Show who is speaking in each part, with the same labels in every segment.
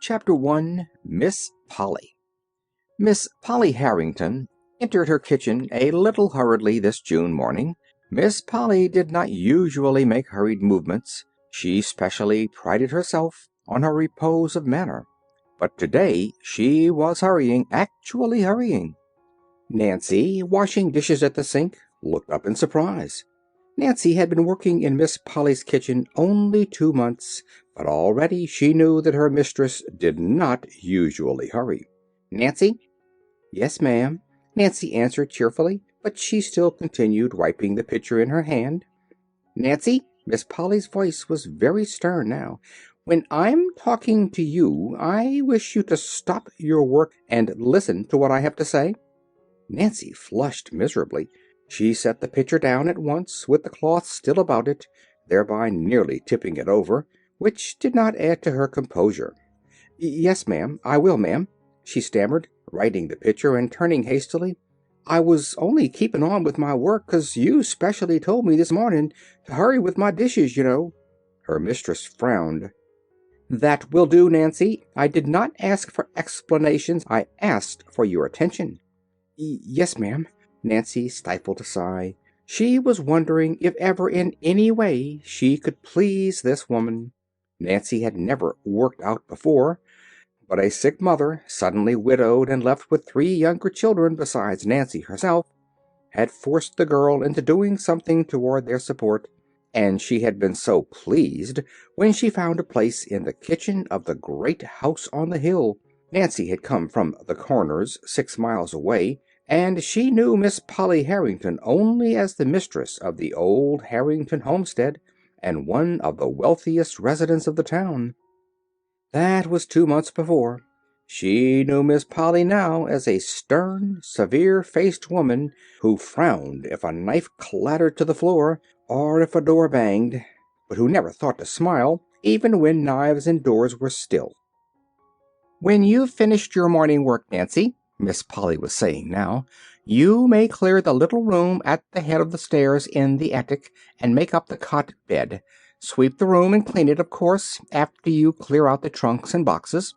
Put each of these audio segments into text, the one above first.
Speaker 1: Chapter 1 Miss Polly Miss Polly Harrington entered her kitchen a little hurriedly this June morning. Miss Polly did not usually make hurried movements. She specially prided herself on her repose of manner. But today she was hurrying, actually hurrying. Nancy, washing dishes at the sink, looked up in surprise. Nancy had been working in Miss Polly's kitchen only 2 months, but already she knew that her mistress did not usually hurry. "Nancy?" "Yes, ma'am," Nancy answered cheerfully, but she still continued wiping the pitcher in her hand. "Nancy," Miss Polly's voice was very stern now, "when I'm talking to you, I wish you to stop your work and listen to what I have to say." Nancy flushed miserably. She set the pitcher down at once, with the cloth still about it, thereby nearly tipping it over, which did not add to her composure. "Yes, ma'am, I will, ma'am," she stammered, righting the pitcher and turning hastily. "I was only keeping on with my work 'cause you specially told me this morning to hurry with my dishes, you know." Her mistress frowned. "That will do, Nancy. I did not ask for explanations. I asked for your attention." "Yes, ma'am." Nancy stifled a sigh. She was wondering if ever in any way she could please this woman. Nancy had never worked out before, but a sick mother, suddenly widowed and left with 3 younger children besides Nancy herself, had forced the girl into doing something toward their support, and she had been so pleased when she found a place in the kitchen of the great house on the hill. Nancy had come from the Corners, 6 miles away, and she knew Miss Polly Harrington only as the mistress of the old Harrington homestead and one of the wealthiest residents of the town. That was 2 months before. She knew Miss Polly now as a stern, severe-faced woman who frowned if a knife clattered to the floor or if a door banged, but who never thought to smile even when knives and doors were still. "When you've finished your morning work, Nancy," Miss Polly was saying now, "you may clear the little room at the head of the stairs in the attic and make up the cot bed. Sweep the room and clean it, of course, after you clear out the trunks and boxes."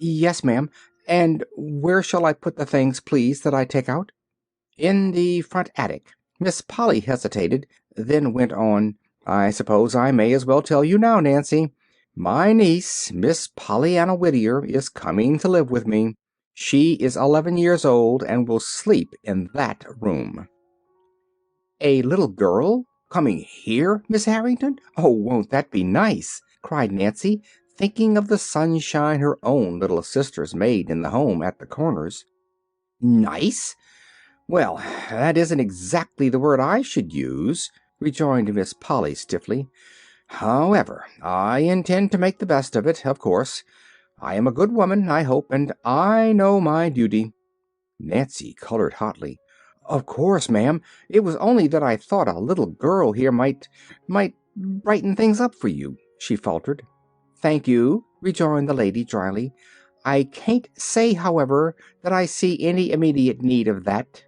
Speaker 1: "Yes, ma'am. And where shall I put the things, please, that I take out?" "In the front attic." Miss Polly hesitated, then went on. "I suppose I may as well tell you now, Nancy. My niece, Miss Pollyanna Whittier, is coming to live with me. She is 11 years old and will sleep in that room." "A little girl coming here, Miss Harrington? Oh, won't that be nice?" cried Nancy, thinking of the sunshine her own little sisters made in the home at the Corners. "Nice? Well, that isn't exactly the word I should use," rejoined Miss Polly stiffly. "However, I intend to make the best of it, of course. I am a good woman, I hope, and I know my duty." Nancy colored hotly. "Of course, ma'am. It was only that I thought a little girl here might brighten things up for you," she faltered. "Thank you," rejoined the lady dryly. "I can't say, however, that I see any immediate need of that."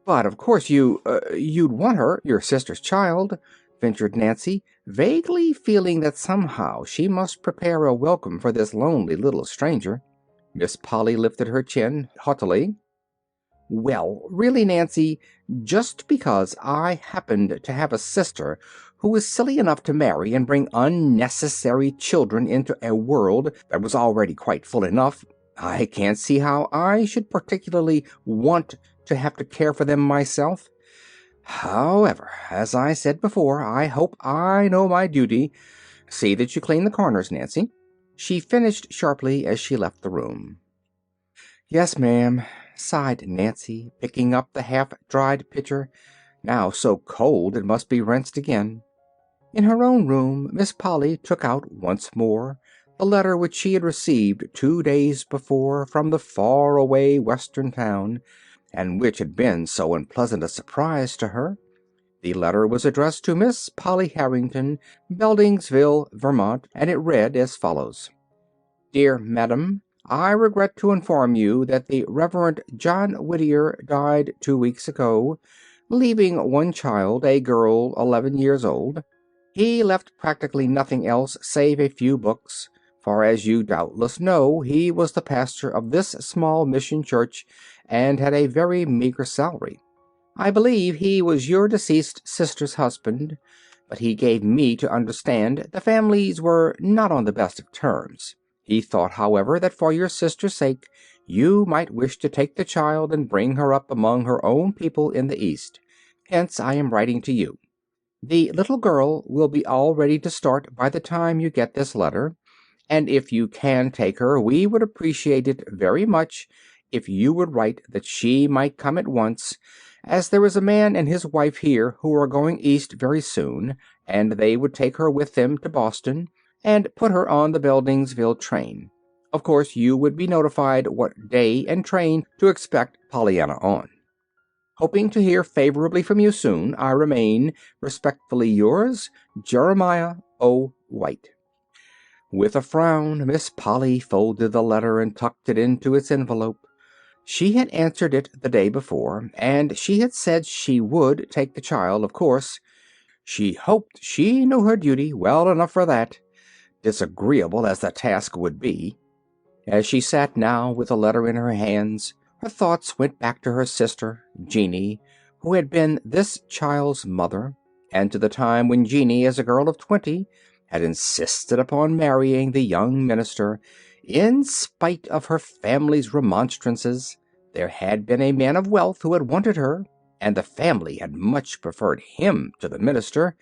Speaker 1: "But of course you'd want her, your sister's child," ventured Nancy, vaguely feeling that somehow she must prepare a welcome for this lonely little stranger. Miss Polly lifted her chin haughtily. "Well, really, Nancy, just because I happened to have a sister who was silly enough to marry and bring unnecessary children into a world that was already quite full enough, I can't see how I should particularly want to have to care for them myself. However, as I said before, I hope I know my duty. See that you clean the corners, Nancy," she finished sharply as she left the room. "Yes, ma'am," sighed Nancy, picking up the half-dried pitcher, now so cold it must be rinsed again. In her own room Miss Polly took out once more the letter which she had received 2 days before from the far-away western town, and which had been so unpleasant a surprise to her. The letter was addressed to Miss Polly Harrington, Beldingsville, Vermont, and it read as follows: "Dear Madam, I regret to inform you that the Reverend John Whittier died 2 weeks ago, leaving one child, a girl 11 years old. He left practically nothing else save a few books, for as you doubtless know, he was the pastor of this small mission church and had a very meager salary. I believe he was your deceased sister's husband, but he gave me to understand the families were not on the best of terms. He thought, however, that for your sister's sake you might wish to take the child and bring her up among her own people in the East. Hence I am writing to you. The little girl will be all ready to start by the time you get this letter, and if you can take her, we would appreciate it very much if you would write that she might come at once, as there is a man and his wife here who are going East very soon, and they would take her with them to Boston and put her on the Beldingsville train. Of course, you would be notified what day and train to expect Pollyanna on. Hoping to hear favorably from you soon, I remain, respectfully yours, Jeremiah O. White. With a frown, Miss Polly folded the letter and tucked it into its envelope. She had answered it the day before, and she had said she would take the child, of course. She hoped she knew her duty well enough for that, disagreeable as the task would be. As she sat now with the letter in her hands, her thoughts went back to her sister, Jeanie, who had been this child's mother, and to the time when Jeanie, as a girl of 20, had insisted upon marrying the young minister, in spite of her family's remonstrances. There had been a man of wealth who had wanted her, and the family had much preferred him to the minister,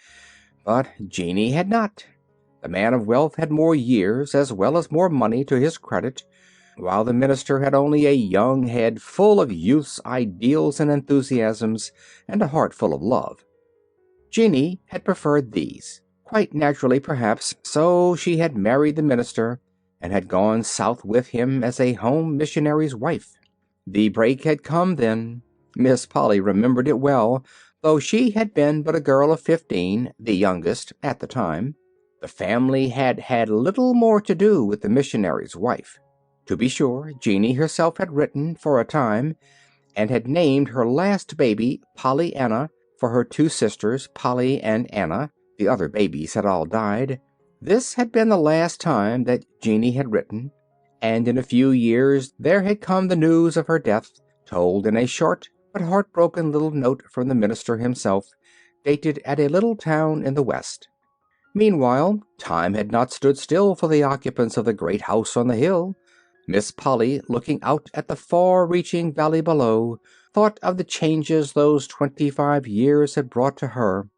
Speaker 1: but Jeanie had not. The man of wealth had more years as well as more money to his credit, while the minister had only a young head full of youth's ideals and enthusiasms, and a heart full of love. Jeanie had preferred these, quite naturally perhaps, so she had married the minister, and had gone south with him as a home missionary's wife. The break had come then. Miss Polly remembered it well, though she had been but a girl of 15, the youngest at the time. The family had had little more to do with the missionary's wife. To be sure, Jeanie herself had written, for a time, and had named her last baby Pollyanna, for her two sisters, Polly and Anna. The other babies had all died. This had been the last time that Jeanie had written, and in a few years there had come the news of her death, told in a short but heartbroken little note from the minister himself, dated at a little town in the West. Meanwhile, time had not stood still for the occupants of the great house on the hill. Miss Polly, looking out at the far-reaching valley below, thought of the changes those 25 years had brought to her.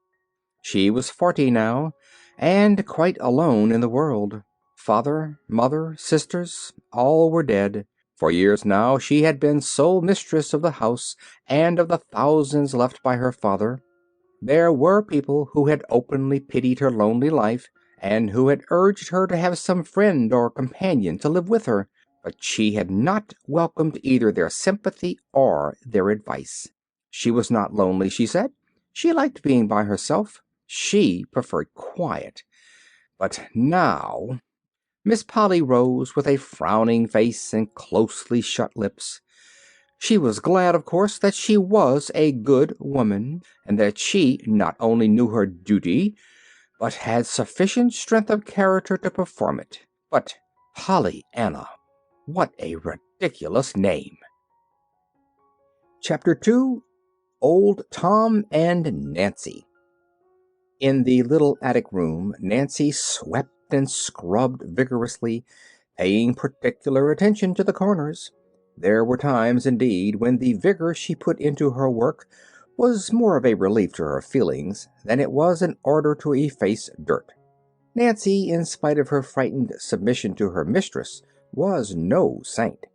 Speaker 1: She was 40 now, and quite alone in the world. Father, mother, sisters, all were dead. For years now she had been sole mistress of the house and of the thousands left by her father. There were people who had openly pitied her lonely life, and who had urged her to have some friend or companion to live with her, but she had not welcomed either their sympathy or their advice. She was not lonely, she said. She liked being by herself. She preferred quiet. But now... Miss Polly rose with a frowning face and closely shut lips. She was glad, of course, that she was a good woman, and that she not only knew her duty, but had sufficient strength of character to perform it. But Pollyanna, what a ridiculous name! Chapter 2. Old Tom and Nancy. In the little attic room, Nancy swept and scrubbed vigorously, paying particular attention to the corners. There were times, indeed, when the vigor she put into her work was more of a relief to her feelings than it was an order to efface dirt. Nancy, in spite of her frightened submission to her mistress, was no saint.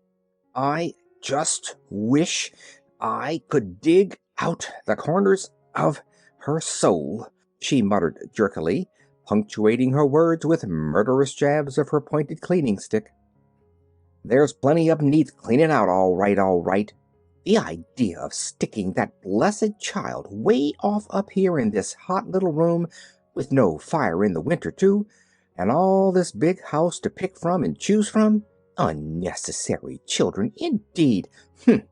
Speaker 1: "I just wish I could dig out the corners of her soul," she muttered jerkily, punctuating her words with murderous jabs of her pointed cleaning stick. "There's plenty up neath cleaning out, all right, all right. The idea of sticking that blessed child way off up here in this hot little room, with no fire in the winter, too, and all this big house to pick from and choose from. Unnecessary children, indeed. Humph!"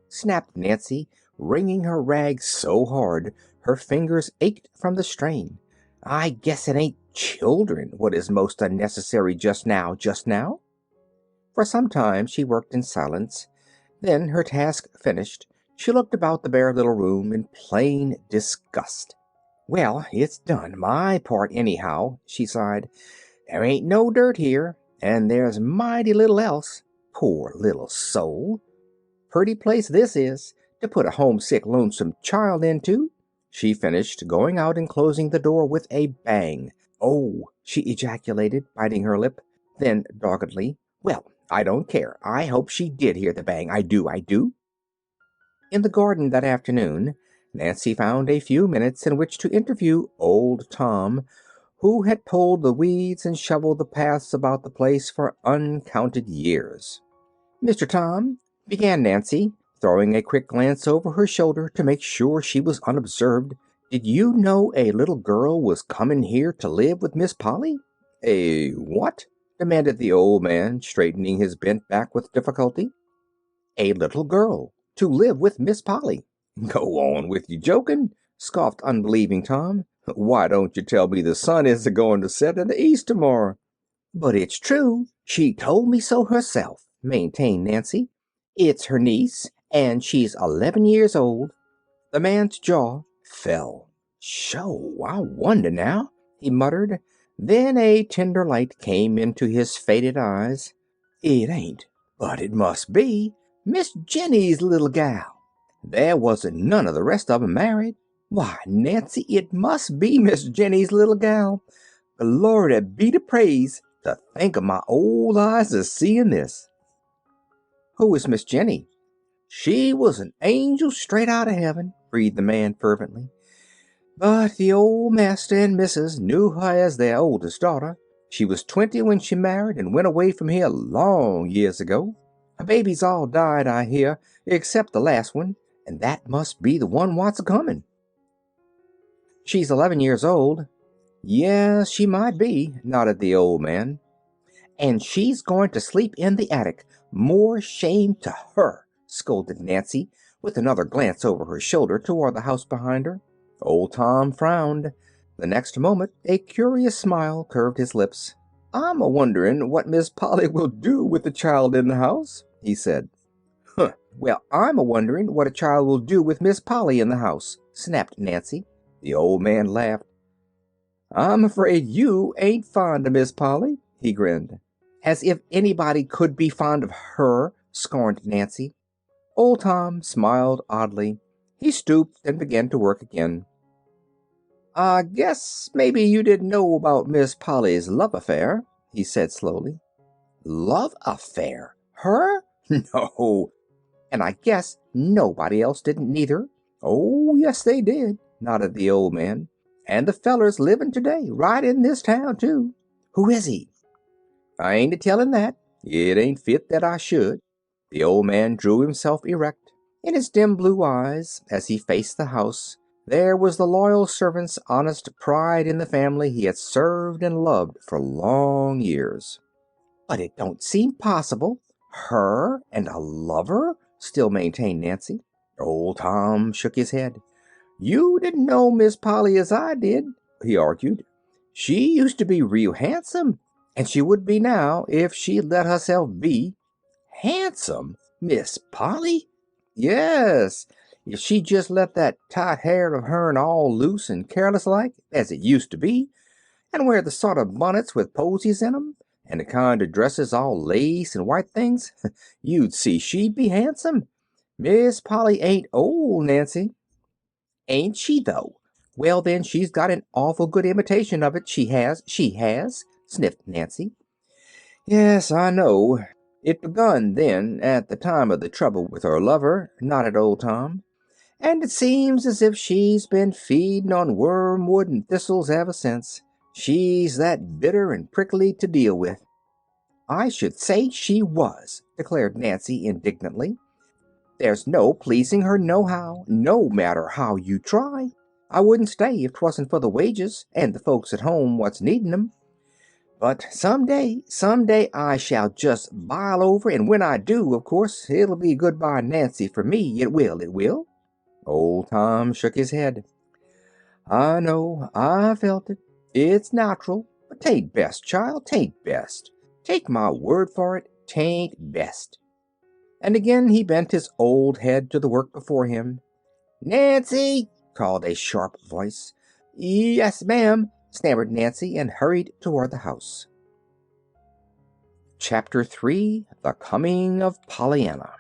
Speaker 1: snapped Nancy, wringing her rag so hard her fingers ached from the strain. "I guess it ain't children what is most unnecessary just now, just now?" For some time she worked in silence. Then, her task finished, she looked about the bare little room in plain disgust. "Well, it's done my part anyhow," she sighed. "There ain't no dirt here, and there's mighty little else. Poor little soul. Pretty place this is, to put a homesick, lonesome child into," she finished, going out and closing the door with a bang. "Oh!" she ejaculated, biting her lip. Then, doggedly, "Well, I don't care. I hope she did hear the bang. I do, I do." In the garden that afternoon, Nancy found a few minutes in which to interview Old Tom, who had pulled the weeds and shoveled the paths about the place for uncounted years. "Mr. Tom," began Nancy, throwing a quick glance over her shoulder to make sure she was unobserved, "did you know a little girl was coming here to live with Miss Polly?" "A what?" demanded the old man, straightening his bent back with difficulty. "A little girl to live with Miss Polly." "Go on with you joking," scoffed unbelieving Tom. "Why don't you tell me the sun is going to set in the east tomorrow?" "But it's true. She told me so herself," maintained Nancy. "It's her niece, and she's 11 years old." The man's jaw fell. "Sho, I wonder now," he muttered. Then a tender light came into his faded eyes. "It ain't, but it must be, Miss Jenny's little gal. There wasn't none of the rest of 'em married. Why, Nancy, it must be Miss Jenny's little gal. Glory be to praise, to think of my old eyes a seeing this." "Who is Miss Jenny?" "She was an angel straight out of heaven," breathed the man fervently. "But the old master and missus knew her as their oldest daughter. She was 20 when she married and went away from here long years ago. Her babies all died, I hear, except the last one, and that must be the one what's a-coming." "She's 11 years old." "Yes, she might be," nodded the old man. "And she's going to sleep in the attic. More shame to her," scolded Nancy, with another glance over her shoulder toward the house behind her. Old Tom frowned. The next moment a curious smile curved his lips. "I'm a-wondering what Miss Polly will do with the child in the house," he said. "Huh! Well, I'm a-wondering what a child will do with Miss Polly in the house," snapped Nancy. The old man laughed. "I'm afraid you ain't fond of Miss Polly," he grinned. "As if anybody could be fond of her," scorned Nancy. Old Tom smiled oddly. He stooped and began to work again. "I guess maybe you didn't know about Miss Polly's love affair," he said slowly. "Love affair? Her? No. And I guess nobody else didn't neither." "Oh, yes, they did," nodded the old man. "And the feller's living today, right in this town, too." "Who is he?" "I ain't a-tellin' that. It ain't fit that I should." The old man drew himself erect. In his dim blue eyes, as he faced the house, there was the loyal servant's honest pride in the family he had served and loved for long years. "But it don't seem possible. Her and a lover?" still maintained Nancy. Old Tom shook his head. "You didn't know Miss Polly as I did," he argued. "She used to be real handsome, and she would be now if she'd let herself be." "Handsome? Miss Polly?" "Yes, if she just let that tight hair of hern all loose and careless like, as it used to be, and wear the sort of bonnets with posies in 'em, and the kind of dresses all lace and white things, you'd see she'd be handsome. Miss Polly ain't old, Nancy." "Ain't she, though? Well, then, she's got an awful good imitation of it, she has," sniffed Nancy. "Yes, I know. It begun then, at the time of the trouble with her lover," nodded old Tom. "And it seems as if she's been feeding on wormwood and thistles ever since. She's that bitter and prickly to deal with." "I should say she was," declared Nancy indignantly. "There's no pleasing her nohow, no matter how you try. I wouldn't stay if 'twasn't for the wages and the folks at home what's needing 'em. But some day I shall just bile over, and when I do, of course, it'll be goodbye Nancy for me, it will, it will." Old Tom shook his head. "I know, I felt it. It's natural, but 'tain't best, child, 'tain't best. Take my word for it, 'tain't best." And again he bent his old head to the work before him. "Nancy!" called a sharp voice. "Yes, ma'am," stammered Nancy, and hurried toward the house. Chapter 3: The Coming of Pollyanna.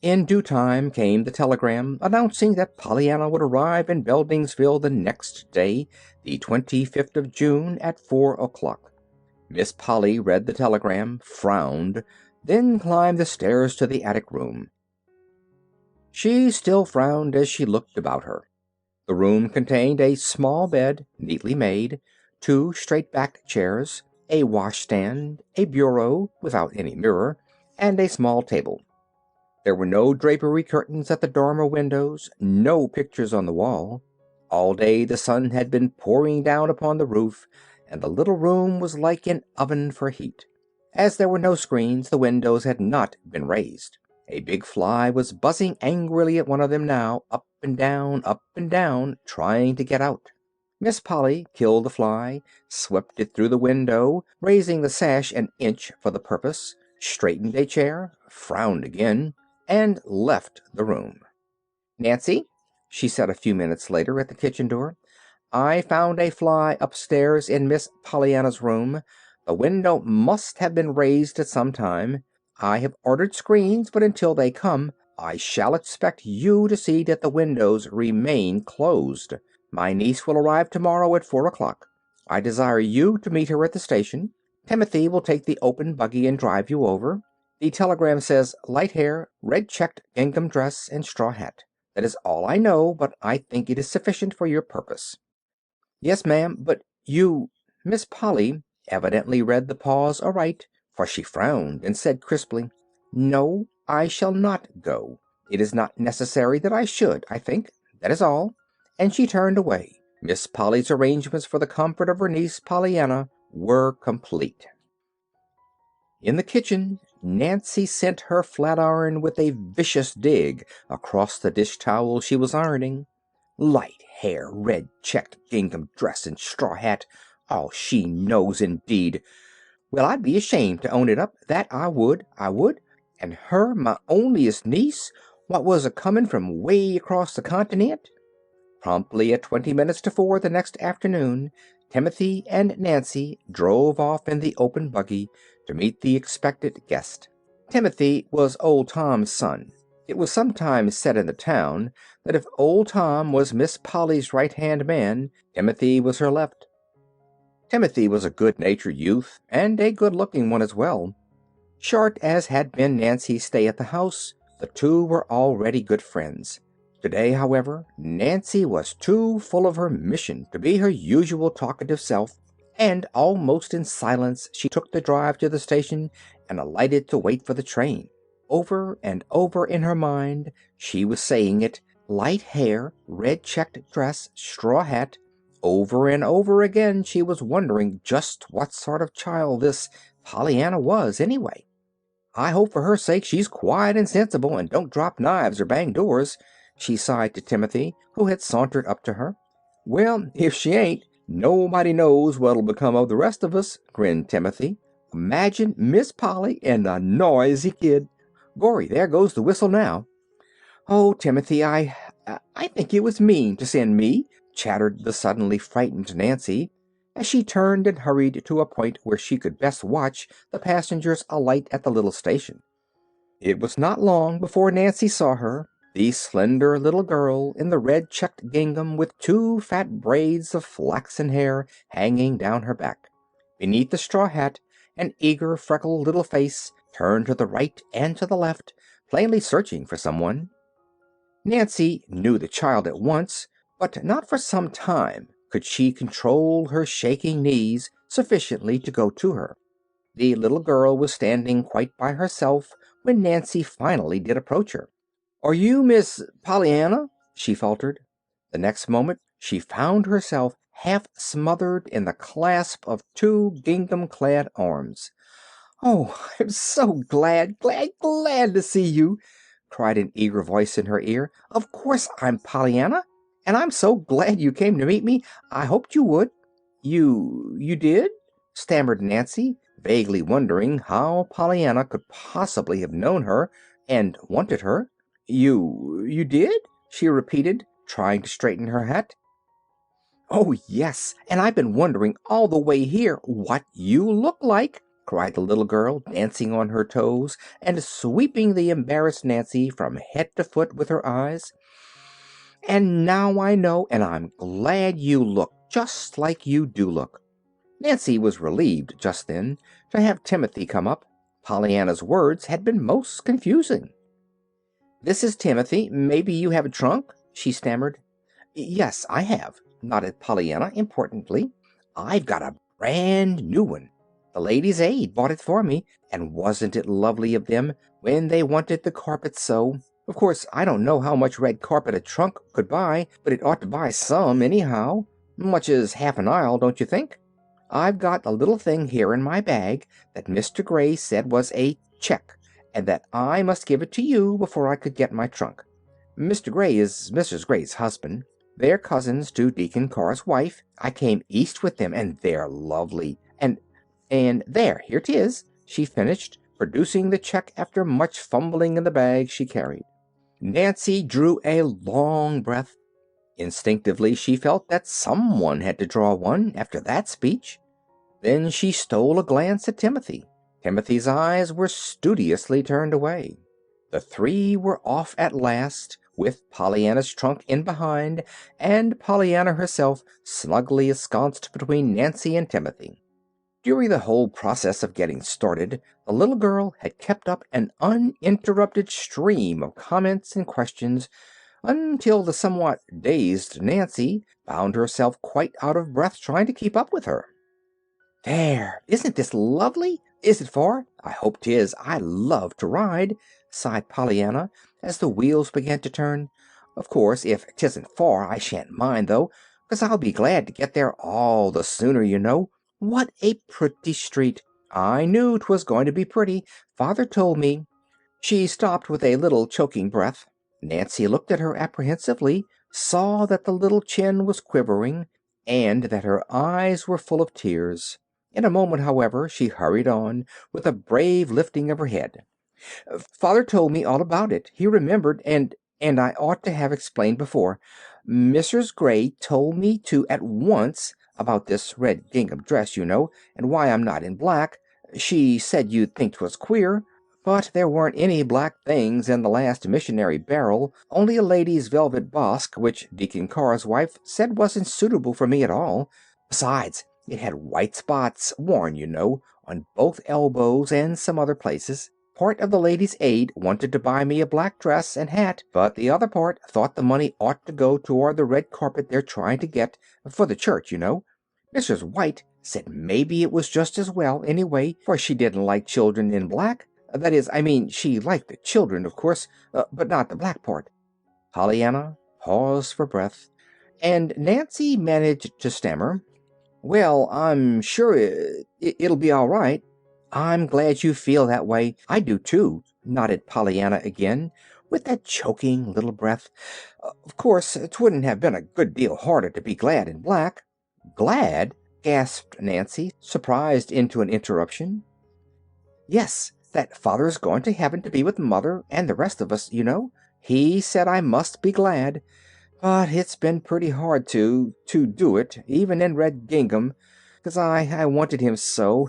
Speaker 1: In due time came the telegram announcing that Pollyanna would arrive in Beldingsville the next day, the 25th of June, at 4 o'clock. Miss Polly read the telegram, frowned, then climbed the stairs to the attic room. She still frowned as she looked about her. The room contained a small bed, neatly made, two straight-backed chairs, a washstand, a bureau without any mirror, and a small table. There were no drapery curtains at the dormer windows, no pictures on the wall. All day the sun had been pouring down upon the roof, and the little room was like an oven for heat. As there were no screens, the windows had not been raised. A big fly was buzzing angrily at one of them now, up and down, trying to get out. Miss Polly killed the fly, swept it through the window, raising the sash an inch for the purpose, straightened a chair, frowned again, and left the room. "Nancy," she said a few minutes later at the kitchen door, "I found a fly upstairs in Miss Pollyanna's room. The window must have been raised at some time. I have ordered screens, but until they come, I shall expect you to see that the windows remain closed. My niece will arrive tomorrow at 4 o'clock. I desire you to meet her at the station. Timothy will take the open buggy and drive you over. The telegram says light hair, red checked gingham dress, and straw hat. That is all I know, but I think it is sufficient for your purpose." "Yes, ma'am, but you—" Miss Polly evidently read the pause aright, for she frowned and said crisply, "No, I shall not go. It is not necessary that I should, I think. That is all." And she turned away. Miss Polly's arrangements for the comfort of her niece Pollyanna were complete. In the kitchen, Nancy sent her flatiron with a vicious dig across the dish towel she was ironing. Light hair, red checked gingham dress, and straw hat. All she knows, indeed. Well, I'd be ashamed to own it up, that I would. And her my onliest niece, what was a-comin' from way across the continent. Promptly at 20 minutes to 4 the next afternoon, Timothy and Nancy drove off in the open buggy to meet the expected guest. Timothy was old Tom's son. It was sometimes said in the town that if old Tom was Miss Polly's right-hand man, Timothy was her left. Timothy was a good-natured youth, and a good-looking one as well. Short as had been Nancy's stay at the house, the two were already good friends. Today, however, Nancy was too full of her mission to be her usual talkative self, and almost in silence she took the drive to the station and alighted to wait for the train. Over and over in her mind she was saying it, light hair, red checked dress, straw hat. Over and over again she was wondering just what sort of child this Pollyanna was, anyway. "I hope for her sake she's quiet and sensible, and don't drop knives or bang doors," she sighed to Timothy, who had sauntered up to her. "Well, if she ain't, nobody knows what'll become of the rest of us," grinned Timothy. "Imagine Miss Polly and a noisy kid. Gorry, there goes the whistle now." "Oh, Timothy, I think it was mean to send me," chattered the suddenly frightened Nancy, as she turned and hurried to a point where she could best watch the passengers alight at the little station. It was not long before Nancy saw her, the slender little girl in the red checked gingham with two fat braids of flaxen hair hanging down her back. Beneath the straw hat, an eager, freckled little face turned to the right and to the left, plainly searching for someone. Nancy knew the child at once, but not for some time could she control her shaking knees sufficiently to go to her. The little girl was standing quite by herself when Nancy finally did approach her. "Are you Miss Pollyanna?" she faltered. The next moment she found herself half smothered in the clasp of two gingham-clad arms. "Oh, I'm so glad to see you!" cried an eager voice in her ear. "Of course I'm Pollyanna, and I'm so glad you came to meet me. I hoped you would." You did?" stammered Nancy, vaguely wondering how Pollyanna could possibly have known her and wanted her. You did?" she repeated, trying to straighten her hat. "Oh, yes, and I've been wondering all the way here what you look like," cried the little girl, dancing on her toes and sweeping the embarrassed Nancy from head to foot with her eyes. "And now I know, and I'm glad you look just like you do look." Nancy was relieved just then to have Timothy come up. Pollyanna's words had been most confusing. "This is Timothy. Maybe you have a trunk?" she stammered. "Yes, I have," nodded Pollyanna importantly. "I've got a brand new one. The Ladies' Aid bought it for me, and wasn't it lovely of them when they wanted the carpet so? Of course, I don't know how much red carpet a trunk could buy, but it ought to buy some anyhow. Much as half an aisle, don't you think? I've got a little thing here in my bag that Mr. Gray said was a check, and that I must give it to you before I could get my trunk. Mr. Gray is Mrs. Gray's husband. They're cousins to Deacon Carr's wife. I came east with them, and they're lovely. And there, here 'tis," she finished, producing the check after much fumbling in the bag she carried. Nancy drew a long breath. Instinctively she felt that someone had to draw one after that speech. Then she stole a glance at Timothy. Timothy's eyes were studiously turned away. The three were off at last, with Pollyanna's trunk in behind, and Pollyanna herself snugly ensconced between Nancy and Timothy. During the whole process of getting started, the little girl had kept up an uninterrupted stream of comments and questions until the somewhat dazed Nancy found herself quite out of breath trying to keep up with her. "There! Isn't this lovely? Is it far? I hope 'tis. I love to ride," sighed Pollyanna, as the wheels began to turn. "Of course, if 'tisn't far, I shan't mind, though, 'cause I'll be glad to get there all the sooner, you know. What a pretty street! I knew 'twas going to be pretty. Father told me—" She stopped with a little choking breath. Nancy looked at her apprehensively, saw that the little chin was quivering, and that her eyes were full of tears. In a moment, however, she hurried on, with a brave lifting of her head. "Father told me all about it. He remembered, and I ought to have explained before. Mrs. Gray told me to at once about this red gingham dress, you know, and why I'm not in black. She said you'd think 'twas queer, but there weren't any black things in the last missionary barrel, only a lady's velvet basque, which Deacon Carr's wife said wasn't suitable for me at all. Besides, it had white spots, worn, you know, on both elbows and some other places. Part of the Ladies' Aid wanted to buy me a black dress and hat, but the other part thought the money ought to go toward the red carpet they're trying to get, for the church, you know. Mrs. White said maybe it was just as well, anyway, for she didn't like children in black. That is, I mean, she liked the children, of course, but not the black part." Pollyanna paused for breath, and Nancy managed to stammer, "Well, I'm sure it'll be all right." "I'm glad you feel that way. I do, too," nodded Pollyanna again, with that choking little breath. "Of course, 'twouldn't have been a good deal harder to be glad in black." "Glad?" gasped Nancy, surprised into an interruption. "Yes, that Father's going to heaven to be with Mother and the rest of us, you know. He said I must be glad. But it's been pretty hard to do it, even in red gingham, 'cause I wanted him so,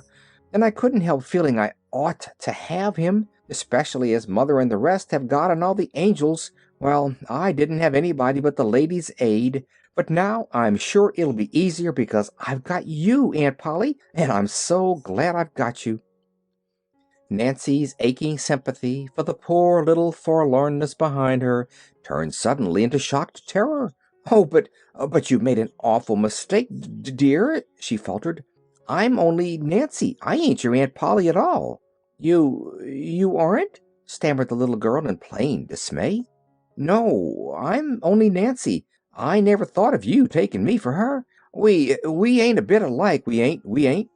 Speaker 1: and I couldn't help feeling I ought to have him, especially as Mother and the rest have God and all the angels, while I didn't have anybody but the Ladies' Aid. But now I'm sure it'll be easier because I've got you, Aunt Polly, and I'm so glad I've got you." Nancy's aching sympathy for the poor little forlornness behind her turned suddenly into shocked terror. "Oh, but you made an awful mistake, dear," she faltered. "I'm only Nancy. I ain't your Aunt Polly at all." You aren't?" stammered the little girl in plain dismay. "No, I'm only Nancy. I never thought of you taking me for her. We ain't a bit alike, we ain't."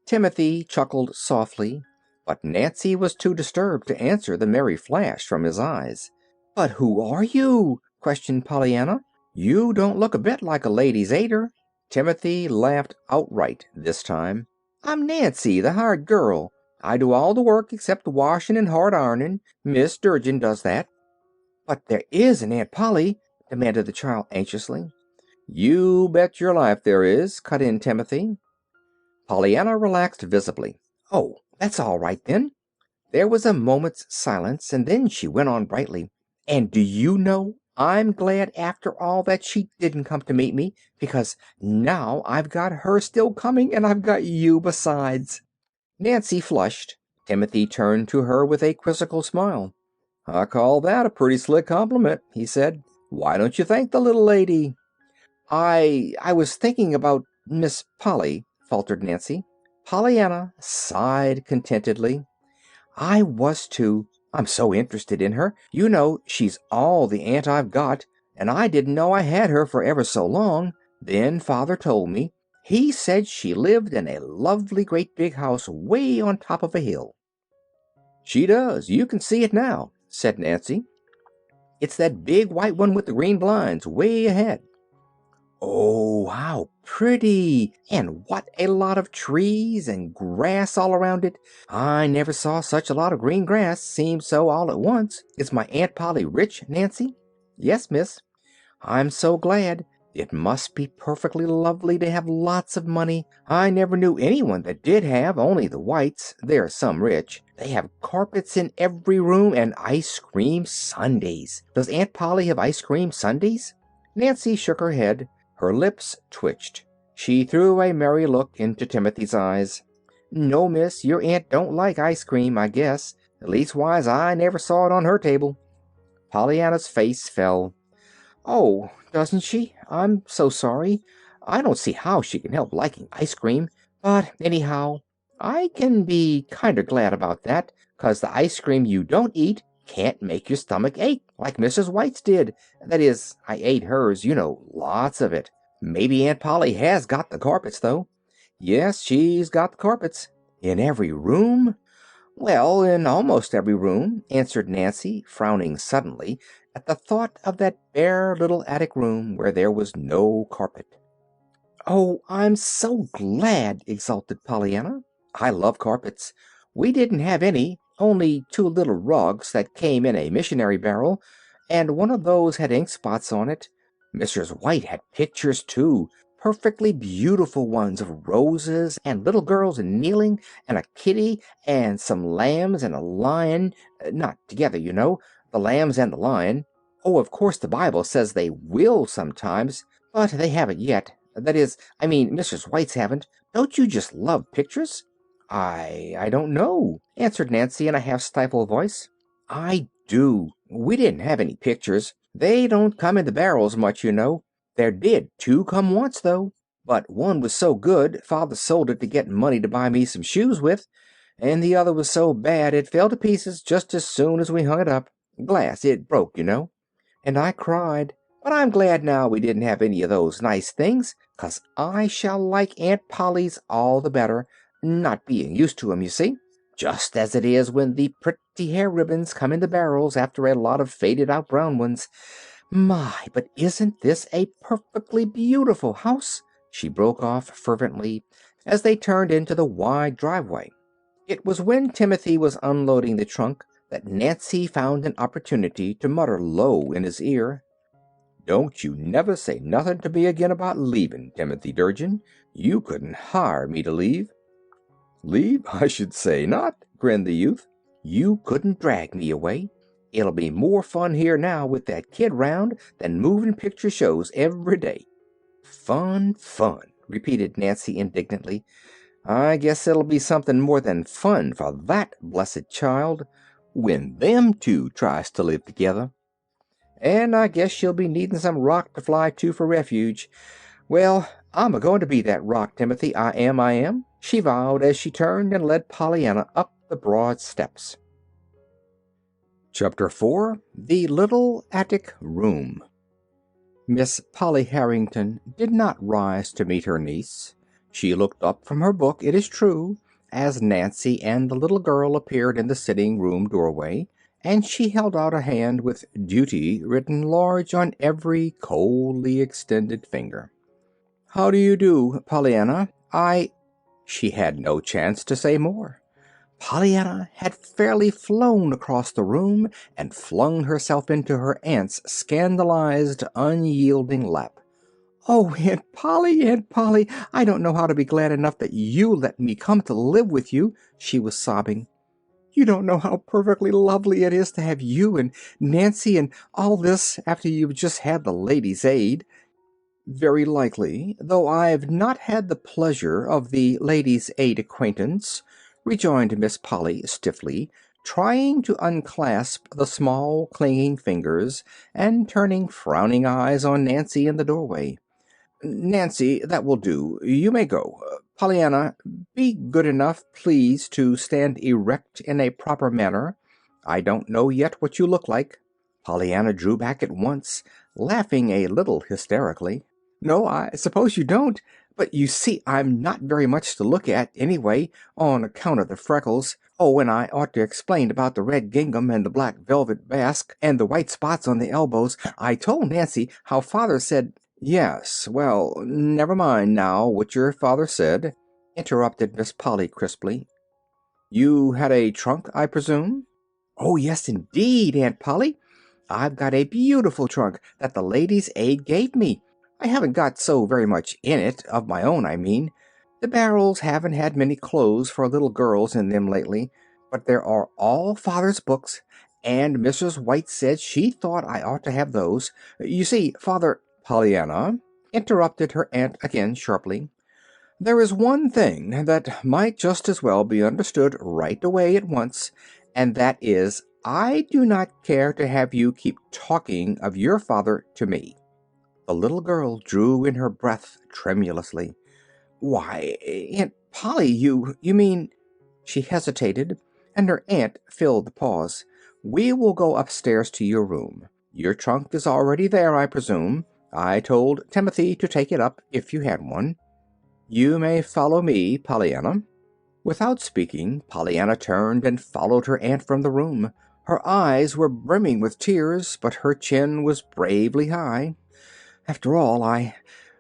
Speaker 1: Timothy chuckled softly, but Nancy was too disturbed to answer the merry flash from his eyes. "But who are you?" questioned Pollyanna. "You don't look a bit like a Ladies' Aider." Timothy laughed outright this time. "I'm Nancy, the hired girl. I do all the work except the washing and hard ironing. Miss Durgin does that." "But there is an Aunt Polly," demanded the child anxiously. "You bet your life there is," cut in Timothy. Pollyanna relaxed visibly. "Oh, that's all right then." There was a moment's silence, and then she went on brightly. "And do you know, I'm glad after all that she didn't come to meet me, because now I've got her still coming, and I've got you besides." Nancy flushed. Timothy turned to her with a quizzical smile. "I call that a pretty slick compliment," he said. "Why don't you thank the little lady?" I was thinking about Miss Polly," faltered Nancy. Pollyanna sighed contentedly. "I was too. I'm so interested in her. You know, she's all the aunt I've got, and I didn't know I had her for ever so long. Then Father told me. He said she lived in a lovely great big house way on top of a hill." "She does. You can see it now," said Nancy. "It's that big white one with the green blinds way ahead." "Oh, how pretty! And what a lot of trees and grass all around it. I never saw such a lot of green grass seem so all at once. Is my Aunt Polly rich, Nancy?" "Yes, miss." "I'm so glad. It must be perfectly lovely to have lots of money. I never knew anyone that did have, only the whites. They're some rich. They have carpets in every room and ice cream sundaes. Does Aunt Polly have ice cream sundaes?" Nancy shook her head. Her lips twitched. She threw a merry look into Timothy's eyes. "No, miss, your aunt don't like ice cream, I guess. Leastwise, I never saw it on her table." Pollyanna's face fell. "Oh, doesn't she? I'm so sorry. I don't see how she can help liking ice cream. But anyhow, I can be kinder glad about that, 'cause the ice cream you don't eat can't make your stomach ache, like Mrs. White's did. That is, I ate hers, you know, lots of it. Maybe Aunt Polly has got the carpets, though." "Yes, she's got the carpets." "In every room?" "Well, in almost every room," answered Nancy, frowning suddenly at the thought of that bare little attic room where there was no carpet. "Oh, I'm so glad!" exulted Pollyanna. "I love carpets. We didn't have any, only two little rugs that came in a missionary barrel, and one of those had ink spots on it. Mrs. White had pictures, too, perfectly beautiful ones of roses and little girls kneeling, and a kitty, and some lambs and a lion, not together, you know, the lambs and the lion. Oh, of course the Bible says they will sometimes, but they haven't yet. That is, I mean, Mrs. White's haven't. Don't you just love pictures?" I don't know," answered Nancy in a half-stifled voice. "I do. We didn't have any pictures. They don't come in the barrels much, you know. There did two come once, though. But one was so good, Father sold it to get money to buy me some shoes with, and the other was so bad it fell to pieces just as soon as we hung it up. Glass, it broke, you know. And I cried. But I'm glad now we didn't have any of those nice things, 'cause I shall like Aunt Polly's all the better, not being used to 'em, you see. Just as it is when the pretty hair ribbons come in the barrels after a lot of faded out brown ones. My, but isn't this a perfectly beautiful house?" she broke off fervently as they turned into the wide driveway. It was when Timothy was unloading the trunk that Nancy found an opportunity to mutter low in his ear, "Don't you never say nothing to me again about leaving, Timothy Durgin. You couldn't hire me to leave." "Leave? I should say not," grinned the youth. "You couldn't drag me away. It'll be more fun here now with that kid round than moving picture shows every day." "Fun, fun," repeated Nancy indignantly. "I guess it'll be something more than fun for that blessed child when them two tries to live together. And I guess she'll be needing some rock to fly to for refuge. Well, I'm a-going to be that rock, Timothy. I am," she vowed as she turned and led Pollyanna up the broad steps. Chapter 4. The Little Attic Room. Miss Polly Harrington did not rise to meet her niece. She looked up from her book, it is true, as Nancy and the little girl appeared in the sitting-room doorway, and she held out a hand with "Duty" written large on every coldly extended finger. How do you do, Pollyanna? She had no chance to say more. Pollyanna had fairly flown across the room and flung herself into her aunt's scandalized, unyielding lap. "Oh, Aunt Polly, I don't know how to be glad enough that you let me come to live with you," she was sobbing. "You don't know how perfectly lovely it is to have you and Nancy and all this after you've just had the Ladies' Aid." "Very likely, though I've not had the pleasure of the Ladies' Aid acquaintance," rejoined Miss Polly stiffly, trying to unclasp the small clinging fingers and turning frowning eyes on Nancy in the doorway. "Nancy, that will do. You may go. Pollyanna, be good enough, please, to stand erect in a proper manner. I don't know yet what you look like." Pollyanna drew back at once, laughing a little hysterically. "No, I suppose you don't. But you see I'm not very much to look at, anyway, on account of the freckles. Oh, and I ought to explain about the red gingham and the black velvet basque and the white spots on the elbows. I told Nancy how father said—" "Yes, well, never mind now what your father said," interrupted Miss Polly crisply. "You had a trunk, I presume?" "Oh, yes, indeed, Aunt Polly. I've got a beautiful trunk that the Ladies' Aid gave me. I haven't got so very much in it, of my own, I mean. The barrels haven't had many clothes for little girls in them lately, but there are all father's books, and Mrs. White said she thought I ought to have those. You see, father—" "Pollyanna," interrupted her aunt again sharply, "there is one thing that might just as well be understood right away at once, and that is I do not care to have you keep talking of your father to me." The little girl drew in her breath tremulously. "Why, Aunt Polly, you mean—" She hesitated, and her aunt filled the pause. "We will go upstairs to your room. Your trunk is already there, I presume. I told Timothy to take it up, if you had one. You may follow me, Pollyanna." Without speaking, Pollyanna turned and followed her aunt from the room. Her eyes were brimming with tears, but her chin was bravely high. "After all, I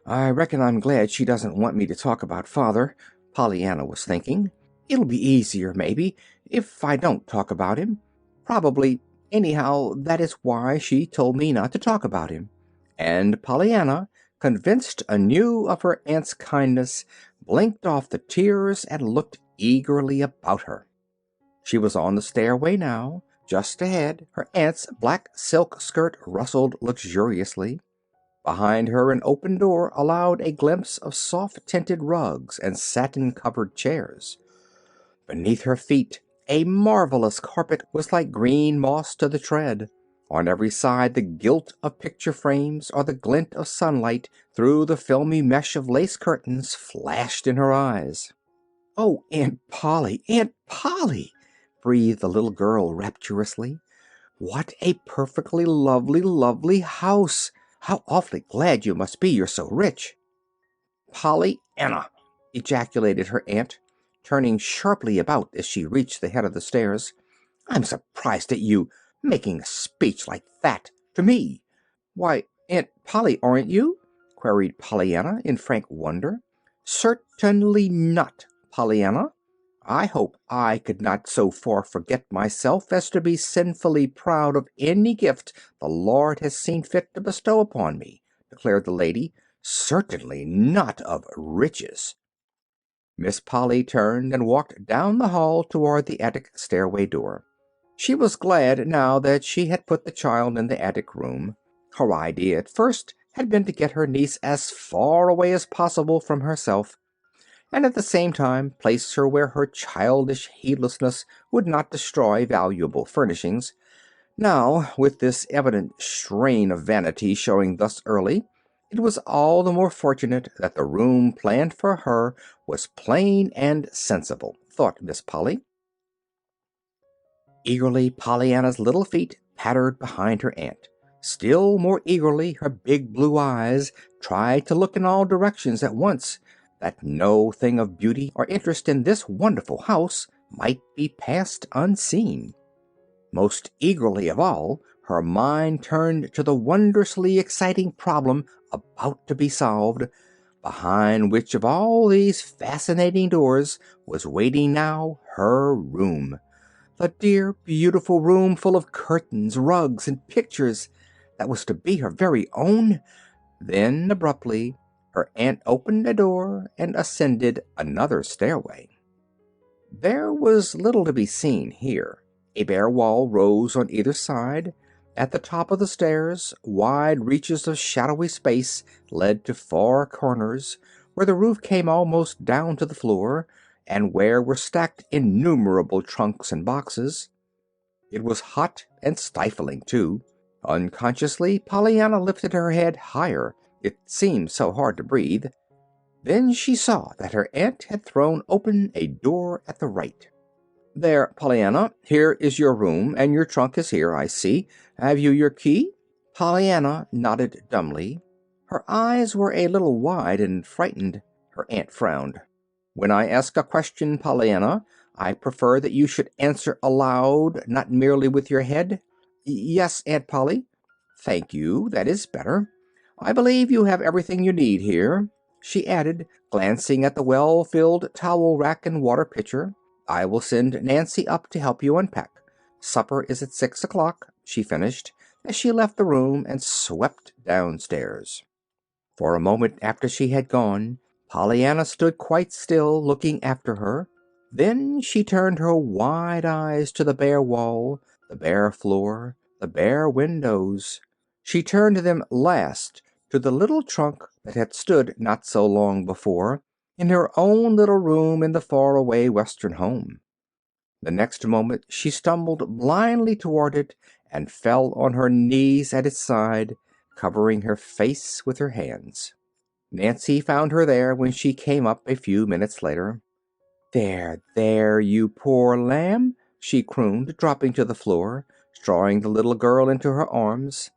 Speaker 1: reckon I'm glad she doesn't want me to talk about father," Pollyanna was thinking. "It'll be easier, maybe, if I don't talk about him. Probably, anyhow, that is why she told me not to talk about him." And Pollyanna, convinced anew of her aunt's kindness, blinked off the tears and looked eagerly about her. She was on the stairway now. Just ahead, her aunt's black silk skirt rustled luxuriously. Behind her an open door allowed a glimpse of soft-tinted rugs and satin-covered chairs. Beneath her feet a marvelous carpet was like green moss to the tread. On every side the gilt of picture frames or the glint of sunlight through the filmy mesh of lace curtains flashed in her eyes. "Oh, Aunt Polly!" breathed the little girl rapturously. "What a perfectly lovely, lovely house! How awfully glad you must be you're so rich." "Pollyanna!" ejaculated her aunt, turning sharply about as she reached the head of the stairs. "I'm surprised at you, making a speech like that to me." "Why, Aunt Polly, aren't you?" queried Pollyanna in frank wonder. "Certainly not, Pollyanna. I hope I could not so far forget myself as to be sinfully proud of any gift the Lord has seen fit to bestow upon me," declared the lady. "Certainly not of riches." Miss Polly turned and walked down the hall toward the attic stairway door. She was glad now that she had put the child in the attic room. Her idea at first had been to get her niece as far away as possible from herself, and at the same time place her where her childish heedlessness would not destroy valuable furnishings. Now, with this evident strain of vanity showing thus early, it was all the more fortunate that the room planned for her was plain and sensible, thought Miss Polly. Eagerly Pollyanna's little feet pattered behind her aunt. Still more eagerly her big blue eyes tried to look in all directions at once, that no thing of beauty or interest in this wonderful house might be passed unseen. Most eagerly of all, her mind turned to the wondrously exciting problem about to be solved, behind which of all these fascinating doors was waiting now her room. The dear, beautiful room full of curtains, rugs, and pictures that was to be her very own. Then, abruptly, her aunt opened a door and ascended another stairway. There was little to be seen here. A bare wall rose on either side. At the top of the stairs, wide reaches of shadowy space led to far corners, where the roof came almost down to the floor, and where were stacked innumerable trunks and boxes. It was hot and stifling, too. Unconsciously, Pollyanna lifted her head higher. It seemed so hard to breathe. Then she saw that her aunt had thrown open a door at the right. "There, Pollyanna, here is your room, and your trunk is here, I see. Have you your key?" Pollyanna nodded dumbly. Her eyes were a little wide and frightened. Her aunt frowned. "When I ask a question, Pollyanna, I prefer that you should answer aloud, not merely with your head." "Yes, Aunt Polly." "Thank you. That is better. I believe you have everything you need here," she added, glancing at the well-filled towel rack and water pitcher. "I will send Nancy up to help you unpack. Supper is at 6 o'clock," she finished, as she left the room and swept downstairs. For a moment after she had gone, Pollyanna stood quite still, looking after her. Then she turned her wide eyes to the bare wall, the bare floor, the bare windows. She turned them last to the little trunk that had stood not so long before in her own little room in the far-away Western home. The next moment she stumbled blindly toward it and fell on her knees at its side, covering her face with her hands. Nancy found her there when she came up a few minutes later. "There, there, you poor lamb," she crooned, dropping to the floor, drawing the little girl into her arms.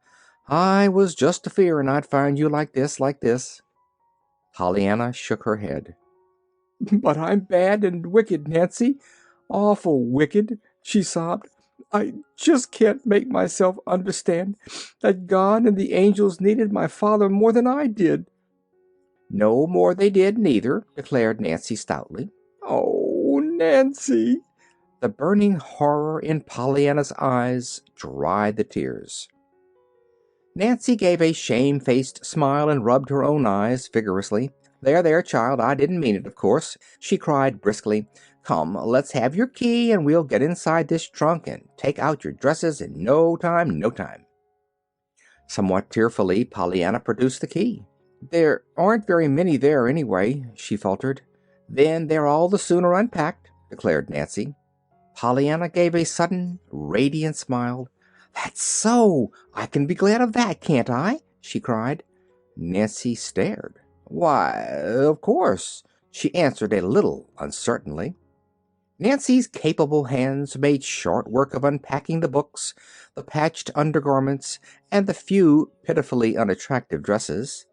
Speaker 1: "I was just a-fearin' I'd find you like this." Pollyanna shook her head. "But I'm bad and wicked, Nancy. Awful wicked," she sobbed. "I just can't make myself understand that God and the angels needed my father more than I did." "No more they did, neither," declared Nancy stoutly. "Oh, Nancy!" The burning horror in Pollyanna's eyes dried the tears. Nancy gave a shamefaced smile and rubbed her own eyes vigorously. "There, there, child, I didn't mean it, of course," she cried briskly. "Come, let's have your key, and we'll get inside this trunk and take out your dresses in no time, no time." Somewhat tearfully, Pollyanna produced the key. "There aren't very many there, anyway," she faltered. "Then they're all the sooner unpacked," declared Nancy. Pollyanna gave a sudden, radiant smile. "That's so! I can be glad of that, can't I?" she cried. Nancy stared. "Why, of course," she answered a little uncertainly. Nancy's capable hands made short work of unpacking the books, the patched undergarments, and the few pitifully unattractive dresses.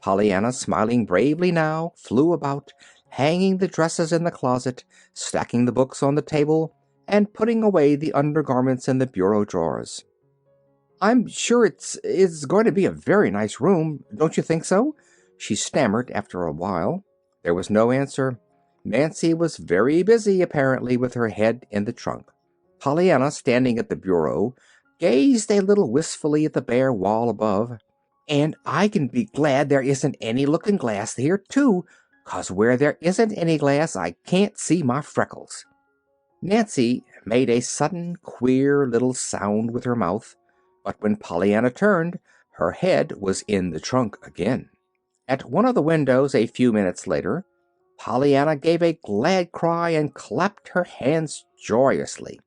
Speaker 1: Pollyanna, smiling bravely now, flew about, hanging the dresses in the closet, stacking the books on the table, and putting away the undergarments in the bureau drawers. "I'm sure it's going to be a very nice room, don't you think so?" she stammered after a while. There was no answer. Nancy was very busy, apparently, with her head in the trunk. Pollyanna, standing at the bureau, gazed a little wistfully at the bare wall above. "And I can be glad there isn't any looking glass here, too, 'cause where there isn't any glass I can't see my freckles." Nancy made a sudden queer little sound with her mouth, but when Pollyanna turned, her head was in the trunk again. At one of the windows a few minutes later, Pollyanna gave a glad cry and clapped her hands joyously.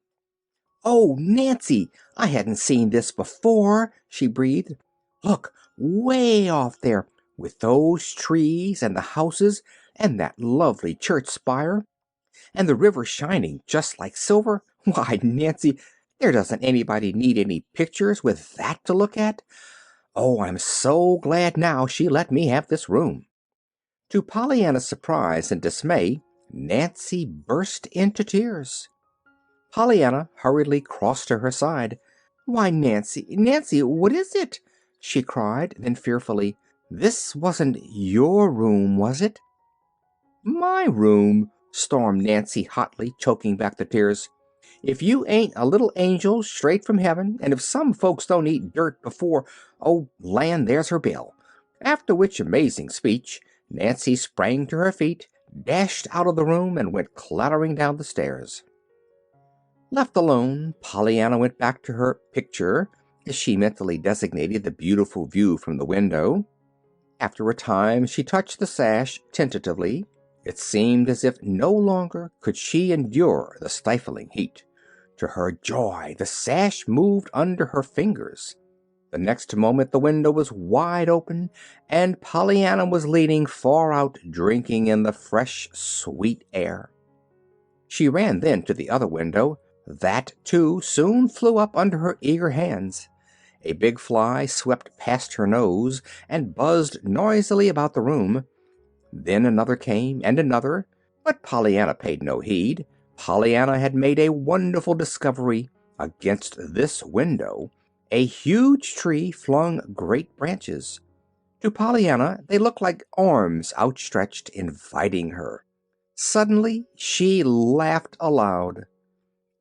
Speaker 1: "Oh, Nancy, I hadn't seen this before," she breathed. "Look, way off there, with those trees and the houses and that lovely church spire, and the river shining just like silver. Why, Nancy, there doesn't anybody need any pictures with that to look at. Oh, I'm so glad now she let me have this room." To Pollyanna's surprise and dismay, Nancy burst into tears. Pollyanna hurriedly crossed to her side. "Why, Nancy, Nancy, what is it?" she cried, then fearfully, This wasn't your room, was it?" "My room," stormed Nancy hotly, choking back the tears. "If you ain't a little angel straight from heaven, and if some folks don't eat dirt before, oh, land, there's her bell." After which amazing speech, Nancy sprang to her feet, dashed out of the room, and went clattering down the stairs. Left alone, Pollyanna went back to her picture, as she mentally designated the beautiful view from the window. After a time, she touched the sash tentatively. It seemed as if no longer could she endure the stifling heat. To her joy, the sash moved under her fingers. The next moment the window was wide open, and Pollyanna was leaning far out, drinking in the fresh, sweet air. She ran then to the other window. That, too, soon flew up under her eager hands. A big fly swept past her nose and buzzed noisily about the room. Then another came, and another, but Pollyanna paid no heed. Pollyanna had made a wonderful discovery. Against this window a huge tree flung great branches. To Pollyanna they looked like arms outstretched, inviting her. Suddenly she laughed aloud.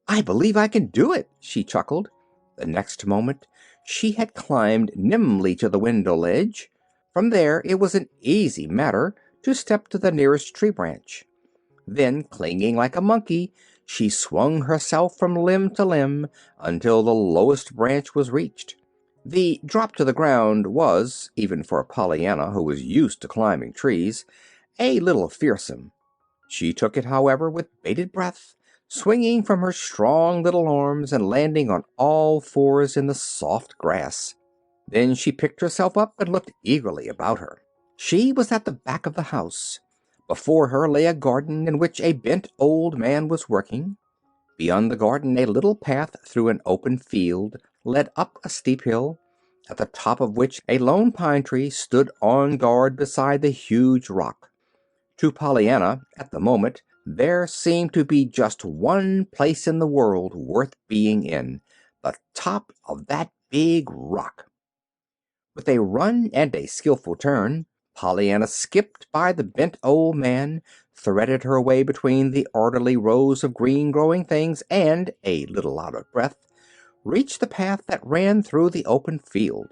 Speaker 1: "I believe I can do it," she chuckled. The next moment she had climbed nimbly to the window ledge. From there it was an easy matter to step to the nearest tree branch. Then, clinging like a monkey, she swung herself from limb to limb until the lowest branch was reached. The drop to the ground was, even for Pollyanna, who was used to climbing trees, a little fearsome. She took it, however, with bated breath, swinging from her strong little arms and landing on all fours in the soft grass. Then she picked herself up and looked eagerly about her. She was at the back of the house. Before her lay a garden in which a bent old man was working. Beyond the garden a little path through an open field led up a steep hill, at the top of which a lone pine tree stood on guard beside the huge rock. To Pollyanna, at the moment, there seemed to be just one place in the world worth being in, the top of that big rock. With a run and a skillful turn, Pollyanna skipped by the bent old man, threaded her way between the orderly rows of green growing things, and, a little out of breath, reached the path that ran through the open field.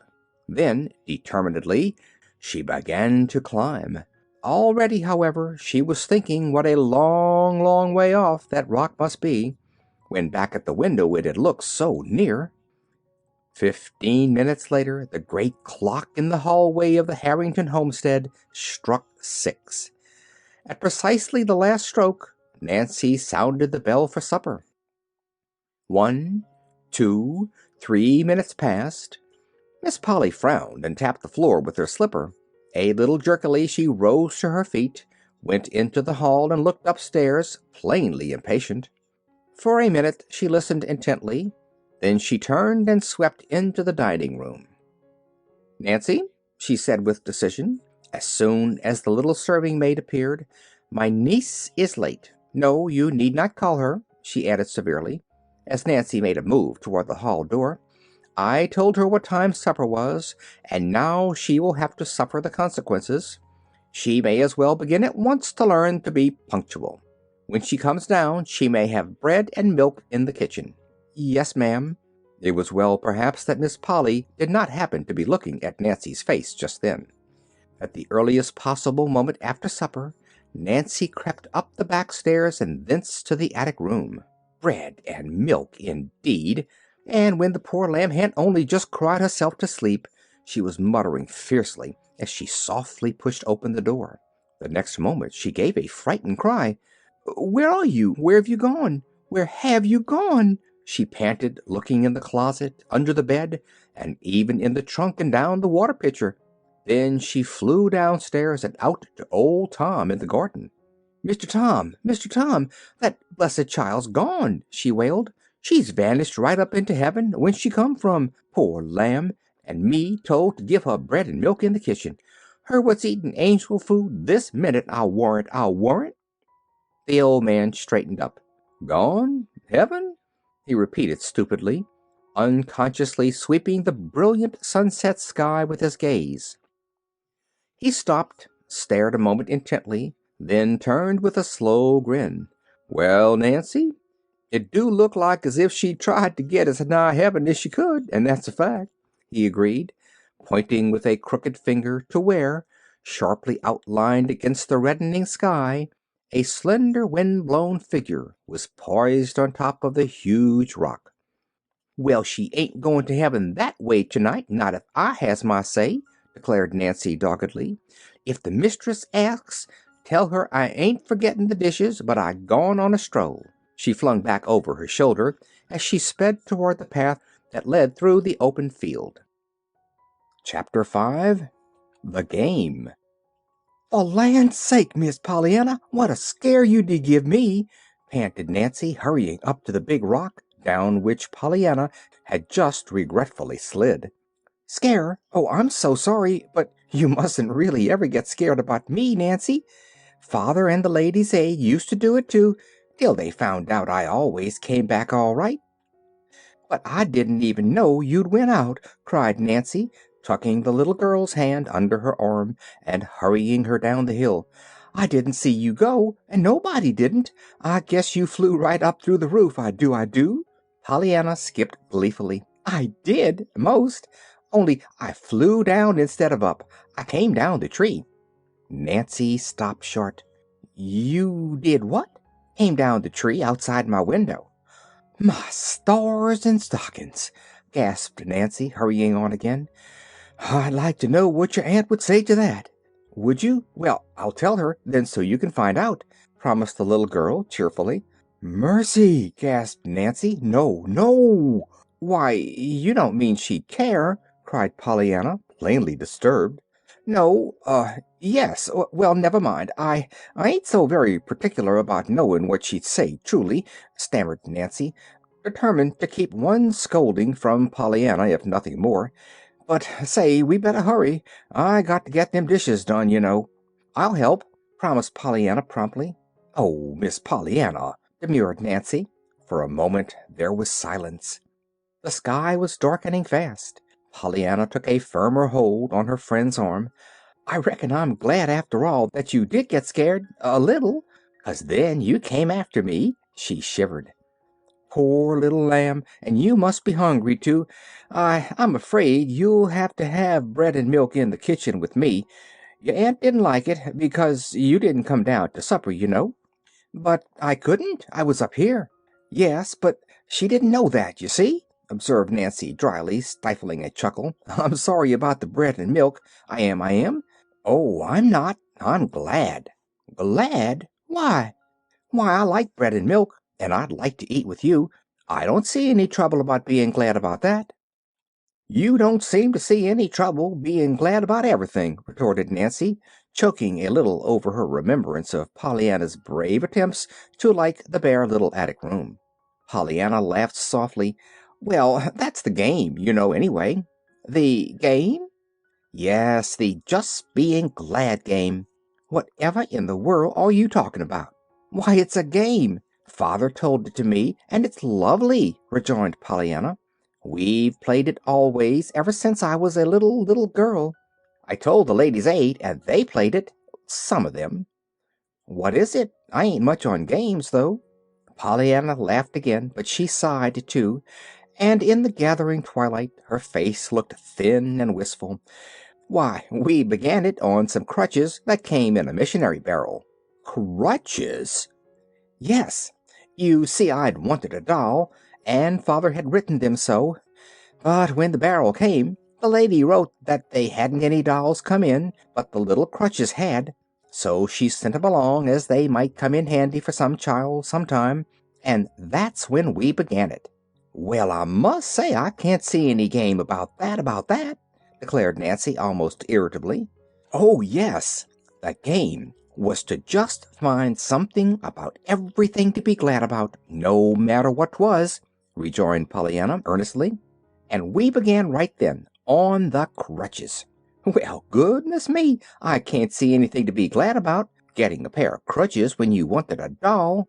Speaker 1: Then, determinedly, she began to climb. Already, however, she was thinking what a long, long way off that rock must be, when back at the window it had looked so near. 15 minutes later, the great clock in the hallway of the Harrington homestead struck 6. At precisely the last stroke, Nancy sounded the bell for supper. 1, 2, 3 minutes passed. Miss Polly frowned and tapped the floor with her slipper. A little jerkily she rose to her feet, went into the hall, and looked upstairs, plainly impatient. For a minute she listened intently. Then she turned and swept into the dining room. "Nancy," she said with decision, as soon as the little serving maid appeared, "my niece is late. No, you need not call her," she added severely, as Nancy made a move toward the hall door. "I told her what time supper was, and now she will have to suffer the consequences. She may as well begin at once to learn to be punctual. When she comes down she may have bread and milk in the kitchen." "Yes, ma'am." It was well, perhaps, that Miss Polly did not happen to be looking at Nancy's face just then. At the earliest possible moment after supper, Nancy crept up the back stairs and thence to the attic room. Bread and milk, indeed! And when the poor lamb had only just cried herself to sleep, she was muttering fiercely as she softly pushed open the door. The next moment she gave a frightened cry. "Where are you? Where have you gone? Where have you gone?" she panted, looking in the closet, under the bed, and even in the trunk and down the water pitcher. Then she flew downstairs and out to old Tom in the garden. "Mr. Tom, Mr. Tom, that blessed child's gone," she wailed. "She's vanished right up into heaven, whence she come from, poor lamb, and me told to give her bread and milk in the kitchen. Her what's eating angel food this minute, I'll warrant, I'll warrant." The old man straightened up. "Gone? Heaven?" he repeated stupidly, unconsciously sweeping the brilliant sunset sky with his gaze. He stopped, stared a moment intently, then turned with a slow grin. "Well, Nancy, it do look like as if she tried to get as nigh heaven as she could, and that's a fact," he agreed, pointing with a crooked finger to where, sharply outlined against the reddening sky, a slender wind-blown figure was poised on top of the huge rock. "Well, she ain't going to heaven that way tonight, not if I has my say," declared Nancy doggedly. "If the mistress asks, tell her I ain't forgetting the dishes, but I gone on a stroll," she flung back over her shoulder as she sped toward the path that led through the open field. Chapter 5. The Game. "For land's sake, Miss Pollyanna, what a scare you did give me!" panted Nancy, hurrying up to the big rock, down which Pollyanna had just regretfully slid. "Scare? Oh, I'm so sorry, but you mustn't really ever get scared about me, Nancy. Father and the Ladies' Aid used to do it too, till they found out I always came back all right." "But I didn't even know you'd went out," cried Nancy, tucking the little girl's hand under her arm and hurrying her down the hill. "I didn't see you go, and nobody didn't. I guess you flew right up through the roof, I do." Pollyanna skipped gleefully. "I did, most. Only I flew down instead of up. I came down the tree." Nancy stopped short. "You did what?" "Came down the tree outside my window." "My stars and stockings!" gasped Nancy, hurrying on again. "I'd like to know what your aunt would say to that." "Would you? Well, I'll tell her, then, so you can find out," promised the little girl cheerfully. "Mercy!" gasped Nancy. "No, no!" "Why, you don't mean she'd care?" cried Pollyanna, plainly disturbed. "No, yes. Well, never mind. I ain't so very particular about knowing what she'd say, truly," stammered Nancy, determined to keep one scolding from Pollyanna, if nothing more. "But say, we better hurry. I got to get them dishes done, you know." "I'll help," promised Pollyanna promptly. "Oh, Miss Pollyanna," demurred Nancy. For a moment there was silence. The sky was darkening fast. Pollyanna took a firmer hold on her friend's arm. "I reckon I'm glad, after all, that you did get scared, a little, 'cause then you came after me." She shivered. "Poor little lamb, and you must be hungry, too. I'm afraid you'll have to have bread and milk in the kitchen with me. Your aunt didn't like it, because you didn't come down to supper, you know." "But I couldn't. I was up here." "Yes, but she didn't know that, you see," observed Nancy dryly, stifling a chuckle. "I'm sorry about the bread and milk. I am. "Oh, I'm not. I'm glad." "Glad? Why?" "Why, I like bread and milk, and I'd like to eat with you. I don't see any trouble about being glad about that." "You don't seem to see any trouble being glad about everything," retorted Nancy, choking a little over her remembrance of Pollyanna's brave attempts to like the bare little attic room. Pollyanna laughed softly. "Well, that's the game, you know, anyway." "The game?" "Yes, the just being glad game." "Whatever in the world are you talking about?" "Why, it's a game. Father told it to me, and it's lovely," rejoined Pollyanna. "We've played it always, ever since I was a little girl. I told the Ladies' Aid, and they played it. Some of them." "What is it? I ain't much on games, though." Pollyanna laughed again, but she sighed, too, and in the gathering twilight her face looked thin and wistful. "Why, we began it on some crutches that came in a missionary barrel." "Crutches?" "Yes. You see, I'd wanted a doll, and Father had written them so. But when the barrel came, the lady wrote that they hadn't any dolls come in, but the little crutches had. So she sent 'em along, as they might come in handy for some child sometime. And that's when we began it." "Well, I must say I can't see any game about that," declared Nancy almost irritably. "Oh, yes. The game was to just find something about everything to be glad about, no matter what 'twas," rejoined Pollyanna earnestly. "And we began right then, on the crutches." "Well, goodness me, I can't see anything to be glad about, getting a pair of crutches when you wanted a doll."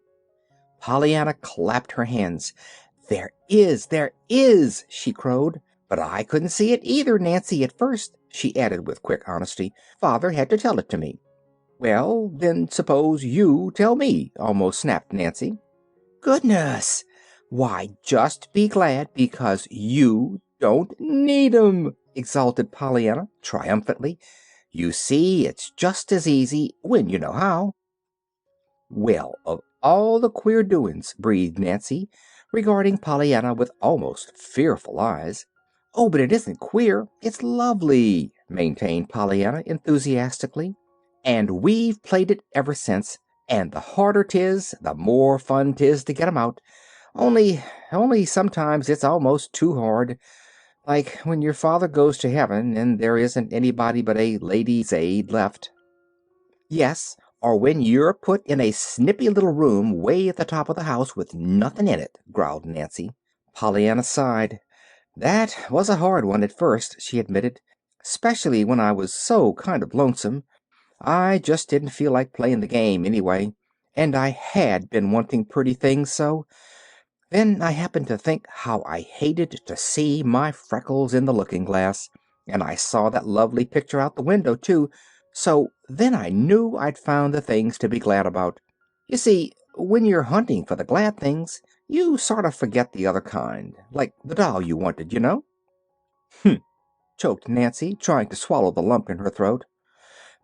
Speaker 1: Pollyanna clapped her hands. There is!" she crowed. But I couldn't see it either, Nancy, at first," she added with quick honesty. "Father had to tell it to me." "Well, then suppose you tell me," almost snapped Nancy. "Goodness! Why, just be glad because you don't need 'em," exulted Pollyanna triumphantly. "You see, it's just as easy when you know how." "Well, of all the queer doin's," breathed Nancy, regarding Pollyanna with almost fearful eyes. "Oh, but it isn't queer. It's lovely," maintained Pollyanna enthusiastically. "And we've played it ever since, and the harder 'tis, the more fun 'tis to get 'em out. Only sometimes it's almost too hard, like when your father goes to heaven and there isn't anybody but a lady's aid left." "Yes, or when you're put in a snippy little room way at the top of the house with nothing in it," growled Nancy. Pollyanna sighed. "That was a hard one at first," she admitted, "'specially when I was so kind of lonesome. I just didn't feel like playing the game anyway, and I had been wanting pretty things so. Then I happened to think how I hated to see my freckles in the looking glass, and I saw that lovely picture out the window, too. So then I knew I'd found the things to be glad about. You see, when you're hunting for the glad things, you sort of forget the other kind, like the doll you wanted, you know." "Hm," choked Nancy, trying to swallow the lump in her throat.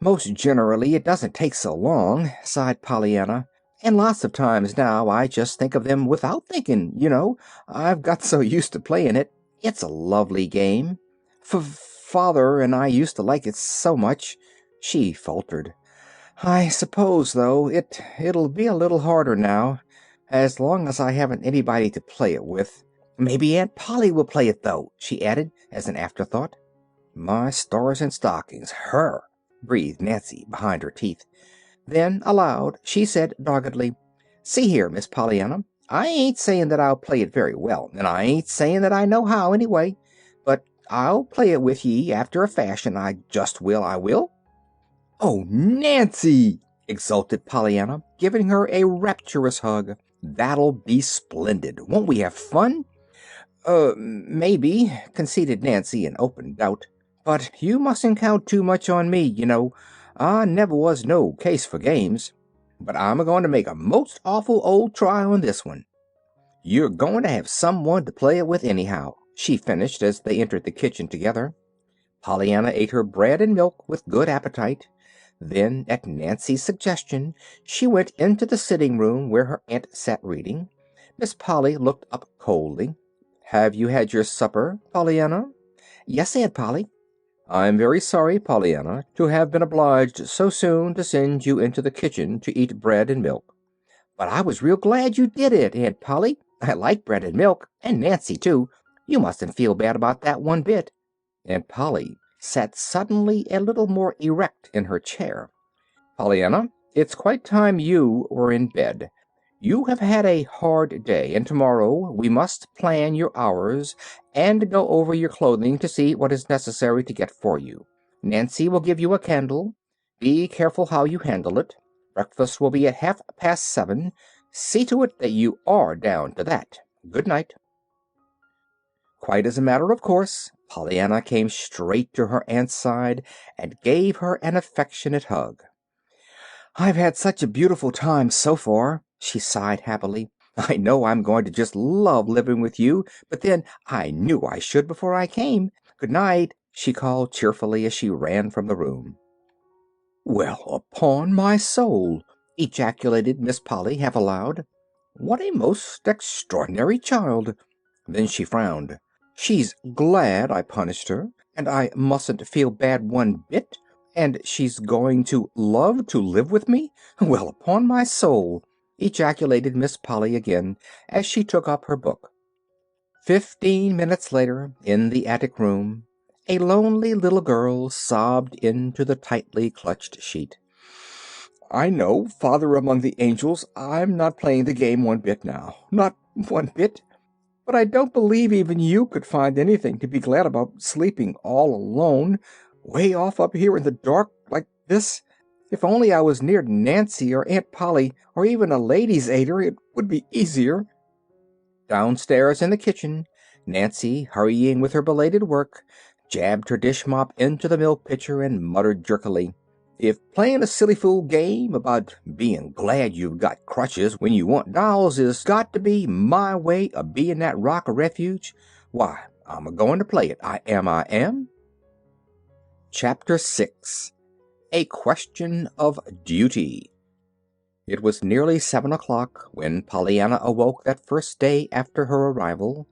Speaker 1: "Most generally it doesn't take so long," sighed Pollyanna. "And lots of times now I just think of them without thinking, you know. I've got so used to playing it. It's a lovely game. Father and I used to like it so much," she faltered. "I suppose, though, it'll be a little harder now, as long as I haven't anybody to play it with. Maybe Aunt Polly will play it, though," she added, as an afterthought. "My stars and stockings, her!" breathed Nancy behind her teeth. Then, aloud, she said doggedly, "See here, Miss Pollyanna, I ain't saying that I'll play it very well, and I ain't saying that I know how, anyway. But I'll play it with ye after a fashion. I just will, I will." "Oh, Nancy!" exulted Pollyanna, giving her a rapturous hug. "That'll be splendid. Won't we have fun?" Maybe," conceded Nancy in open doubt. "But you mustn't count too much on me, you know. I never was no case for games. But I'm a going to make a most awful old try on this one. You're going to have someone to play it with anyhow," she finished as they entered the kitchen together. Pollyanna ate her bread and milk with good appetite. Then, at Nancy's suggestion, she went into the sitting room where her aunt sat reading. Miss Polly looked up coldly. "Have you had your supper, Pollyanna?" "Yes, Aunt Polly." "I'm very sorry, Pollyanna, to have been obliged so soon to send you into the kitchen to eat bread and milk." "But I was real glad you did it, Aunt Polly. I like bread and milk, and Nancy, too. You mustn't feel bad about that one bit." Aunt Polly sat suddenly a little more erect in her chair. "Pollyanna, it's quite time you were in bed. You have had a hard day, and tomorrow we must plan your hours and go over your clothing to see what is necessary to get for you. Nancy will give you a candle. Be careful how you handle it. Breakfast will be at 7:30. See to it that you are down to that. Good night." Quite as a matter of course, Pollyanna came straight to her aunt's side and gave her an affectionate hug. "I've had such a beautiful time so far," she sighed happily. "I know I'm going to just love living with you, but then I knew I should before I came. Good night," she called cheerfully as she ran from the room. "Well, upon my soul!" ejaculated Miss Polly half aloud. "What a most extraordinary child!" Then she frowned. "She's glad I punished her, and I mustn't feel bad one bit, and she's going to love to live with me? Well, upon my soul!" ejaculated Miss Polly again, as she took up her book. 15 minutes later, in the attic room, a lonely little girl sobbed into the tightly clutched sheet. "I know, Father among the angels, I'm not playing the game one bit now. Not one bit. But I don't believe even you could find anything to be glad about sleeping all alone, way off up here in the dark like this. If only I was near Nancy or Aunt Polly or even a lady's aider, it would be easier." Downstairs in the kitchen, Nancy, hurrying with her belated work, jabbed her dish mop into the milk pitcher and muttered jerkily, "If playing a silly fool game about being glad you've got crutches when you want dolls is got to be my way of being that rock of refuge, why, I'm a-going to play it. I am. Chapter 6. A Question of Duty. It was nearly 7 o'clock when Pollyanna awoke that first day after her arrival.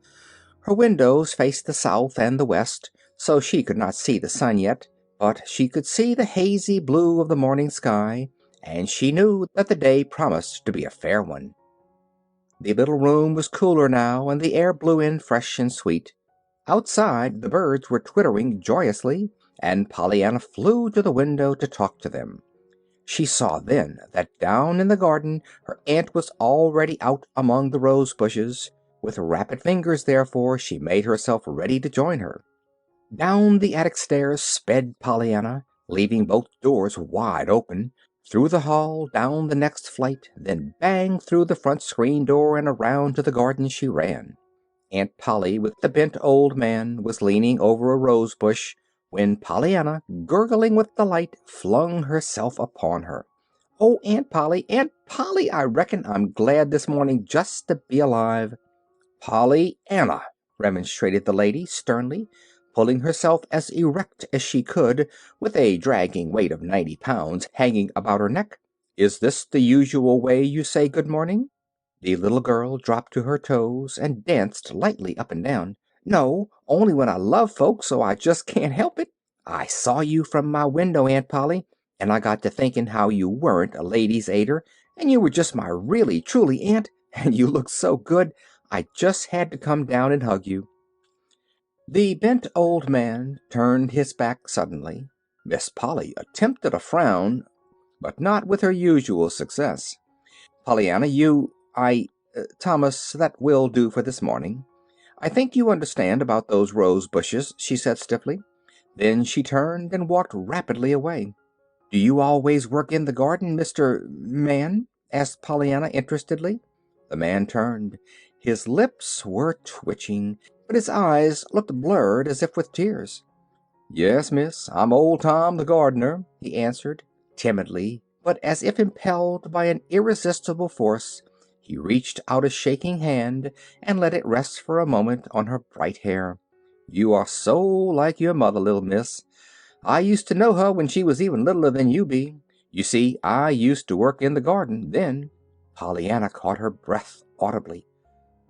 Speaker 1: Her windows faced the south and the west, so she could not see the sun yet, but she could see the hazy blue of the morning sky, and she knew that the day promised to be a fair one. The little room was cooler now, and the air blew in fresh and sweet. Outside, the birds were twittering joyously, and Pollyanna flew to the window to talk to them. She saw then that down in the garden her aunt was already out among the rose bushes. With rapid fingers, therefore, she made herself ready to join her. Down the attic stairs sped Pollyanna, leaving both doors wide open, through the hall, down the next flight, then bang through the front screen door and around to the garden she ran. Aunt Polly, with the bent old man, was leaning over a rose bush when Pollyanna, gurgling with delight, flung herself upon her. "Oh, Aunt Polly, I reckon I'm glad this morning just to be alive." "Pollyanna," remonstrated the lady, sternly, pulling herself as erect as she could, with a dragging weight of 90 pounds hanging about her neck. "Is this the usual way you say good morning?" The little girl dropped to her toes and danced lightly up and down. "No, only when I love folks so I just can't help it. I saw you from my window, Aunt Polly, and I got to thinking how you weren't a lady's aider, and you were just my really, truly aunt, and you looked so good, I just had to come down and hug you." The bent old man turned his back suddenly. Miss Polly attempted a frown, but not with her usual success. "Pollyanna, Thomas, that will do for this morning. I think you understand about those rose bushes," she said stiffly. Then she turned and walked rapidly away. "Do you always work in the garden, Mr. Man?" asked Pollyanna interestedly. The man turned. His lips were twitching, but his eyes looked blurred as if with tears. "Yes, miss, I'm old Tom the gardener," he answered, timidly, but as if impelled by an irresistible force. He reached out a shaking hand and let it rest for a moment on her bright hair. "You are so like your mother, little miss. I used to know her when she was even littler than you be. You see, I used to work in the garden then." Pollyanna caught her breath audibly.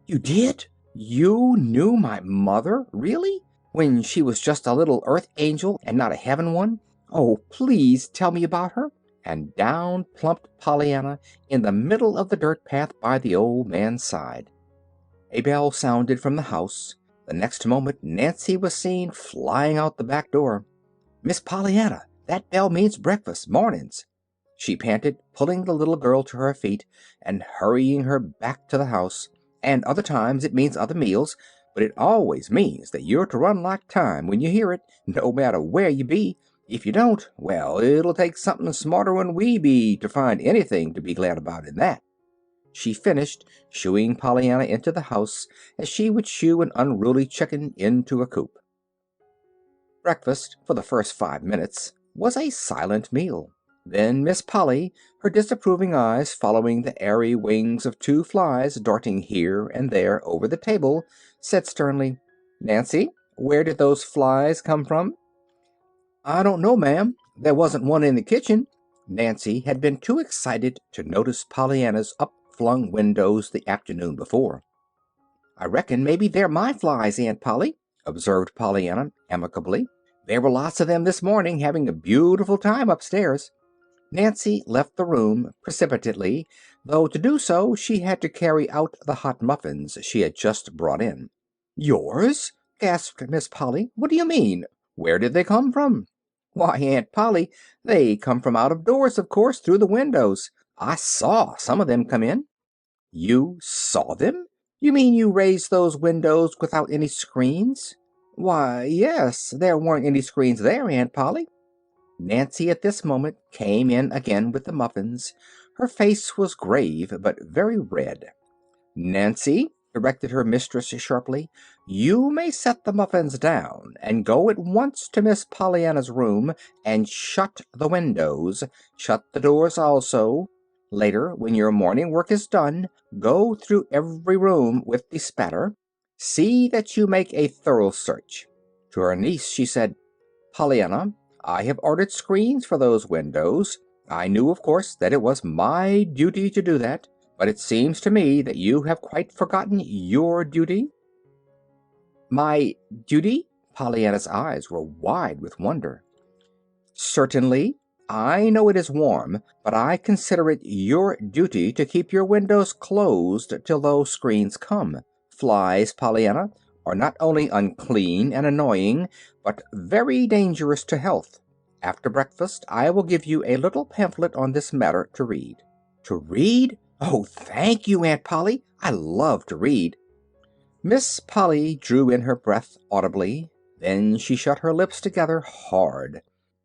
Speaker 1: "You did? You knew my mother? Really? When she was just a little earth angel and not a heaven one? Oh, please tell me about her." And down plumped Pollyanna in the middle of the dirt path by the old man's side. A bell sounded from the house. The next moment Nancy was seen flying out the back door. "Miss Pollyanna, that bell means breakfast, mornings," she panted, pulling the little girl to her feet and hurrying her back to the house. "And other times it means other meals, but it always means that you're to run like time when you hear it, no matter where you be. If you don't, well, it'll take something smarter'n we be to find anything to be glad about in that," she finished, shooing Pollyanna into the house as she would shoo an unruly chicken into a coop. Breakfast, for the first 5 minutes, was a silent meal. Then Miss Polly, her disapproving eyes following the airy wings of 2 flies darting here and there over the table, said sternly, "Nancy, where did those flies come from?" "I don't know, ma'am. There wasn't one in the kitchen." Nancy had been too excited to notice Pollyanna's up-flung windows the afternoon before. "I reckon maybe they're my flies, Aunt Polly," observed Pollyanna amicably. "There were lots of them this morning, having a beautiful time upstairs." Nancy left the room precipitately, though to do so she had to carry out the hot muffins she had just brought in. "Yours?" gasped Miss Polly. "What do you mean? Where did they come from?" "Why, Aunt Polly, they come from out of doors, of course, through the windows. I saw some of them come in." "You saw them? You mean you raised those windows without any screens?" "Why, yes, there weren't any screens there, Aunt Polly." Nancy at this moment came in again with the muffins. Her face was grave but very red. "Nancy," directed her mistress sharply. "You may set the muffins down and go at once to Miss Pollyanna's room and shut the windows. Shut the doors also. Later, when your morning work is done, go through every room with the spatter. See that you make a thorough search." To her niece she said, "Pollyanna, I have ordered screens for those windows. I knew, of course, that it was my duty to do that, but it seems to me that you have quite forgotten your duty." "My duty?" Pollyanna's eyes were wide with wonder. "Certainly. I know it is warm, but I consider it your duty to keep your windows closed till those screens come. Flies, Pollyanna, are not only unclean and annoying, but very dangerous to health. After breakfast I will give you a little pamphlet on this matter to read." "To read? Oh, thank you, Aunt Polly. I love to read." Miss Polly drew in her breath audibly. Then she shut her lips together hard.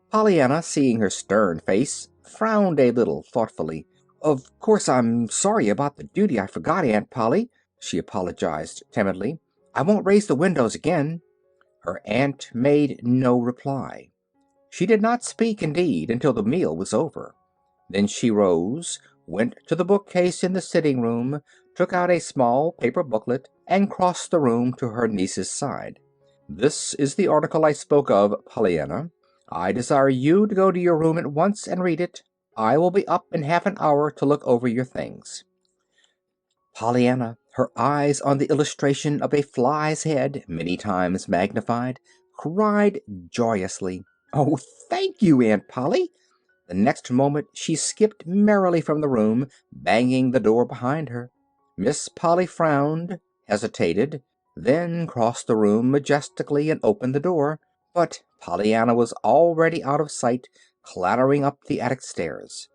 Speaker 1: Pollyanna, seeing her stern face, frowned a little thoughtfully. "Of course I'm sorry about the duty I forgot, Aunt Polly," she apologized timidly. "I won't raise the windows again." Her aunt made no reply. She did not speak, indeed, until the meal was over. Then she rose, went to the bookcase in the sitting room, took out a small paper booklet, and crossed the room to her niece's side. "This is the article I spoke of, Pollyanna. I desire you to go to your room at once and read it. I will be up in half an hour to look over your things." Pollyanna, her eyes on the illustration of a fly's head, many times magnified, cried joyously, "Oh, thank you, Aunt Polly!" The next moment she skipped merrily from the room, banging the door behind her. Miss Polly frowned, hesitated, then crossed the room majestically and opened the door. But Pollyanna was already out of sight, clattering up the attic stairs.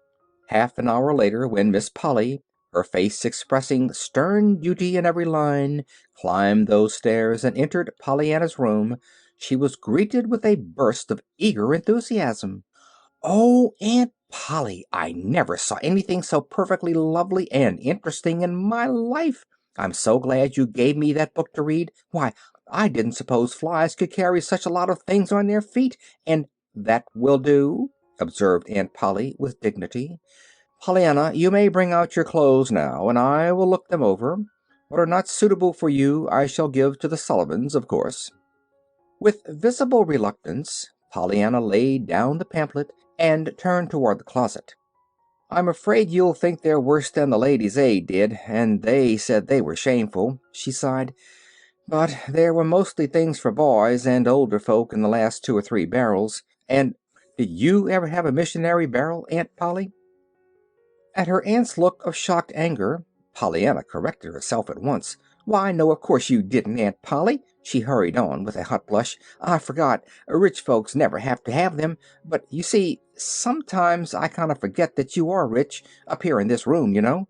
Speaker 1: Half an hour later, when Miss Polly, her face expressing stern duty in every line, climbed those stairs and entered Pollyanna's room, she was greeted with a burst of eager enthusiasm. "Oh, Aunt Polly, I never saw anything so perfectly lovely and interesting in my life. I'm so glad you gave me that book to read. Why, I didn't suppose flies could carry such a lot of things on their feet, and—" "That will do," observed Aunt Polly with dignity. "Pollyanna, you may bring out your clothes now, and I will look them over. What are not suitable for you I shall give to the Sullivans, of course." With visible reluctance, Pollyanna laid down the pamphlet and turned toward the closet. "I'm afraid you'll think they're worse than the Ladies' Aid did, and they said they were shameful," she sighed. "But there were mostly things for boys and older folk in the last 2 or 3 barrels. And did you ever have a missionary barrel, Aunt Polly?" At her aunt's look of shocked anger, Pollyanna corrected herself at once. "Why, no, of course you didn't, Aunt Polly," she hurried on with a hot blush. "I forgot. Rich folks never have to have them. But, you see, sometimes I kind of forget that you are rich, up here in this room, you know."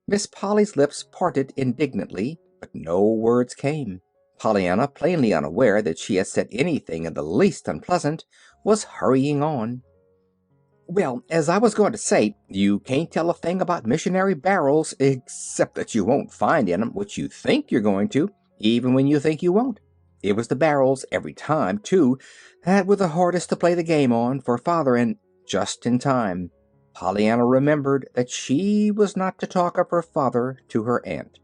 Speaker 1: Miss Polly's lips parted indignantly, but no words came. Pollyanna, plainly unaware that she had said anything in the least unpleasant, was hurrying on. "Well, as I was going to say, you can't tell a thing about missionary barrels except that you won't find in 'em what you think you're going to, even when you think you won't. It was the barrels every time, too, that were the hardest to play the game on for Father, and—" Just in time Pollyanna remembered that she was not to talk of her father to her aunt.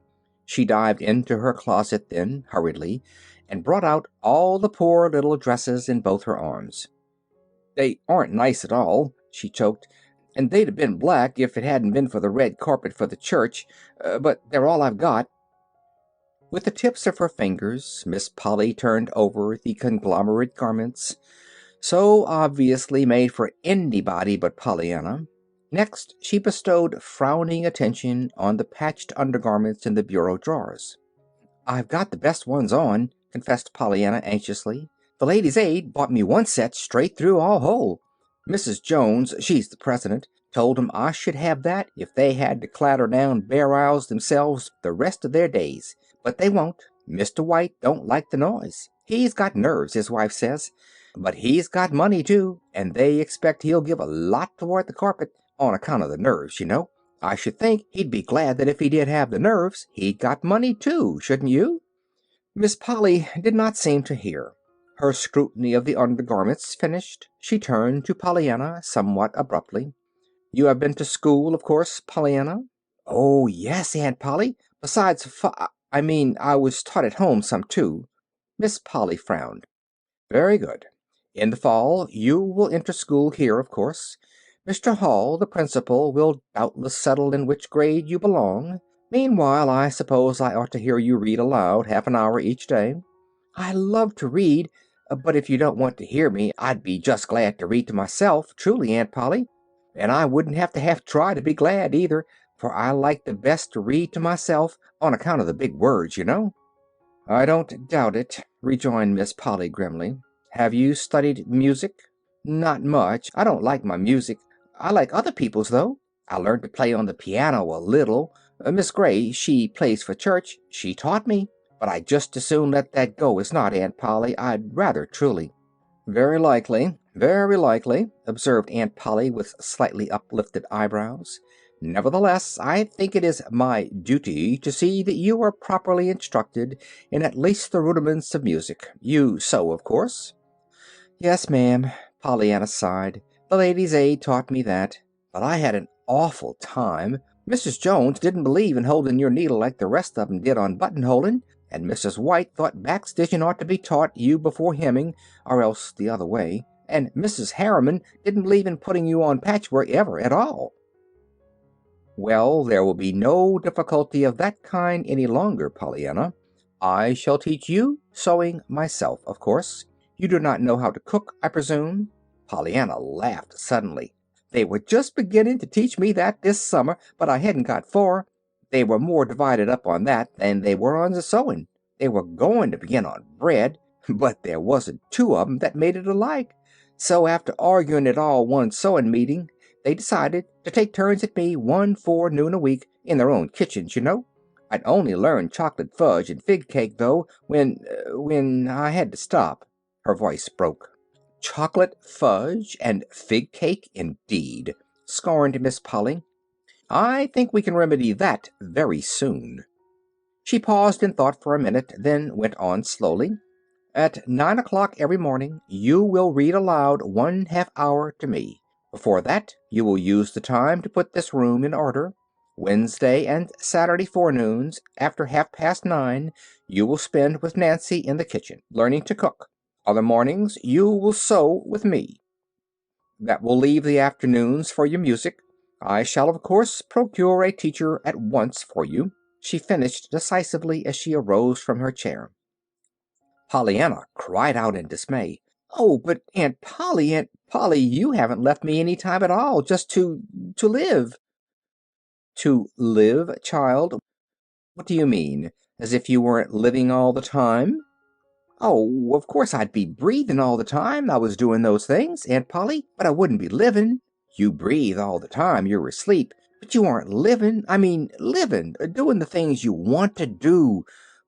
Speaker 1: She dived into her closet then, hurriedly, and brought out all the poor little dresses in both her arms. "They aren't nice at all," she choked, "and they'd have been black if it hadn't been for the red carpet for the church. But they're all I've got." With the tips of her fingers, Miss Polly turned over the conglomerate garments, so obviously made for anybody but Pollyanna. Next, she bestowed frowning attention on the patched undergarments in the bureau drawers. "I've got the best ones on," confessed Pollyanna anxiously. "The Ladies' Aid bought me one set straight through, all whole. Mrs. Jones, she's the president, told 'em I should have that if they had to clatter down bare aisles themselves the rest of their days. But they won't. Mr. White don't like the noise. He's got nerves, his wife says. But he's got money, too, and they expect he'll give a lot toward the carpet, on account of the nerves, you know. I should think he'd be glad that if he did have the nerves, he'd got money too, shouldn't you?" Miss Polly did not seem to hear. Her scrutiny of the undergarments finished, she turned to Pollyanna somewhat abruptly. "You have been to school, of course, Pollyanna?" "Oh, yes, Aunt Polly. Besides, I mean, I was taught at home some too." Miss Polly frowned. "Very good. In the fall you will enter school here, of course. Mr. Hall, the principal, will doubtless settle in which grade you belong. Meanwhile, I suppose I ought to hear you read aloud half an hour each day." "I love to read, but if you don't want to hear me, I'd be just glad to read to myself, truly, Aunt Polly. And I wouldn't have to half try to be glad, either, for I like the best to read to myself, on account of the big words, you know." "I don't doubt it," rejoined Miss Polly grimly. "Have you studied music?" "Not much. I don't like my music. I like other people's, though. I learned to play on the piano a little. Miss Gray, she plays for church. She taught me. But I'd just as soon let that go as not, Aunt Polly. I'd rather, truly." Very likely," observed Aunt Polly with slightly uplifted eyebrows. "Nevertheless, I think it is my duty to see that you are properly instructed in at least the rudiments of music. You sew, of course?" "Yes, ma'am," Pollyanna sighed. "The Ladies' Aid taught me that. But I had an awful time. Mrs. Jones didn't believe in holding your needle like the rest of 'em did on buttonholing, and Mrs. White thought backstitching ought to be taught you before hemming, or else the other way, and Mrs. Harriman didn't believe in putting you on patchwork ever at all." "Well, there will be no difficulty of that kind any longer, Pollyanna. I shall teach you sewing myself, of course. You do not know how to cook, I presume?" Pollyanna laughed suddenly. "They were just beginning to teach me that this summer, but I hadn't got far. They were more divided up on that than they were on the sewing. They were going to begin on bread, but there wasn't two of 'em that made it alike. So after arguing it all one sewing meeting, they decided to take turns at me one forenoon a week, in their own kitchens, you know. I'd only learned chocolate fudge and fig cake, though, when I had to stop." Her voice broke. "Chocolate fudge and fig cake, indeed!" scorned Miss Polly. "I think we can remedy that very soon." She paused in thought for a minute, then went on slowly. "At 9 o'clock every morning you will read aloud 1/2 hour to me. Before that you will use the time to put this room in order. Wednesday and Saturday forenoons, after 9:30, you will spend with Nancy in the kitchen, learning to cook. Other mornings you will sew with me. That will leave the afternoons for your music. I shall, of course, procure a teacher at once for you," she finished decisively as she arose from her chair. Pollyanna cried out in dismay. "Oh, but Aunt Polly, you haven't left me any time at all, just to live." "To live, child? What do you mean? As if you weren't living all the time?" "Oh, of course I'd be breathing all the time I was doing those things, Aunt Polly, but I wouldn't be living. You breathe all the time you're asleep, but you aren't living. I mean, living, doing the things you want to do.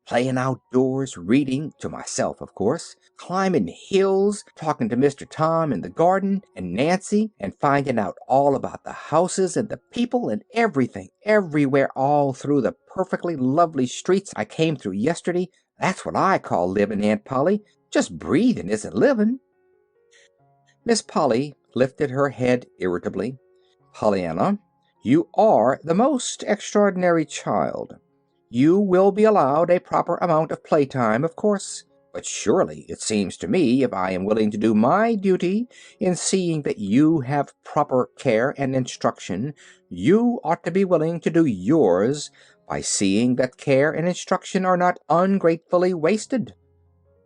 Speaker 1: Playing outdoors, reading, to myself, of course, climbing hills, talking to Mr. Tom in the garden, and Nancy, and finding out all about the houses and the people and everything, everywhere, all through the perfectly lovely streets I came through yesterday. That's what I call living, Aunt Polly. Just breathing isn't living." Miss Polly lifted her head irritably. "Pollyanna, you are the most extraordinary child. You will be allowed a proper amount of playtime, of course. But surely, it seems to me, if I am willing to do my duty in seeing that you have proper care and instruction, you ought to be willing to do yours by seeing that care and instruction are not ungratefully wasted."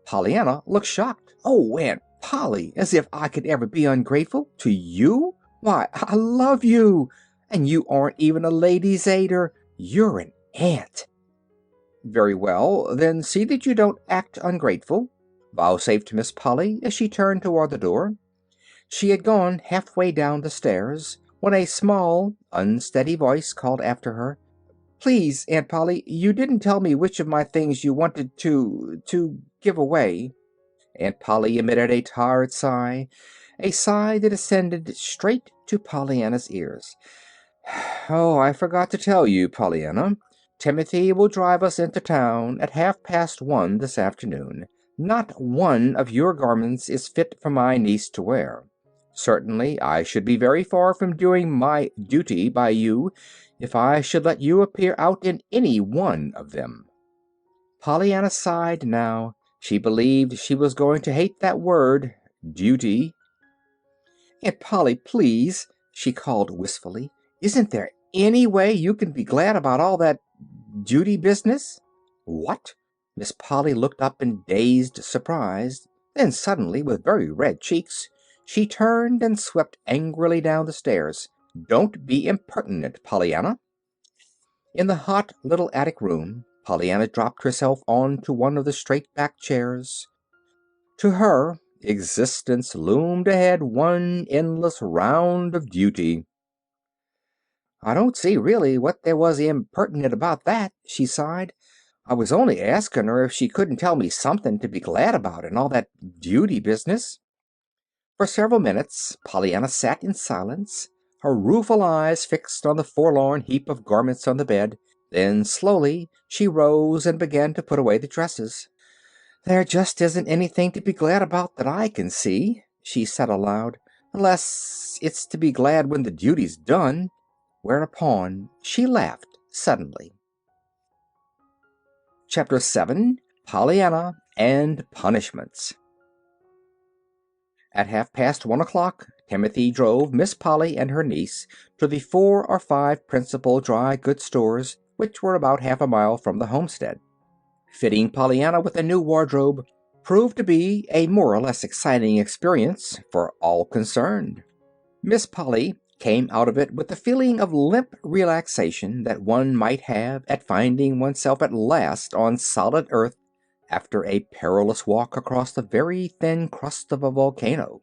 Speaker 1: Pollyanna looked shocked. "Oh, Aunt Polly, as if I could ever be ungrateful to you! Why, I love you, and you aren't even a lady's aider. You're an aunt." "Very well, then see that you don't act ungrateful," vouchsafed Miss Polly as she turned toward the door. She had gone halfway down the stairs when a small, unsteady voice called after her, "Please, Aunt Polly, you didn't tell me which of my things you wanted to give away." Aunt Polly emitted a tired sigh, a sigh that ascended straight to Pollyanna's ears. Oh, I forgot to tell you, Pollyanna. Timothy will drive us into town at 1:30 this afternoon. Not one of your garments is fit for my niece to wear. Certainly, I should be very far from doing my duty by you if I should let you appear out in any one of them. Pollyanna sighed now. She believed she was going to hate that word, duty. Aunt Polly, please, she called wistfully. Isn't there any way you can be glad about all that duty business? What? Miss Polly looked up in dazed surprise. Then suddenly, with very red cheeks, she turned and swept angrily down the stairs. Don't be impertinent, Pollyanna. In the hot little attic room, Pollyanna dropped herself onto one of the straight-backed chairs. To her, existence loomed ahead one endless round of duty. I don't see really what there was impertinent about that, she sighed. I was only asking her if she couldn't tell me something to be glad about in all that duty business. For several minutes Pollyanna sat in silence, her rueful eyes fixed on the forlorn heap of garments on the bed. Then slowly she rose and began to put away the dresses. "There just isn't anything to be glad about that I can see," she said aloud, "unless it's to be glad when the duty's done." Whereupon she laughed suddenly. Chapter 7. Pollyanna and Punishments. At 1:30, Timothy drove Miss Polly and her niece to the 4 or 5 principal dry goods stores, which were about half a mile from the homestead. Fitting Pollyanna with a new wardrobe proved to be a more or less exciting experience for all concerned. Miss Polly came out of it with the feeling of limp relaxation that one might have at finding oneself at last on solid earth after a perilous walk across the very thin crust of a volcano.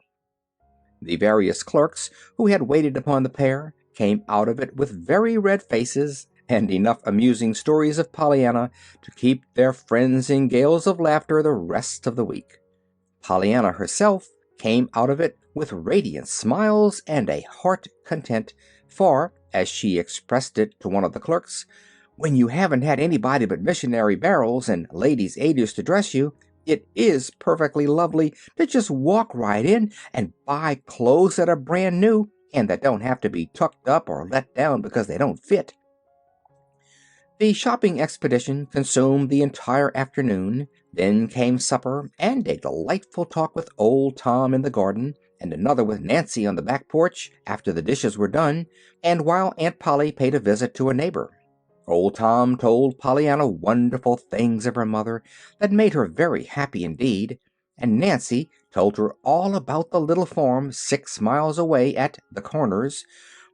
Speaker 1: The various clerks who had waited upon the pair came out of it with very red faces and enough amusing stories of Pollyanna to keep their friends in gales of laughter the rest of the week. Pollyanna herself came out of it with radiant smiles and a heart content, for, as she expressed it to one of the clerks, when you haven't had anybody but missionary barrels and ladies' aiders to dress you, it is perfectly lovely to just walk right in and buy clothes that are brand new and that don't have to be tucked up or let down because they don't fit. The shopping expedition consumed the entire afternoon. Then came supper and a delightful talk with old Tom in the garden, and another with Nancy on the back porch after the dishes were done, and while Aunt Polly paid a visit to a neighbor. Old Tom told Pollyanna wonderful things of her mother that made her very happy indeed, and Nancy told her all about the little farm 6 miles away at the Corners,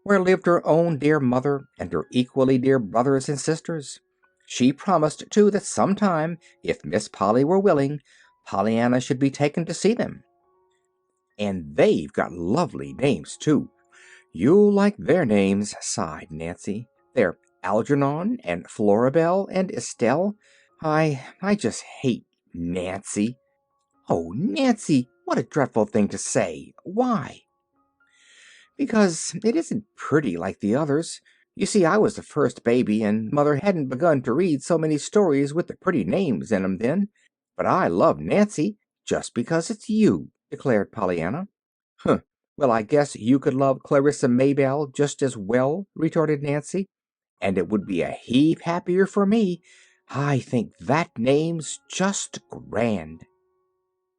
Speaker 1: where lived her own dear mother and her equally dear brothers and sisters. She promised, too, that sometime, if Miss Polly were willing, Pollyanna should be taken to see them. "And they've got lovely names, too. You'll like their names," sighed Nancy. "They're Algernon and Floribel and Estelle. I just hate Nancy." "Oh, Nancy, what a dreadful thing to say. Why?" "Because it isn't pretty like the others. You see, I was the first baby, and Mother hadn't begun to read so many stories with the pretty names in 'em then. But I love Nancy just because it's you," declared Pollyanna. "Huh. Well, I guess you could love Clarissa Maybelle just as well," retorted Nancy, "and it would be a heap happier for me. I think that name's just grand."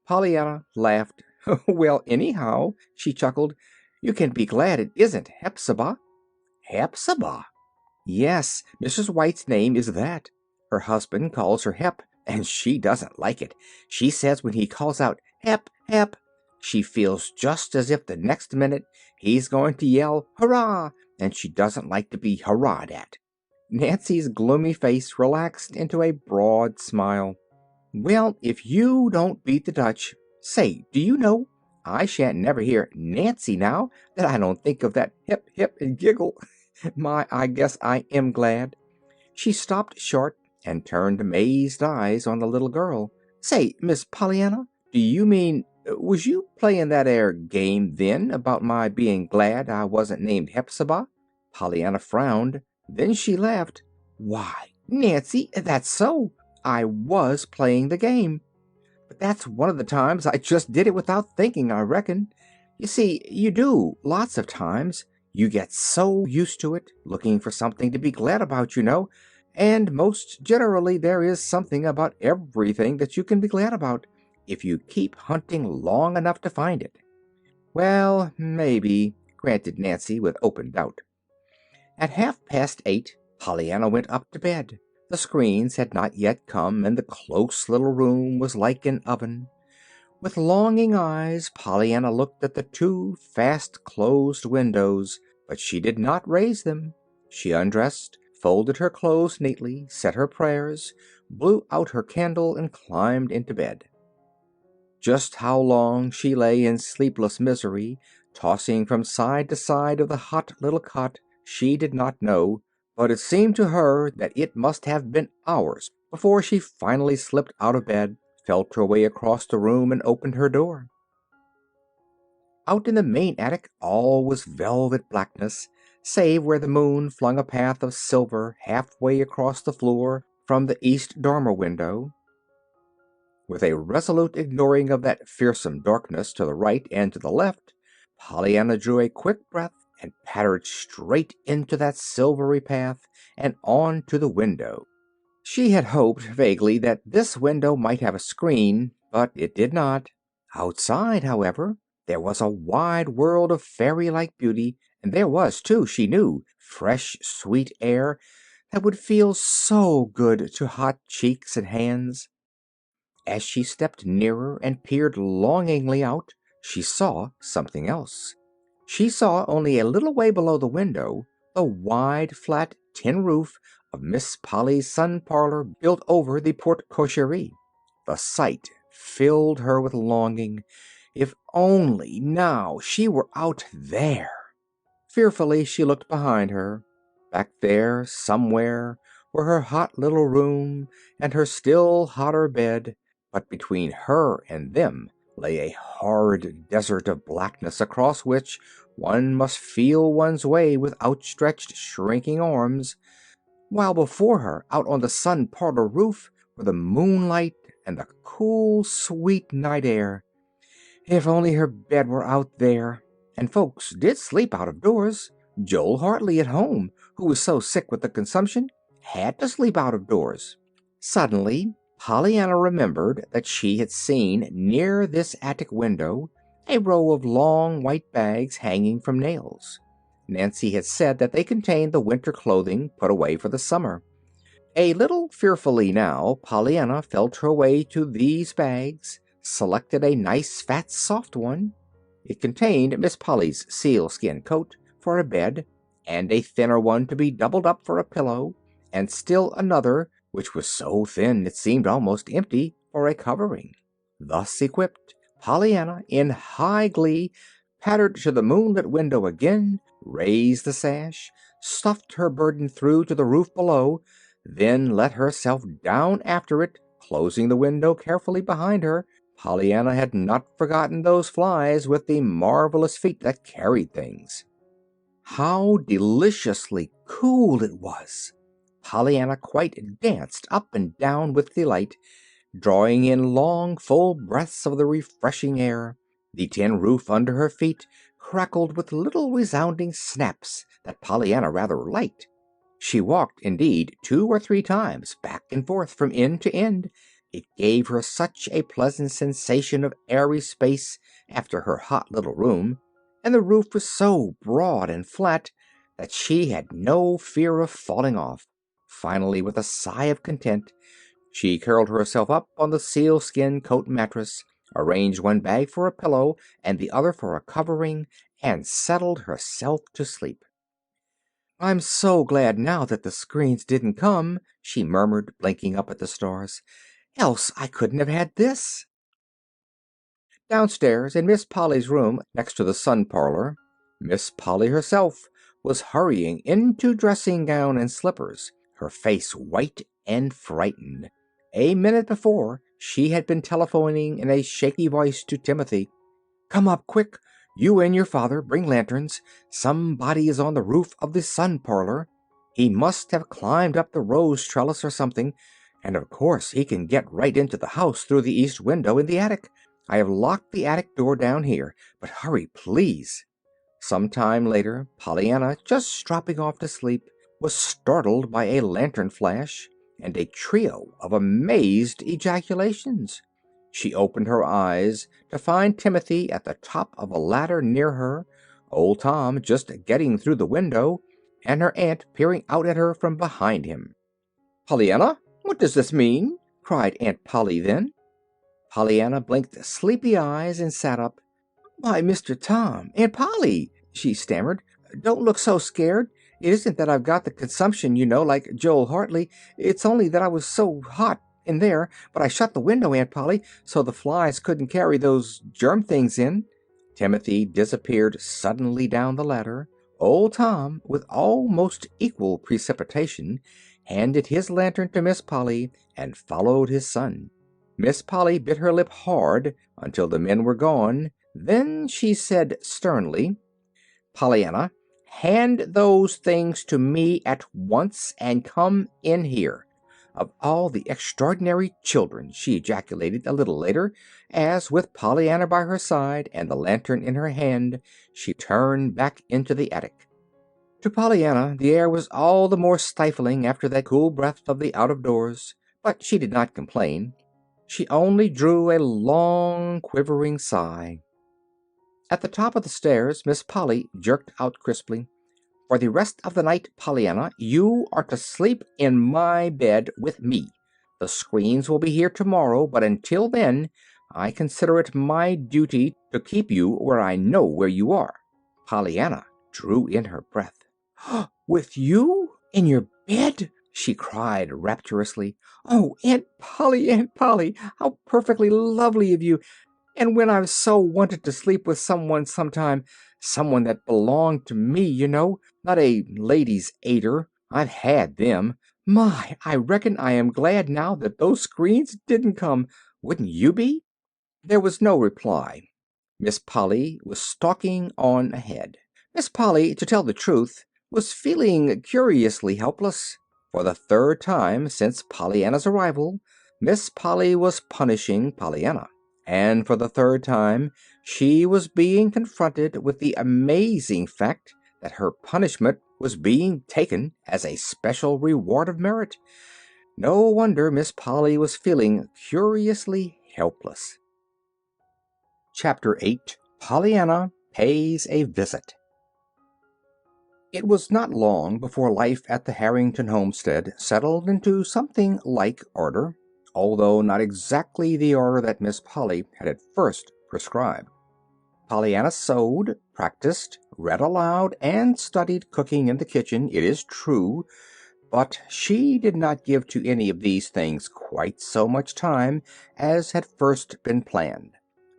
Speaker 1: Pollyanna laughed. "Well, anyhow," she chuckled, "you can be glad it isn't Hepzibah." "Hepzibah?" "Yes, Mrs. White's name is that. Her husband calls her Hep, and she doesn't like it. She says when he calls out Hep, Hep, she feels just as if the next minute he's going to yell hurrah, and she doesn't like to be hurrahed at." Nancy's gloomy face relaxed into a broad smile. "Well, if you don't beat the Dutch. Say, do you know, I shan't never hear Nancy now that I don't think of that hip, hip, and giggle. My, I guess I am glad." She stopped short and turned amazed eyes on the little girl. "Say, Miss Pollyanna, do you mean, was you playing that 'ere game then about my being glad I wasn't named Hepzibah?" Pollyanna frowned. Then she laughed. "Why, Nancy, that's so. I was playing the game. But that's one of the times I just did it without thinking, I reckon. You see, you do, lots of times. You get so used to it, looking for something to be glad about, and most generally there is something about everything that you can be glad about, if you keep hunting long enough to find it." "Well, maybe," granted Nancy with open doubt. At 8:30, Pollyanna went up to bed. The screens had not yet come, and the close little room was like an oven. With longing eyes, Pollyanna looked at the two fast-closed windows, but she did not raise them. She undressed, folded her clothes neatly, said her prayers, blew out her candle, and climbed into bed. Just how long she lay in sleepless misery, tossing from side to side of the hot little cot, she did not know, but it seemed to her that it must have been hours before she finally slipped out of bed, felt her way across the room, and opened her door. Out in the main attic all was velvet blackness, save where the moon flung a path of silver halfway across the floor from the east dormer window. With a resolute ignoring of that fearsome darkness to the right and to the left, Pollyanna drew a quick breath and pattered straight into that silvery path and on to the window. She had hoped vaguely that this window might have a screen, but it did not. Outside, however, there was a wide world of fairy-like beauty, and there was, too, she knew, fresh, sweet air that would feel so good to hot cheeks and hands. As she stepped nearer and peered longingly out, she saw something else. She saw, only a little way below the window, the wide, flat tin roof of Miss Polly's sun parlor built over the porte cochere. The sight filled her with longing. If only now she were out there! Fearfully she looked behind her. Back there, somewhere, were her hot little room and her still hotter bed, but between her and them lay a hard desert of blackness across which one must feel one's way with outstretched, shrinking arms, while before her, out on the sun parlor roof, were the moonlight and the cool, sweet night air. If only her bed were out there! And folks did sleep out of doors. Joel Hartley at home, who was so sick with the consumption, had to sleep out of doors. Suddenly, Pollyanna remembered that she had seen near this attic window a row of long white bags hanging from nails. Nancy had said that they contained the winter clothing put away for the summer. A little fearfully now, Pollyanna felt her way to these bags, selected a nice, fat, soft one. It contained Miss Polly's sealskin coat for a bed, and a thinner one to be doubled up for a pillow, and still another, which was so thin it seemed almost empty, for a covering. Thus equipped, Pollyanna, in high glee, pattered to the moonlit window again, raised the sash, stuffed her burden through to the roof below, then let herself down after it, closing the window carefully behind her. Pollyanna had not forgotten those flies with the marvelous feet that carried things. How deliciously cool it was! Pollyanna quite danced up and down with delight, drawing in long, full breaths of the refreshing air. The tin roof under her feet crackled with little resounding snaps that Pollyanna rather liked. She walked, indeed, 2 or 3 times back and forth from end to end. It gave her such a pleasant sensation of airy space after her hot little room, and the roof was so broad and flat that she had no fear of falling off. Finally, with a sigh of content, she curled herself up on the sealskin coat mattress, arranged one bag for a pillow and the other for a covering, and settled herself to sleep. "I'm so glad now that the screens didn't come," she murmured, blinking up at the stars. "Else I couldn't have had this." Downstairs, in Miss Polly's room next to the sun parlor, Miss Polly herself was hurrying into dressing gown and slippers, her face white and frightened. A minute before, she had been telephoning in a shaky voice to Timothy. "Come up, quick! You and your father bring lanterns. Somebody is on the roof of the sun parlor. He must have climbed up the rose trellis or something, and of course he can get right into the house through the east window in the attic. I have locked the attic door down here, but hurry, please." Some time later, Pollyanna, just dropping off to sleep, was startled by a lantern flash and a trio of amazed ejaculations. She opened her eyes to find Timothy at the top of a ladder near her, old Tom just getting through the window, and her aunt peering out at her from behind him. "Pollyanna, what does this mean?" cried Aunt Polly then. Pollyanna blinked sleepy eyes and sat up. "Why, Mr. Tom, Aunt Polly," she stammered, "don't look so scared. It isn't that I've got the consumption, like Joel Hartley. It's only that I was so hot in there, but I shut the window, Aunt Polly, so the flies couldn't carry those germ things in." Timothy disappeared suddenly down the ladder. Old Tom, with almost equal precipitation, handed his lantern to Miss Polly and followed his son. Miss Polly bit her lip hard until the men were gone. Then she said sternly, "Pollyanna, hand those things to me at once and come in here. Of all the extraordinary children," she ejaculated a little later, as, with Pollyanna by her side and the lantern in her hand, she turned back into the attic. To Pollyanna, the air was all the more stifling after that cool breath of the out-of-doors, but she did not complain. She only drew a long, quivering sigh. At the top of the stairs, Miss Polly jerked out crisply, "For the rest of the night, Pollyanna, you are to sleep in my bed with me. The screens will be here tomorrow, but until then, I consider it my duty to keep you where I know where you are." Pollyanna drew in her breath. "With you? In your bed?" she cried rapturously. "Oh, Aunt Polly, how perfectly lovely of you! And when I've so wanted to sleep with someone sometime, someone that belonged to me, not a lady's aider. I've had them. My, I reckon I am glad now that those screens didn't come. Wouldn't you be?" There was no reply. Miss Polly was stalking on ahead. Miss Polly, to tell the truth, was feeling curiously helpless. For the third time since Pollyanna's arrival, Miss Polly was punishing Pollyanna. And for the third time, she was being confronted with the amazing fact that her punishment was being taken as a special reward of merit. No wonder Miss Polly was feeling curiously helpless. Chapter 8. Pollyanna Pays a Visit. It was not long before life at the Harrington homestead settled into something like order, although not exactly the order that Miss Polly had at first prescribed. Pollyanna sewed, practiced, read aloud, and studied cooking in the kitchen, it is true, but she did not give to any of these things quite so much time as had first been planned.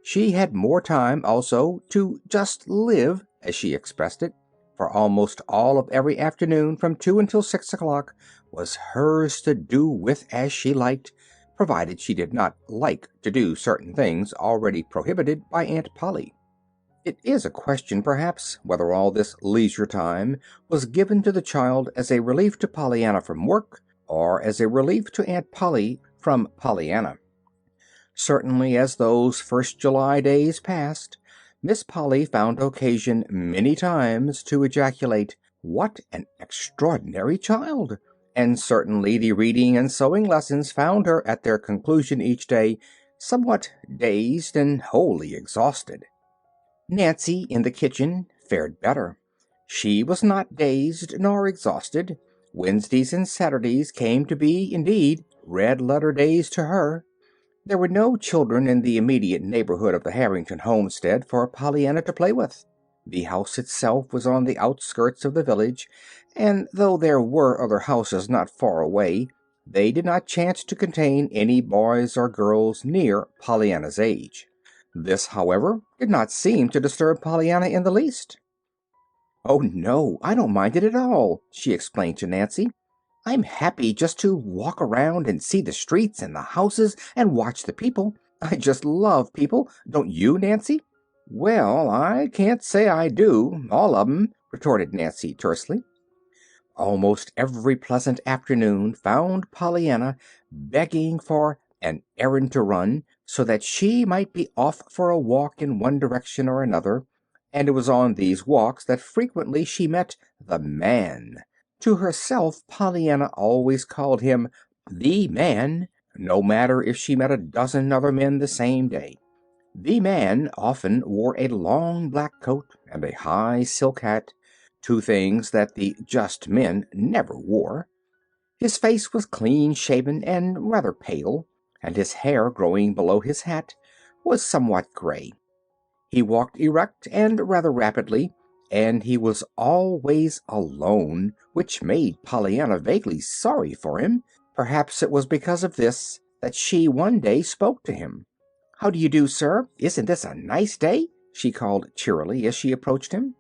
Speaker 1: She had more time, also, to just live, as she expressed it, for almost all of every afternoon from 2 until 6 o'clock was hers to do with as she liked, provided she did not like to do certain things already prohibited by Aunt Polly. It is a question, perhaps, whether all this leisure time was given to the child as a relief to Pollyanna from work, or as a relief to Aunt Polly from Pollyanna. Certainly, as those first July days passed, Miss Polly found occasion many times to ejaculate, "What an extraordinary child!" And certainly the reading and sewing lessons found her at their conclusion each day somewhat dazed and wholly exhausted. Nancy, in the kitchen, fared better. She was not dazed nor exhausted. Wednesdays and Saturdays came to be, indeed, red-letter days to her. There were no children in the immediate neighborhood of the Harrington homestead for Pollyanna to play with. The house itself was on the outskirts of the village, and though there were other houses not far away, they did not chance to contain any boys or girls near Pollyanna's age. This, however, did not seem to disturb Pollyanna in the least. "Oh, no, I don't mind it at all," she explained to Nancy. "I'm happy just to walk around and see the streets and the houses and watch the people. I just love people. Don't you, Nancy?" "Well, I can't say I do, all of 'em," retorted Nancy tersely. Almost every pleasant afternoon found Pollyanna begging for an errand to run, so that she might be off for a walk in one direction or another, and it was on these walks that frequently she met the man. To herself, Pollyanna always called him the man, no matter if she met a dozen other men the same day. The man often wore a long black coat and a high silk hat, two things that the just men never wore. His face was clean shaven and rather pale, and his hair growing below his hat was somewhat gray. He walked erect and rather rapidly, and he was always alone, which made Pollyanna vaguely sorry for him. Perhaps it was because of this that she one day spoke to him. "How do you do, sir? Isn't this a nice day?" she called cheerily as she approached him.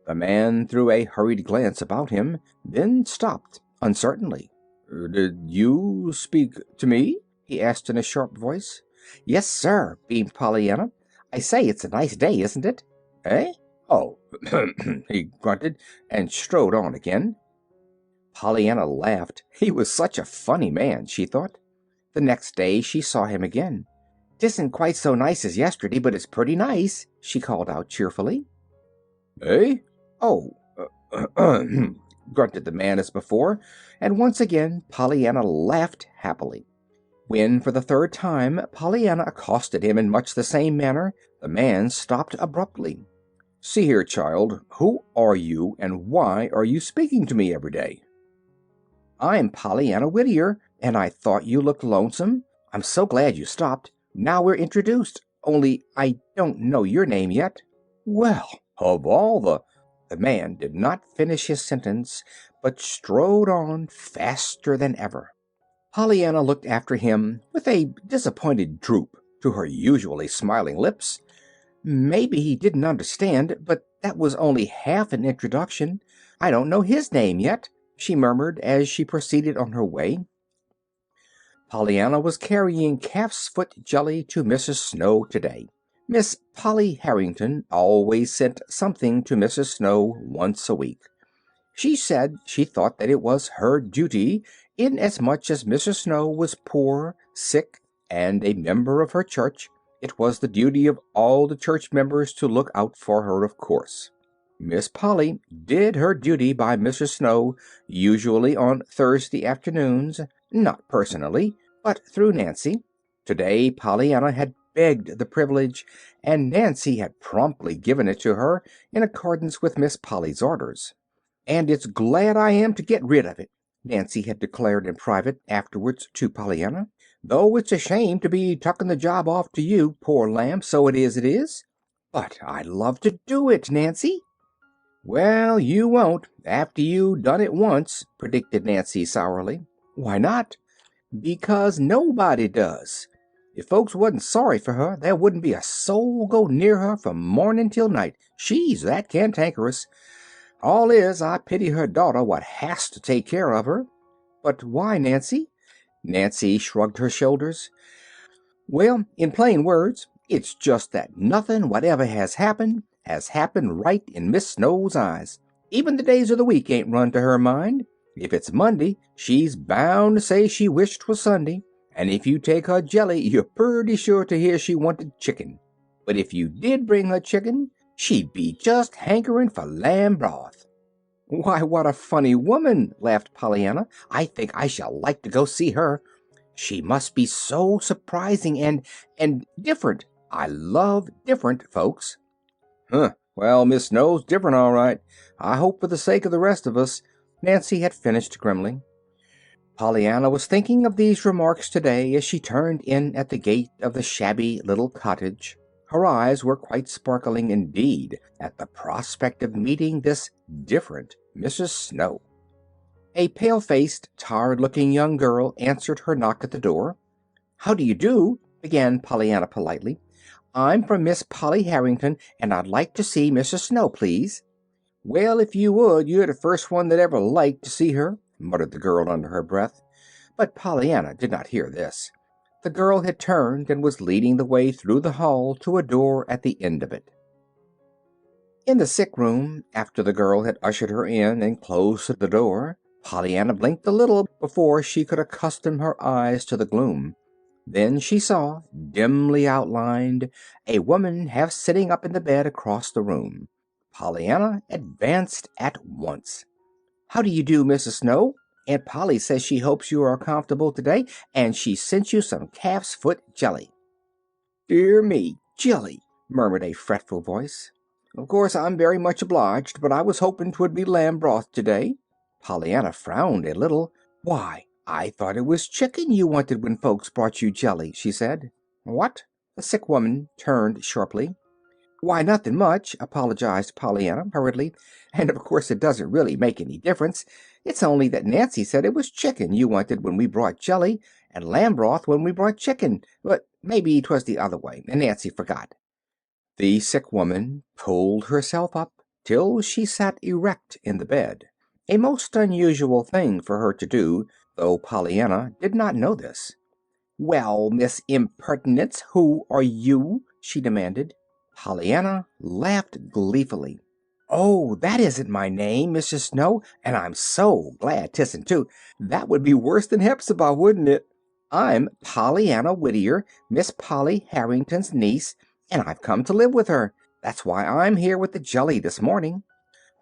Speaker 1: The man threw a hurried glance about him, then stopped uncertainly. "Did you speak to me?" he asked in a sharp voice. "Yes, sir," beamed Pollyanna. "I say, it's a nice day, isn't it?" "Eh? Oh," he grunted, and strode on again. Pollyanna laughed. He was such a funny man, she thought. The next day she saw him again. "'Tisn't quite so nice as yesterday, but it's pretty nice," she called out cheerfully. "Eh? Oh, grunted the man as before, and once again Pollyanna laughed happily. When, for the third time, Pollyanna accosted him in much the same manner, the man stopped abruptly. "See here, child, who are you, and why are you speaking to me every day?" "I'm Pollyanna Whittier, and I thought you looked lonesome. I'm so glad you stopped. Now we're introduced, only I don't know your name yet." "Well, of all the man did not finish his sentence, but strode on faster than ever. Pollyanna looked after him with a disappointed droop to her usually smiling lips. Maybe he didn't understand, but that was only half an introduction. "I don't know his name yet," she murmured as she proceeded on her way. Pollyanna was carrying calf's foot jelly to Mrs. Snow today. Miss Polly Harrington always sent something to Mrs. Snow once a week. She said she thought that it was her duty, inasmuch as Mrs. Snow was poor, sick, and a member of her church. It was the duty of all the church members to look out for her, of course. Miss Polly did her duty by Mrs. Snow, usually on Thursday afternoons, not personally, but through Nancy. Today Pollyanna had begged the privilege, and Nancy had promptly given it to her in accordance with Miss Polly's orders. "And it's glad I am to get rid of it," Nancy had declared in private afterwards to Pollyanna. "Though it's a shame to be tucking the job off to you, poor lamb, so it is. But I'd love to do it, Nancy." "Well, you won't, after you done it once," predicted Nancy sourly. "Why not?" "Because nobody does. If folks wasn't sorry for her, there wouldn't be a soul go near her from morning till night. She's that cantankerous. All is, I pity her daughter what has to take care of her." "But why, Nancy?" Nancy shrugged her shoulders. "Well, in plain words, it's just that nothing whatever has happened right in Miss Snow's eyes. Even the days of the week ain't run to her mind. If it's Monday, she's bound to say she wished 'twas Sunday, and if you take her jelly, you're purty sure to hear she wanted chicken. But if you did bring her chicken, she'd be just hankering for lamb broth." "Why, what a funny woman!" laughed Pollyanna. "I think I shall like to go see her. She must be so surprising and different. I love different folks." "Huh. Well, Miss Snow's different, all right. I hope for the sake of the rest of us," Nancy had finished grimly. Pollyanna was thinking of these remarks today as she turned in at the gate of the shabby little cottage. Her eyes were quite sparkling indeed at the prospect of meeting this different Mrs. Snow. A pale-faced, tired-looking young girl answered her knock at the door. "How do you do?" began Pollyanna politely. "I'm from Miss Polly Harrington, and I'd like to see Mrs. Snow, please." "Well, if you would, you're the first one that ever liked to see her," muttered the girl under her breath. But Pollyanna did not hear this. The girl had turned and was leading the way through the hall to a door at the end of it. In the sick room, after the girl had ushered her in and closed the door, Pollyanna blinked a little before she could accustom her eyes to the gloom. Then she saw, dimly outlined, a woman half sitting up in the bed across the room. Pollyanna advanced at once. "How do you do, Mrs. Snow? Aunt Polly says she hopes you are comfortable today, and she sent you some calf's foot jelly." "Dear me, jelly!" murmured a fretful voice. "Of course I'm very much obliged, but I was hoping 'twould be lamb broth today." Pollyanna frowned a little. "Why, I thought it was chicken you wanted when folks brought you jelly," she said. "What?" The sick woman turned sharply. "Why, nothing much," apologized Pollyanna hurriedly. "And of course it doesn't really make any difference. It's only that Nancy said it was chicken you wanted when we brought jelly, and lamb broth when we brought chicken. But maybe 'twas the other way, and Nancy forgot." The sick woman pulled herself up till she sat erect in the bed, a most unusual thing for her to do, though Pollyanna did not know this. "Well, Miss Impertinence, who are you?" she demanded. Pollyanna laughed gleefully. "Oh, that isn't my name, Mrs. Snow, and I'm so glad 'tisn't, too. That would be worse than Hepzibah, wouldn't it? I'm Pollyanna Whittier, Miss Polly Harrington's niece, and I've come to live with her. That's why I'm here with the jelly this morning."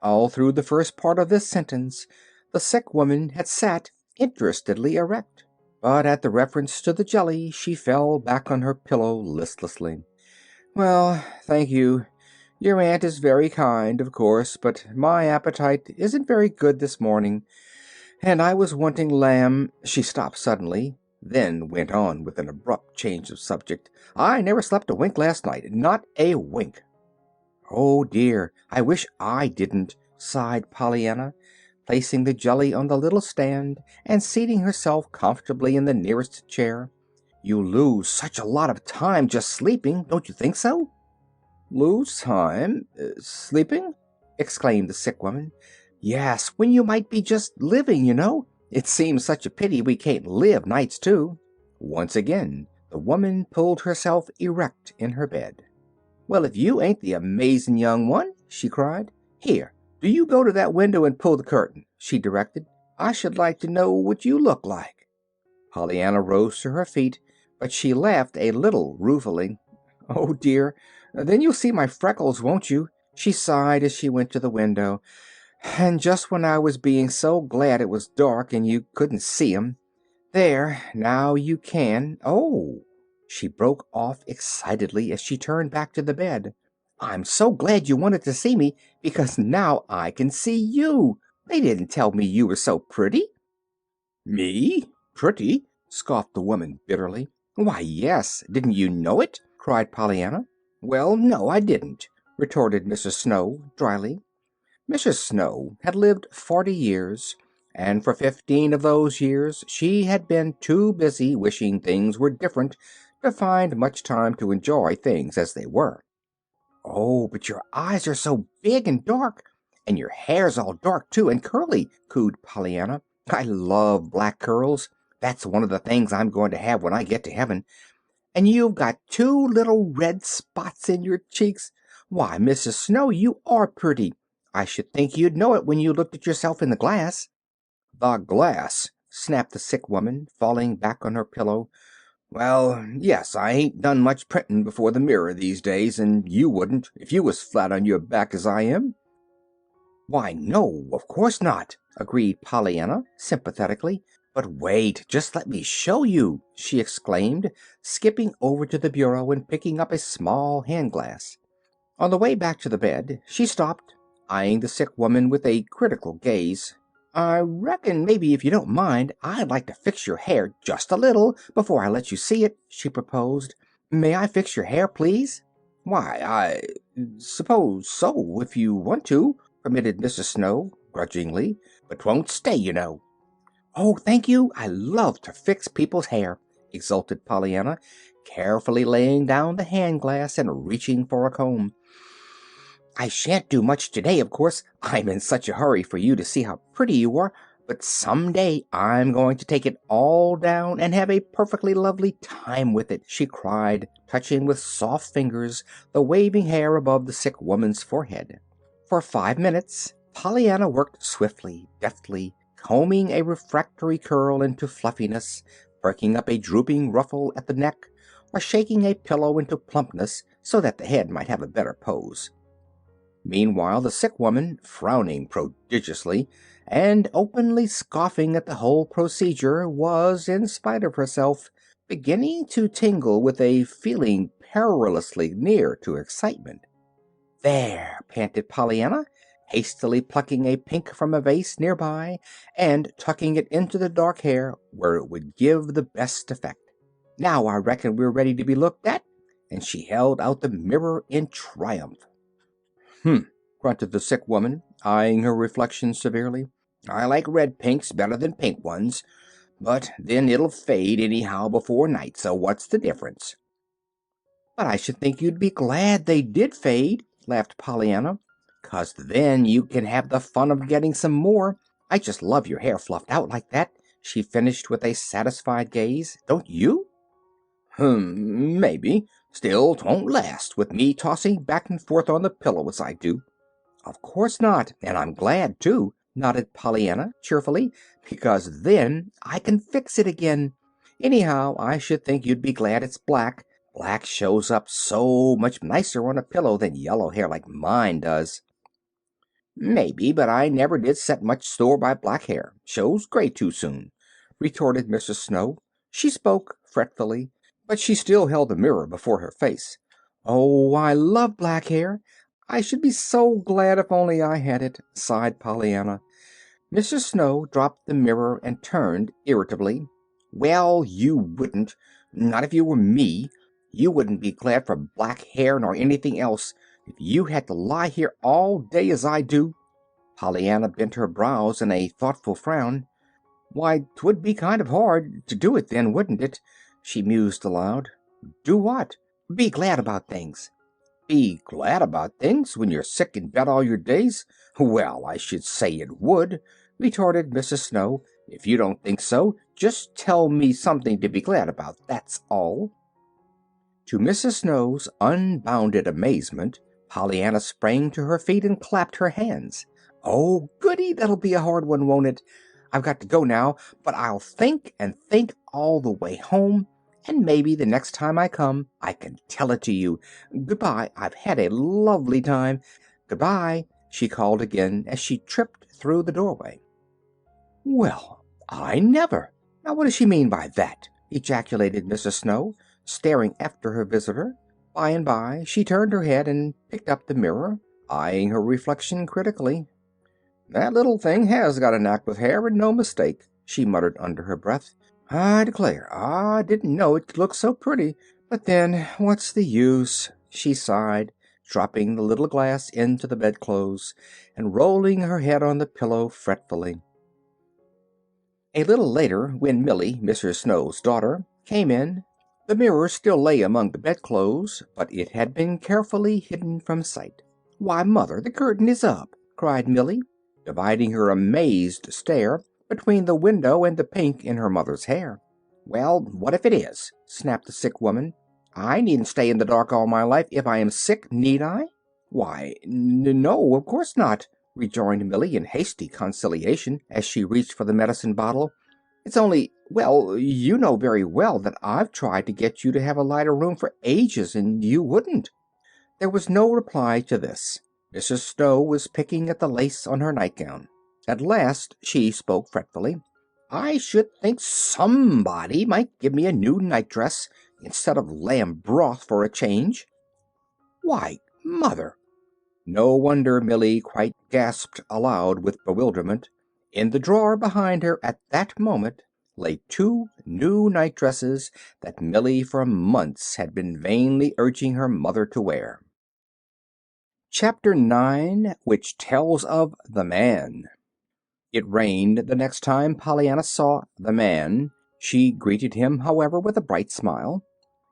Speaker 1: All through the first part of this sentence the sick woman had sat interestedly erect, but at the reference to the jelly she fell back on her pillow listlessly. "Well, thank you. Your aunt is very kind, of course, but my appetite isn't very good this morning, and I was wanting lamb—" She stopped suddenly, then went on with an abrupt change of subject. "I never slept a wink last night, not a wink." "Oh, dear, I wish I didn't," sighed Pollyanna, placing the jelly on the little stand and seating herself comfortably in the nearest chair. "You lose such a lot of time just sleeping, don't you think so?" "Lose time? Sleeping?" exclaimed the sick woman. "Yes, when you might be just living, you know. It seems such a pity we can't live nights, too." Once again the woman pulled herself erect in her bed. "Well, if you ain't the amazing young one!" she cried. "Here, do you go to that window and pull the curtain," she directed. "I should like to know what you look like." Pollyanna rose to her feet, but she laughed a little ruefully. "Oh, dear, then you'll see my freckles, won't you?" she sighed as she went to the window. "And just when I was being so glad it was dark and you couldn't see 'em. There, now you can. Oh!" she broke off excitedly as she turned back to the bed. "I'm so glad you wanted to see me, because now I can see you. They didn't tell me you were so pretty." "Me? Pretty?" scoffed the woman bitterly. "Why, yes. Didn't you know it?" cried Pollyanna. "Well, no, I didn't," retorted Mrs. Snow dryly. Mrs. Snow had lived 40 years, and for 15 of those years she had been too busy wishing things were different to find much time to enjoy things as they were. "Oh, but your eyes are so big and dark, and your hair's all dark, too, and curly," cooed Pollyanna. "I love black curls. That's one of the things I'm going to have when I get to heaven. And you've got two little red spots in your cheeks. Why, Mrs. Snow, you are pretty. I should think you'd know it when you looked at yourself in the glass." "The glass!" snapped the sick woman, falling back on her pillow. "Well, yes, I ain't done much printing before the mirror these days, and you wouldn't, if you was flat on your back as I am." "Why, no, of course not," agreed Pollyanna sympathetically. "But wait, just let me show you," she exclaimed, skipping over to the bureau and picking up a small hand glass. On the way back to the bed she stopped, eyeing the sick woman with a critical gaze. "I reckon maybe if you don't mind, I'd like to fix your hair just a little before I let you see it," she proposed. "May I fix your hair, please?" "Why, I suppose so, if you want to," permitted Mrs. Snow grudgingly. "But 'twon't stay, you know." "Oh, thank you. I love to fix people's hair," exulted Pollyanna, carefully laying down the hand glass and reaching for a comb. "I shan't do much today, of course. I'm in such a hurry for you to see how pretty you are, but some day I'm going to take it all down and have a perfectly lovely time with it," she cried, touching with soft fingers the waving hair above the sick woman's forehead. For 5 minutes, Pollyanna worked swiftly, deftly, combing a refractory curl into fluffiness, perking up a drooping ruffle at the neck, or shaking a pillow into plumpness so that the head might have a better pose. Meanwhile, the sick woman, frowning prodigiously and openly scoffing at the whole procedure, was, in spite of herself, beginning to tingle with a feeling perilously near to excitement. "There!" panted Pollyanna, hastily plucking a pink from a vase near by and tucking it into the dark hair where it would give the best effect. "Now I reckon we're ready to be looked at," and she held out the mirror in triumph. "Hm," grunted the sick woman, eyeing her reflection severely. "I like red pinks better than pink ones, but then it'll fade anyhow before night, so what's the difference?" "But I should think you'd be glad they did fade," laughed Pollyanna, "'cause then you can have the fun of getting some more. I just love your hair fluffed out like that," she finished with a satisfied gaze. "Don't you?" Maybe. Still, 'twon't last, with me tossing back and forth on the pillow as I do." "Of course not, and I'm glad, too," nodded Pollyanna cheerfully, "because then I can fix it again. Anyhow, I should think you'd be glad it's black. Black shows up so much nicer on a pillow than yellow hair like mine does." "Maybe, but I never did set much store by black hair. Shows gray too soon," retorted Mrs. Snow. She spoke fretfully, but she still held the mirror before her face. "Oh, I love black hair. I should be so glad if only I had it," sighed Pollyanna. Mrs. Snow dropped the mirror and turned irritably. "Well, you wouldn't. Not if you were me. You wouldn't be glad for black hair nor anything else if you had to lie here all day as I do." Pollyanna bent her brows in a thoughtful frown. "Why, 'twould be kind of hard to do it then, wouldn't it?" she mused aloud. "Do what?" "Be glad about things." "Be glad about things when you're sick in bed all your days? Well, I should say it would," retorted Mrs. Snow. "If you don't think so, just tell me something to be glad about, that's all." To Mrs. Snow's unbounded amazement, Pollyanna sprang to her feet and clapped her hands. "Oh, goody! That'll be a hard one, won't it? I've got to go now, but I'll think and think all the way home, and maybe the next time I come I can tell it to you. Goodbye. I've had a lovely time. Goodbye," she called again as she tripped through the doorway. "Well, I never! Now what does she mean by that?" ejaculated Mrs. Snow, staring after her visitor. By and by she turned her head and picked up the mirror, eyeing her reflection critically. "That little thing has got a knack with hair, and no mistake," she muttered under her breath. "I declare, I didn't know it could look so pretty. But then, what's the use?" she sighed, dropping the little glass into the bedclothes and rolling her head on the pillow fretfully. A little later, when Millie, Mrs. Snow's daughter, came in, the mirror still lay among the bedclothes, but it had been carefully hidden from sight. "Why, Mother, the curtain is up!" cried Millie, dividing her amazed stare between the window and the pink in her mother's hair. "Well, what if it is?" snapped the sick woman. "I needn't stay in the dark all my life if I am sick, need I?" "Why, no, of course not," rejoined Millie in hasty conciliation as she reached for the medicine bottle. "It's only, well, you know very well that I've tried to get you to have a lighter room for ages, and you wouldn't." There was no reply to this. Mrs. Snow was picking at the lace on her nightgown. At last she spoke fretfully. "I should think somebody might give me a new nightdress instead of lamb broth for a change." "Why, Mother!" No wonder Millie quite gasped aloud with bewilderment. In the drawer behind her at that moment lay 2 new nightdresses that Millie for months had been vainly urging her mother to wear. Chapter 9, which tells of the Man. It rained the next time Pollyanna saw the Man. She greeted him, however, with a bright smile.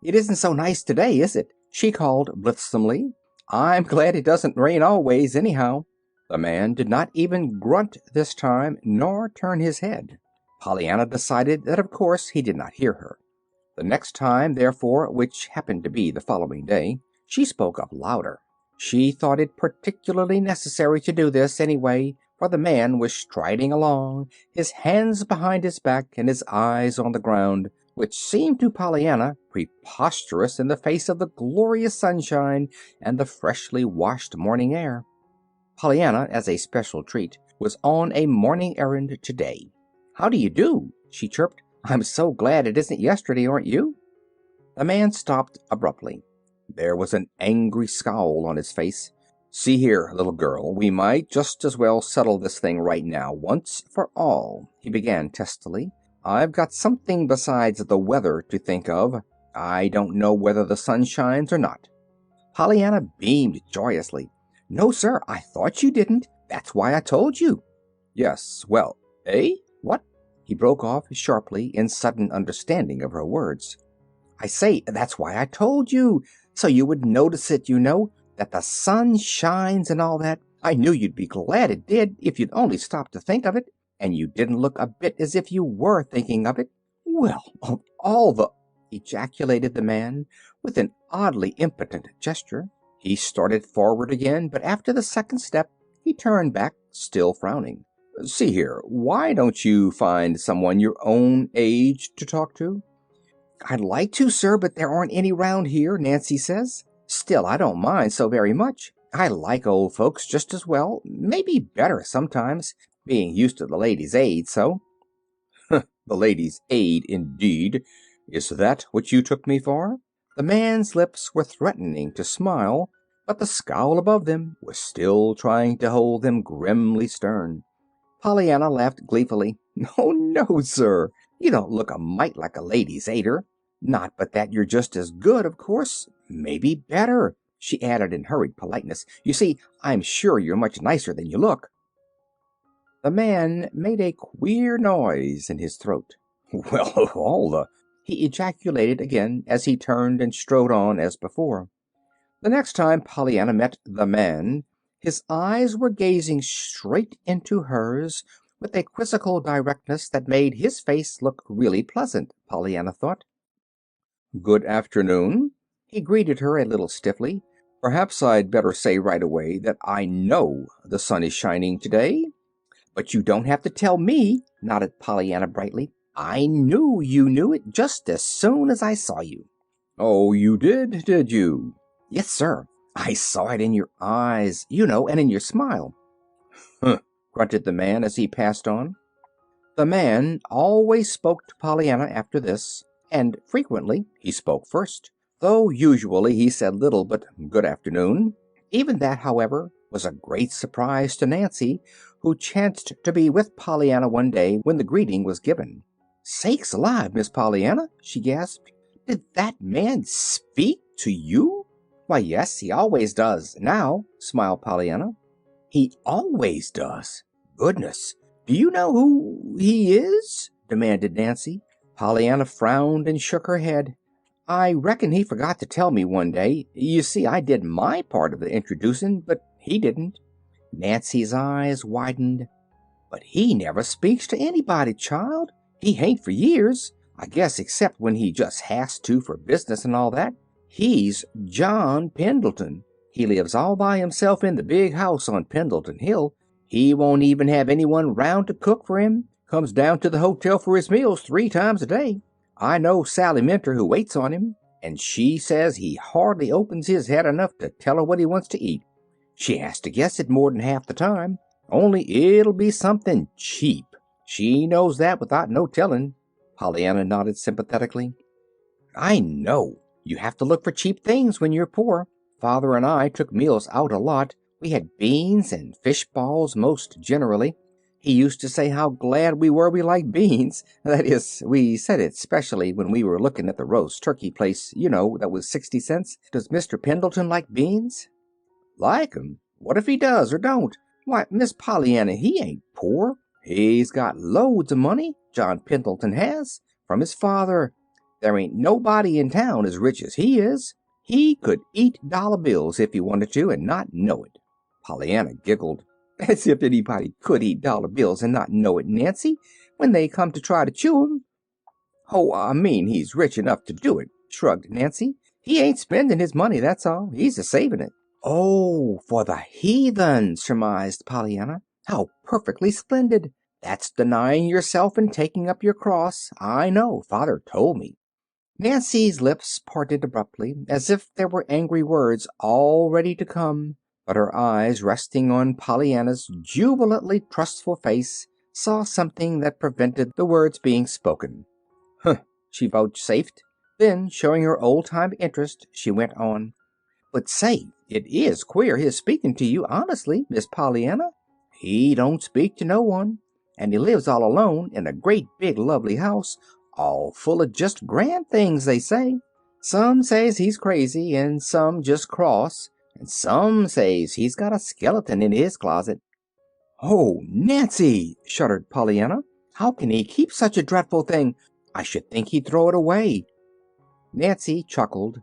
Speaker 1: "It isn't so nice today, is it?" she called blithesomely. "I'm glad it doesn't rain always, anyhow." The Man did not even grunt this time, nor turn his head. Pollyanna decided that of course he did not hear her. The next time, therefore, which happened to be the following day, she spoke up louder. She thought it particularly necessary to do this anyway, for the man was striding along, his hands behind his back and his eyes on the ground, which seemed to Pollyanna preposterous in the face of the glorious sunshine and the freshly washed morning air. Pollyanna, as a special treat, was on a morning errand today. "How do you do?" she chirped. "I'm so glad it isn't yesterday, aren't you?" The man stopped abruptly. There was an angry scowl on his face. "See here, little girl, we might just as well settle this thing right now, once for all," he began testily. "I've got something besides the weather to think of. I don't know whether the sun shines or not." Pollyanna beamed joyously. "No, sir, I thought you didn't. That's why I told you." "Yes, well, eh? What?" He broke off sharply in sudden understanding of her words. "I say, that's why I told you. So you would notice it, you know, that the sun shines and all that. I knew you'd be glad it did if you'd only stop to think of it. And you didn't look a bit as if you were thinking of it." "Well, of all the—" ejaculated the man, with an oddly impotent gesture. He started forward again, but after the second step he turned back, still frowning. "See here, why don't you find someone your own age to talk to?" "I'd like to, sir, but there aren't any round here, Nancy says. Still, I don't mind so very much. I like old folks just as well, maybe better sometimes, being used to the Ladies' Aid so." "The Ladies' Aid, indeed. Is that what you took me for?" The man's lips were threatening to smile, but the scowl above them was still trying to hold them grimly stern. Pollyanna laughed gleefully. "Oh, no, sir. You don't look a mite like a Ladies' Aider. Not but that you're just as good, of course. Maybe better," she added in hurried politeness. "You see, I'm sure you're much nicer than you look." The man made a queer noise in his throat. "Well, of all the—" he ejaculated again as he turned and strode on as before. The next time Pollyanna met the man, his eyes were gazing straight into hers with a quizzical directness that made his face look really pleasant, Pollyanna thought. "Good afternoon," he greeted her a little stiffly. "Perhaps I'd better say right away that I know the sun is shining today." "But you don't have to tell me," nodded Pollyanna brightly. "I knew you knew it just as soon as I saw you." "Oh, you did you?" "Yes, sir. I saw it in your eyes, you know, and in your smile." "Huh," grunted the man as he passed on. The man always spoke to Pollyanna after this, and frequently he spoke first, though usually he said little but "good afternoon." Even that, however, was a great surprise to Nancy, who chanced to be with Pollyanna one day when the greeting was given. "Sakes alive, Miss Pollyanna!" she gasped. "Did that man speak to you?" "Why, yes, he always does, now," smiled Pollyanna. "He always does? Goodness! Do you know who he is?" demanded Nancy. Pollyanna frowned and shook her head. "I reckon he forgot to tell me one day. You see, I did my part of the introducing, but he didn't." Nancy's eyes widened. "But he never speaks to anybody, child. He hain't for years, I guess, except when he just has to for business and all that. He's John Pendleton. He lives all by himself in the big house on Pendleton Hill. He won't even have anyone round to cook for him. Comes down to the hotel for his meals 3 times a day. I know Sally Minter, who waits on him, and she says he hardly opens his head enough to tell her what he wants to eat. She has to guess it more than half the time, only it'll be something cheap. She knows that without no telling." Pollyanna nodded sympathetically. "I know. You have to look for cheap things when you're poor. Father and I took meals out a lot. We had beans and fish balls most generally. He used to say how glad we were we liked beans. That is, we said it specially when we were looking at the roast turkey place, you know, that was 60 cents. Does Mr. Pendleton like beans?" "Like 'em? What if he does or don't? Why, Miss Pollyanna, he ain't poor. He's got loads of money, John Pendleton has, from his father. There ain't nobody in town as rich as he is. He could eat dollar bills if he wanted to and not know it." Pollyanna giggled. "As if anybody could eat dollar bills and not know it, Nancy, when they come to try to chew 'em." "Oh, I mean he's rich enough to do it," shrugged Nancy. "He ain't spending his money, that's all. He's a saving it." Oh, for the heathen, surmised Pollyanna. How perfectly splendid! That's denying yourself and taking up your cross. I know, Father told me. Nancy's lips parted abruptly, as if there were angry words all ready to come, but her eyes, resting on Pollyanna's jubilantly trustful face, saw something that prevented the words being spoken. "Huh," she vouchsafed. Then, showing her old-time interest, she went on. "But say, it is queer his speaking to you honestly, Miss Pollyanna. He don't speak to no one, and he lives all alone in a great big lovely house, all full of just grand things, they say. Some says he's crazy, and some just cross, and some says he's got a skeleton in his closet." "Oh, Nancy!" shuddered Pollyanna. "How can he keep such a dreadful thing? I should think he'd throw it away." Nancy chuckled.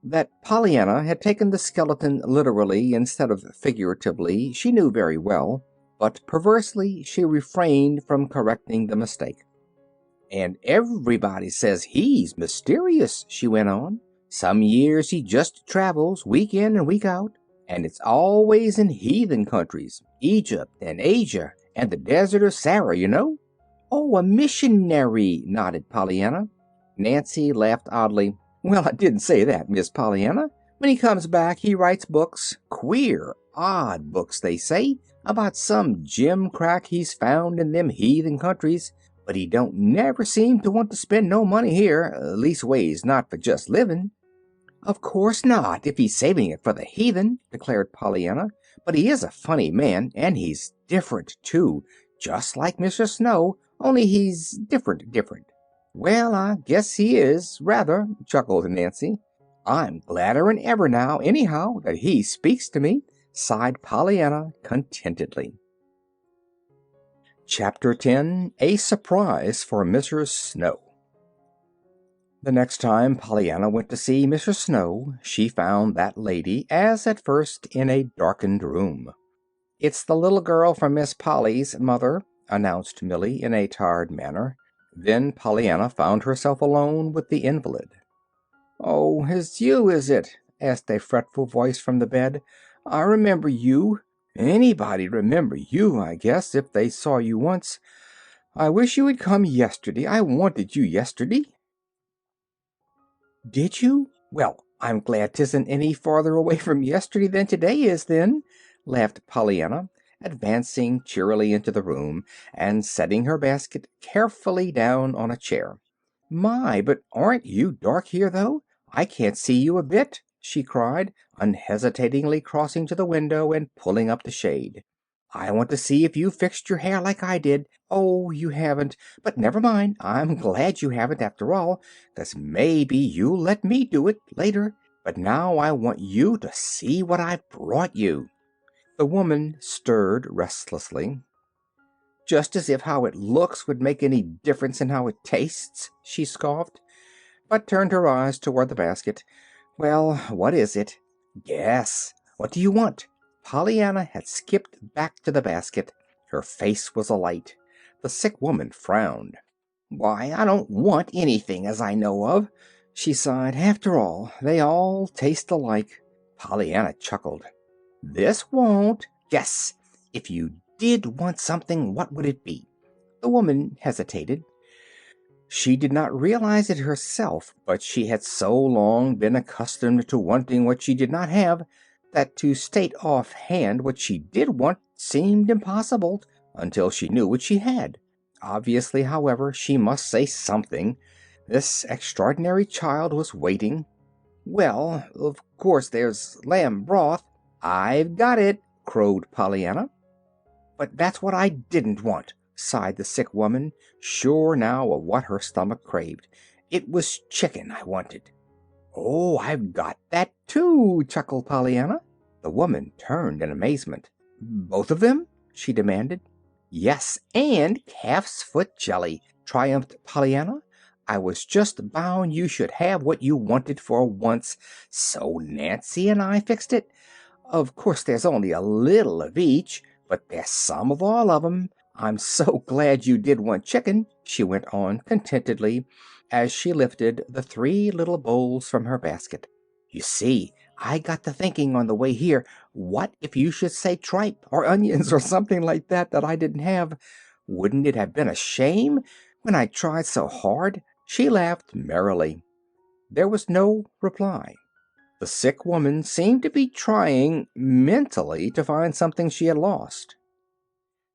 Speaker 1: That Pollyanna had taken the skeleton literally instead of figuratively she knew very well, but perversely she refrained from correcting the mistake. "And everybody says he's mysterious," she went on. "Some years he just travels, week in and week out, and it's always in heathen countries, Egypt and Asia and the desert of Sarah, you know." "Oh, a missionary," nodded Pollyanna. Nancy laughed oddly. "Well, I didn't say that, Miss Pollyanna. When he comes back he writes books, queer, odd books, they say, about some gimcrack he's found in them heathen countries, but he don't never seem to want to spend no money here, leastways not for just living." "Of course not, if he's saving it for the heathen," declared Pollyanna. "But he is a funny man, and he's different, too, just like Mr. Snow, only he's different. "Well, I guess he is, rather," chuckled Nancy. "I'm gladder'n ever now, anyhow, that he speaks to me," sighed Pollyanna contentedly. Chapter 10. A Surprise for Mrs. Snow. The next time Pollyanna went to see Mrs. Snow, she found that lady, as at first, in a darkened room. "It's the little girl from Miss Polly's, Mother," announced Millie in a tired manner. Then Pollyanna found herself alone with the invalid. "Oh, it's you, is it?" asked a fretful voice from the bed. "I remember you. Anybody'd remember you, I guess, if they saw you once. I wish you had come yesterday. I wanted you yesterday." "Did you? Well, I'm glad 'tisn't any farther away from yesterday than today is, then," laughed Pollyanna, advancing cheerily into the room and setting her basket carefully down on a chair. "My, but aren't you dark here, though? I can't see you a bit," she cried, unhesitatingly crossing to the window and pulling up the shade. "I want to see if you fixed your hair like I did. Oh, you haven't. But never mind. I'm glad you haven't, after all, 'cause maybe you'll let me do it later. But now I want you to see what I've brought you." The woman stirred restlessly. "Just as if how it looks would make any difference in how it tastes," she scoffed, but turned her eyes toward the basket. "Well, what is it? Guess. What do you want?" Pollyanna had skipped back to the basket. Her face was alight. The sick woman frowned. "Why, I don't want anything, as I know of," she sighed. "After all, they all taste alike." Pollyanna chuckled. "This won't. Guess. If you did want something, what would it be?" The woman hesitated. She did not realize it herself, but she had so long been accustomed to wanting what she did not have that to state offhand what she did want seemed impossible until she knew what she had. Obviously, however, she must say something. This extraordinary child was waiting. "Well, of course there's lamb broth." "I've got it," crowed Pollyanna. "But that's what I didn't want," sighed the sick woman, sure now of what her stomach craved. "It was chicken I wanted." "Oh, I've got that, too," chuckled Pollyanna. The woman turned in amazement. "Both of them?" she demanded. "Yes, and calf's foot jelly," triumphed Pollyanna. "I was just bound you should have what you wanted for once, so Nancy and I fixed it. Of course there's only a little of each, but there's some of all of 'em. I'm so glad you did want chicken," she went on contentedly, as she lifted the 3 little bowls from her basket. "You see, I got to thinking on the way here, what if you should say tripe or onions or something like that I didn't have? Wouldn't it have been a shame when I tried so hard?" She laughed merrily. There was no reply. The sick woman seemed to be trying mentally to find something she had lost.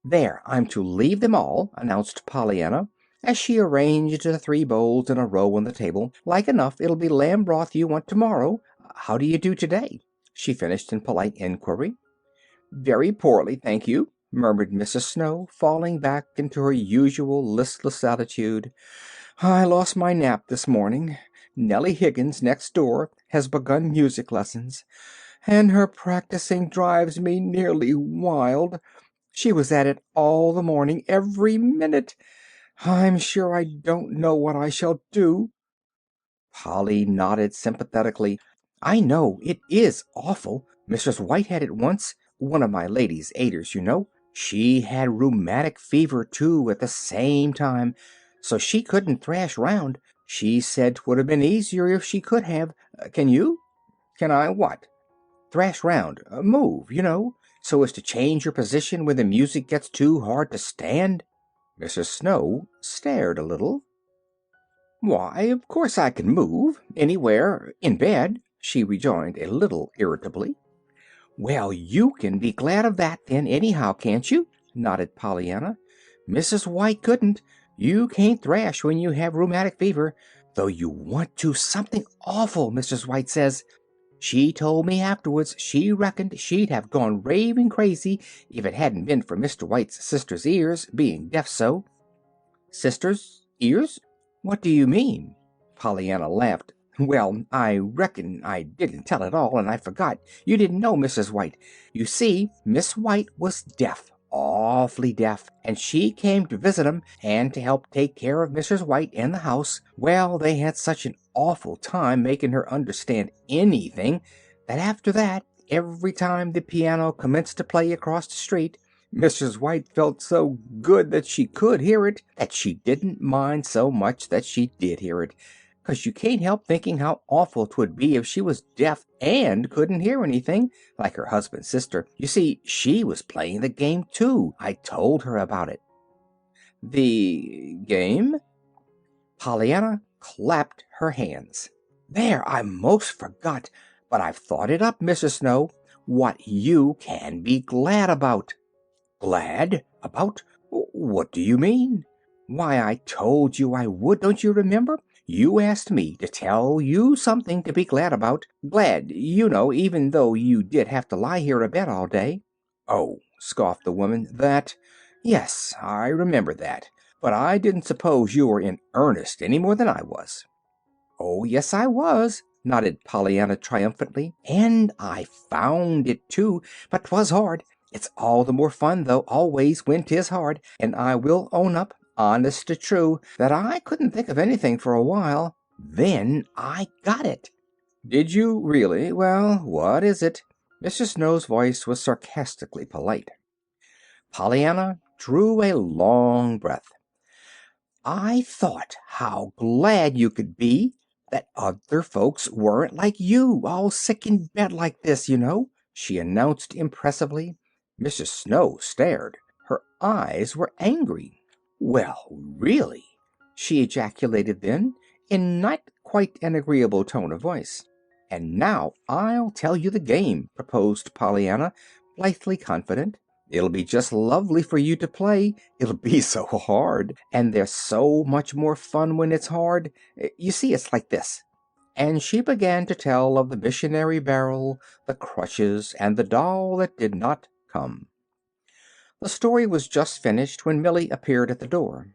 Speaker 1: "There, I'm to leave them all," announced Pollyanna, as she arranged the 3 bowls in a row on the table. "Like enough it'll be lamb broth you want tomorrow. How do you do today?" she finished in polite inquiry. "Very poorly, thank you," murmured Mrs. Snow, falling back into her usual listless attitude. "I lost my nap this morning. Nellie Higgins, next door, has begun music lessons, and her practicing drives me nearly wild. She was at it all the morning, every minute. I'm sure I don't know what I shall do." Polly nodded sympathetically. "I know, it is awful. Mrs. White had it once, one of my lady's aiders, you know. She had rheumatic fever, too, at the same time, so she couldn't thrash round. She said 'twould have been easier if she could have. Can you?" "Can I what?" "Thrash round. Move, you know, so as to change your position when the music gets too hard to stand." Mrs. Snow stared a little. "Why, of course I can move anywhere in bed," she rejoined a little irritably. "Well, you can be glad of that, then, anyhow, can't you?" nodded Pollyanna. "Mrs. White couldn't. You can't thrash when you have rheumatic fever, though you want to something awful, Mrs. White says. She told me afterwards she reckoned she'd have gone raving crazy if it hadn't been for Mr. White's sister's ears being deaf so." "Sister's ears? What do you mean?" Pollyanna laughed. "Well, I reckon I didn't tell it all, and I forgot. You didn't know Mrs. White. You see, Miss White was deaf, awfully deaf, and she came to visit 'em and to help take care of Mrs. White in the house. Well, they had such an awful time making her understand anything that after that, every time the piano commenced to play across the street, Mrs. White felt so good that she could hear it that she didn't mind so much that she did hear it, 'cause you can't help thinking how awful 'twould be if she was deaf and couldn't hear anything, like her husband's sister. You see, she was playing the game, too. I told her about it." "The game?" Pollyanna clapped her hands. "There, I most forgot, but I've thought it up, Mrs. Snow. What you can be glad about." "Glad? About? What do you mean?" "Why, I told you I would. Don't you remember? You asked me to tell you something to be glad about. Glad, you know, even though you did have to lie here abed all day." "Oh," scoffed the woman, "that? Yes, I remember that. But I didn't suppose you were in earnest any more than I was." "Oh, yes, I was," nodded Pollyanna triumphantly. "And I found it, too. But 'twas hard. It's all the more fun, though, always when 'tis hard. And I will own up, honest to true, that I couldn't think of anything for a while. Then I got it." "Did you really? Well, what is it?" Mrs. Snow's voice was sarcastically polite. Pollyanna drew a long breath. "I thought how glad you could be that other folks weren't like you, all sick in bed like this, you know," she announced impressively. Mrs. Snow stared. Her eyes were angry. "Well, really!" she ejaculated then, in not quite an agreeable tone of voice. "And now I'll tell you the game," proposed Pollyanna, blithely confident. "It'll be just lovely for you to play. It'll be so hard, and there's so much more fun when it's hard. You see, it's like this." And she began to tell of the missionary barrel, the crutches, and the doll that did not come. The story was just finished when Millie appeared at the door.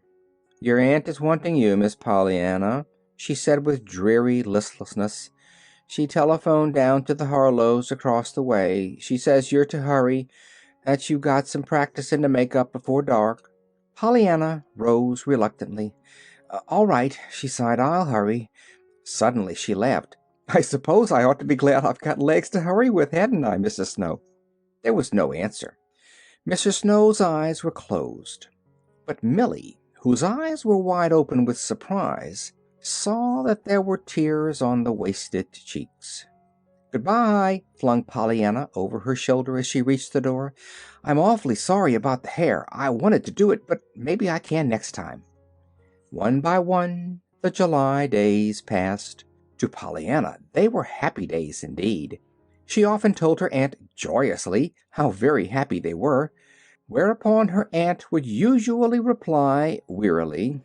Speaker 1: "Your aunt is wanting you, Miss Pollyanna," she said with dreary listlessness. "She telephoned down to the Harlows across the way. She says you're to hurry, that you've got some practicing to make up before dark." Pollyanna rose reluctantly. "All right," she sighed. "I'll hurry." Suddenly she laughed. "I suppose I ought to be glad I've got legs to hurry with, hadn't I, Mrs. Snow?" There was no answer. Mrs. Snow's eyes were closed. But Millie, whose eyes were wide open with surprise, saw that there were tears on the wasted cheeks. Goodbye, flung Pollyanna over her shoulder as she reached the door. I'm awfully sorry about the hair. I wanted to do it, but maybe I can next time. One by one, the July days passed. To Pollyanna, they were happy days indeed. She often told her aunt joyously how very happy they were, whereupon her aunt would usually reply wearily,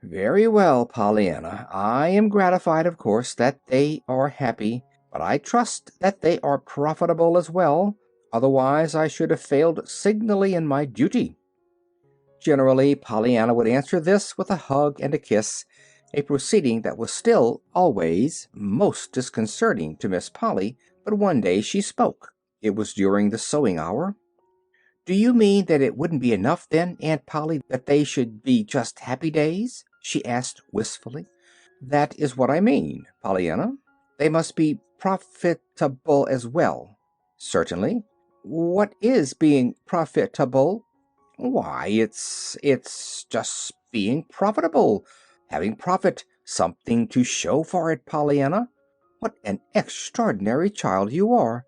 Speaker 1: "Very well, Pollyanna. I am gratified, of course, that they are happy, but I trust that they are profitable as well. Otherwise, I should have failed signally in my duty." Generally, Pollyanna would answer this with a hug and a kiss, a proceeding that was still always most disconcerting to Miss Polly, but one day she spoke. It was during the sewing hour. "Do you mean that it wouldn't be enough, then, Aunt Polly, that they should be just happy days?" she asked wistfully. "That is what I mean, Pollyanna. They must be profitable as well." "Certainly. What is being profitable?" "Why, it's just being profitable. Having profit. Something to show for it, Pollyanna. What an extraordinary child you are."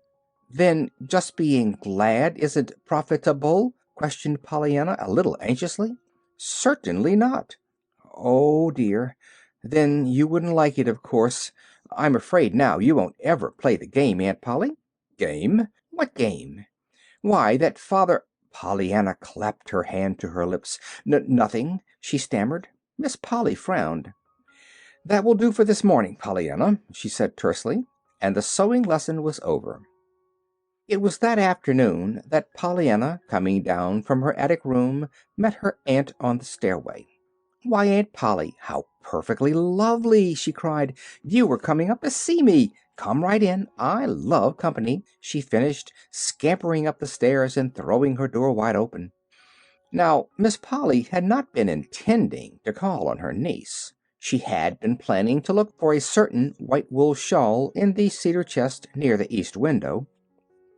Speaker 1: "Then just being glad isn't profitable?" questioned Pollyanna a little anxiously. "Certainly not." "Oh, dear. Then you wouldn't like it, of course. I'm afraid now you won't ever play the game, Aunt Polly." "Game? What game?" "Why, that father—" Pollyanna clapped her hand to her lips. Nothing," she stammered. Miss Polly frowned. "That will do for this morning, Pollyanna," she said tersely, and the sewing lesson was over. It was that afternoon that Pollyanna, coming down from her attic room, met her aunt on the stairway. "Why, Aunt Polly, how perfectly lovely!" she cried. "You were coming up to see me. Come right in. I love company," she finished, scampering up the stairs and throwing her door wide open. Now, Miss Polly had not been intending to call on her niece. She had been planning to look for a certain white wool shawl in the cedar chest near the east window.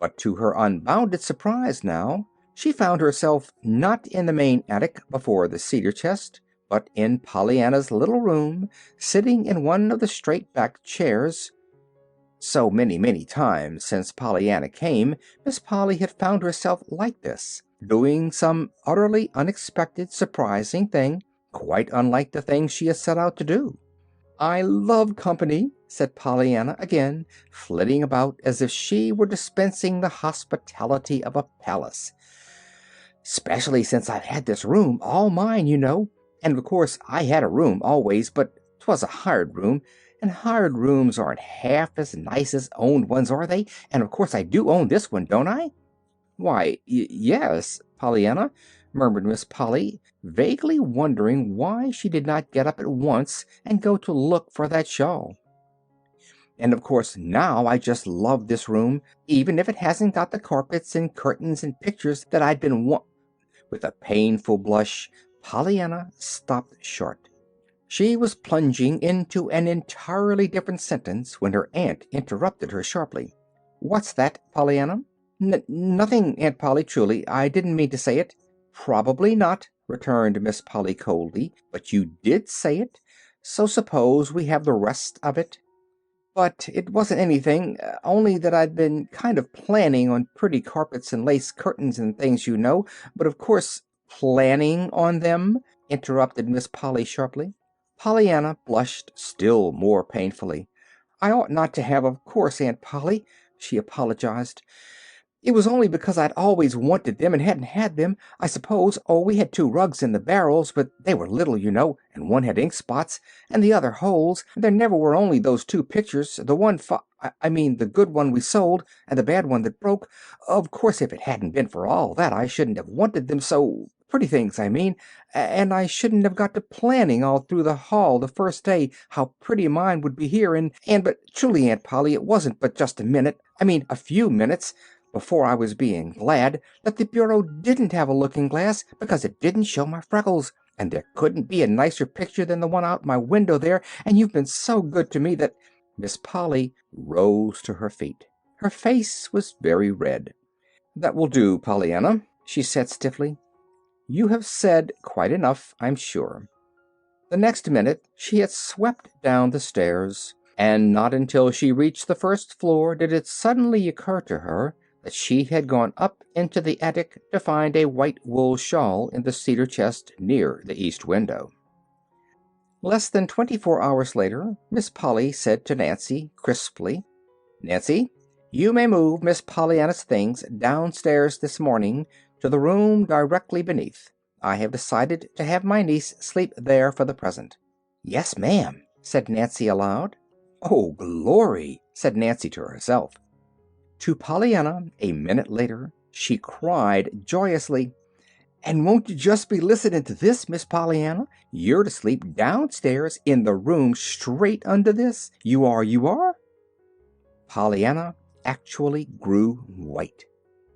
Speaker 1: But to her unbounded surprise now, she found herself not in the main attic before the cedar chest, but in Pollyanna's little room, sitting in one of the straight-backed chairs. So many times since Pollyanna came, Miss Polly had found herself like this, doing some utterly unexpected, surprising thing, quite unlike the thing she had set out to do. "I love company," said Pollyanna again, flitting about as if she were dispensing the hospitality of a palace. "'Specially since I've had this room all mine, you know. And of course I had a room always, but 'twas a hired room, and hired rooms aren't half as nice as owned ones, are they? And of course I do own this one, don't I?" "Why, yes, Pollyanna," murmured Miss Polly, vaguely wondering why she did not get up at once and go to look for that shawl. "And of course now I just love this room, even if it hasn't got the carpets and curtains and pictures that I'd been With a painful blush, Pollyanna stopped short. She was plunging into an entirely different sentence when her aunt interrupted her sharply. "What's that, Pollyanna?" Nothing, Aunt Polly, truly. I didn't mean to say it." "Probably not," returned Miss Polly coldly, "but you did say it, so suppose we have the rest of it." "But it wasn't anything, only that I'd been kind of planning on pretty carpets and lace curtains and things, you know, but of course—" "Planning on them?" interrupted Miss Polly sharply. Pollyanna blushed still more painfully. "I ought not to have, of course, Aunt Polly," she apologized. "It was only because I'd always wanted them and hadn't had them, I suppose. Oh, we had two rugs in the barrels, but they were little, you know, and one had ink spots, and the other holes. There never were only those two pictures, the one I mean the good one we sold, and the bad one that broke. Of course, if it hadn't been for all that, I shouldn't have wanted them so pretty things, I mean, and I shouldn't have got to planning all through the hall the first day how pretty mine would be here, and but truly, Aunt Polly, it wasn't but just a minute, I mean a few minutes, before I was being glad that the bureau didn't have a looking-glass, because it didn't show my freckles, and there couldn't be a nicer picture than the one out my window there, and you've been so good to me that—" Miss Polly rose to her feet. Her face was very red. "That will do, Pollyanna," she said stiffly. "You have said quite enough, I'm sure." The next minute she had swept down the stairs, And not until she reached the first floor did it suddenly occur to her that she had gone up into the attic to find a white wool shawl in the cedar chest near the east window. Less than 24 hours later, Miss Polly said to Nancy crisply, "Nancy, you may move Miss Pollyanna's things downstairs this morning to the room directly beneath. I have decided to have my niece sleep there for the present." "Yes, ma'am," said Nancy aloud. "Oh, glory!" said Nancy to herself. To Pollyanna, a minute later, she cried joyously, "And won't you just be listening to this, Miss Pollyanna? You're to sleep downstairs in the room straight under this. You are, you are." Pollyanna actually grew white.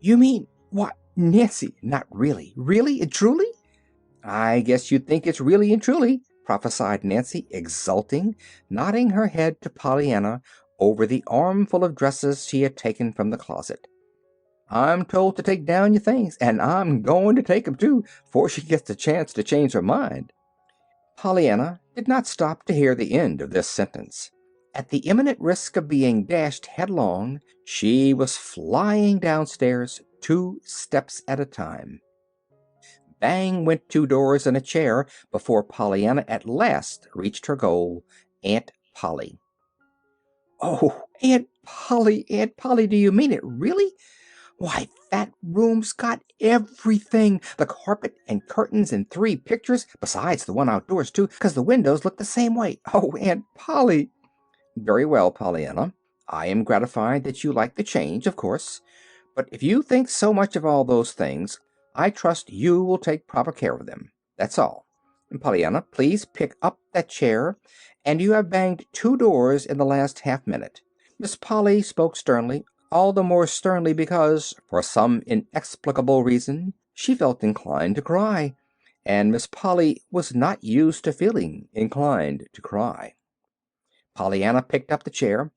Speaker 1: "You mean, what, Nancy, not really, really and truly?" "I guess you'd think it's really and truly," prophesied Nancy, exulting, nodding her head to Pollyanna over the armful of dresses she had taken from the closet. "I'm told to take down your things, and I'm going to take 'em too, 'fore she gets a chance to change her mind." Pollyanna did not stop to hear the end of this sentence. At the imminent risk of being dashed headlong, she was flying downstairs 2 steps at a time. Bang went 2 doors and a chair before Pollyanna at last reached her goal, Aunt Polly. "Oh, Aunt Polly, do you mean it, really? Why, that room's got everything. The carpet and curtains and 3 pictures, besides the one outdoors, too, 'cause the windows look the same way. Oh, Aunt Polly!" "Very well, Pollyanna. I am gratified that you like the change, of course. But if you think so much of all those things, I trust you will take proper care of them. That's all. Pollyanna, please pick up that chair. And you have banged 2 doors in the last half-minute." Miss Polly spoke sternly, all the more sternly because, for some inexplicable reason, she felt inclined to cry. And Miss Polly was not used to feeling inclined to cry. Pollyanna picked up the chair.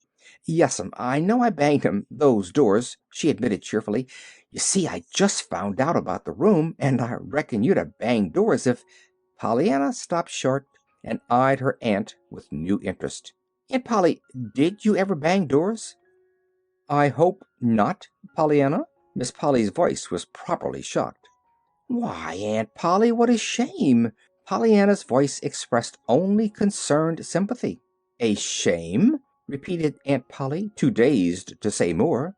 Speaker 1: "Yes'm, I know I banged 'em, those doors," she admitted cheerfully. "You see, I just found out about the room, and I reckon you'd have banged doors if—" Pollyanna stopped short and eyed her aunt with new interest. "Aunt Polly, did you ever bang doors?" "I hope not, Pollyanna." Miss Polly's voice was properly shocked. "Why, Aunt Polly, what a shame!" Pollyanna's voice expressed only concerned sympathy. "A shame?" repeated Aunt Polly, too dazed to say more.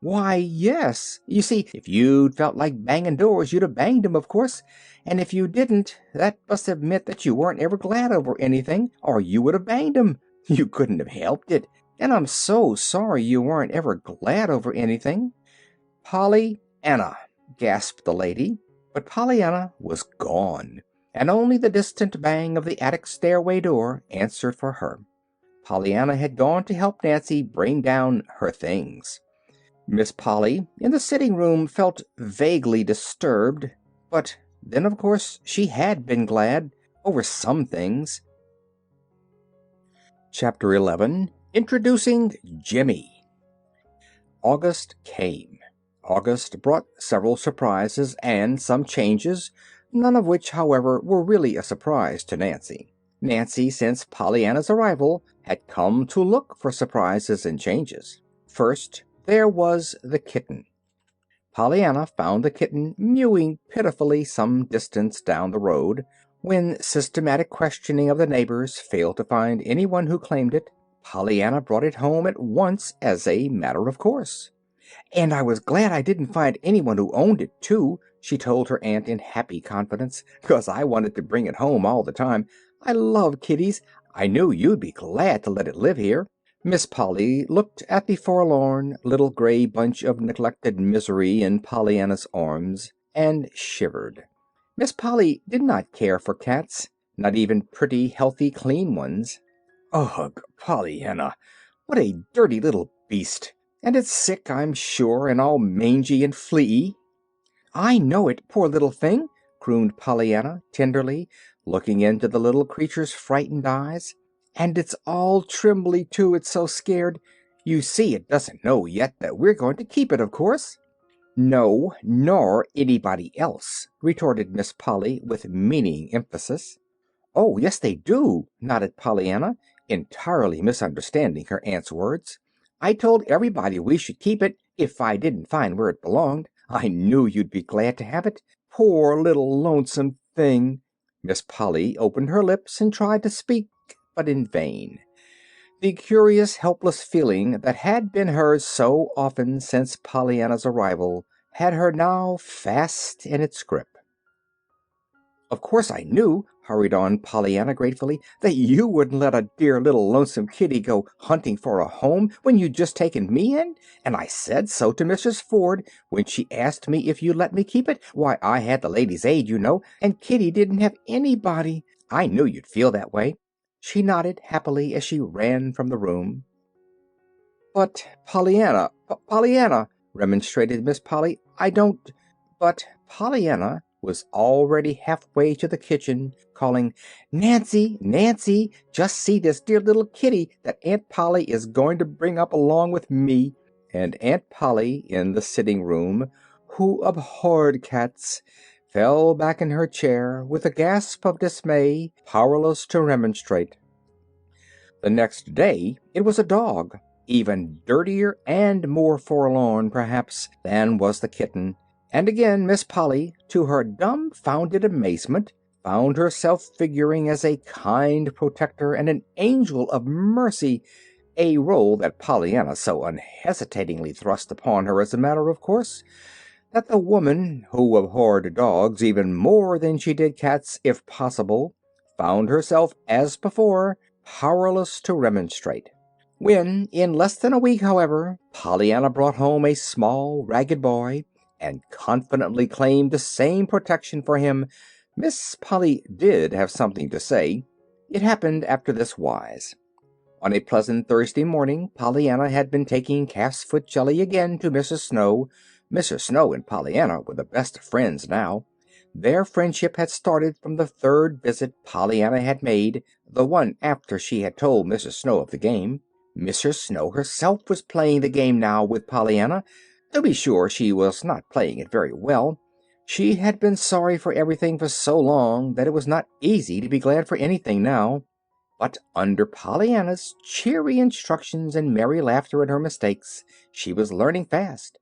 Speaker 1: "Why, yes. You see, if you'd felt like banging doors, you'd have banged 'em, of course. And if you didn't, that must have meant that you weren't ever glad over anything, or you would have banged 'em. You couldn't have helped it. And I'm so sorry you weren't ever glad over anything." "Pollyanna!" gasped the lady. But Pollyanna was gone, and only the distant bang of the attic stairway door answered for her. Pollyanna had gone to help Nancy bring down her things. Miss Polly, in the sitting room, felt vaguely disturbed, but then, of course, she had been glad over some things. Chapter 11. Introducing Jimmy. August came. August brought several surprises and some changes, none of which, however, were really a surprise to Nancy. Nancy, since Pollyanna's arrival, had come to look for surprises and changes. First, there was the kitten. Pollyanna found the kitten mewing pitifully some distance down the road. When systematic questioning of the neighbors failed to find anyone who claimed it, Pollyanna brought it home at once as a matter of course. "And I was glad I didn't find anyone who owned it, too," she told her aunt in happy confidence, "'cause I wanted to bring it home all the time. I love kitties. I knew you'd be glad to let it live here." Miss Polly looked at the forlorn little gray bunch of neglected misery in Pollyanna's arms and shivered. Miss Polly did not care for cats, not even pretty, healthy, clean ones. "Ugh, Pollyanna, what a dirty little beast! And it's sick, I'm sure, and all mangy and fleaky." "I know it, poor little thing," crooned Pollyanna tenderly, looking into the little creature's frightened eyes. "And it's all trembly, too, it's so scared. You see, it doesn't know yet that we're going to keep it, of course." "No, nor anybody else," retorted Miss Polly with meaning emphasis. "Oh, yes, they do," nodded Pollyanna. entirely misunderstanding her aunt's words. "I told everybody we should keep it if I didn't find where it belonged. I knew you'd be glad to have it. Poor little lonesome thing." Miss Polly opened her lips and tried to speak, but in vain. The curious, helpless feeling that had been hers so often since Pollyanna's arrival had her now fast in its grip. "Of course I knew," hurried on Pollyanna gratefully, "that you wouldn't let a dear little lonesome kitty go hunting for a home when you'd just taken me in. And I said so to Mrs. Ford when she asked me if you'd let me keep it. Why, I had the Ladies' Aid, you know, and Kitty didn't have anybody. I knew you'd feel that way." She nodded happily as she ran from the room. "But, Pollyanna, Pollyanna," remonstrated Miss Polly, "I don't—" But Pollyanna was already halfway to the kitchen, calling, "Nancy, Nancy, just see this dear little kitty that Aunt Polly is going to bring up along with me." And Aunt Polly, in the sitting room, who abhorred cats, fell back in her chair with a gasp of dismay, powerless to remonstrate. The next day it was a dog, even dirtier and more forlorn, perhaps, than was the kitten, and again Miss Polly, to her dumbfounded amazement, found herself figuring as a kind protector and an angel of mercy, a role that Pollyanna so unhesitatingly thrust upon her as a matter of course, that the woman, who abhorred dogs even more than she did cats if possible, found herself, as before, powerless to remonstrate. When, in less than a week, however, Pollyanna brought home a small, ragged boy, and confidently claimed the same protection for him, Miss Polly did have something to say. It happened after this wise. On a pleasant Thursday morning, Pollyanna had been taking calf's foot jelly again to Mrs. Snow. Mrs. Snow and Pollyanna were the best of friends now. Their friendship had started from the third visit Pollyanna had made, the one after she had told Mrs. Snow of the game. Mrs. Snow herself was playing the game now with Pollyanna. To be sure, she was not playing it very well. She had been sorry for everything for so long that it was not easy to be glad for anything now. But under Pollyanna's cheery instructions and merry laughter at her mistakes, she was learning fast.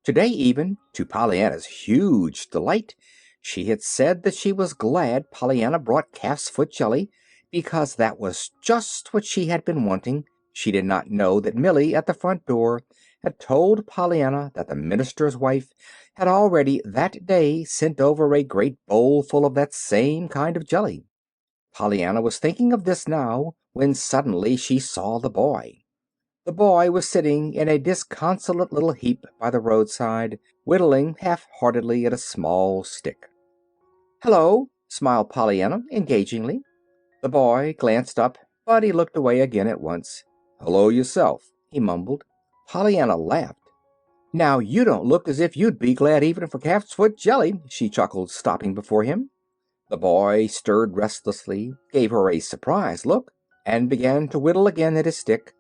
Speaker 1: Today even, to Pollyanna's huge delight, she had said that she was glad Pollyanna brought calf's foot jelly, because that was just what she had been wanting. She did not know that Millie, at the front door, had told Pollyanna that the minister's wife had already that day sent over a great bowl full of that same kind of jelly. Pollyanna was thinking of this now, when suddenly she saw the boy. The boy was sitting in a disconsolate little heap by the roadside, whittling half-heartedly at a small stick. "Hello," smiled Pollyanna engagingly. The boy glanced up, but he looked away again at once. "Hello yourself," he mumbled. Pollyanna laughed. "Now you don't look as if you'd be glad even for calf's foot jelly," she chuckled, stopping before him. The boy stirred restlessly, gave her a surprised look, and began to whittle again at his stick,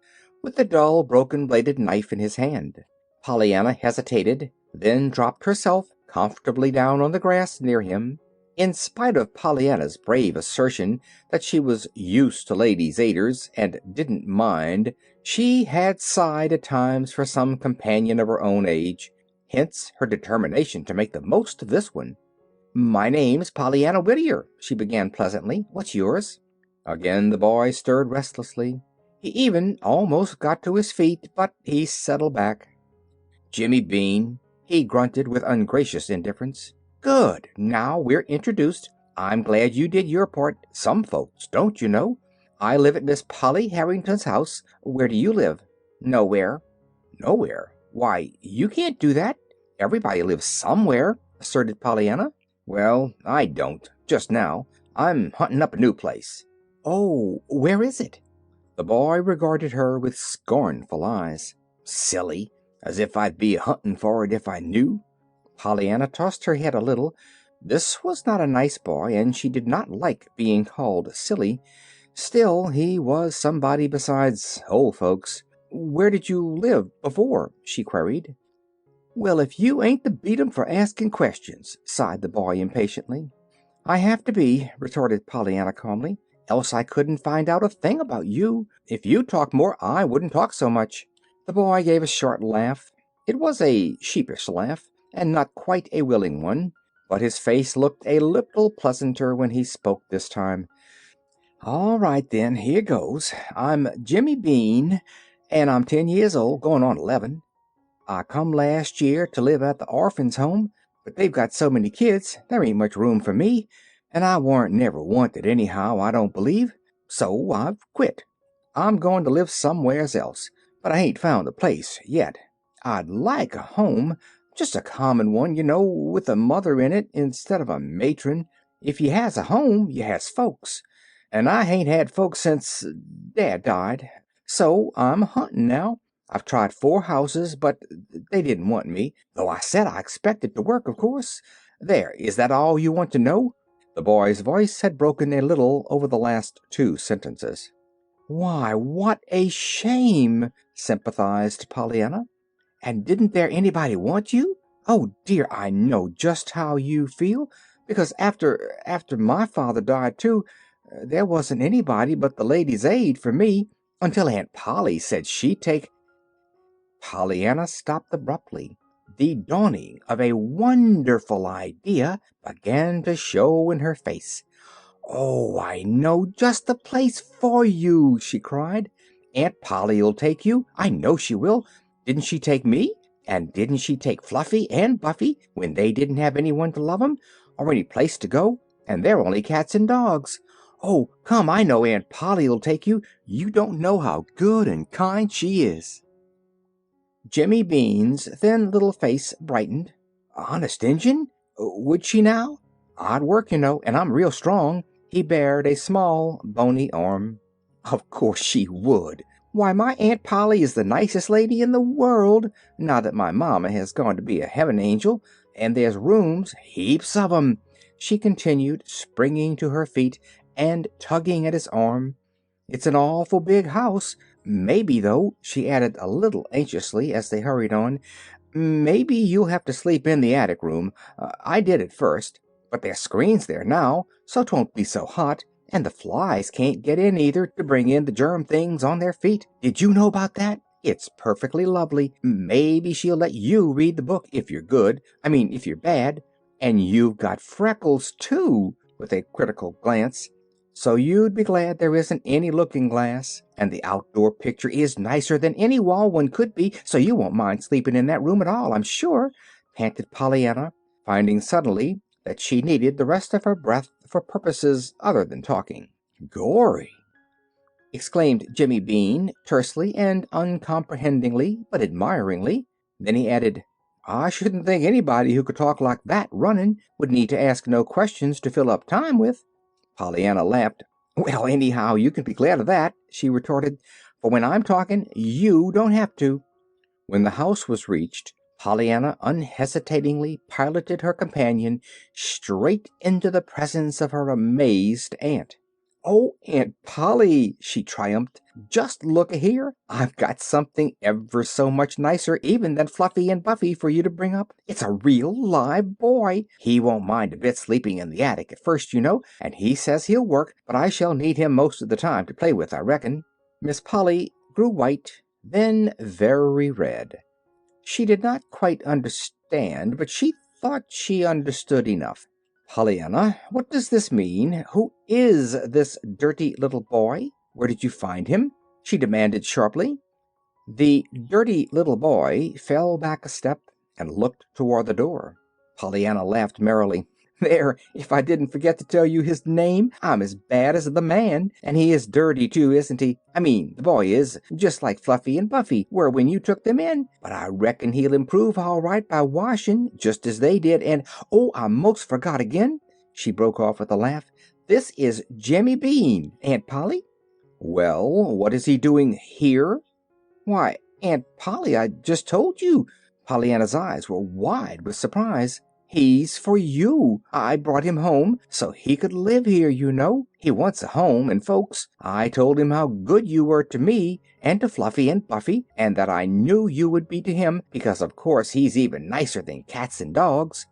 Speaker 1: with the dull, broken-bladed knife in his hand. Pollyanna hesitated, then dropped herself comfortably down on the grass near him. In spite of Pollyanna's brave assertion that she was used to ladies' aiders and didn't mind, she had sighed at times for some companion of her own age, hence her determination to make the most of this one. "My name's Pollyanna Whittier," she began pleasantly. "What's yours?" Again the boy stirred restlessly. He even almost got to his feet, but he settled back. "Jimmy Bean," he grunted with ungracious indifference. "Good. Now we're introduced. I'm glad you did your part. Some folks don't, you know. I live at Miss Polly Harrington's house. Where do you live?" "Nowhere." "Nowhere? Why, you can't do that. Everybody lives somewhere," asserted Pollyanna. "Well, I don't, just now. I'm hunting up a new place." "Oh, where is it?" The boy regarded her with scornful eyes. "Silly! As if I'd be hunting for it if I knew." Pollyanna tossed her head a little. This was not a nice boy, and she did not like being called silly. Still, he was somebody besides old folks. "Where did you live before?" she queried. "Well, if you ain't the beat 'em for asking questions," sighed the boy impatiently. "I have to be," retorted Pollyanna calmly. else I couldn't find out a thing about you. If you talked more, I wouldn't talk so much." The boy gave a short laugh. It was a sheepish laugh, and not quite a willing one, but his face looked a little pleasanter when he spoke this time. "All right, then, here goes. I'm Jimmy Bean, and I'm 10 years old, going on 11. I come last year to live at the orphans' home, but they've got so many kids, there ain't much room for me, and I warn't never wanted anyhow, I don't believe, so I've quit. I'm going to live somewheres else, but I ain't found a place yet. I'd like a home, just a common one, with a mother in it instead of a matron. If you has a home, you has folks, and I hain't had folks since Dad died, so I'm hunting now. I've tried 4 houses, but they didn't want me, though I said I expected to work, of course. There, is that all you want to know?" The boy's voice had broken a little over the last 2 sentences. "Why, what a shame," sympathized Pollyanna. "And didn't there anybody want you? Oh, dear, I know just how you feel, because after my father died, too, there wasn't anybody but the Ladies' Aid for me, until Aunt Polly said she'd take—" Pollyanna stopped abruptly. The dawning of a wonderful idea began to show in her face. "Oh, I know just the place for you," she cried. "Aunt Polly'll take you. I know she will. Didn't she take me? And didn't she take Fluffy and Buffy when they didn't have anyone to love 'em, or any place to go, and they're only cats and dogs? Oh, come, I know Aunt Polly'll take you. You don't know how good and kind she is." Jimmy Bean's thin little face brightened. "Honest Injun? Would she now? I'd work, and I'm real strong." He bared a small, bony arm. "Of course she would. Why, my Aunt Polly is the nicest lady in the world, now that my mamma has gone to be a heaven angel, and there's rooms, heaps of 'em," she continued, springing to her feet and tugging at his arm. "It's an awful big house. Maybe, though," she added a little anxiously as they hurried on, "maybe you'll have to sleep in the attic room. I did at first, but there's screens there now, so 'twon't be so hot, and the flies can't get in either to bring in the germ things on their feet. Did you know about that? It's perfectly lovely. Maybe she'll let you read the book if you're good. I mean, if you're bad. And you've got freckles, too," with a critical glance. "So you'd be glad there isn't any looking-glass, and the outdoor picture is nicer than any wall one could be, so you won't mind sleeping in that room at all, I'm sure," panted Pollyanna, finding suddenly that she needed the rest of her breath for purposes other than talking. "Gorry!" exclaimed Jimmy Bean, tersely and uncomprehendingly, but admiringly. Then he added, "I shouldn't think anybody who could talk like that running would need to ask no questions to fill up time with." Pollyanna laughed. "Well, anyhow, you can be glad of that," she retorted, "for when I'm talking, you don't have to." When the house was reached, Pollyanna unhesitatingly piloted her companion straight into the presence of her amazed aunt. "Oh, Aunt Polly," she triumphed, "just look a-here. I've got something ever so much nicer even than Fluffy and Buffy for you to bring up. It's a real live boy. He won't mind a bit sleeping in the attic at first, and he says he'll work, but I shall need him most of the time to play with, I reckon." Miss Polly grew white, then very red. She did not quite understand, but she thought she understood enough. "Pollyanna, what does this mean? Who is this dirty little boy? Where did you find him?" she demanded sharply. The dirty little boy fell back a step and looked toward the door. Pollyanna laughed merrily. "There, if I didn't forget to tell you his name, I'm as bad as the man, and he is dirty too, isn't he? I mean, the boy is, just like Fluffy and Buffy were when you took them in, but I reckon he'll improve all right by washing, just as they did, and, oh, I most forgot again," she broke off with a laugh. "This is Jimmy Bean, Aunt Polly." "Well, what is he doing here?" "Why, Aunt Polly, I just told you." Pollyanna's eyes were wide with surprise. "He's for you. I brought him home so he could live here, He wants a home and folks. I told him how good you were to me and to Fluffy and Buffy, and that I knew you would be to him, because of course he's even nicer than cats and dogs."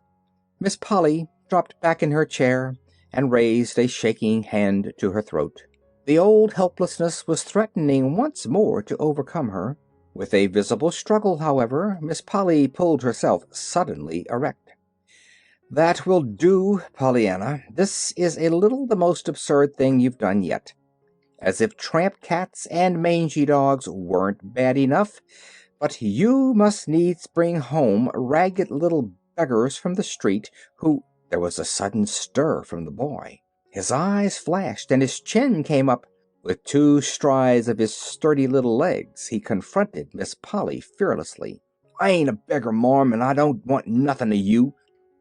Speaker 1: Miss Polly dropped back in her chair and raised a shaking hand to her throat. The old helplessness was threatening once more to overcome her. With a visible struggle, however, Miss Polly pulled herself suddenly erect. "That will do, Pollyanna. This is a little the most absurd thing you've done yet. As if tramp cats and mangy dogs weren't bad enough, but you must needs bring home ragged little beggars from the street who—" There was a sudden stir from the boy. His eyes flashed and his chin came up. With two strides of his sturdy little legs, he confronted Miss Polly fearlessly. "I ain't a beggar, marm, and I don't want nothing of you.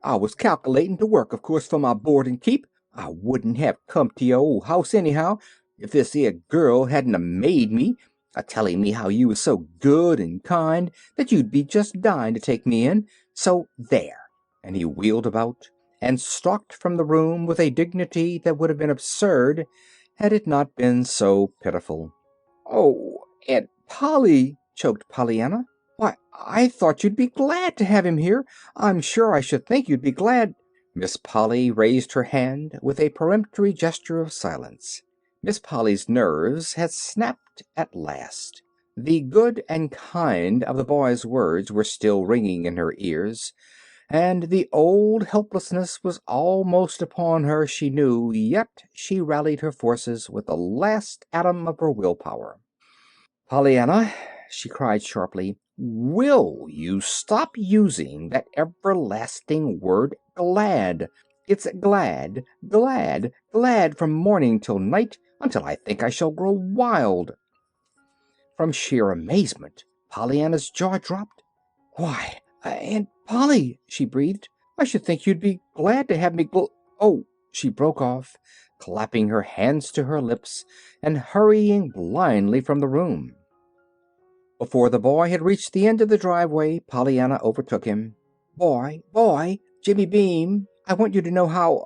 Speaker 1: I was calculating to work, of course, for my board and keep. I wouldn't have come to your old house anyhow, if this 'ere girl hadn't a made me, a-telling me how you was so good and kind that you'd be just dying to take me in. So there!" And he wheeled about and stalked from the room with a dignity that would have been absurd had it not been so pitiful. "Oh, Aunt Polly," choked Pollyanna. "Why, I thought you'd be glad to have him here. I'm sure I should think you'd be glad—" Miss Polly raised her hand with a peremptory gesture of silence. Miss Polly's nerves had snapped at last. The good and kind of the boy's words were still ringing in her ears, and the old helplessness was almost upon her, she knew, yet she rallied her forces with the last atom of her willpower. "Pollyanna," she cried sharply, "will you stop using that everlasting word glad? It's glad, glad, glad from morning till night, until I think I shall grow wild." From sheer amazement, Pollyanna's jaw dropped. "Why, Aunt Polly," she breathed, "I should think you'd be glad to have me Oh," she broke off, clapping her hands to her lips and hurrying blindly from the room. Before the boy had reached the end of the driveway, Pollyanna overtook him. Boy, Jimmy Beam, I want you to know how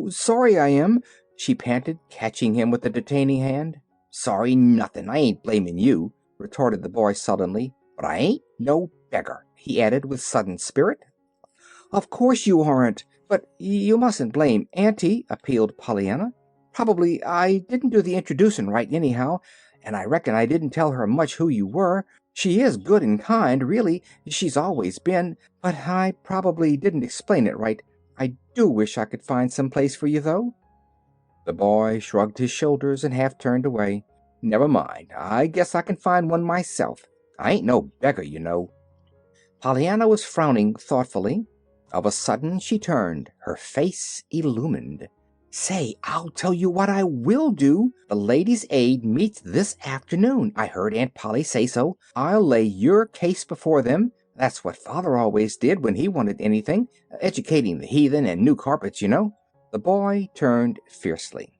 Speaker 1: sorry I am," she panted, catching him with a detaining hand. "Sorry nothin', I ain't blamin' you," retorted the boy sullenly. "But I ain't no beggar," he added with sudden spirit. "Of course you aren't, but you mustn't blame Auntie," appealed Pollyanna. "Probably I didn't do the introducin' right anyhow, and I reckon I didn't tell her much who you were. She is good and kind, really, she's always been, but I probably didn't explain it right. I do wish I could find some place for you, though." The boy shrugged his shoulders and half turned away. "Never mind, I guess I can find one myself. I ain't no beggar, you know." Pollyanna was frowning thoughtfully. Of a sudden she turned, her face illumined. "Say, I'll tell you what I will do. The Ladies' Aid meets this afternoon. I heard Aunt Polly say so. I'll lay your case before them. That's what Father always did when he wanted anything. Educating the heathen and new carpets, you know." The boy turned fiercely.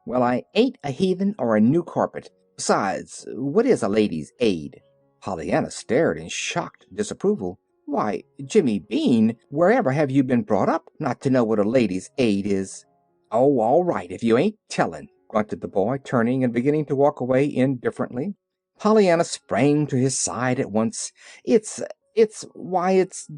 Speaker 1: "Well, I ain't a heathen or a new carpet. Besides, what is a Ladies' Aid?" Pollyanna stared in shocked disapproval. "Why, Jimmy Bean, wherever have you been brought up not to know what a Ladies' Aid is?" "Oh, all right, if you ain't tellin'," grunted the boy, turning and beginning to walk away indifferently. Pollyanna sprang to his side at once. It's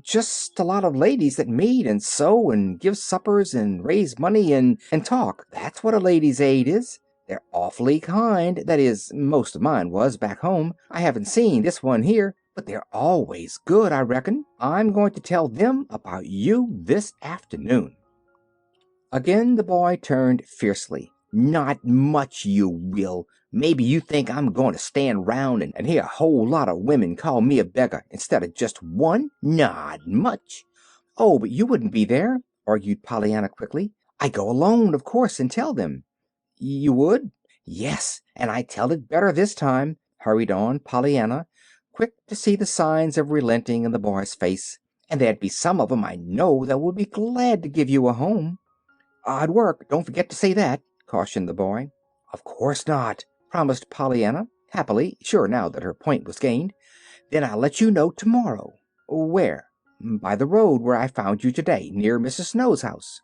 Speaker 1: just a lot of ladies that meet and sew and give suppers and raise money and talk. That's what a Ladies' Aid is. They're awfully kind. That is, most of mine was back home. I haven't seen this one here, but they're always good, I reckon. I'm going to tell them about you this afternoon." Again the boy turned fiercely. "Not much you will. Maybe you think I'm going to stand round and hear a whole lot of women call me a beggar instead of just one? Not much." "Oh, but you wouldn't be there," argued Pollyanna quickly. "I go alone, of course, and tell them." "You would?" "Yes, and I tell it better this time," hurried on Pollyanna, quick to see the signs of relenting in the boy's face. "And there'd be some of 'em I know that would be glad to give you a home." "Odd work, don't forget to say that," cautioned the boy. "Of course not," promised Pollyanna, happily, sure now that her point was gained. "Then I'll let you know tomorrow." "Where?" "By the road where I found you today, near Mrs. Snow's house."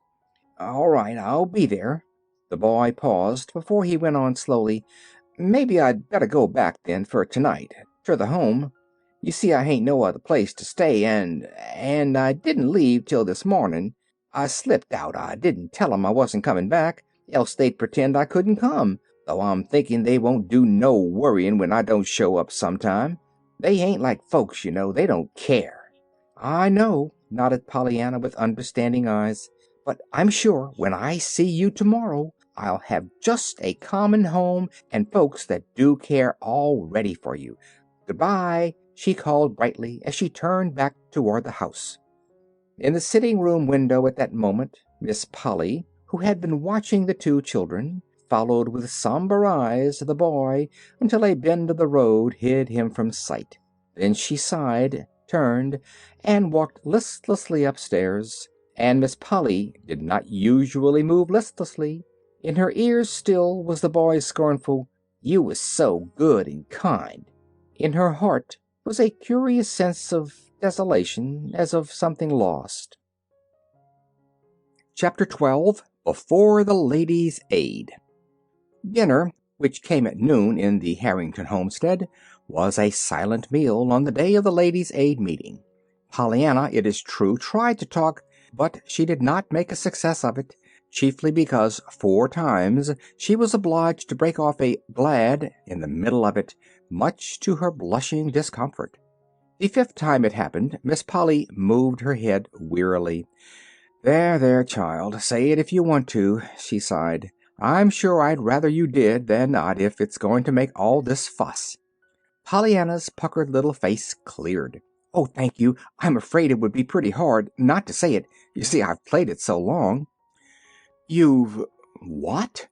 Speaker 1: "All right, I'll be there." The boy paused before he went on slowly. "Maybe I'd better go back then for tonight, ter the home. You see, I hain't no other place to stay, and I didn't leave till this morning. I slipped out. I didn't tell 'em I wasn't comin' back, else they'd pretend I couldn't come. though I'm thinking they won't do no worrying when I don't show up sometime. They ain't like folks, you know. They don't care." "I know," nodded Pollyanna with understanding eyes. "But I'm sure when I see you tomorrow I'll have just a common home and folks that do care all ready for you. Goodbye," she called brightly as she turned back toward the house. In the sitting-room window at that moment, Miss Polly, who had been watching the two children, followed with somber eyes the boy until a bend of the road hid him from sight. Then she sighed, turned, and walked listlessly upstairs. And Miss Polly did not usually move listlessly. In her ears still was the boy's scornful, "You was so good and kind." In her heart was a curious sense of desolation, as of something lost. Chapter 12. Before the Ladies' Aid. Dinner, which came at noon in the Harrington homestead, was a silent meal on the day of the Ladies' Aid meeting. Pollyanna, it is true, tried to talk, but she did not make a success of it, chiefly because 4 times she was obliged to break off a "glad" in the middle of it, much to her blushing discomfort. The 5th time it happened, Miss Polly moved her head wearily. "There, there, child, say it if you want to," she sighed. "I'm sure I'd rather you did than not if it's going to make all this fuss." Pollyanna's puckered little face cleared. "Oh, thank you. I'm afraid it would be pretty hard not to say it. You see, I've played it so long." "You've what?"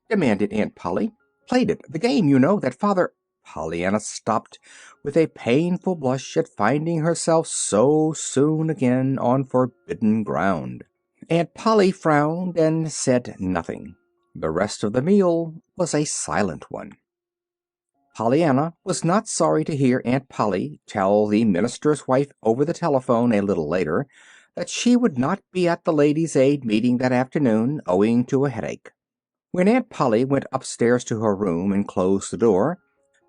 Speaker 1: demanded Aunt Polly. "Played it. The game, you know, that Father—" Pollyanna stopped with a painful blush at finding herself so soon again on forbidden ground. Aunt Polly frowned and said nothing. The rest of the meal was a silent one. Pollyanna was not sorry to hear Aunt Polly tell the minister's wife over the telephone a little later that she would not be at the Ladies' Aid meeting that afternoon owing to a headache. When Aunt Polly went upstairs to her room and closed the door,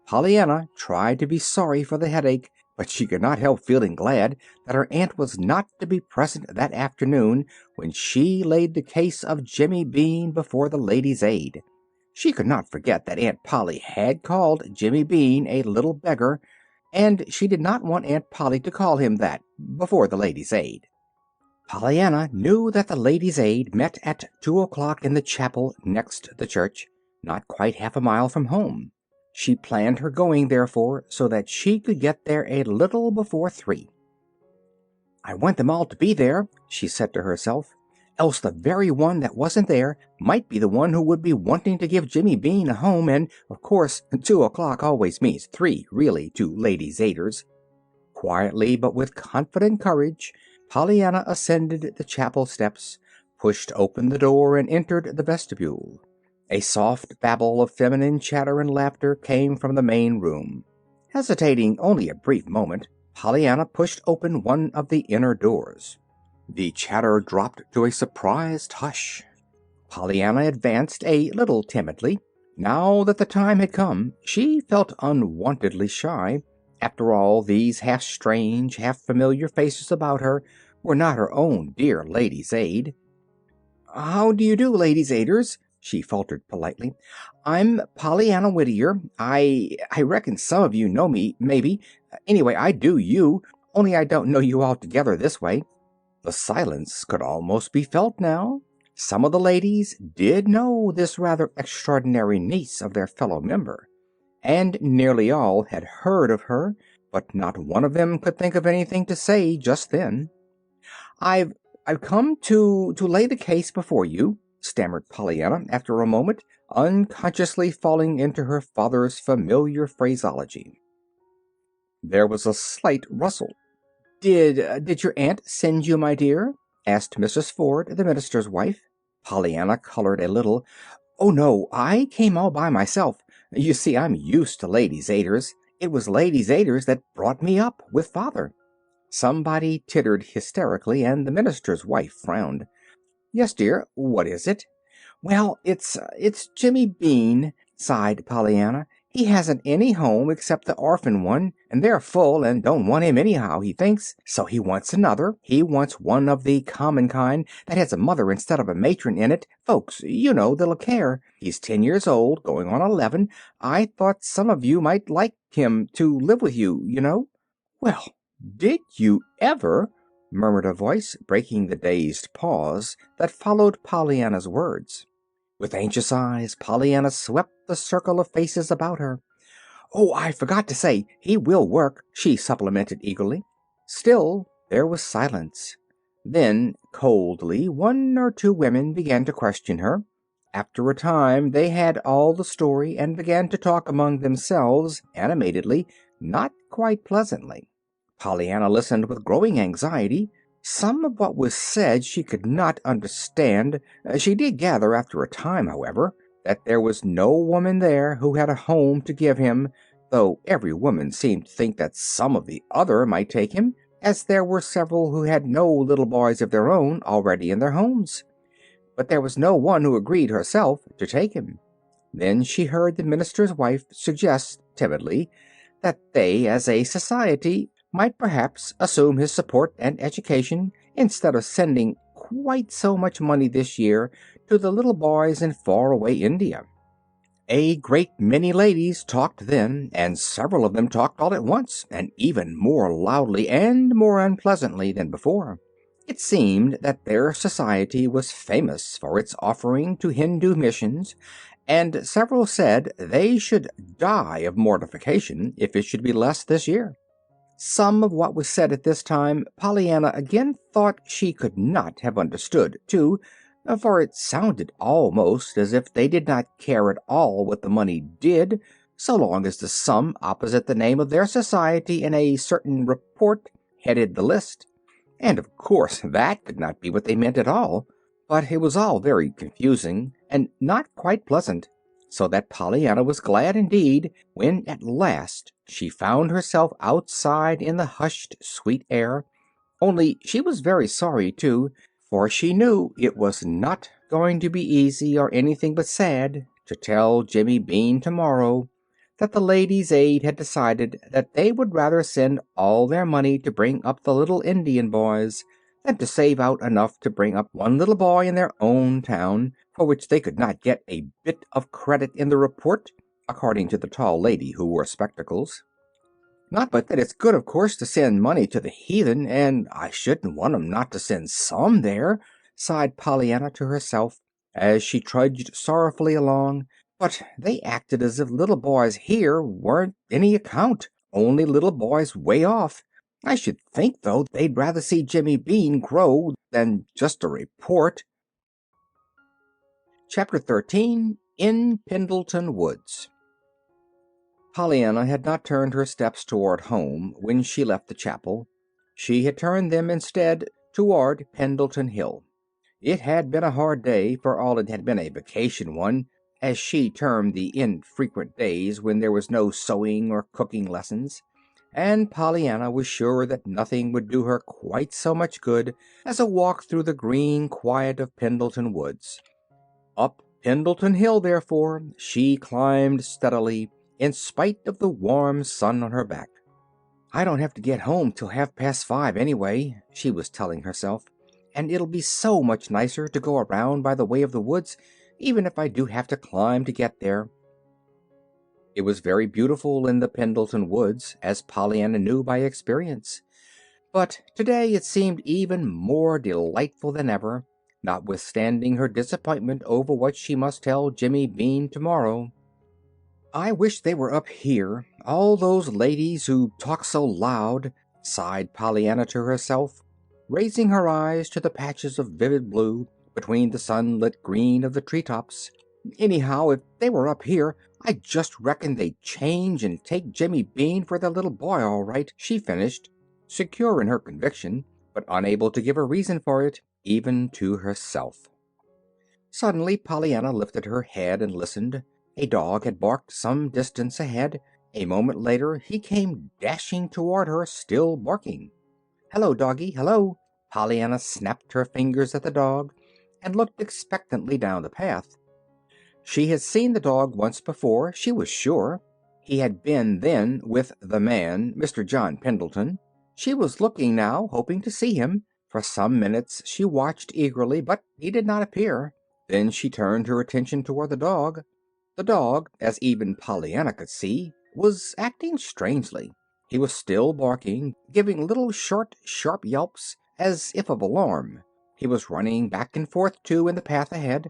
Speaker 1: Pollyanna tried to be sorry for the headache, but she could not help feeling glad that her aunt was not to be present that afternoon when she laid the case of Jimmy Bean before the Ladies' Aid. She could not forget that Aunt Polly had called Jimmy Bean a little beggar, and she did not want Aunt Polly to call him that before the Ladies' Aid. Pollyanna knew that the Ladies' Aid met at 2 o'clock in the chapel next the church, not quite half a mile from home. She planned her going, therefore, so that she could get there a little before 3. "I want them all to be there," she said to herself, "else the very one that wasn't there might be the one who would be wanting to give Jimmy Bean a home, and, of course, 2 o'clock always means 3, really, to Ladies' Aiders." Quietly, but with confident courage, Pollyanna ascended the chapel steps, pushed open the door, and entered the vestibule. A soft babble of feminine chatter and laughter came from the main room. Hesitating only a brief moment, Pollyanna pushed open one of the inner doors. The chatter dropped to a surprised hush. Pollyanna advanced a little timidly. Now that the time had come, she felt unwontedly shy. After all, these half-strange, half-familiar faces about her were not her own dear Ladies' Aid. "How do you do, Ladies' Aiders?" she faltered politely. "I'm Pollyanna Whittier. I reckon some of you know me, maybe. Anyway, I do you, only I don't know you all together this way." The silence could almost be felt now. Some of the ladies did know this rather extraordinary niece of their fellow member, and nearly all had heard of her, but not one of them could think of anything to say just then. I've come to lay the case before you," stammered Pollyanna after a moment, unconsciously falling into her father's familiar phraseology. There was a slight rustle. Did your aunt send you, my dear?" asked Mrs. Ford, the minister's wife. Pollyanna colored a little. "Oh, no, I came all by myself. You see, I'm used to Ladies' Aiders. It was Ladies' Aiders that brought me up with Father." Somebody tittered hysterically, and the minister's wife frowned. "Yes, dear, what is it?" "Well, it's Jimmy Bean," sighed Pollyanna. He hasn't any home except the orphan one, and they're full and don't want him anyhow, he thinks. So he wants another. He wants one of the common kind that has a mother instead of a matron in it. Folks, you know, that'll care. He's 10 years old, going on 11. I thought some of you might like him to live with you, you know." "Well, did you ever?" murmured a voice, breaking the dazed pause that followed Pollyanna's words. With anxious eyes, Pollyanna swept the circle of faces about her. "Oh, I forgot to say, he will work," she supplemented eagerly. Still there was silence. Then, coldly, one or two women began to question her. After a time they had all the story and began to talk among themselves, animatedly, not quite pleasantly. Pollyanna listened with growing anxiety. Some of what was said she could not understand. She did gather after a time, however, that there was no woman there who had a home to give him, though every woman seemed to think that some of the other might take him, as there were several who had no little boys of their own already in their homes. But there was no one who agreed herself to take him. Then she heard the minister's wife suggest, timidly, that they, as a society, might perhaps assume his support and education instead of sending quite so much money this year to the little boys in far-away India. A great many ladies talked then, and several of them talked all at once, and even more loudly and more unpleasantly than before. It seemed that their society was famous for its offering to Hindu missions, and several said they should die of mortification if it should be less this year. Some of what was said at this time Pollyanna again thought she could not have understood, too, for it sounded almost as if they did not care at all what the money did, so long as the sum opposite the name of their society in a certain report headed the list. And of course that could not be what they meant at all, but it was all very confusing and not quite pleasant, so that Pollyanna was glad indeed when at last she found herself outside in the hushed, sweet air. Only she was very sorry, too, for she knew it was not going to be easy or anything but sad to tell Jimmy Bean tomorrow that the Ladies' Aid had decided that they would rather send all their money to bring up the little Indian boys than to save out enough to bring up one little boy in their own town, for which they could not get a bit of credit in the report, according to the tall lady who wore spectacles. "Not but that it's good, of course, to send money to the heathen, and I shouldn't want 'em not to send some there," sighed Pollyanna to herself, as she trudged sorrowfully along. "But they acted as if little boys here weren't any account, only little boys way off. I should think, though, they'd rather see Jimmy Bean grow than just a report." Chapter 13. In Pendleton Woods. Pollyanna had not turned her steps toward home when she left the chapel. She had turned them instead toward Pendleton Hill. It had been a hard day, for all it had been a vacation one, as she termed the infrequent days when there was no sewing or cooking lessons, and Pollyanna was sure that nothing would do her quite so much good as a walk through the green quiet of Pendleton Woods. Up Pendleton Hill, therefore, she climbed steadily, in spite of the warm sun on her back. "I don't have to get home till 5:30 anyway," she was telling herself, "and it'll be so much nicer to go around by the way of the woods, even if I do have to climb to get there." It was very beautiful in the Pendleton woods, as Pollyanna knew by experience, but today it seemed even more delightful than ever, notwithstanding her disappointment over what she must tell Jimmy Bean tomorrow. "I wish they were up here, all those ladies who talk so loud," sighed Pollyanna to herself, raising her eyes to the patches of vivid blue between the sunlit green of the treetops. "Anyhow, if they were up here, I just reckon they'd change and take Jimmy Bean for their little boy, all right," she finished, secure in her conviction, but unable to give a reason for it, even to herself. Suddenly Pollyanna lifted her head and listened. A dog had barked some distance ahead. A moment later he came dashing toward her, still barking. "Hello, doggy, hello!" Pollyanna snapped her fingers at the dog and looked expectantly down the path. She had seen the dog once before, she was sure. He had been then with the man, Mr. John Pendleton. She was looking now, hoping to see him. For some minutes she watched eagerly, but he did not appear. Then she turned her attention toward the dog. The dog, as even Pollyanna could see, was acting strangely. He was still barking, giving little short, sharp yelps, as if of alarm. He was running back and forth, too, in the path ahead.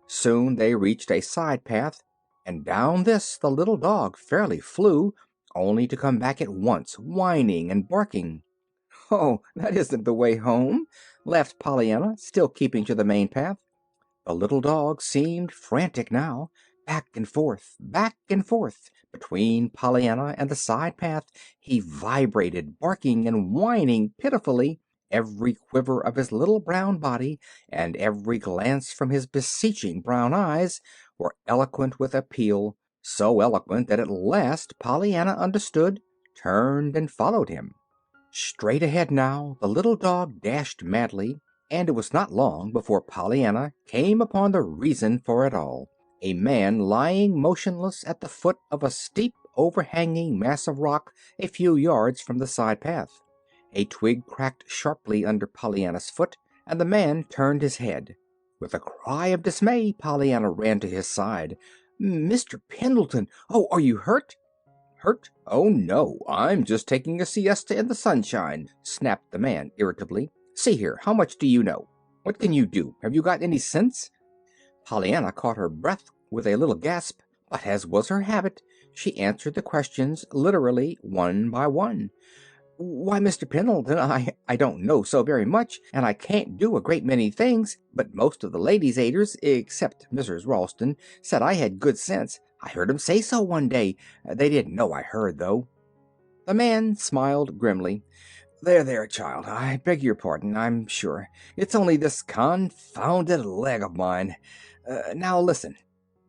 Speaker 1: Soon they reached a side path, and down this the little dog fairly flew, only to come back at once, whining and barking. "Oh, that isn't the way home," laughed Pollyanna, still keeping to the main path. The little dog seemed frantic now, back and forth, between Pollyanna and the side path. He vibrated, barking and whining pitifully. Every quiver of his little brown body and every glance from his beseeching brown eyes were eloquent with appeal, so eloquent that at last Pollyanna understood, turned, and followed him. Straight ahead now the little dog dashed madly, and it was not long before Pollyanna came upon the reason for it all. A man lying motionless at the foot of a steep, overhanging mass of rock a few yards from the side path. A twig cracked sharply under Pollyanna's foot, and the man turned his head. With a cry of dismay, Pollyanna ran to his side. "Mr. Pendleton! Oh, are you hurt?" "Hurt? Oh, no, I'm just taking a siesta in the sunshine," snapped the man irritably. "See here, how much do you know? What can you do? Have you got any sense?" Pollyanna caught her breath with a little gasp, but as was her habit, she answered the questions literally one by one. "Why, Mr. Pendleton, I don't know so very much, and I can't do a great many things, but most of the ladies' aiders, except Mrs. Ralston, said I had good sense. I heard 'em say so one day. They didn't know I heard, though." The man smiled grimly. There, child, I beg your pardon, I'm sure. It's only this confounded leg of mine. Now listen."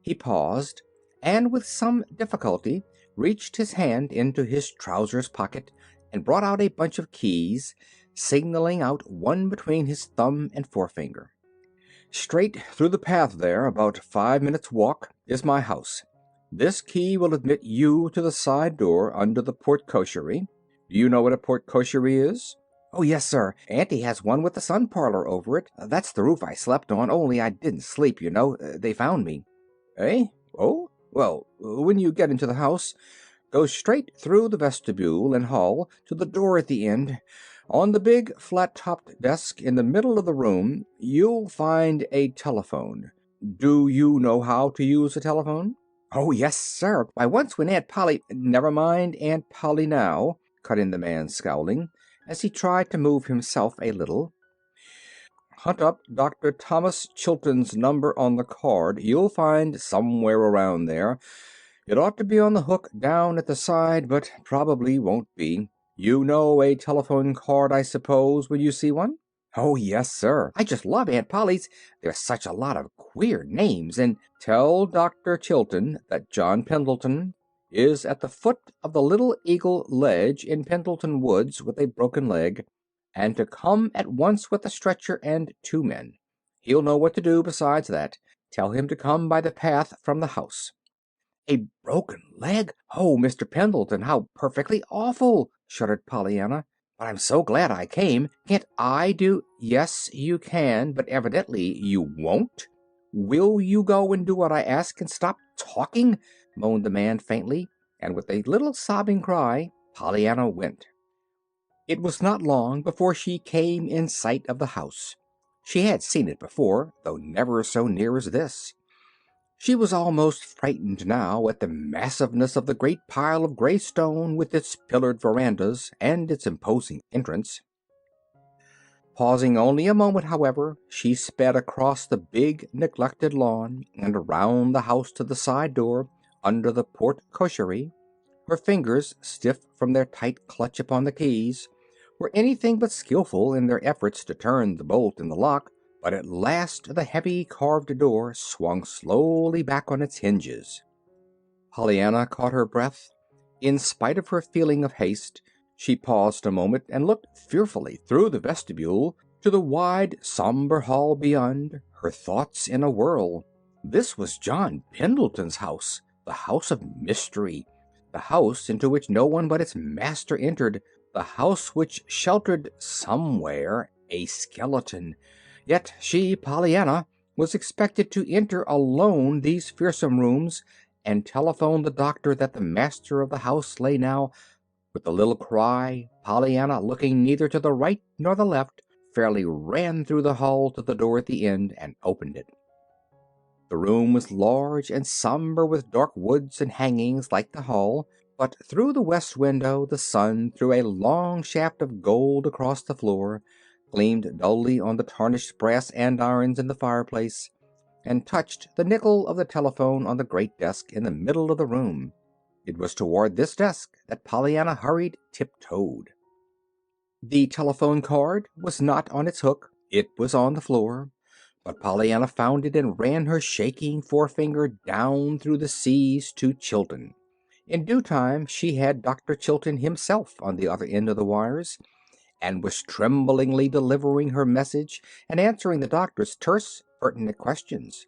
Speaker 1: He paused, and with some difficulty reached his hand into his trousers pocket and brought out a bunch of keys, signaling out one between his thumb and forefinger. "Straight through the path there, about 5 minutes' walk, is my house. This key will admit you to the side door under the porte-cocherie. Do you know what a porte-cocherie is?" "Oh, yes, sir. Auntie has one with the sun parlor over it. That's the roof I slept on, only I didn't sleep, you know. They found me." "Eh? Oh? Well, when you get into the house, go straight through the vestibule and hall to the door at the end. On the big, flat-topped desk in the middle of the room, you'll find a telephone. Do you know how to use a telephone?" "Oh, yes, sir. Why, once when Aunt Polly—" "Never mind Aunt Polly now," cut in the man, scowling, as he tried to move himself a little. "Hunt up Dr. Thomas Chilton's number on the card you'll find somewhere around there. It ought to be on the hook down at the side, but probably won't be. You know a telephone card, I suppose, when you see one?" "Oh, yes, sir. I just love Aunt Polly's. There's such a lot of queer names, and—" "Tell Dr. Chilton that John Pendleton is at the foot of the Little Eagle Ledge in Pendleton Woods with a broken leg, and to come at once with a stretcher and 2 men. He'll know what to do besides that. Tell him to come by the path from the house." "A broken leg? Oh, Mr. Pendleton, how perfectly awful!" shuddered Pollyanna. "But I'm so glad I came. Can't I do—" "Yes, you can, but evidently you won't. Will you go and do what I ask and stop talking?" moaned the man faintly, and with a little sobbing cry, Pollyanna went. It was not long before she came in sight of the house. She had seen it before, though never so near as this. She was almost frightened now at the massiveness of the great pile of gray stone with its pillared verandas and its imposing entrance. Pausing only a moment, however, she sped across the big, neglected lawn and around the house to the side door under the porte-cocherie. Her fingers, stiff from their tight clutch upon the keys, were anything but skillful in their efforts to turn the bolt in the lock, but at last the heavy carved door swung slowly back on its hinges. Pollyanna caught her breath. In spite of her feeling of haste, she paused a moment and looked fearfully through the vestibule to the wide, somber hall beyond, her thoughts in a whirl. This was John Pendleton's house, the house of mystery, the house into which no one but its master entered, the house which sheltered somewhere a skeleton. Yet she, Pollyanna, was expected to enter alone these fearsome rooms and telephone the doctor that the master of the house lay now. With a little cry, Pollyanna, looking neither to the right nor the left, fairly ran through the hall to the door at the end and opened it. The room was large and somber, with dark woods and hangings like the hall, but through the west window the sun threw a long shaft of gold across the floor, gleamed dully on the tarnished brass andirons in the fireplace, and touched the nickel of the telephone on the great desk in the middle of the room. It was toward this desk that Pollyanna hurried tiptoed. The telephone card was not on its hook. It was on the floor. But Pollyanna found it and ran her shaking forefinger down through the C's to Chilton. In due time she had Dr. Chilton himself on the other end of the wires, and was tremblingly delivering her message and answering the doctor's terse, pertinent questions.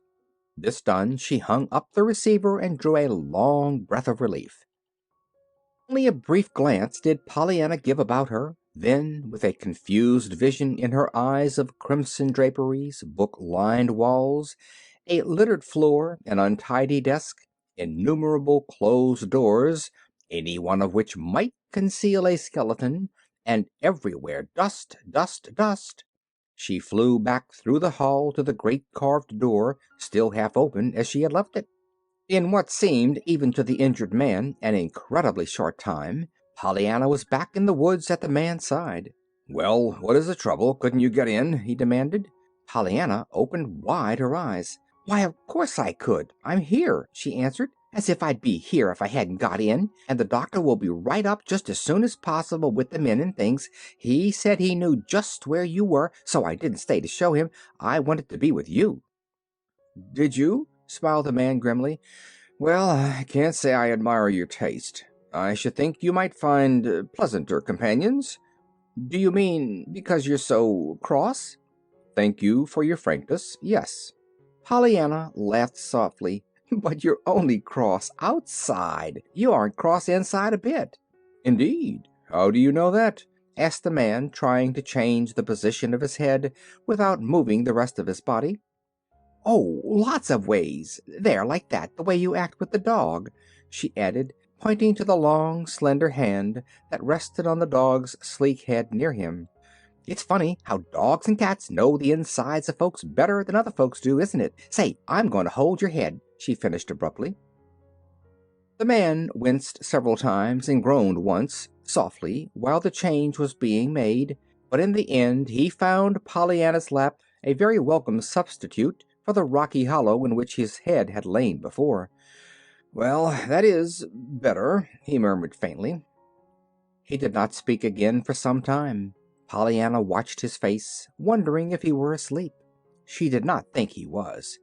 Speaker 1: This done, she hung up the receiver and drew a long breath of relief. Only a brief glance did Pollyanna give about her. Then, with a confused vision in her eyes of crimson draperies, book-lined walls, a littered floor, an untidy desk, innumerable closed doors, any one of which might conceal a skeleton, and everywhere dust, dust, dust, she flew back through the hall to the great carved door, still half open as she had left it. In what seemed, even to the injured man, an incredibly short time, Pollyanna was back in the woods at the man's side. "Well, what is the trouble? Couldn't you get in?" he demanded. Pollyanna opened wide her eyes. "Why, of course I could. I'm here," she answered. "As if I'd be here if I hadn't got in. And the doctor will be right up just as soon as possible with the men and things. He said he knew just where you were, so I didn't stay to show him. I wanted to be with you." "Did you?" smiled the man grimly. "Well, I can't say I admire your taste. I should think you might find pleasanter companions." "Do you mean because you're so cross?" "Thank you for your frankness. Yes." Pollyanna laughed softly. "But you're only cross outside. You aren't cross inside a bit." "Indeed? How do you know that?" asked the man, trying to change the position of his head without moving the rest of his body. "Oh, lots of ways. There, like that, the way you act with the dog," she added, pointing to the long, slender hand that rested on the dog's sleek head near him. "It's funny how dogs and cats know the insides of folks better than other folks do, isn't it? Say, I'm going to hold your head," she finished abruptly. The man winced several times and groaned once, softly, while the change was being made, but in the end he found Pollyanna's lap a very welcome substitute for the rocky hollow in which his head had lain before. "Well, that is better," he murmured faintly. He did not speak again for some time. Pollyanna watched his face, wondering if he were asleep. She did not think he was.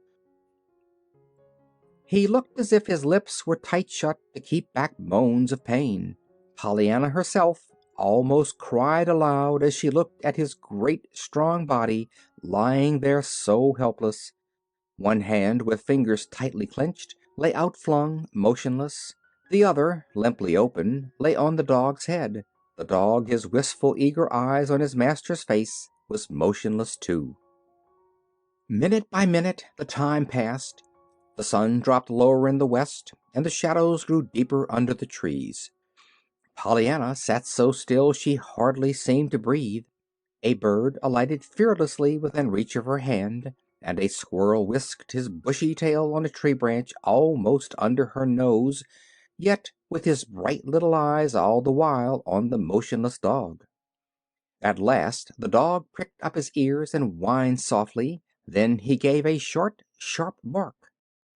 Speaker 1: He looked as if his lips were tight shut to keep back moans of pain. Pollyanna herself almost cried aloud as she looked at his great, strong body lying there so helpless. One hand, with fingers tightly clenched, lay outflung, motionless. The other, limply open, lay on the dog's head. The dog, his wistful, eager eyes on his master's face, was motionless too. Minute by minute the time passed. The sun dropped lower in the west, and the shadows grew deeper under the trees. Pollyanna sat so still she hardly seemed to breathe. A bird alighted fearlessly within reach of her hand, and a squirrel whisked his bushy tail on a tree branch almost under her nose, yet with his bright little eyes all the while on the motionless dog. At last the dog pricked up his ears and whined softly. Then he gave a short, sharp bark.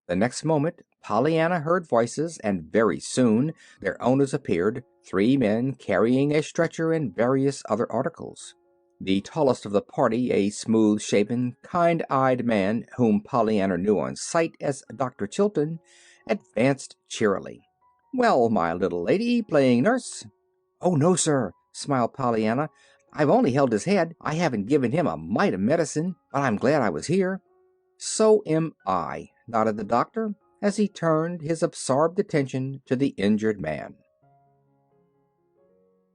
Speaker 1: The next moment Pollyanna heard voices, and very soon their owners appeared, 3 men carrying a stretcher and various other articles. The tallest of the party, a smooth-shaven, kind-eyed man whom Pollyanna knew on sight as Dr. Chilton, advanced cheerily. "Well, my little lady, playing nurse?" "Oh, no, sir," smiled Pollyanna. "I've only held his head. I haven't given him a mite of medicine, but I'm glad I was here." "So am I," nodded the doctor. as he turned his absorbed attention to the injured man.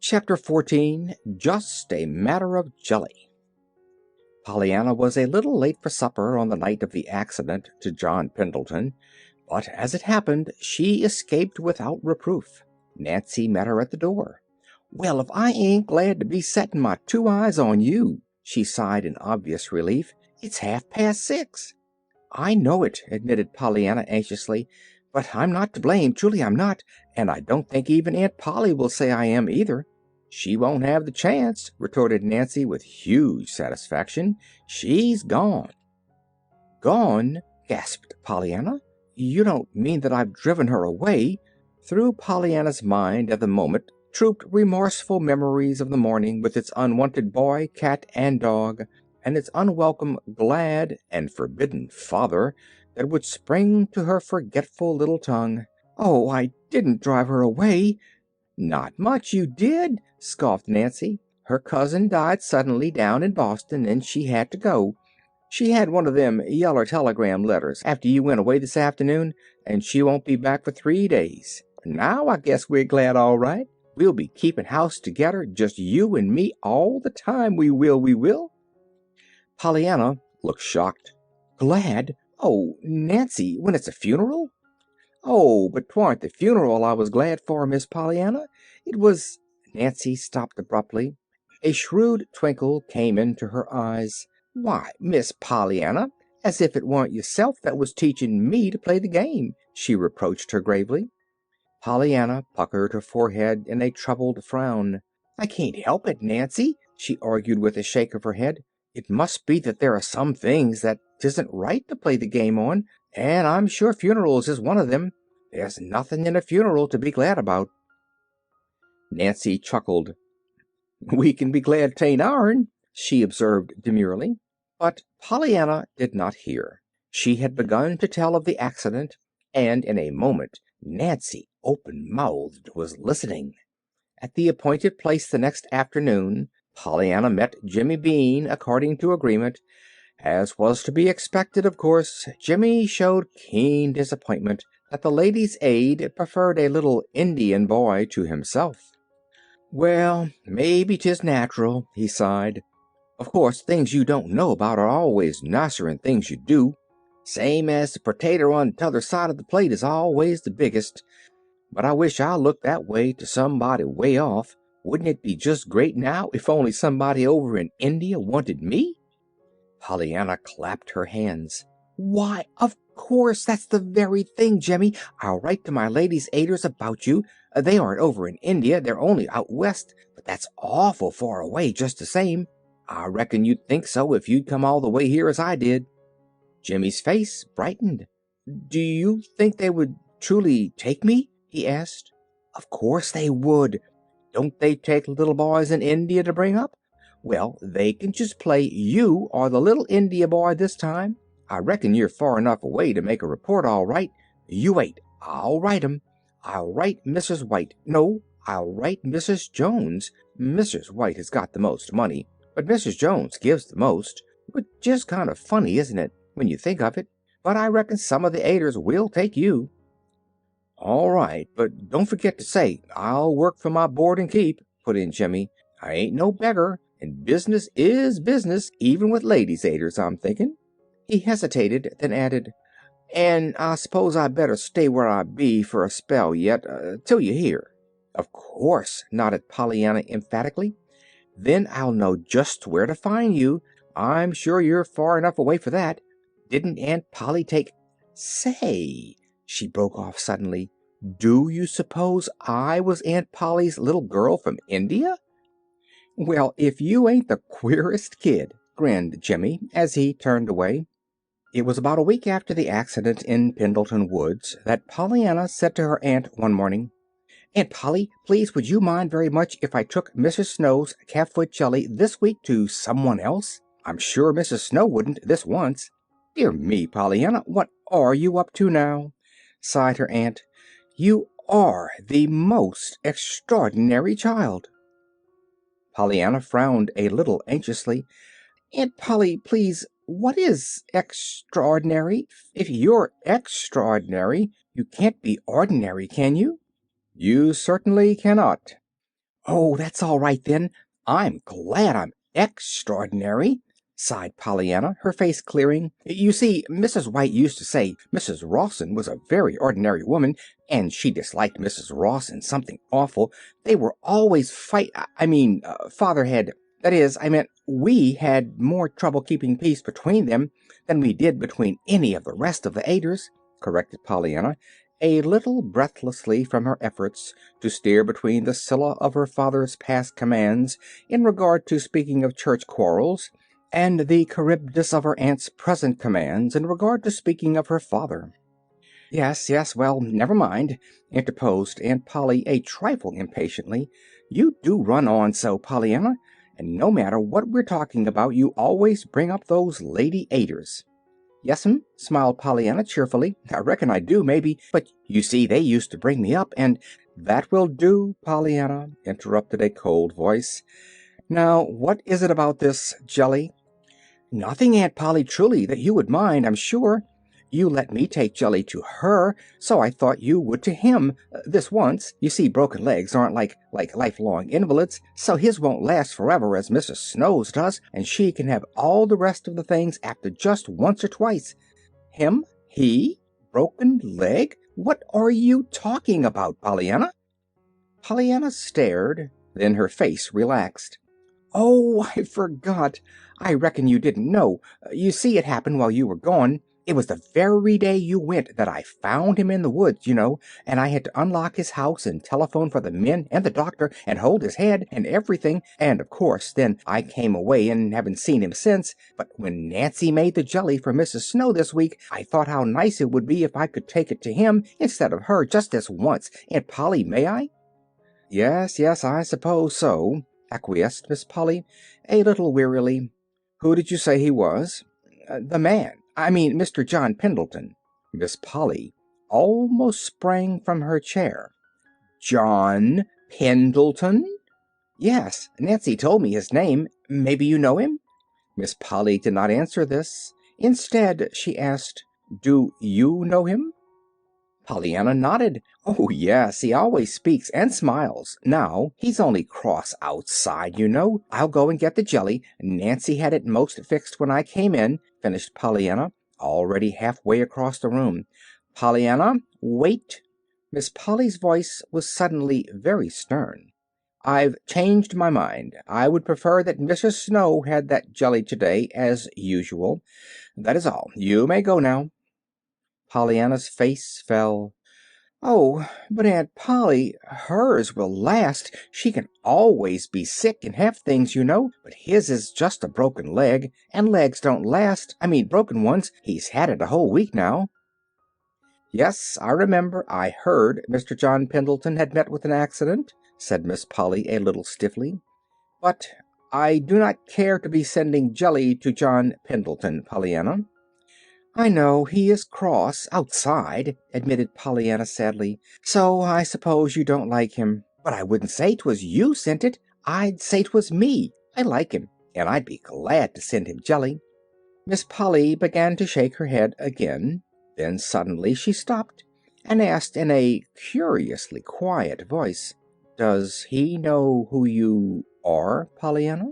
Speaker 1: Chapter 14. Just a Matter of Jelly. Pollyanna was a little late for supper on the night of the accident to John Pendleton, but as it happened, she escaped without reproof. Nancy met her at the door. "Well, if I ain't glad to be setting my two eyes on you," she sighed in obvious relief. "It's 6:30. "I know it," admitted Pollyanna anxiously, "but I'm not to blame, truly I'm not, and I don't think even Aunt Polly will say I am either." "She won't have the chance," retorted Nancy with huge satisfaction. "She's gone." "Gone?" gasped Pollyanna. "You don't mean that I've driven her away?" Through Pollyanna's mind at the moment trooped remorseful memories of the morning with its unwanted boy, cat, and dog, and its unwelcome, glad, and forbidden father that would spring to her forgetful little tongue. "Oh, I didn't drive her away." "Not much you did," scoffed Nancy. "Her cousin died suddenly down in Boston, and she had to go. She had one of them yeller telegram letters after you went away this afternoon, and she won't be back for 3 days. Now I guess we're glad, all right. We'll be keeping house together, just you and me all the time, we will, we will." Pollyanna looked shocked. "Glad? Oh, Nancy, when it's a funeral?" "Oh, but 'twarn't the funeral I was glad for, Miss Pollyanna. It was—" Nancy stopped abruptly. A shrewd twinkle came into her eyes. "Why, Miss Pollyanna, as if it weren't yourself that was teaching me to play the game," she reproached her gravely. Pollyanna puckered her forehead in a troubled frown. "I can't help it, Nancy," she argued with a shake of her head. "It must be that there are some things that 'tisn't right to play the game on, and I'm sure funerals is one of them. There's nothing in a funeral to be glad about." Nancy chuckled. "We can be glad 'tain't ourn," she observed demurely. But Pollyanna did not hear. She had begun to tell of the accident, and in a moment Nancy, open-mouthed, was listening. At the appointed place the next afternoon, Pollyanna met Jimmy Bean according to agreement. As was to be expected, of course, Jimmy showed keen disappointment that the Ladies' Aid preferred a little Indian boy to himself. "Well, maybe 'tis natural," he sighed. "Of course, things you don't know about are always nicer'n things you do. Same as the pertater on t'other side of the plate is always the biggest. But I wish I looked that way to somebody way off. Wouldn't it be just great now if only somebody over in India wanted me?" Pollyanna clapped her hands. "Why, of course, that's the very thing, Jimmy. I'll write to my Ladies' Aiders about you. They aren't over in India, they're only out west, but that's awful far away just the same. I reckon you'd think so if you'd come all the way here as I did." Jimmy's face brightened. "Do you think they would truly take me?" he asked. "Of course they would. Don't they take little boys in India to bring up? Well, they can just play you are the little India boy this time. I reckon you're far enough away to make a report all right. You wait. I'll write 'em. I'll write Mrs. White. No, I'll write Mrs. Jones. Mrs. White has got the most money, but Mrs. Jones gives the most. Which is kind of funny, isn't it, when you think of it? But I reckon some of the Aiders will take you." "All right, but don't forget to say I'll work for my board and keep," put in Jimmy. "I ain't no beggar, and business is business, even with Ladies' Aiders, I'm thinking." He hesitated, then added, "And I suppose I better stay where I be for a spell yet, till you hear." "Of course," nodded Pollyanna emphatically. "Then I'll know just where to find you. I'm sure you're far enough away for that. Didn't Aunt Polly take— Say," she broke off suddenly, "do you suppose I was Aunt Polly's little girl from India?" "Well, if you ain't the queerest kid," grinned Jimmy, as he turned away. It was about a week after the accident in Pendleton Woods that Pollyanna said to her aunt one morning, "Aunt Polly, please would you mind very much if I took Mrs. Snow's calf-foot jelly this week to someone else? I'm sure Mrs. Snow wouldn't this once." "Dear me, Pollyanna, what are you up to now?" sighed her aunt. "You are the most extraordinary child." Pollyanna frowned a little anxiously. "Aunt Polly, please, What is extraordinary? If you're extraordinary, you can't be ordinary, can you? You certainly cannot. Oh, that's all right then. I'm glad I'm extraordinary, sighed Pollyanna, her face clearing. You see, Mrs. White used to say Mrs. Rawson was a very ordinary woman, and she disliked Mrs. Rawson something awful. They were always Father had. That is, I meant we had more trouble keeping peace between them than we did between any of the rest of the Aders, corrected Pollyanna, a little breathlessly from her efforts to steer between the Scylla of her father's past commands in regard to speaking of church quarrels, and the Charybdis of her aunt's present commands in regard to speaking of her father. Yes, yes, well, never mind, interposed Aunt Polly a trifle impatiently. You do run on so, Pollyanna, and no matter what we're talking about, you always bring up those Lady Aders. Yes'm, smiled Pollyanna cheerfully. I reckon I do, maybe, but you see they used to bring me up, and that will do, Pollyanna, interrupted a cold voice. Now, what is it about this jelly? Nothing, Aunt Polly, truly, that you would mind, I'm sure. You let me take Jelly to her, so I thought you would to him, this once. You see, broken legs aren't like lifelong invalids, so his won't last forever as Mrs. Snow's does, and she can have all the rest of the things after just once or twice. Him? He? Broken leg? What are you talking about, Pollyanna? Pollyanna stared, then her face relaxed. Oh, I forgot. I reckon you didn't know. You see, it happened while you were gone. It was the very day you went that I found him in the woods, you know, and I had to unlock his house and telephone for the men and the doctor and hold his head and everything, and of course then I came away and haven't seen him since. But when Nancy made the jelly for Mrs. Snow this week, I thought how nice it would be if I could take it to him instead of her just this once. Aunt Polly, may I? Yes, yes, I suppose so, acquiesced Miss Polly, a little wearily. Who did you say he was? The man. I mean, Mr. John Pendleton. Miss Polly almost sprang from her chair. John Pendleton? Yes, Nancy told me his name. Maybe you know him? Miss Polly did not answer this. Instead, she asked, Do you know him? Pollyanna nodded. Oh, yes, he always speaks and smiles. Now, he's only cross outside, you know. I'll go and get the jelly. Nancy had it most fixed when I came in, finished Pollyanna, already halfway across the room. Pollyanna, wait. Miss Polly's voice was suddenly very stern. I've changed my mind. I would prefer that Mrs. Snow had that jelly today, as usual. That is all. You may go now. Pollyanna's face fell. Oh, but Aunt Polly, hers will last. She can always be sick and have things, you know, but his is just a broken leg, and legs don't last. I mean, broken ones. He's had it a whole week now. Yes, I remember. I heard Mr. John Pendleton had met with an accident, said Miss Polly a little stiffly. But I do not care to be sending jelly to John Pendleton, Pollyanna. I know he is cross outside, admitted Pollyanna sadly, so I suppose you don't like him. But I wouldn't say 'twas you sent it. I'd say 'twas me. I like him, and I'd be glad to send him jelly. Miss Polly began to shake her head again. Then suddenly she stopped and asked in a curiously quiet voice, Does he know who you are, Pollyanna?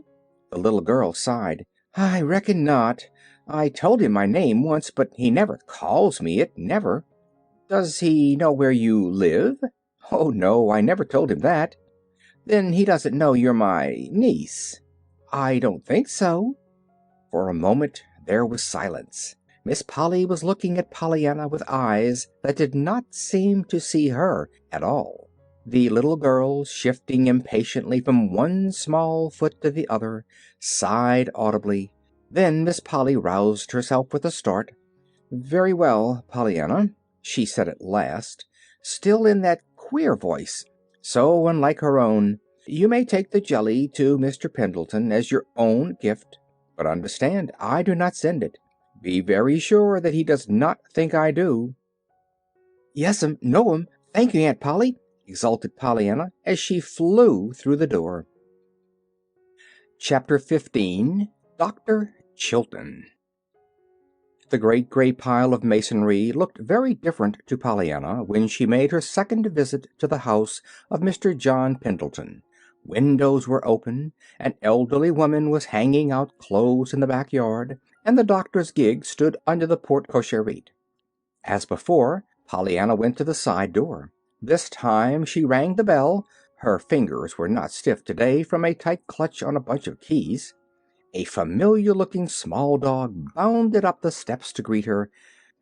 Speaker 1: The little girl sighed. I reckon not. I told him my name once, but he never calls me it, never. Does he know where you live? Oh, no, I never told him that. Then he doesn't know you're my niece. I don't think so. For a moment there was silence. Miss Polly was looking at Pollyanna with eyes that did not seem to see her at all. The little girl, shifting impatiently from one small foot to the other, sighed audibly. Then Miss Polly roused herself with a start. Very well, Pollyanna, she said at last, still in that queer voice, so unlike her own. You may take the jelly to Mr. Pendleton as your own gift, but understand, I do not send it. Be very sure that he does not think I do. Yes'm, no'm, thank you, Aunt Polly, exulted Pollyanna as she flew through the door. Chapter 15. Dr. Chilton. The great gray pile of masonry looked very different to Pollyanna when she made her second visit to the house of Mr. John Pendleton. Windows were open, an elderly woman was hanging out clothes in the backyard, and the doctor's gig stood under the porte-cochere. As before, Pollyanna went to the side door. This time she rang the bell. Her fingers were not stiff today from a tight clutch on a bunch of keys. A familiar-looking small dog bounded up the steps to greet her,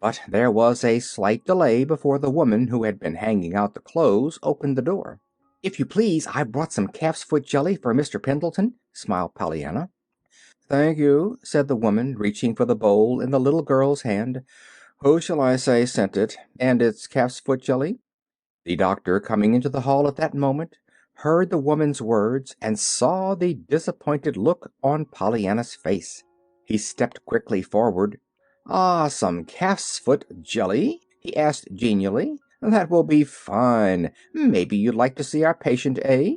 Speaker 1: but there was a slight delay before the woman who had been hanging out the clothes opened the door. "If you please, I've brought some calf's foot jelly for Mr. Pendleton," smiled Pollyanna. "Thank you," said the woman, reaching for the bowl in the little girl's hand. "Who shall I say sent it? And it's calf's foot jelly?" The doctor, coming into the hall at that moment, heard the woman's words and saw the disappointed look on Pollyanna's face. He stepped quickly forward. "Ah, some calf's foot jelly?" he asked genially. "That will be fine. Maybe you'd like to see our patient, eh?"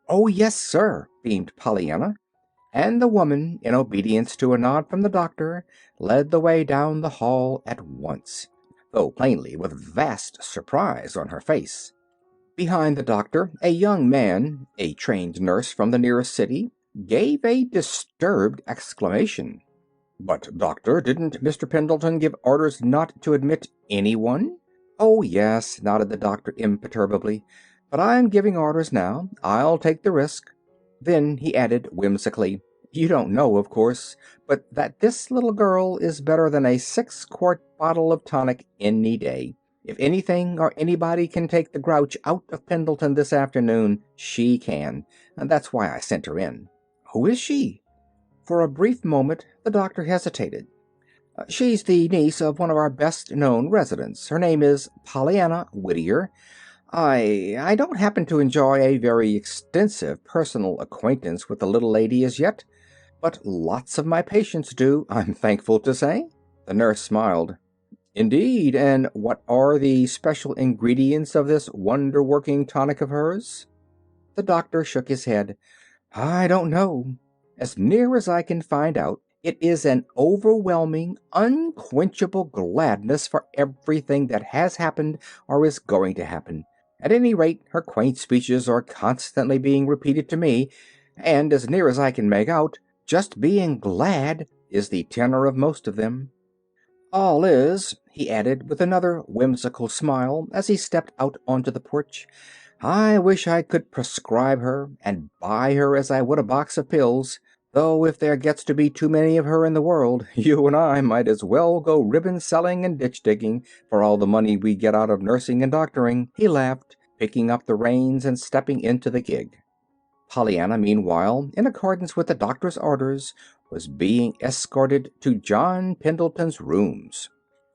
Speaker 1: "Oh, yes, sir," beamed Pollyanna. And the woman, in obedience to a nod from the doctor, led the way down the hall at once, though plainly with vast surprise on her face. Behind the doctor, a young man, a trained nurse from the nearest city, gave a disturbed exclamation. "But, doctor, didn't Mr. Pendleton give orders not to admit anyone?" "Oh, yes," nodded the doctor imperturbably. "But I'm giving orders now. I'll take the risk." Then he added whimsically, "You don't know, of course, but that this little girl is better than a 6-quart bottle of tonic any day. If anything or anybody can take the grouch out of Pendleton this afternoon, she can. And that's why I sent her in." "Who is she?" For a brief moment the doctor hesitated. "She's the niece of one of our best-known residents. Her name is Pollyanna Whittier. I don't happen to enjoy a very extensive personal acquaintance with the little lady as yet, but lots of my patients do, I'm thankful to say." The nurse smiled. "Indeed, and what are the special ingredients of this wonder-working tonic of hers?" The doctor shook his head. "I don't know. As near as I can find out, it is an overwhelming, unquenchable gladness for everything that has happened or is going to happen. At any rate, her quaint speeches are constantly being repeated to me, and as near as I can make out, just being glad is the tenor of most of them. All is," he added with another whimsical smile as he stepped out onto the porch, "I wish I could prescribe her and buy her as I would a box of pills, though if there gets to be too many of her in the world, you and I might as well go ribbon selling and ditch digging for all the money we get out of nursing and doctoring," he laughed, picking up the reins and stepping into the gig. Pollyanna, meanwhile, in accordance with the doctor's orders, was being escorted to John Pendleton's rooms.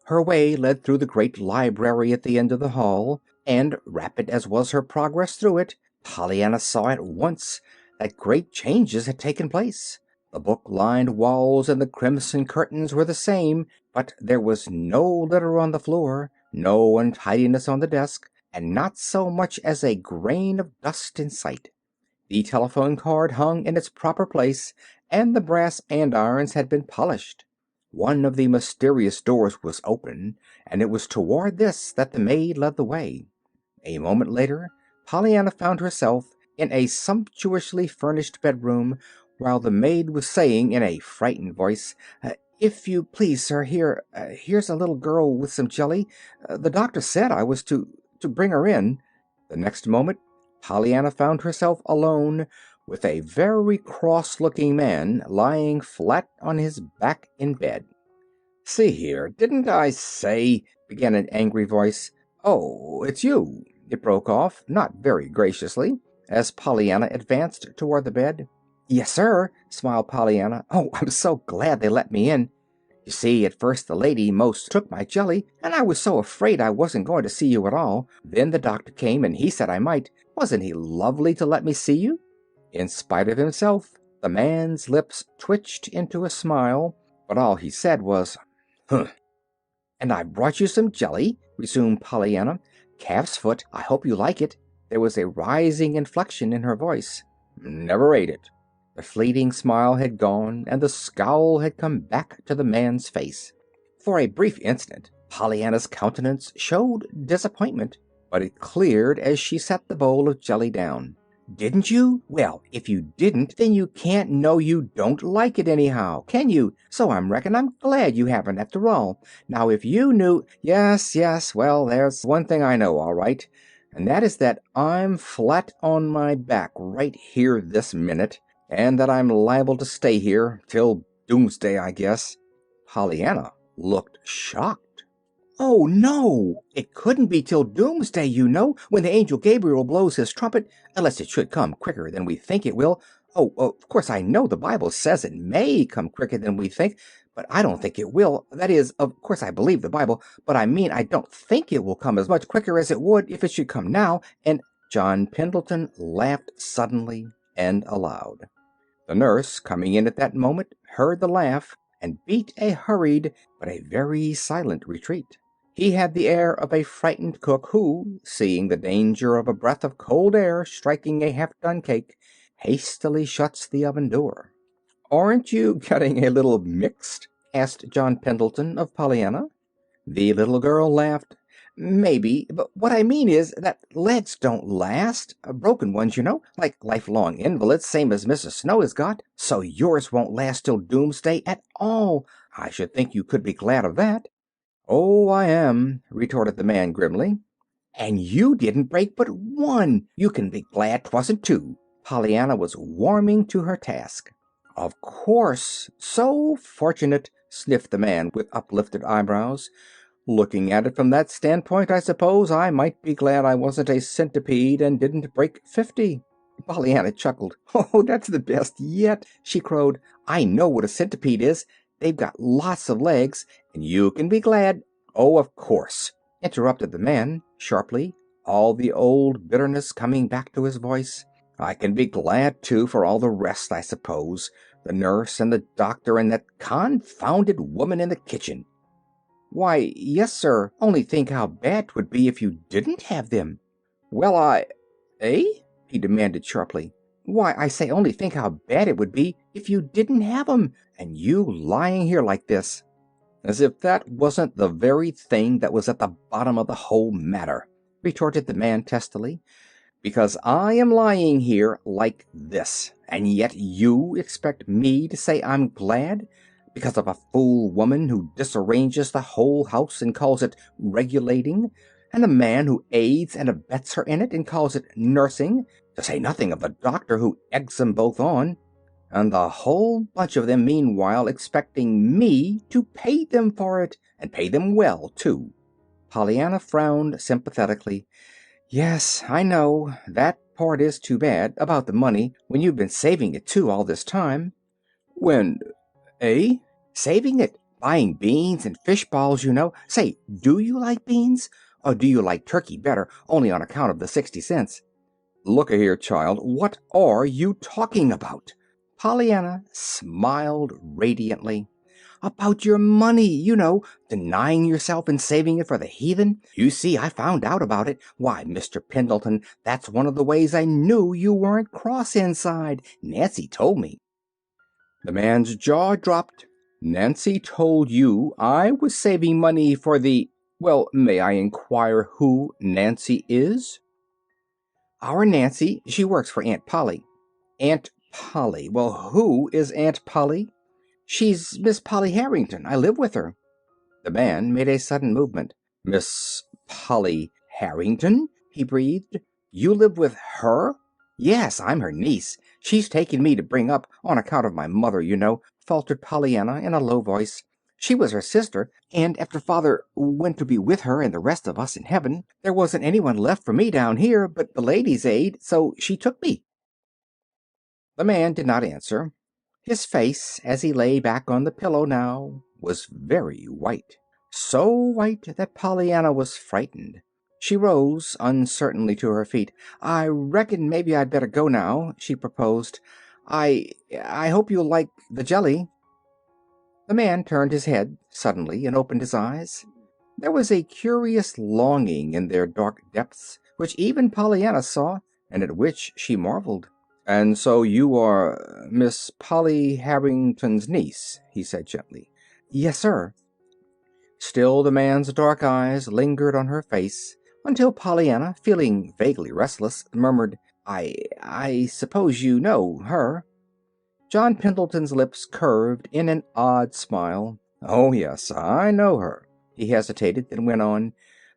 Speaker 1: Her way led through the great library at the end of the hall, and, rapid as was her progress through it, Pollyanna saw at once that great changes had taken place. The book-lined walls and the crimson curtains were the same, but there was no litter on the floor, no untidiness on the desk, and not so much as a grain of dust in sight. The telephone card hung in its proper place, and the brass andirons had been polished. One of the mysterious doors was open, and it was toward this that the maid led the way. A moment later, Pollyanna found herself in a sumptuously furnished bedroom, while the maid was saying in a frightened voice, "If you please, sir, here's a little girl with some jelly. The doctor said I was to bring her in." The next moment Pollyanna found herself alone with a very cross-looking man lying flat on his back in bed. "See here, didn't I say—" began an angry voice. "Oh, it's you," it broke off, not very graciously, as Pollyanna advanced toward the bed. "Yes, sir," smiled Pollyanna. "Oh, I'm so glad they let me in. You see, at first the lady most took my jelly, and I was so afraid I wasn't going to see you at all. Then the doctor came, and he said I might. Wasn't he lovely to let me see you?" In spite of himself, the man's lips twitched into a smile, but all he said was, "Huh." "And I brought you some jelly," resumed Pollyanna. "Calf's foot. I hope you like it." There was a rising inflection in her voice. "Never ate it." The fleeting smile had gone, and the scowl had come back to the man's face. For a brief instant, Pollyanna's countenance showed disappointment, but it cleared as she set the bowl of jelly down. Didn't you? Well, if you didn't, then you can't know you don't like it anyhow, can you? So I'm glad you haven't after all. Now if you knew— Yes, well, there's one thing I know, all right, and that is that I'm flat on my back right here this minute, and that I'm liable to stay here till doomsday, I guess. Pollyanna looked shocked. Oh, no! It couldn't be till doomsday, you know, when the angel Gabriel blows his trumpet, unless it should come quicker than we think it will. Oh, of course, I know the Bible says it may come quicker than we think, but I don't think it will. That is, of course, I believe the Bible, but I mean I don't think it will come as much quicker as it would if it should come now. And John Pendleton laughed suddenly and aloud. The nurse, coming in at that moment, heard the laugh and beat a hurried but a very silent retreat. He had the air of a frightened cook who, seeing the danger of a breath of cold air striking a half-done cake, hastily shuts the oven door. "Aren't you getting a little mixed?" asked John Pendleton of Pollyanna. The little girl laughed. "Maybe, but what I mean is that legs don't last. Broken ones, you know, like lifelong invalids, same as Mrs. Snow has got. So yours won't last till doomsday at all. I should think you could be glad of that." "Oh, I am," retorted the man grimly. "And you didn't break but one. You can be glad 'twasn't two." Pollyanna was warming to her task. "Of course. So fortunate," sniffed the man with uplifted eyebrows. "Looking at it from that standpoint, I suppose I might be glad I wasn't a centipede and didn't break 50. Pollyanna chuckled. "Oh, that's the best yet," she crowed. "I know what a centipede is. They've got lots of legs, and you can be glad—" "Oh, of course," interrupted the man, sharply, all the old bitterness coming back to his voice. "I can be glad, too, for all the rest, I suppose. The nurse and the doctor and that confounded woman in the kitchen." "Why, yes, sir. Only think how bad 'twould be if you didn't have them." "Well, Eh?" he demanded sharply. "Why, I say only think how bad it would be if you didn't have 'em, and you lying here like this." "As if that wasn't the very thing that was at the bottom of the whole matter," retorted the man testily. "Because I am lying here like this, and yet you expect me to say I'm glad? Because of a fool woman who disarranges the whole house and calls it regulating, and a man who aids and abets her in it and calls it nursing, to say nothing of the doctor who eggs 'em both on, and the whole bunch of them meanwhile expecting me to pay them for it, and pay them well, too." Pollyanna frowned sympathetically. "Yes, I know. That part is too bad, about the money, when you've been saving it, too, all this time." "When— Eh?" "Saving it. Buying beans and fish balls, you know. Say, do you like beans? Or do you like turkey better, only on account of the 60 cents? "Look-a-here, child, what are you talking about?" Pollyanna smiled radiantly. "About your money, you know, denying yourself and saving it for the heathen. You see, I found out about it. Why, Mr. Pendleton, that's one of the ways I knew you weren't cross inside. Nancy told me." The man's jaw dropped. "Nancy told you I was saving money for the— Well, may I inquire who Nancy is?" "Our Nancy. She works for Aunt Polly." "Aunt Polly. Well, who is Aunt Polly?" "She's Miss Polly Harrington. I live with her." The man made a sudden movement. "Miss Polly Harrington?" he breathed. "You live with her?" "Yes, I'm her niece. She's taken me to bring up, on account of my mother, you know," faltered Pollyanna in a low voice. "She was her sister, and after father went to be with her and the rest of us in heaven, there wasn't anyone left for me down here but the Ladies' Aid, so she took me." The man did not answer. His face, as he lay back on the pillow now, was very white. So white that Pollyanna was frightened. She rose uncertainly to her feet. "I reckon maybe I'd better go now," she proposed. I hope you'll like the jelly." The man turned his head suddenly and opened his eyes. There was a curious longing in their dark depths which even Pollyanna saw, and at which she marveled. "And so you are Miss Polly Harrington's niece," he said gently. "Yes, sir." Still the man's dark eyes lingered on her face, until Pollyanna, feeling vaguely restless, murmured, I suppose you know her." John Pendleton's lips curved in an odd smile. "Oh, yes, I know her." He hesitated, then went on,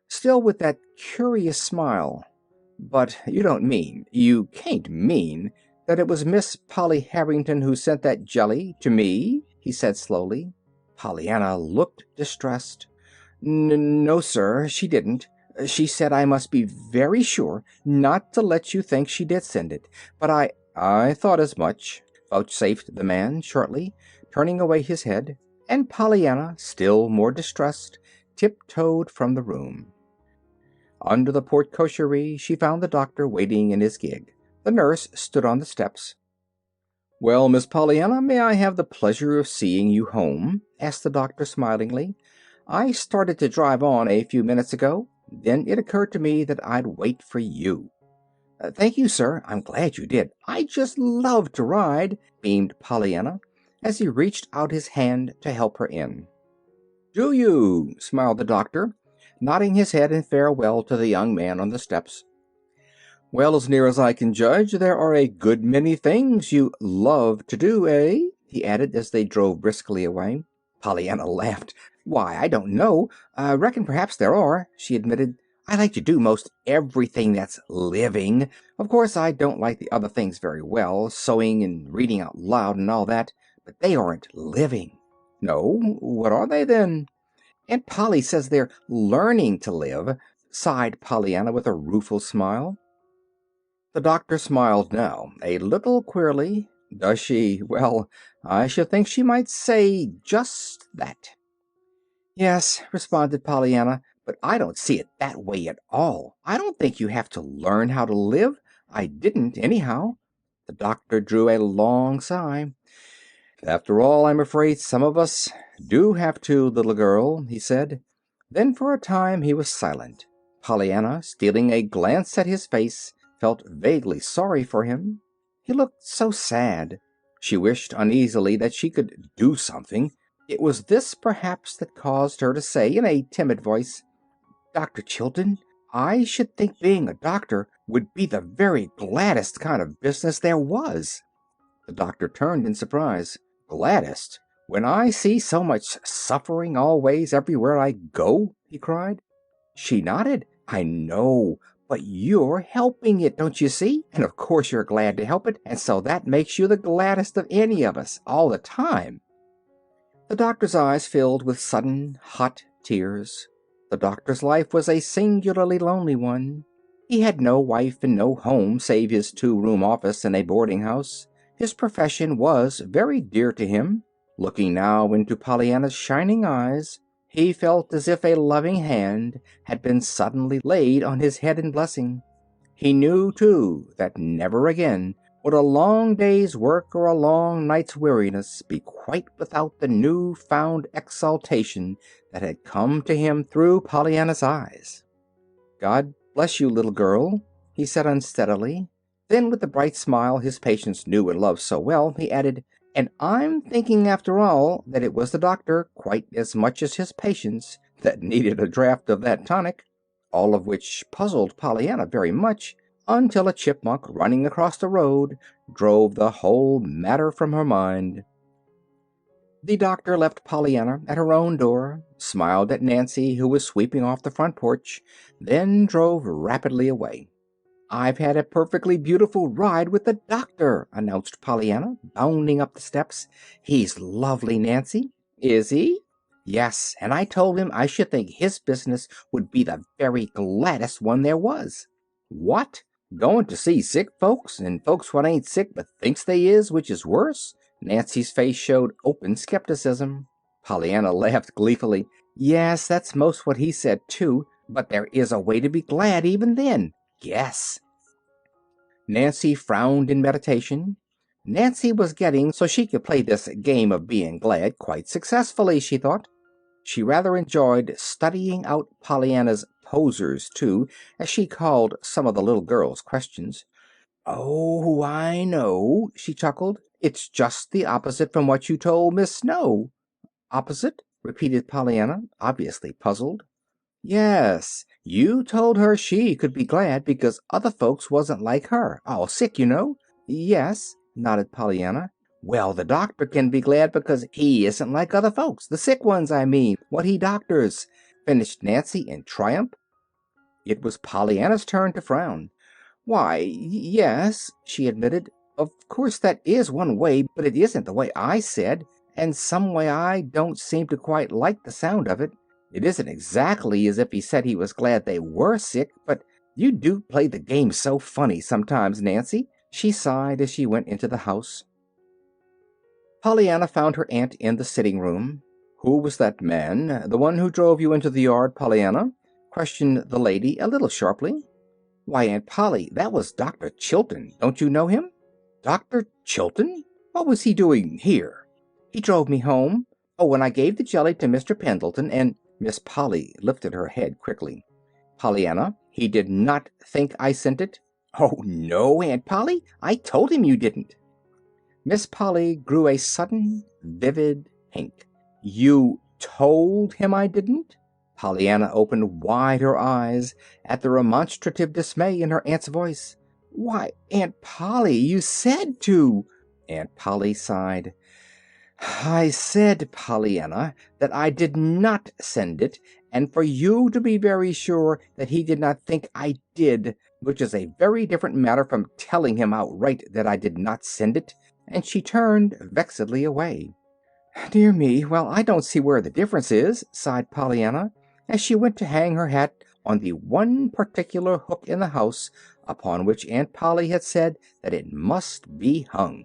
Speaker 1: still with that curious smile. "But you can't mean that it was Miss Polly Harrington who sent that jelly to me?" he said slowly. Pollyanna looked distressed. No, sir, she didn't. She said I must be very sure not to let you think she did send it. But I thought as much," vouchsafed the man shortly, turning away his head, and Pollyanna, still more distressed, tiptoed from the room. Under the porte cochère she found the doctor waiting in his gig. The nurse stood on the steps. "Well, Miss Pollyanna, may I have the pleasure of seeing you home?" asked the doctor smilingly. "I started to drive on a few minutes ago. Then it occurred to me that I'd wait for you." "Thank you, sir. I'm glad you did. I just love to ride," beamed Pollyanna, as he reached out his hand to help her in. "Do you?" smiled the doctor, nodding his head in farewell to the young man on the steps. "Well, as near as I can judge, there are a good many things you love to do, eh?" he added as they drove briskly away. Pollyanna laughed. "Why, I don't know. I reckon perhaps there are," she admitted. "I like to do most everything that's living. Of course, I don't like the other things very well, sewing and reading out loud and all that, but they aren't living." "No? What are they, then?" "Aunt Polly says they're learning to live," sighed Pollyanna with a rueful smile. The doctor smiled now, a little queerly. "Does she? Well, I should think she might say just that." "Yes," responded Pollyanna, "but I don't see it that way at all. I don't think you have to learn how to live. I didn't, anyhow." The doctor drew a long sigh. "After all, I'm afraid some of us do have to, little girl," he said. Then for a time he was silent. Pollyanna, stealing a glance at his face, felt vaguely sorry for him. He looked so sad. She wished uneasily that she could do something. It was this, perhaps, that caused her to say in a timid voice, "Dr. Chilton, I should think being a doctor would be the very gladdest kind of business there was." The doctor turned in surprise. "Gladdest? When I see so much suffering always everywhere I go?" he cried. She nodded. "I know, but you're helping it, don't you see? And of course you're glad to help it, and so that makes you the gladdest of any of us, all the time." The doctor's eyes filled with sudden, hot tears. The doctor's life was a singularly lonely one. He had no wife and no home save his two-room office in a boarding house. His profession was very dear to him. Looking now into Pollyanna's shining eyes, he felt as if a loving hand had been suddenly laid on his head in blessing. He knew, too, that never again would a long day's work or a long night's weariness be quite without the new-found exaltation that had come to him through Pollyanna's eyes. "God bless you, little girl," he said unsteadily. Then, with the bright smile his patients knew and loved so well, he added, "And I'm thinking, after all, that it was the doctor, quite as much as his patients, that needed a draught of that tonic." All of which puzzled Pollyanna very much, until a chipmunk running across the road drove the whole matter from her mind. The doctor left Pollyanna at her own door, smiled at Nancy, who was sweeping off the front porch, then drove rapidly away. "I've had a perfectly beautiful ride with the doctor," announced Pollyanna, bounding up the steps. "He's lovely, Nancy." "Is he?" "Yes, and I told him I should think his business would be the very gladdest one there was." "What? Going to see sick folks, and folks what ain't sick but thinks they is, which is worse?" Nancy's face showed open skepticism. Pollyanna laughed gleefully. "Yes, that's most what he said, too. But there is a way to be glad even then. Guess." Nancy frowned in meditation. Nancy was getting so she could play this game of being glad quite successfully, she thought. She rather enjoyed studying out Pollyanna's posers, too, as she called some of the little girl's questions. "Oh, I know," she chuckled. "It's just the opposite from what you told Miss Snow." "Opposite?" repeated Pollyanna, obviously puzzled. Yes, you told her she could be glad because other folks wasn't like her, all sick, you know. Yes, nodded Pollyanna. Well, the doctor can be glad because he isn't like other folks, the sick ones, I mean, what he doctors, finished Nancy in triumph. It was Pollyanna's turn to frown. Why, yes, she admitted. Of course that is one way, but it isn't the way I said, and some way I don't seem to quite like the sound of it. It isn't exactly as if he said he was glad they were sick, but you do play the game so funny sometimes, Nancy, she sighed as she went into the house. Pollyanna found her aunt in the sitting room. Who was that man, the one who drove you into the yard, Pollyanna? Questioned the lady a little sharply. Why, Aunt Polly, that was Dr. Chilton. Don't you know him? Dr. Chilton? What was he doing here? He drove me home. Oh, and I gave the jelly to Mr. Pendleton, and Miss Polly lifted her head quickly. Pollyanna, he did not think I sent it? Oh, no, Aunt Polly. I told him you didn't. Miss Polly grew a sudden, vivid pink. You told him I didn't? Pollyanna opened wide her eyes at the remonstrative dismay in her aunt's voice. Why, Aunt Polly, you said to. Aunt Polly sighed. I said, Pollyanna, that I did not send it, and for you to be very sure that he did not think I did, which is a very different matter from telling him outright that I did not send it, and she turned vexedly away. Dear me, well, I don't see where the difference is, sighed Pollyanna, as she went to hang her hat on the one particular hook in the house upon which Aunt Polly had said that it must be hung.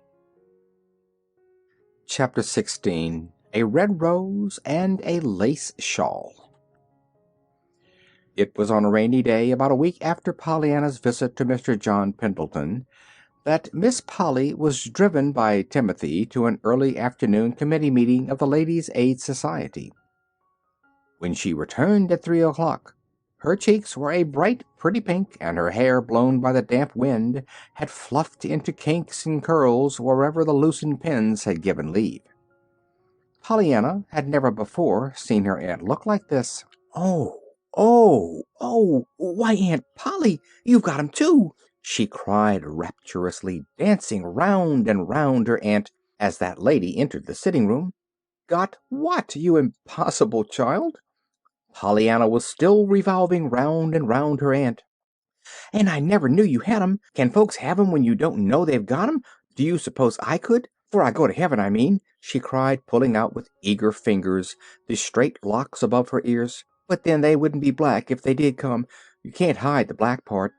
Speaker 1: Chapter 16. A Red Rose and a Lace Shawl. It was on a rainy day, about a week after Pollyanna's visit to Mr. John Pendleton, that Miss Polly was driven by Timothy to an early afternoon committee meeting of the Ladies' Aid Society. When she returned at 3 o'clock, her cheeks were a bright, pretty pink, and her hair, blown by the damp wind, had fluffed into kinks and curls wherever the loosened pins had given leave. Pollyanna had never before seen her aunt look like this. Oh, why, Aunt Polly, you've got 'em too, she cried rapturously, dancing round and round her aunt as that lady entered the sitting room. Got what, you impossible child? Pollyanna was still revolving round and round her aunt. And I never knew you had 'em. Can folks have 'em when you don't know they've got 'em? Do you suppose I could? Before I go to heaven, I mean, she cried, pulling out with eager fingers the straight locks above her ears. But then they wouldn't be black if they did come. You can't hide the black part.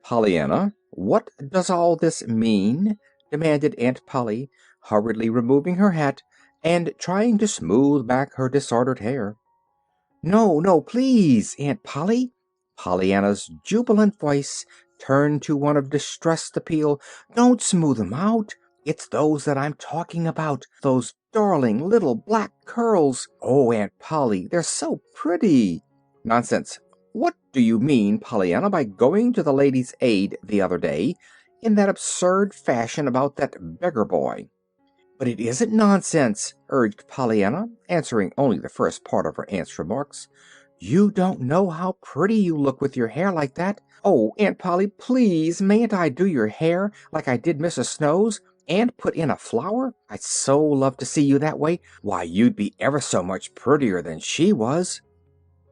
Speaker 1: Pollyanna, what does all this mean? Demanded Aunt Polly, hurriedly removing her hat and trying to smooth back her disordered hair. No, please, Aunt Polly. Pollyanna's jubilant voice turned to one of distressed appeal. Don't smooth 'em out. It's those that I'm talking about, those darling little black curls. Oh, Aunt Polly, they're so pretty. Nonsense. What do you mean, Pollyanna, by going to the Ladies' Aid the other day in that absurd fashion about that beggar boy? But it isn't nonsense, urged Pollyanna, answering only the first part of her aunt's remarks. You don't know how pretty you look with your hair like that. Oh, Aunt Polly, please, mayn't I do your hair like I did Mrs. Snow's, and put in a flower? I'd so love to see you that way. Why, you'd be ever so much prettier than she was.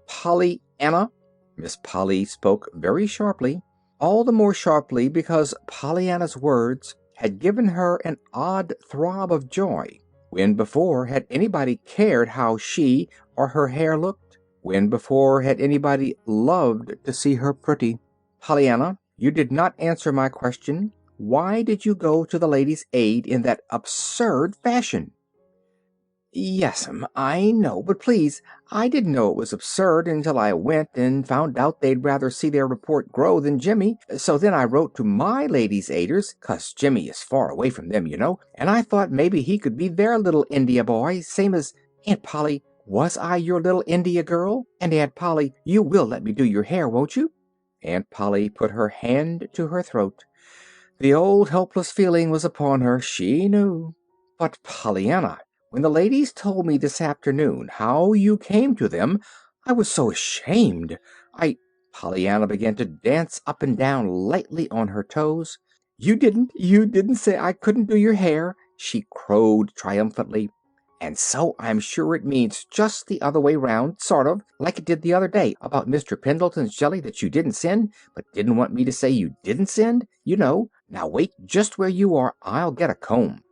Speaker 1: Pollyanna, Miss Polly spoke very sharply, all the more sharply because Pollyanna's words had given her an odd throb of joy. When before had anybody cared how she or her hair looked? When before had anybody loved to see her pretty? Pollyanna, you did not answer my question. Why did you go to the Ladies' Aid in that absurd fashion? Yes'm, I know, but please, I didn't know it was absurd until I went and found out they'd rather see their report grow than Jimmy. So then I wrote to my Ladies' Aiders, 'cause Jimmy is far away from them, you know, and I thought maybe he could be their little India boy, same as Aunt Polly. Was I your little India girl? And Aunt Polly, you will let me do your hair, won't you? Aunt Polly put her hand to her throat. The old helpless feeling was upon her, she knew. But Pollyanna, When the ladies told me this afternoon how you came to them, I was so ashamed. I Pollyanna began to dance up and down lightly on her toes. You didn't say I couldn't do your hair, she crowed triumphantly. And so I'm sure it means just the other way round, sort of, like it did the other day about Mr. Pendleton's jelly that you didn't send, but didn't want me to say you didn't send. You know. Now wait just where you are. I'll get a comb.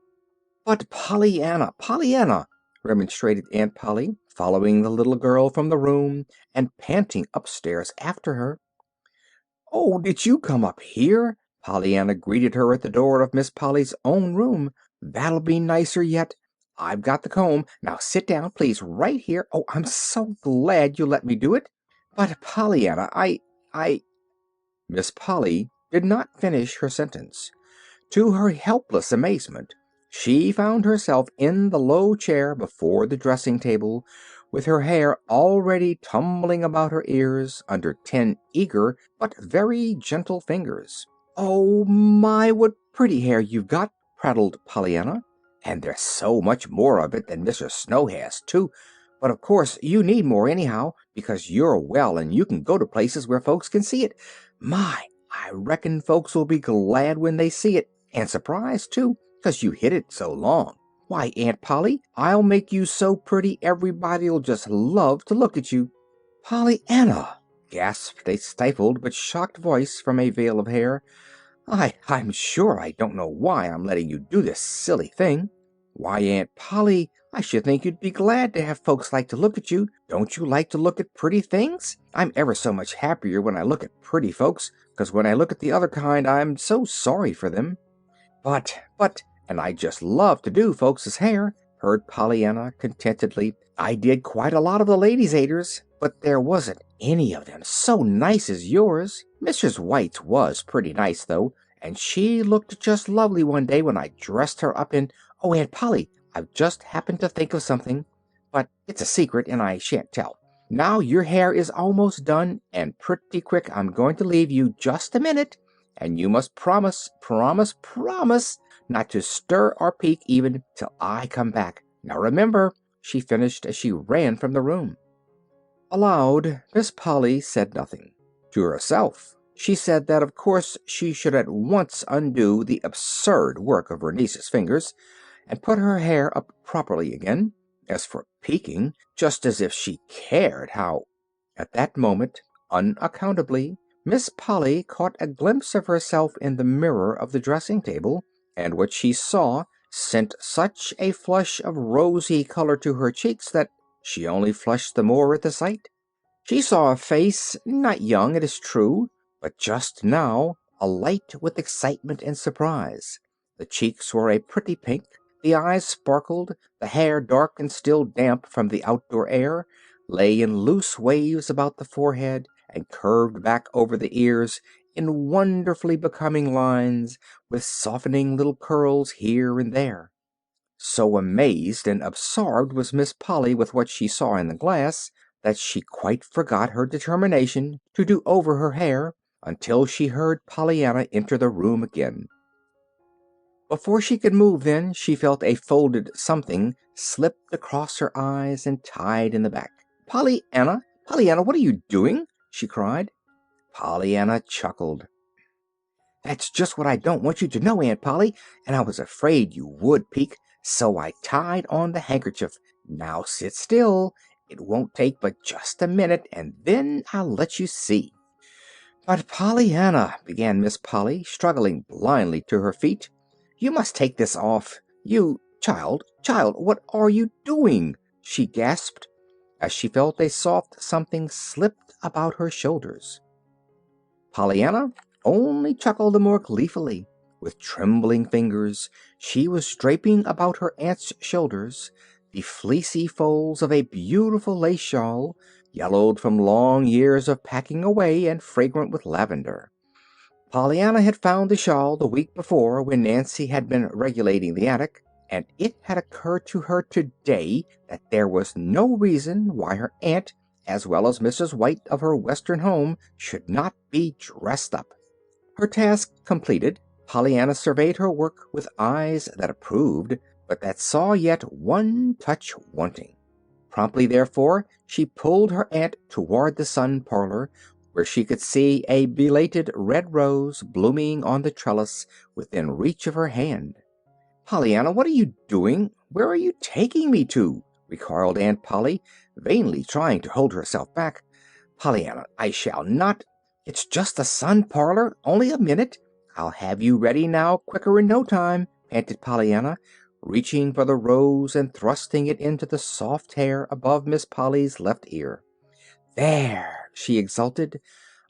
Speaker 1: But Pollyanna, remonstrated Aunt Polly, following the little girl from the room and panting upstairs after her. Oh, did you come up here? Pollyanna greeted her at the door of Miss Polly's own room. That'll be nicer yet. I've got the comb. Now sit down, please, right here. Oh, I'm so glad you let me do it. But Pollyanna, I... Miss Polly did not finish her sentence. To her helpless amazement, she found herself in the low chair before the dressing table, with her hair already tumbling about her ears under 10 eager but very gentle fingers. "Oh, my, what pretty hair you've got!" prattled Pollyanna. "And there's so much more of it than Mr. Snow has, too. But of course you need more anyhow, because you're well and you can go to places where folks can see it. My, I reckon folks will be glad when they see it, and surprised, too, 'cause you hid it so long. Why, Aunt Polly, I'll make you so pretty everybody'll just love to look at you." "Pollyanna!" gasped a stifled but shocked voice from a veil of hair. I'm sure I don't know why I'm letting you do this silly thing." "Why, Aunt Polly, I should think you'd be glad to have folks like to look at you. Don't you like to look at pretty things? I'm ever so much happier when I look at pretty folks, 'cause when I look at the other kind I'm so sorry for them." But, and I just love to do folks' hair," purred Pollyanna contentedly. "I did quite a lot of the ladies' aiders, but there wasn't any of them so nice as yours. Mrs. White's was pretty nice, though, and she looked just lovely one day when I dressed her up in... Oh, Aunt Polly, I've just happened to think of something, but it's a secret and I shan't tell. Now your hair is almost done, and pretty quick I'm going to leave you just a minute, and you must promise not to stir or peek even till I come back. Now remember," she finished as she ran from the room. Aloud, Miss Polly said nothing. To herself, she said that of course she should at once undo the absurd work of her niece's fingers, and put her hair up properly again. As for peeking, just as if she cared how... At that moment, unaccountably, Miss Polly caught a glimpse of herself in the mirror of the dressing table, and what she saw sent such a flush of rosy color to her cheeks that she only flushed the more at the sight. She saw a face, not young, it is true, but just now alight with excitement and surprise. The cheeks were a pretty pink, the eyes sparkled, the hair, dark and still damp from the outdoor air, lay in loose waves about the forehead and curved back over the ears in wonderfully becoming lines, with softening little curls here and there. So amazed and absorbed was Miss Polly with what she saw in the glass that she quite forgot her determination to do over her hair until she heard Pollyanna enter the room again. Before she could move then, she felt a folded something slipped across her eyes and tied in the back. Pollyanna, what are you doing?" she cried. Pollyanna chuckled. "That's just what I don't want you to know, Aunt Polly, and I was afraid you would peek, so I tied on the handkerchief. Now sit still. It won't take but just a minute, and then I'll let you see." "But Pollyanna," began Miss Polly, struggling blindly to her feet, "you must take this off. You... Child, what are you doing?" she gasped, as she felt a soft something slipped about her shoulders. Pollyanna only chuckled the more gleefully. With trembling fingers she was draping about her aunt's shoulders the fleecy folds of a beautiful lace shawl, yellowed from long years of packing away and fragrant with lavender. Pollyanna had found the shawl the week before when Nancy had been regulating the attic, and it had occurred to her today that there was no reason why her aunt, as well as Mrs. White of her Western home, should not be dressed up. Her task completed, Pollyanna surveyed her work with eyes that approved, but that saw yet one touch wanting. Promptly, therefore, she pulled her aunt toward the sun parlor, where she could see a belated red rose blooming on the trellis within reach of her hand. "Pollyanna, what are you doing? Where are you taking me to?" recoiled Aunt Polly, vainly trying to hold herself back. "Pollyanna, I shall not—" "It's just the sun parlor, only a minute. I'll have you ready now quicker in no time," panted Pollyanna, reaching for the rose and thrusting it into the soft hair above Miss Polly's left ear. "There!" she exulted,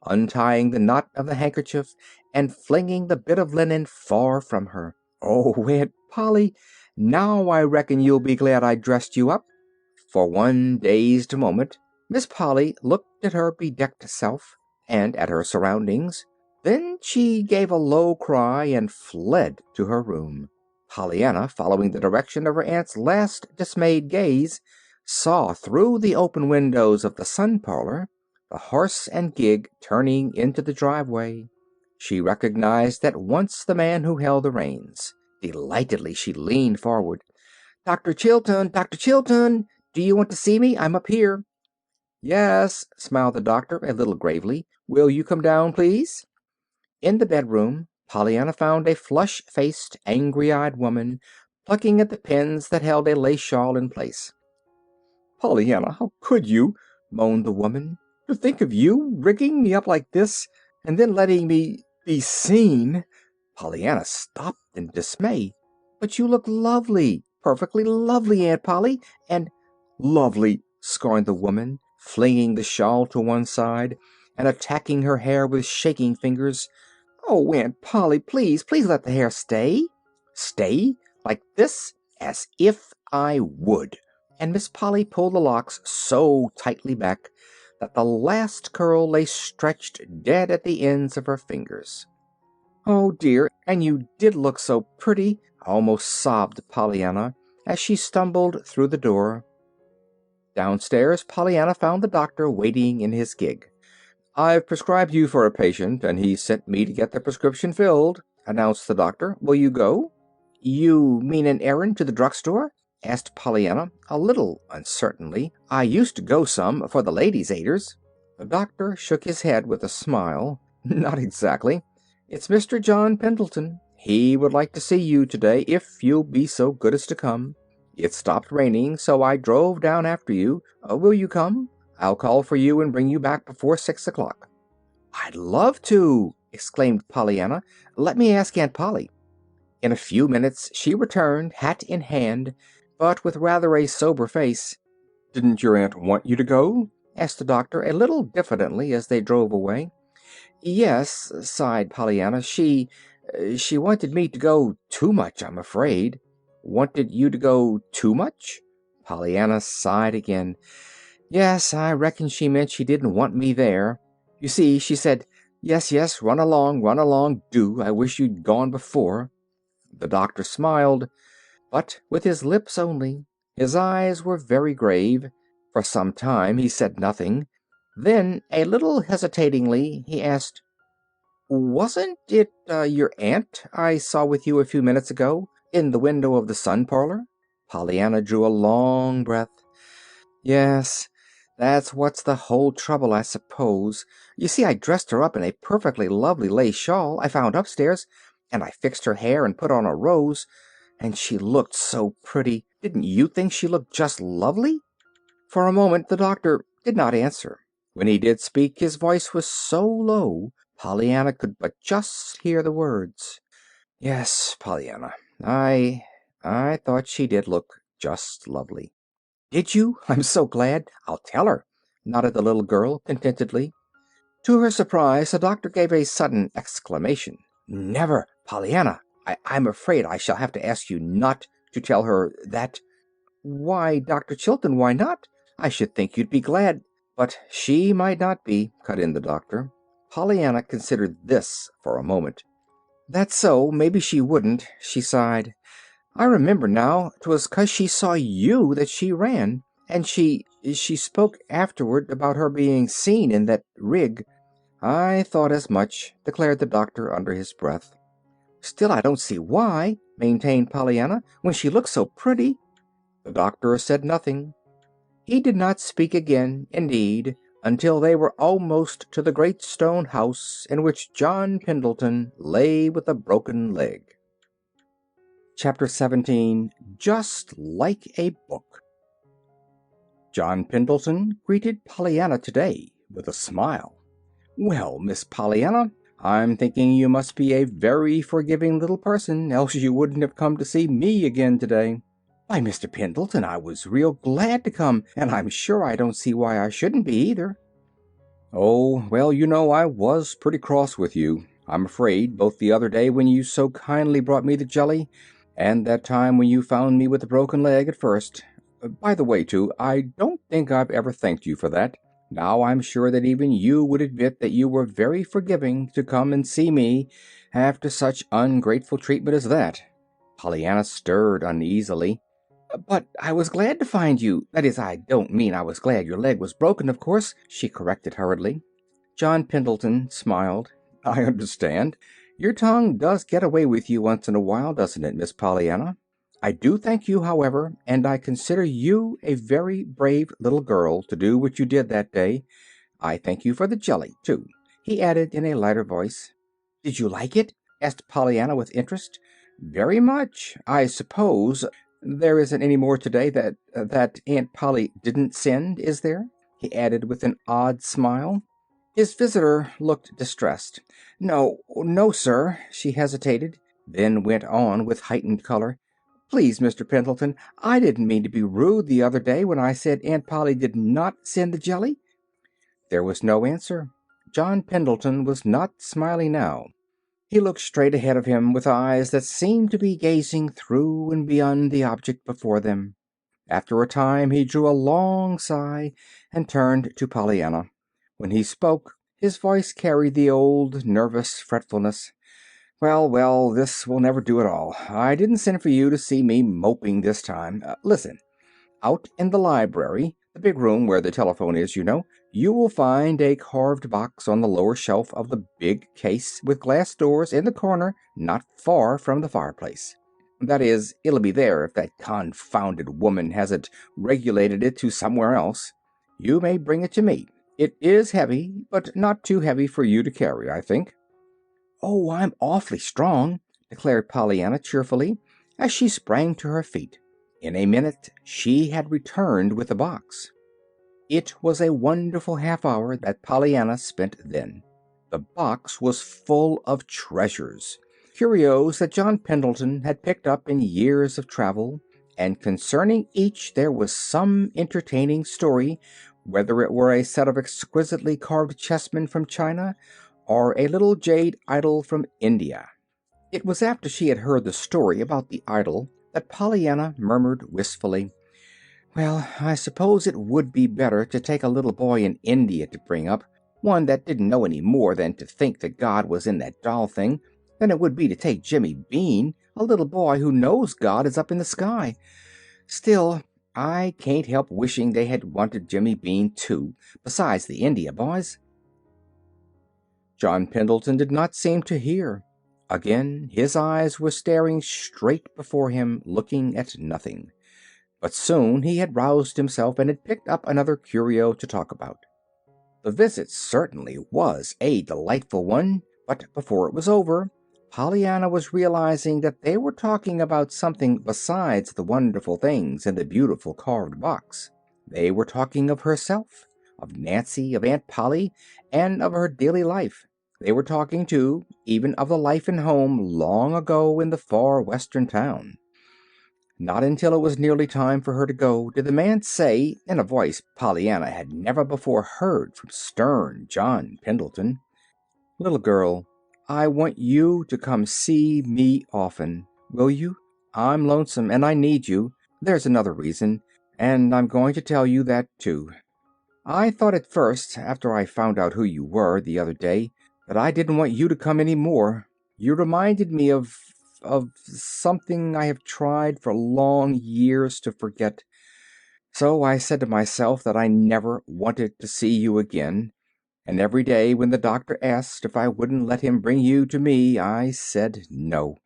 Speaker 1: untying the knot of the handkerchief and flinging the bit of linen far from her. "Oh, Aunt Polly, now I reckon you'll be glad I dressed you up." For one dazed moment Miss Polly looked at her bedecked self and at her surroundings. Then she gave a low cry and fled to her room. Pollyanna, following the direction of her aunt's last dismayed gaze, saw through the open windows of the sun parlor the horse and gig turning into the driveway. She recognized at once the man who held the reins. Delightedly she leaned forward. "Dr. Chilton! Dr. Chilton! Do you want to see me? I'm up here." "Yes," smiled the doctor a little gravely. "Will you come down, please?" In the bedroom, Pollyanna found a flush-faced, angry-eyed woman plucking at the pins that held a lace shawl in place. "Pollyanna, how could you?" moaned the woman. "To think of you rigging me up like this, and then letting me be seen!" Pollyanna stopped in dismay. "But you look lovely, perfectly lovely, Aunt Polly, and—" "Lovely!" scorned the woman, flinging the shawl to one side and attacking her hair with shaking fingers. "Oh, Aunt Polly, please, please let the hair stay." "Stay? Like this? As if I would!" And Miss Polly pulled the locks so tightly back that the last curl lay stretched dead at the ends of her fingers. "Oh, dear, and you did look so pretty," almost sobbed Pollyanna as she stumbled through the door. Downstairs, Pollyanna found the doctor waiting in his gig. "I've prescribed you for a patient, and he sent me to get the prescription filled," announced the doctor. "Will you go?" "You mean an errand to the drugstore?" asked Pollyanna, a little uncertainly. "I used to go some for the Ladies' Aiders." The doctor shook his head with a smile. "Not exactly. It's Mr. John Pendleton. He would like to see you today, if you'll be so good as to come. It stopped raining, so I drove down after you. Will you come? I'll call for you and bring you back before 6 o'clock." "I'd love to!" exclaimed Pollyanna. "Let me ask Aunt Polly." In a few minutes she returned, hat in hand, but with rather a sober face. "Didn't your aunt want you to go?" asked the doctor a little diffidently as they drove away. "Yes," sighed Pollyanna. She wanted me to go too much, I'm afraid." "Wanted you to go too much?" Pollyanna sighed again. "Yes, I reckon she meant she didn't want me there. You see, she said, 'Yes, yes, run along, do. I wish you'd gone before.'" The doctor smiled, but with his lips only. His eyes were very grave. For some time he said nothing. Then, a little hesitatingly, he asked, "Wasn't it your aunt I saw with you a few minutes ago, in the window of the sun parlor?" Pollyanna drew a long breath. "Yes, that's what's the whole trouble, I suppose. You see, I dressed her up in a perfectly lovely lace shawl I found upstairs, and I fixed her hair and put on a rose, and she looked so pretty. Didn't you think she looked just lovely?" For a moment the doctor did not answer. When he did speak, his voice was so low Pollyanna could but just hear the words. "Yes, Pollyanna, I thought she did look just lovely." "Did you? I'm so glad. I'll tell her," nodded the little girl contentedly. To her surprise, the doctor gave a sudden exclamation. "Never, Pollyanna! I'm afraid I shall have to ask you not to tell her that." "Why, Dr. Chilton, why not? I should think you'd be glad—" "But she might not be," cut in the doctor. Pollyanna considered this for a moment. "That's so. Maybe she wouldn't," she sighed. "I remember now. 'Twas 'cause she saw you that she ran. And she spoke afterward about her being seen in that rig." "I thought as much," declared the doctor under his breath. "Still, I don't see why," maintained Pollyanna, "when she looks so pretty." The doctor said nothing. He did not speak again, indeed, until they were almost to the great stone house in which John Pendleton lay with a broken leg. Chapter 17. Just Like a Book. John Pendleton greeted Pollyanna today with a smile. "Well, Miss Pollyanna, I'm thinking you must be a very forgiving little person, else you wouldn't have come to see me again today." "Why, Mr. Pendleton, I was real glad to come, and I'm sure I don't see why I shouldn't be either." "Oh, well, I was pretty cross with you, I'm afraid, both the other day when you so kindly brought me the jelly, and that time when you found me with a broken leg at first. By the way, too, I don't think I've ever thanked you for that. Now I'm sure that even you would admit that you were very forgiving to come and see me after such ungrateful treatment as that." Pollyanna stirred uneasily. "But I was glad to find you. That is, I don't mean I was glad your leg was broken, of course," she corrected hurriedly. John Pendleton smiled. "I understand. Your tongue does get away with you once in a while, doesn't it, Miss Pollyanna? I do thank you, however, and I consider you a very brave little girl to do what you did that day. I thank you for the jelly, too," he added in a lighter voice. "Did you like it?" asked Pollyanna with interest. "Very much. I suppose there isn't any more today that Aunt Polly didn't send, is there?" he added with an odd smile. His visitor looked distressed. "No, no, sir," she hesitated, then went on with heightened color. "Please, Mr. Pendleton, I didn't mean to be rude the other day when I said Aunt Polly did not send the jelly." There was no answer. John Pendleton was not smiling now. He looked straight ahead of him with eyes that seemed to be gazing through and beyond the object before them. After a time he drew a long sigh and turned to Pollyanna. When he spoke, his voice carried the old nervous fretfulness. "Well, well, this will never do at all. I didn't send for you to see me moping this time. Listen. Out in the library, the big room where the telephone is, you will find a carved box on the lower shelf of the big case with glass doors in the corner not far from the fireplace. That is, it'll be there if that confounded woman hasn't regulated it to somewhere else. You may bring it to me. It is heavy, but not too heavy for you to carry, I think." "Oh, I'm awfully strong," declared Pollyanna cheerfully, as she sprang to her feet. In a minute she had returned with the box. It was a wonderful half hour that Pollyanna spent then. The box was full of treasures, curios that John Pendleton had picked up in years of travel, and concerning each there was some entertaining story, whether it were a set of exquisitely carved chessmen from China or a little jade idol from India. It was after she had heard the story about the idol that Pollyanna murmured wistfully, "Well, I suppose it would be better to take a little boy in India to bring up, one that didn't know any more than to think that God was in that doll thing, than it would be to take Jimmy Bean, a little boy who knows God is up in the sky. Still, I can't help wishing they had wanted Jimmy Bean, too, besides the India boys." John Pendleton did not seem to hear. Again his eyes were staring straight before him, looking at nothing. But soon he had roused himself and had picked up another curio to talk about. The visit certainly was a delightful one, but before it was over, Pollyanna was realizing that they were talking about something besides the wonderful things in the beautiful carved box. They were talking of herself, of Nancy, of Aunt Polly, and of her daily life. They were talking, too, even of the life and home long ago in the far western town. Not until it was nearly time for her to go did the man say, in a voice Pollyanna had never before heard from stern John Pendleton, "Little girl, I want you to come see me often. Will you? I'm lonesome, and I need you. There's another reason, and I'm going to tell you that, too. I thought at first, after I found out who you were the other day, that I didn't want you to come any more. You reminded me of something I have tried for long years to forget. So I said to myself that I never wanted to see you again, And every day when the doctor asked if I wouldn't let him bring you to me, I said no.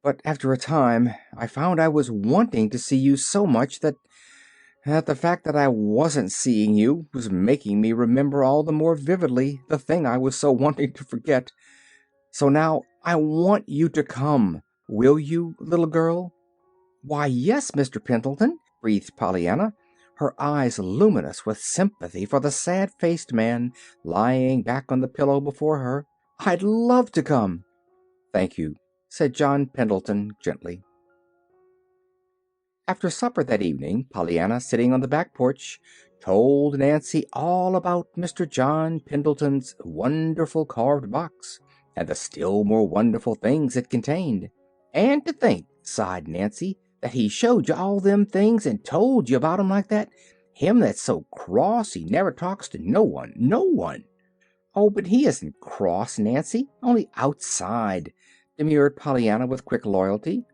Speaker 1: But after a time, I found I was wanting to see you so much that the fact that I wasn't seeing you was making me remember all the more vividly the thing I was so wanting to forget. So now I want you to come. Will you, little girl?" "Why, yes, Mr. Pendleton," breathed Pollyanna, her eyes luminous with sympathy for the sad-faced man lying back on the pillow before her. "I'd love to come." "Thank you," said John Pendleton gently. After supper that evening, Pollyanna, sitting on the back porch, told Nancy all about Mr. John Pendleton's wonderful carved box, and the still more wonderful things it contained. "And to think," sighed Nancy, "that he showed you all them things and told you about 'em like that. Him that's so cross he never talks to no one, no one." "Oh, but he isn't cross, Nancy, only outside," demurred Pollyanna with quick loyalty.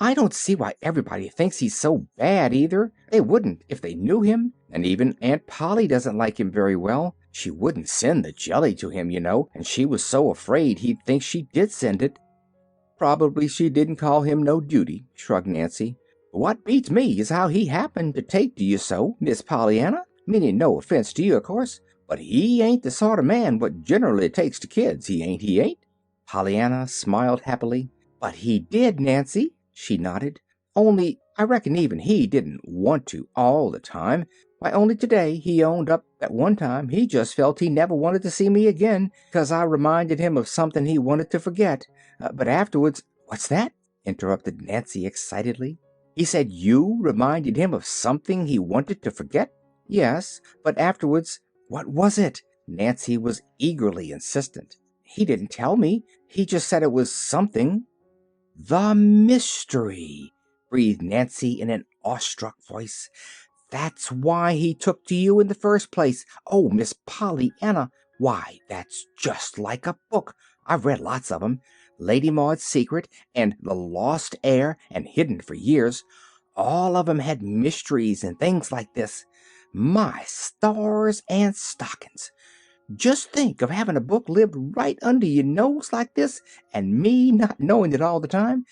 Speaker 1: "I don't see why everybody thinks he's so bad, either. They wouldn't if they knew him. And even Aunt Polly doesn't like him very well. She wouldn't send the jelly to him, you know, and she was so afraid he'd think she did send it." "Probably she didn't call him no duty," shrugged Nancy. "What beats me is how he happened to take to you so, Miss Pollyanna. Meaning no offense to you, of course. But he ain't the sort of man what generally takes to kids, he ain't." Pollyanna smiled happily. "But he did, Nancy." She nodded. "Only I reckon even he didn't want to all the time. Why, only today he owned up that one time he just felt he never wanted to see me again, 'cause I reminded him of something he wanted to forget. But afterwards—" "What's that?" interrupted Nancy excitedly. "He said you reminded him of something he wanted to forget?" "Yes, but afterwards—" "What was it?" Nancy was eagerly insistent. "He didn't tell me. He just said it was something." "The mystery!" breathed Nancy in an awestruck voice. "That's why he took to you in the first place. Oh, Miss Pollyanna! Why, that's just like a book. I've read lots of 'em. Lady Maud's Secret, and The Lost Heir, and Hidden for Years. All of 'em had mysteries and things like this. My stars and stockings! Just think of having a book lived right under your nose like this, and me not knowing it all the time.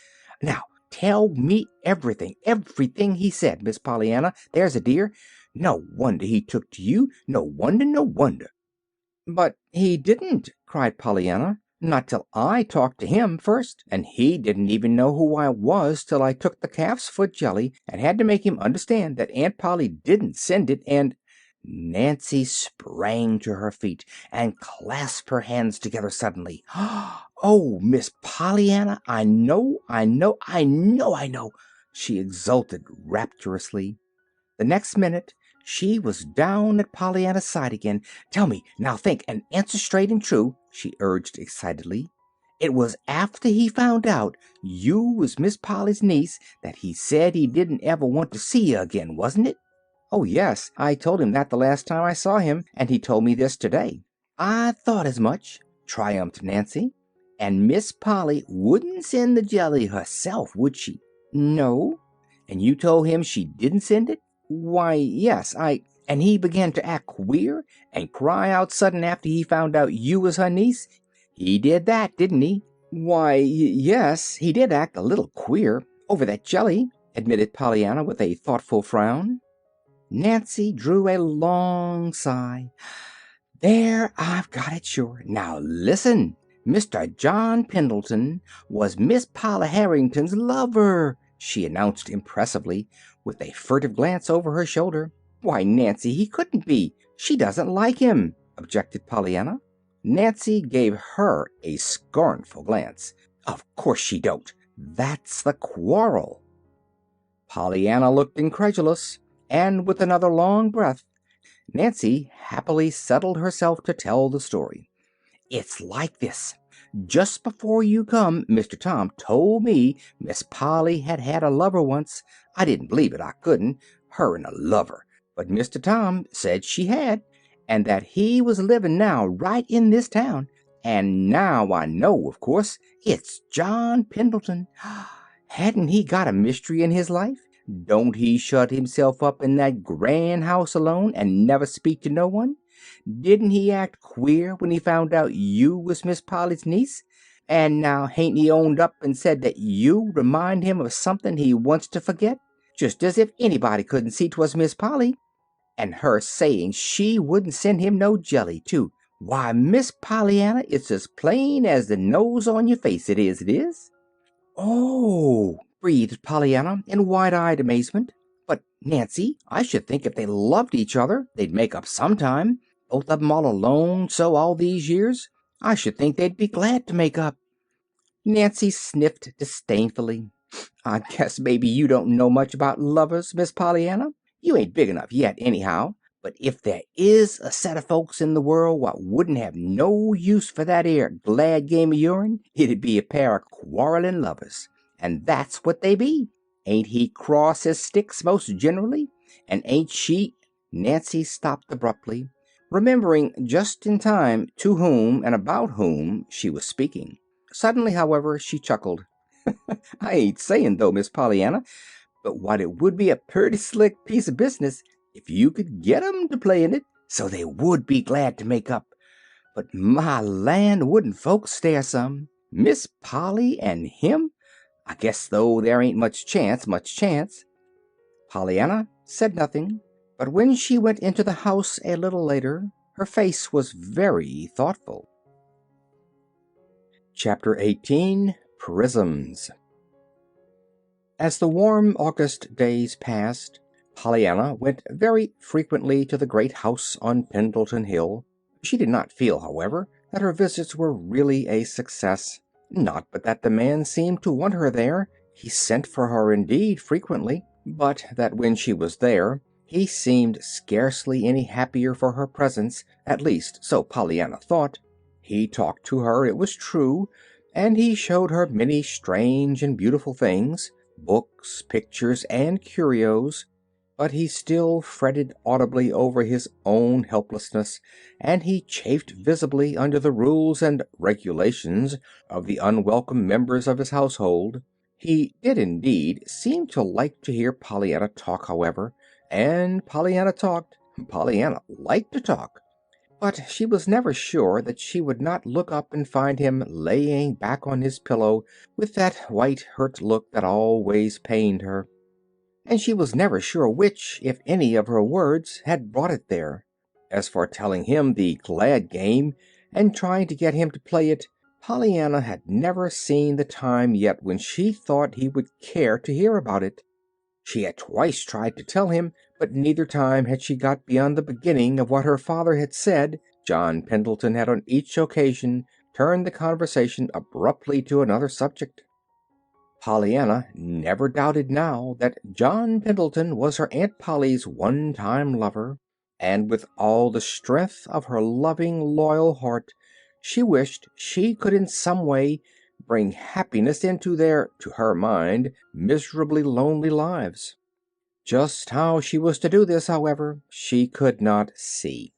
Speaker 1: Now, tell me everything, everything he said, Miss Pollyanna. There's a dear. No wonder he took to you. No wonder, no wonder." "But he didn't," cried Pollyanna. "Not till I talked to him first. And he didn't even know who I was till I took the calf's foot jelly and had to make him understand that Aunt Polly didn't send it, and—" Nancy sprang to her feet and clasped her hands together suddenly. "Oh, Miss Pollyanna, I know, I know, I know, I know!" she exulted rapturously. The next minute she was down at Pollyanna's side again. "Tell me, now think, and answer straight and true," she urged excitedly. "It was after he found out you was Miss Polly's niece that he said he didn't ever want to see you again, wasn't it?" "Oh, yes. I told him that the last time I saw him, and he told me this today." "I thought as much," triumphed Nancy. "And Miss Polly wouldn't send the jelly herself, would she?" "No." "And you told him she didn't send it?" "Why, yes, I—" "And he began to act queer and cry out sudden after he found out you was her niece? He did that, didn't he?" "Why, yes, he did act a little queer over that jelly," admitted Pollyanna with a thoughtful frown. Nancy drew a long sigh. "There, I've got it sure. Now listen. Mr. John Pendleton was Miss Polly Harrington's lover," she announced impressively, with a furtive glance over her shoulder. "Why, Nancy, he couldn't be. She doesn't like him," objected Pollyanna. Nancy gave her a scornful glance. "Of course she don't. That's the quarrel." Pollyanna looked incredulous, and with another long breath, Nancy happily settled herself to tell the story. "It's like this. Just before you come, Mr. Tom told me Miss Polly had had a lover once. I didn't believe it, I couldn't. Her and a lover. But Mr. Tom said she had, and that he was living now right in this town. And now I know, of course, it's John Pendleton. Hadn't he got a mystery in his life? Don't he shut himself up in that grand house alone and never speak to no one? Didn't he act queer when he found out you was Miss Polly's niece? And now hain't he owned up and said that you remind him of something he wants to forget? Just as if anybody couldn't see 'twas Miss Polly. And her saying she wouldn't send him no jelly, too. Why, Miss Pollyanna, it's as plain as the nose on your face, it is, it is." "Oh!" breathed Pollyanna in wide-eyed amazement. "But, Nancy, I should think if they loved each other, they'd make up sometime. Both of 'em all alone so all these years. I should think they'd be glad to make up." Nancy sniffed disdainfully. "I guess maybe you don't know much about lovers, Miss Pollyanna. You ain't big enough yet, anyhow. But if there is a set of folks in the world what wouldn't have no use for that 'ere glad game of yourn, it'd be a pair of quarreling lovers. And that's what they be. Ain't he cross as sticks most generally? And ain't she—" Nancy stopped abruptly, remembering just in time to whom and about whom she was speaking. Suddenly, however, she chuckled. "I ain't saying, though, Miss Pollyanna, but what it would be a purty slick piece of business if you could get 'em to play in it, so they would be glad to make up. But my land, wouldn't folks stare some? Miss Polly and him? I guess, though, there ain't much chance, Pollyanna said nothing, but when she went into the house a little later, her face was very thoughtful. Chapter 18. Prisms. As the warm August days passed, Pollyanna went very frequently to the great house on Pendleton Hill. She did not feel, however, that her visits were really a success. Not but that the man seemed to want her there. He sent for her, indeed, frequently, but that when she was there, he seemed scarcely any happier for her presence, at least so Pollyanna thought. He talked to her, it was true, and he showed her many strange and beautiful things, books, pictures, and curios, but he still fretted audibly over his own helplessness, and he chafed visibly under the rules and regulations of the unwelcome members of his household. He did indeed seem to like to hear Pollyanna talk, however, and Pollyanna talked. Pollyanna liked to talk. But she was never sure that she would not look up and find him laying back on his pillow with that white, hurt look that always pained her. And she was never sure which, if any, of her words had brought it there. As for telling him the glad game and trying to get him to play it, Pollyanna had never seen the time yet when she thought he would care to hear about it. She had twice tried to tell him, but neither time had she got beyond the beginning of what her father had said. John Pendleton had on each occasion turned the conversation abruptly to another subject. Pollyanna never doubted now that John Pendleton was her Aunt Polly's one-time lover, and with all the strength of her loving, loyal heart, she wished she could in some way bring happiness into their, to her mind, miserably lonely lives. Just how she was to do this, however, she could not see.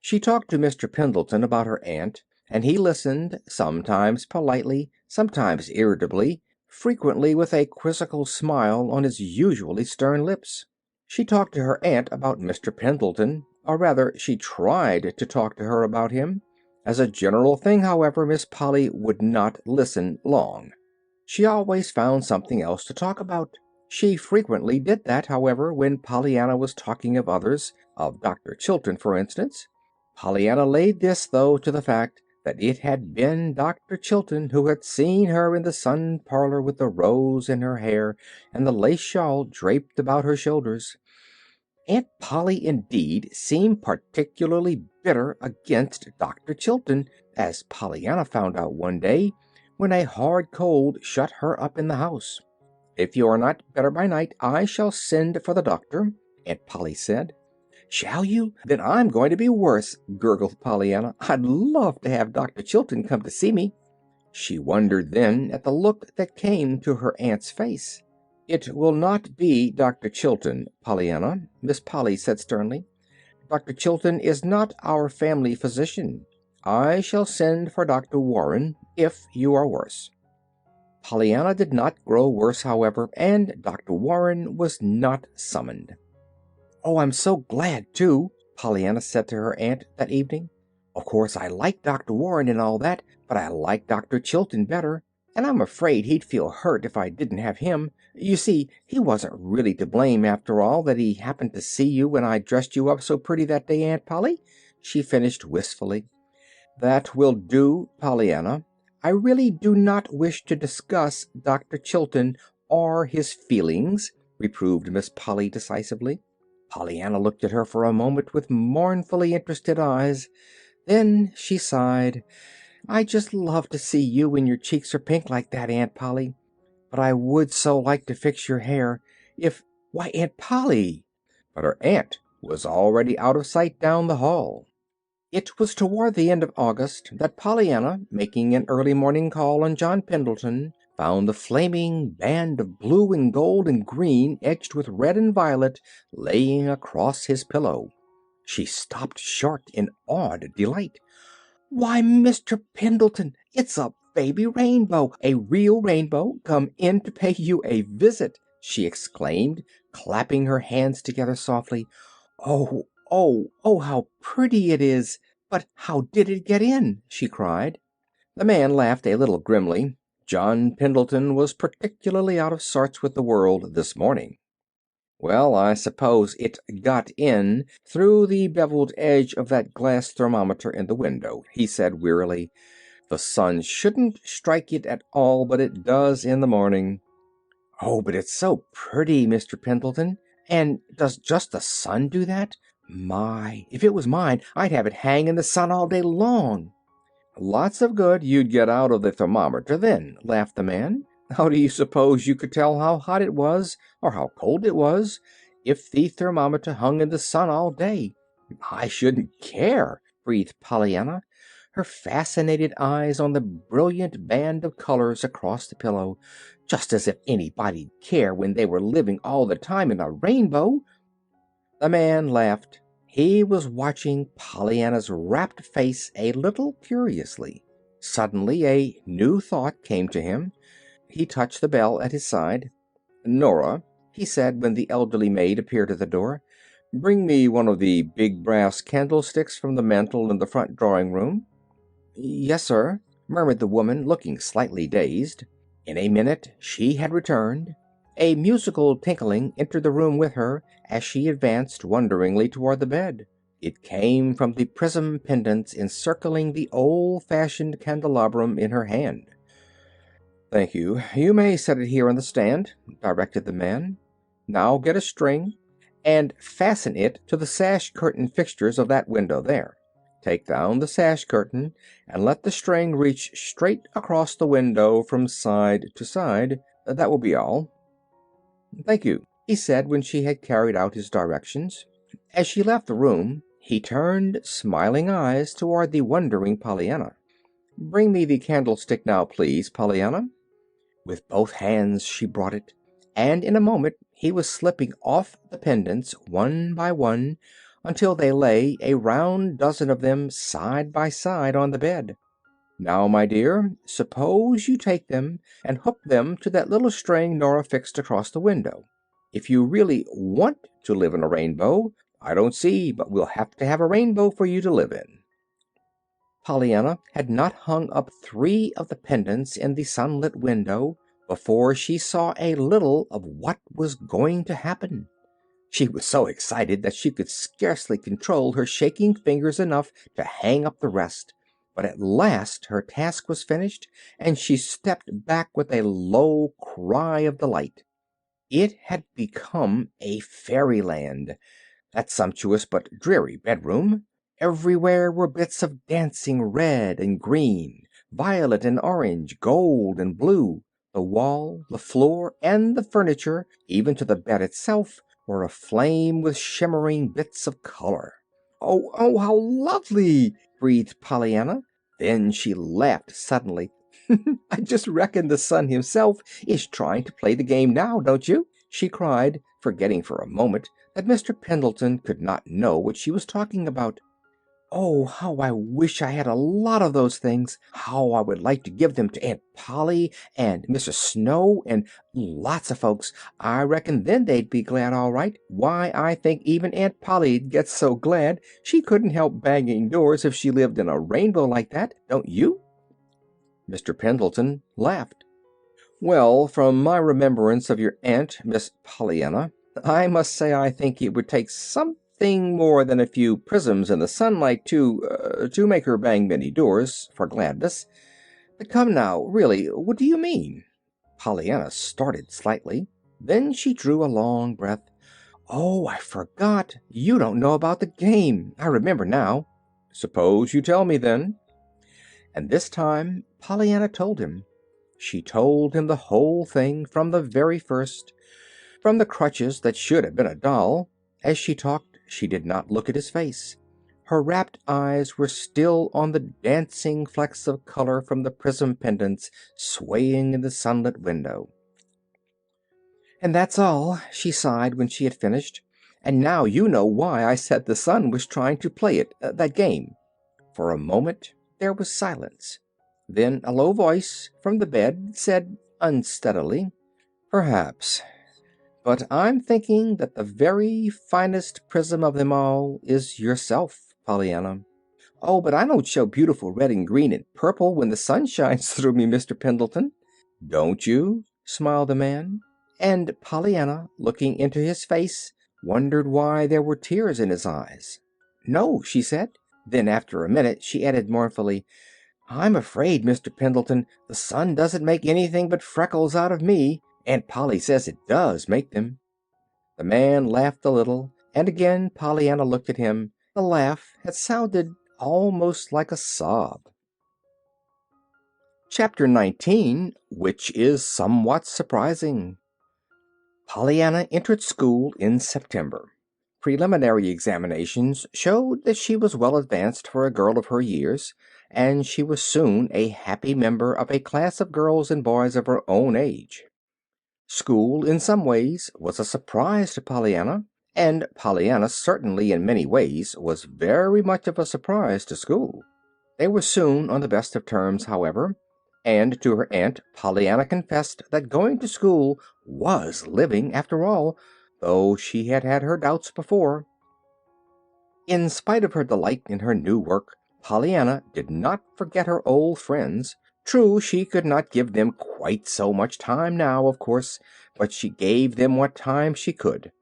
Speaker 1: She talked to Mr. Pendleton about her aunt, and he listened, sometimes politely, sometimes irritably, frequently with a quizzical smile on his usually stern lips. She talked to her aunt about Mr. Pendleton, or rather, she tried to talk to her about him. As a general thing, however, Miss Polly would not listen long. She always found something else to talk about. She frequently did that, however, when Pollyanna was talking of others, of Dr. Chilton, for instance. Pollyanna laid this, though, to the fact that it had been Dr. Chilton who had seen her in the sun parlor with the rose in her hair and the lace shawl draped about her shoulders. Aunt Polly, indeed, seemed particularly bitter against Dr. Chilton, as Pollyanna found out one day when a hard cold shut her up in the house. "If you are not better by night, I shall send for the doctor," Aunt Polly said. "Shall you? Then I'm going to be worse," gurgled Pollyanna. "I'd love to have Dr. Chilton come to see me." She wondered then at the look that came to her aunt's face. "It will not be Dr. Chilton, Pollyanna," Miss Polly said sternly. "Dr. Chilton is not our family physician. I shall send for Dr. Warren, if you are worse." Pollyanna did not grow worse, however, and Dr. Warren was not summoned. "Oh, I'm so glad, too," Pollyanna said to her aunt that evening. "Of course, I like Dr. Warren and all that, but I like Dr. Chilton better, and I'm afraid he'd feel hurt if I didn't have him. You see, he wasn't really to blame after all that he happened to see you when I dressed you up so pretty that day, Aunt Polly," she finished wistfully. "That will do, Pollyanna. I really do not wish to discuss Dr. Chilton or his feelings," reproved Miss Polly decisively. Pollyanna looked at her for a moment with mournfully interested eyes. Then she sighed. "I just love to see you when your cheeks are pink like that, Aunt Polly. But I would so like to fix your hair. If Why, Aunt Polly!" But her aunt was already out of sight down the hall. It was toward the end of August that Pollyanna, making an early morning call on John Pendleton, found the flaming band of blue and gold and green edged with red and violet laying across his pillow. She stopped short in awed delight. "Why, Mr. Pendleton, it's a baby rainbow, a real rainbow, come in to pay you a visit!" she exclaimed, clapping her hands together softly. "Oh, oh, oh, how pretty it is! But how did it get in?" she cried. The man laughed a little grimly. John Pendleton was particularly out of sorts with the world this morning. "Well, I suppose it got in through the beveled edge of that glass thermometer in the window," he said wearily. "The sun shouldn't strike it at all, but it does in the morning." "Oh, but it's so pretty, Mr. Pendleton. And does just the sun do that? My, if it was mine, I'd have it hang in the sun all day long." "Lots of good you'd get out of the thermometer then," laughed the man. "How do you suppose you could tell how hot it was, or how cold it was, if the thermometer hung in the sun all day?" "I shouldn't care," breathed Pollyanna, her fascinated eyes on the brilliant band of colors across the pillow. "Just as if anybody'd care when they were living all the time in a rainbow." The man laughed. He was watching Pollyanna's rapt face a little curiously. Suddenly a new thought came to him. He touched the bell at his side. "Nora," he said when the elderly maid appeared at the door, "bring me one of the big brass candlesticks from the mantel in the front drawing-room." "Yes, sir," murmured the woman, looking slightly dazed. In a minute she had returned. A musical tinkling entered the room with her as she advanced wonderingly toward the bed. It came from the prism pendants encircling the old-fashioned candelabrum in her hand. "Thank you. You may set it here on the stand," directed the man. "Now get a string and fasten it to the sash curtain fixtures of that window there. Take down the sash curtain and let the string reach straight across the window from side to side. That will be all." "Thank you," he said when she had carried out his directions. As she left the room, he turned smiling eyes toward the wondering Pollyanna. "Bring me the candlestick now, please, Pollyanna." With both hands she brought it, and in a moment he was slipping off the pendants one by one until they lay, a round dozen of them, side by side on the bed. "Now, my dear, suppose you take them and hook them to that little string Nora fixed across the window. If you really want to live in a rainbow, I don't see but we'll have to have a rainbow for you to live in." Pollyanna had not hung up 3 of the pendants in the sunlit window before she saw a little of what was going to happen. She was so excited that she could scarcely control her shaking fingers enough to hang up the rest. But at last her task was finished, and she stepped back with a low cry of delight. It had become a fairyland, that sumptuous but dreary bedroom. Everywhere were bits of dancing red and green, violet and orange, gold and blue. The wall, the floor, and the furniture, even to the bed itself, were aflame with shimmering bits of color. "Oh, oh, how lovely!" breathed Pollyanna. Then she laughed suddenly. "I just reckon the sun himself is trying to play the game now, don't you?" she cried, forgetting for a moment that Mr. Pendleton could not know what she was talking about. Oh, how I wish I had a lot of those things. How I would like to give them to Aunt Polly and Mr. Snow and lots of folks. I reckon then they'd be glad all right. Why, I think even Aunt Polly'd get so glad she couldn't help banging doors if she lived in a rainbow like that, don't you?" Mr. Pendleton laughed. "Well, from my remembrance of your aunt, Miss Pollyanna, I must say I think it would take something more than a few prisms in the sunlight to make her bang many doors for gladness. Come now, really, what do you mean?" Pollyanna started slightly. Then she drew a long breath. "Oh, I forgot. You don't know about the game. I remember now." "Suppose you tell me, then." And this time Pollyanna told him. She told him the whole thing from the very first, from the crutches that should have been a doll. As she talked, she did not look at his face. Her rapt eyes were still on the dancing flecks of color from the prism pendants swaying in the sunlit window. "And that's all," she sighed when she had finished. "And now you know why I said the sun was trying to play that game." For a moment there was silence. Then a low voice from the bed said unsteadily, "Perhaps. But I'm thinking that the very finest prism of them all is yourself, Pollyanna." "Oh, but I don't show beautiful red and green and purple when the sun shines through me, Mr. Pendleton." "Don't you?" smiled the man. And Pollyanna, looking into his face, wondered why there were tears in his eyes. "No," she said. Then, after a minute, she added mournfully, "I'm afraid, Mr. Pendleton, the sun doesn't make anything but freckles out of me. Aunt Polly says it does make them." The man laughed a little, and again Pollyanna looked at him. The laugh had sounded almost like a sob. Chapter 19, which is somewhat surprising. Pollyanna entered school in September. Preliminary examinations showed that she was well advanced for a girl of her years, and she was soon a happy member of a class of girls and boys of her own age. School, in some ways, was a surprise to Pollyanna, and Pollyanna certainly in many ways was very much of a surprise to school. They were soon on the best of terms, however, and to her aunt Pollyanna confessed that going to school was living after all, though she had had her doubts before. In spite of her delight in her new work, Pollyanna did not forget her old friends. True, she could not give them quite so much time now, of course, but she gave them what time she could.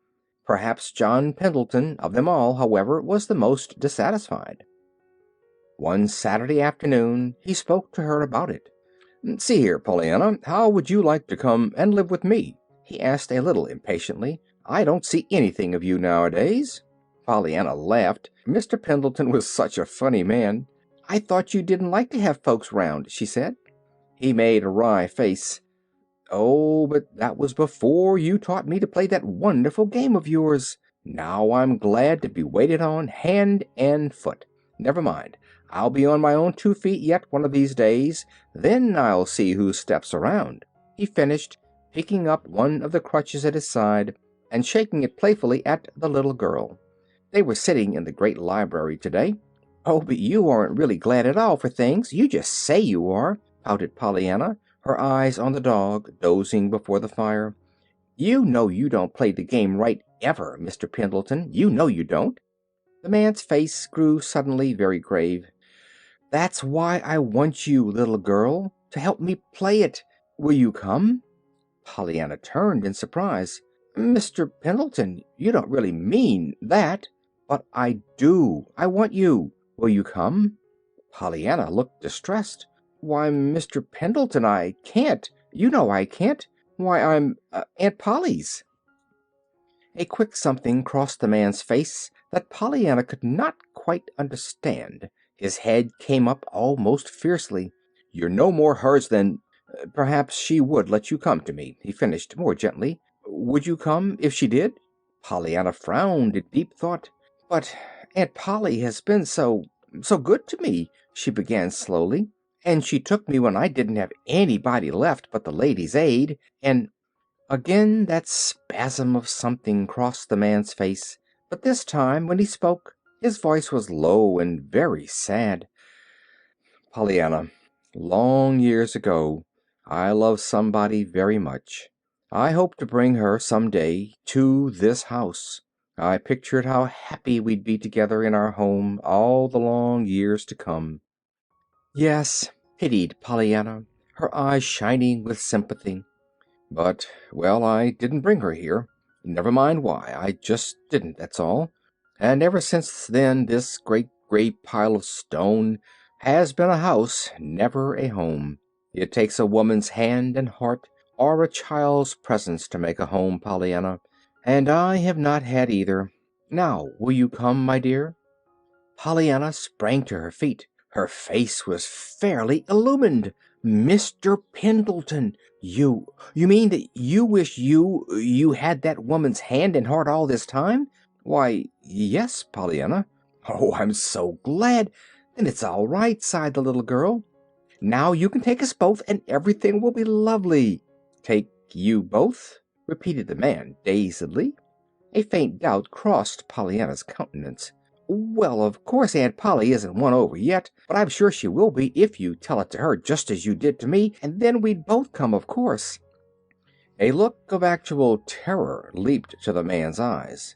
Speaker 1: Perhaps John Pendleton, of them all, however, was the most dissatisfied. One Saturday afternoon he spoke to her about it. "See here, Pollyanna, how would you like to come and live with me?" he asked a little impatiently. "I don't see anything of you nowadays." Pollyanna laughed. Mr. Pendleton was such a funny man. "I thought you didn't like to have folks round," she said. He made a wry face. "Oh, but that was before you taught me to play that wonderful game of yours. Now I'm glad to be waited on hand and foot. Never mind. I'll be on my own 2 feet yet one of these days. Then I'll see who steps around," he finished, picking up one of the crutches at his side and shaking it playfully at the little girl. They were sitting in the great library today. "Oh, but you aren't really glad at all for things. You just say you are," pouted Pollyanna, her eyes on the dog, dozing before the fire. "You know you don't play the game right ever, Mr. Pendleton. You know you don't." The man's face grew suddenly very grave. "That's why I want you, little girl, to help me play it. Will you come?" Pollyanna turned in surprise. "Mr. Pendleton, you don't really mean that." "But I do. I want you. Will you come?" Pollyanna looked distressed. "Why, Mr. Pendleton, I can't. You know I can't. Why, I'm Aunt Polly's." A quick something crossed the man's face that Pollyanna could not quite understand. His head came up almost fiercely. "You're no more hers than perhaps she would let you come to me," he finished more gently. "Would you come if she did?" Pollyanna frowned in deep thought. "But Aunt Polly has been so good to me," she began slowly. "And she took me when I didn't have anybody left but the Ladies' Aid, and—" Again that spasm of something crossed the man's face, but this time, when he spoke, His voice was low and very sad. "Pollyanna, long years ago, I loved somebody very much. I hoped to bring her some day to this house. I pictured how happy we'd be together in our home all the long years to come." "Yes," pitied Pollyanna, her eyes shining with sympathy. "But, well, I didn't bring her here. Never mind why, I just didn't, that's all. And ever since then this great gray pile of stone has been a house, never a home. It takes a woman's hand and heart, or a child's presence to make a home, Pollyanna, and I have not had either. Now, will you come, my dear?" Pollyanna sprang to her feet. Her face was fairly illumined. "Mr. Pendleton, you mean that you wish you had that woman's hand and heart all this time?" "Why, yes, Pollyanna." "Oh, I'm so glad. Then it's all right," sighed the little girl. "Now you can take us both, and everything will be lovely." "Take you both?" repeated the man dazedly. A faint doubt crossed Pollyanna's countenance. "Well, of course Aunt Polly isn't won over yet, but I'm sure she will be if you tell it to her just as you did to me, and then we'd both come, of course." A look of actual terror leaped to the man's eyes.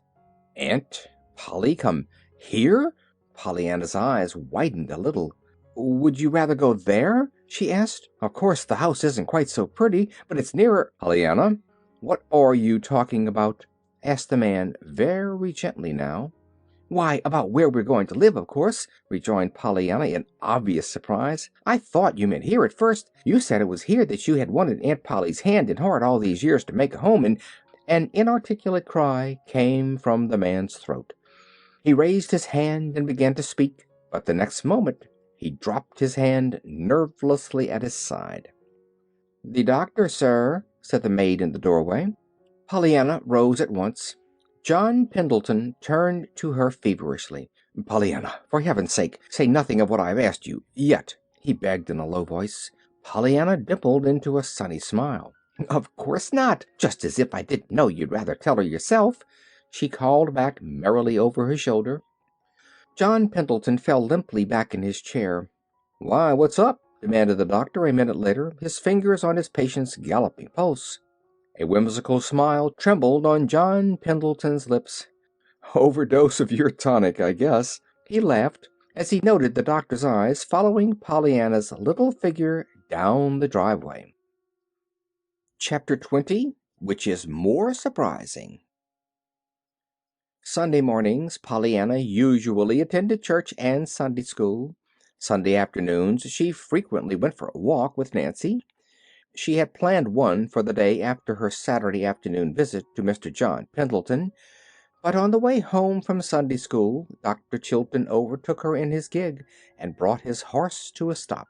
Speaker 1: "Aunt Polly come here?" Pollyanna's eyes widened a little. "Would you rather go there?" she asked. "Of course the house isn't quite so pretty, but it's nearer—" "Pollyanna, what are you talking about?" asked the man very gently now. "Why, about where we're going to live, of course," rejoined Pollyanna in obvious surprise. "I thought you meant here at first. You said it was here that you had wanted Aunt Polly's hand and heart all these years to make a home, and—" An inarticulate cry came from the man's throat. He raised his hand and began to speak, but the next moment he dropped his hand nervelessly at his side. "The doctor, sir," said the maid in the doorway. Pollyanna rose at once. John Pendleton turned to her feverishly. "Pollyanna, for heaven's sake, say nothing of what I've asked you yet," he begged in a low voice. Pollyanna dimpled into a sunny smile. "Of course not. Just as if I didn't know you'd rather tell her yourself," she called back merrily over her shoulder. John Pendleton fell limply back in his chair. "Why, what's up?" demanded the doctor a minute later, his fingers on his patient's galloping pulse. A whimsical smile trembled on John Pendleton's lips. "Overdose of your tonic, I guess." He laughed as he noted the doctor's eyes following Pollyanna's little figure down the driveway. Chapter 20, which is more surprising. Sunday mornings Pollyanna usually attended church and Sunday school. Sunday afternoons she frequently went for a walk with Nancy. She had planned one for the day after her Saturday afternoon visit to Mr. John Pendleton, but on the way home from Sunday school Dr. Chilton overtook her in his gig and brought his horse to a stop.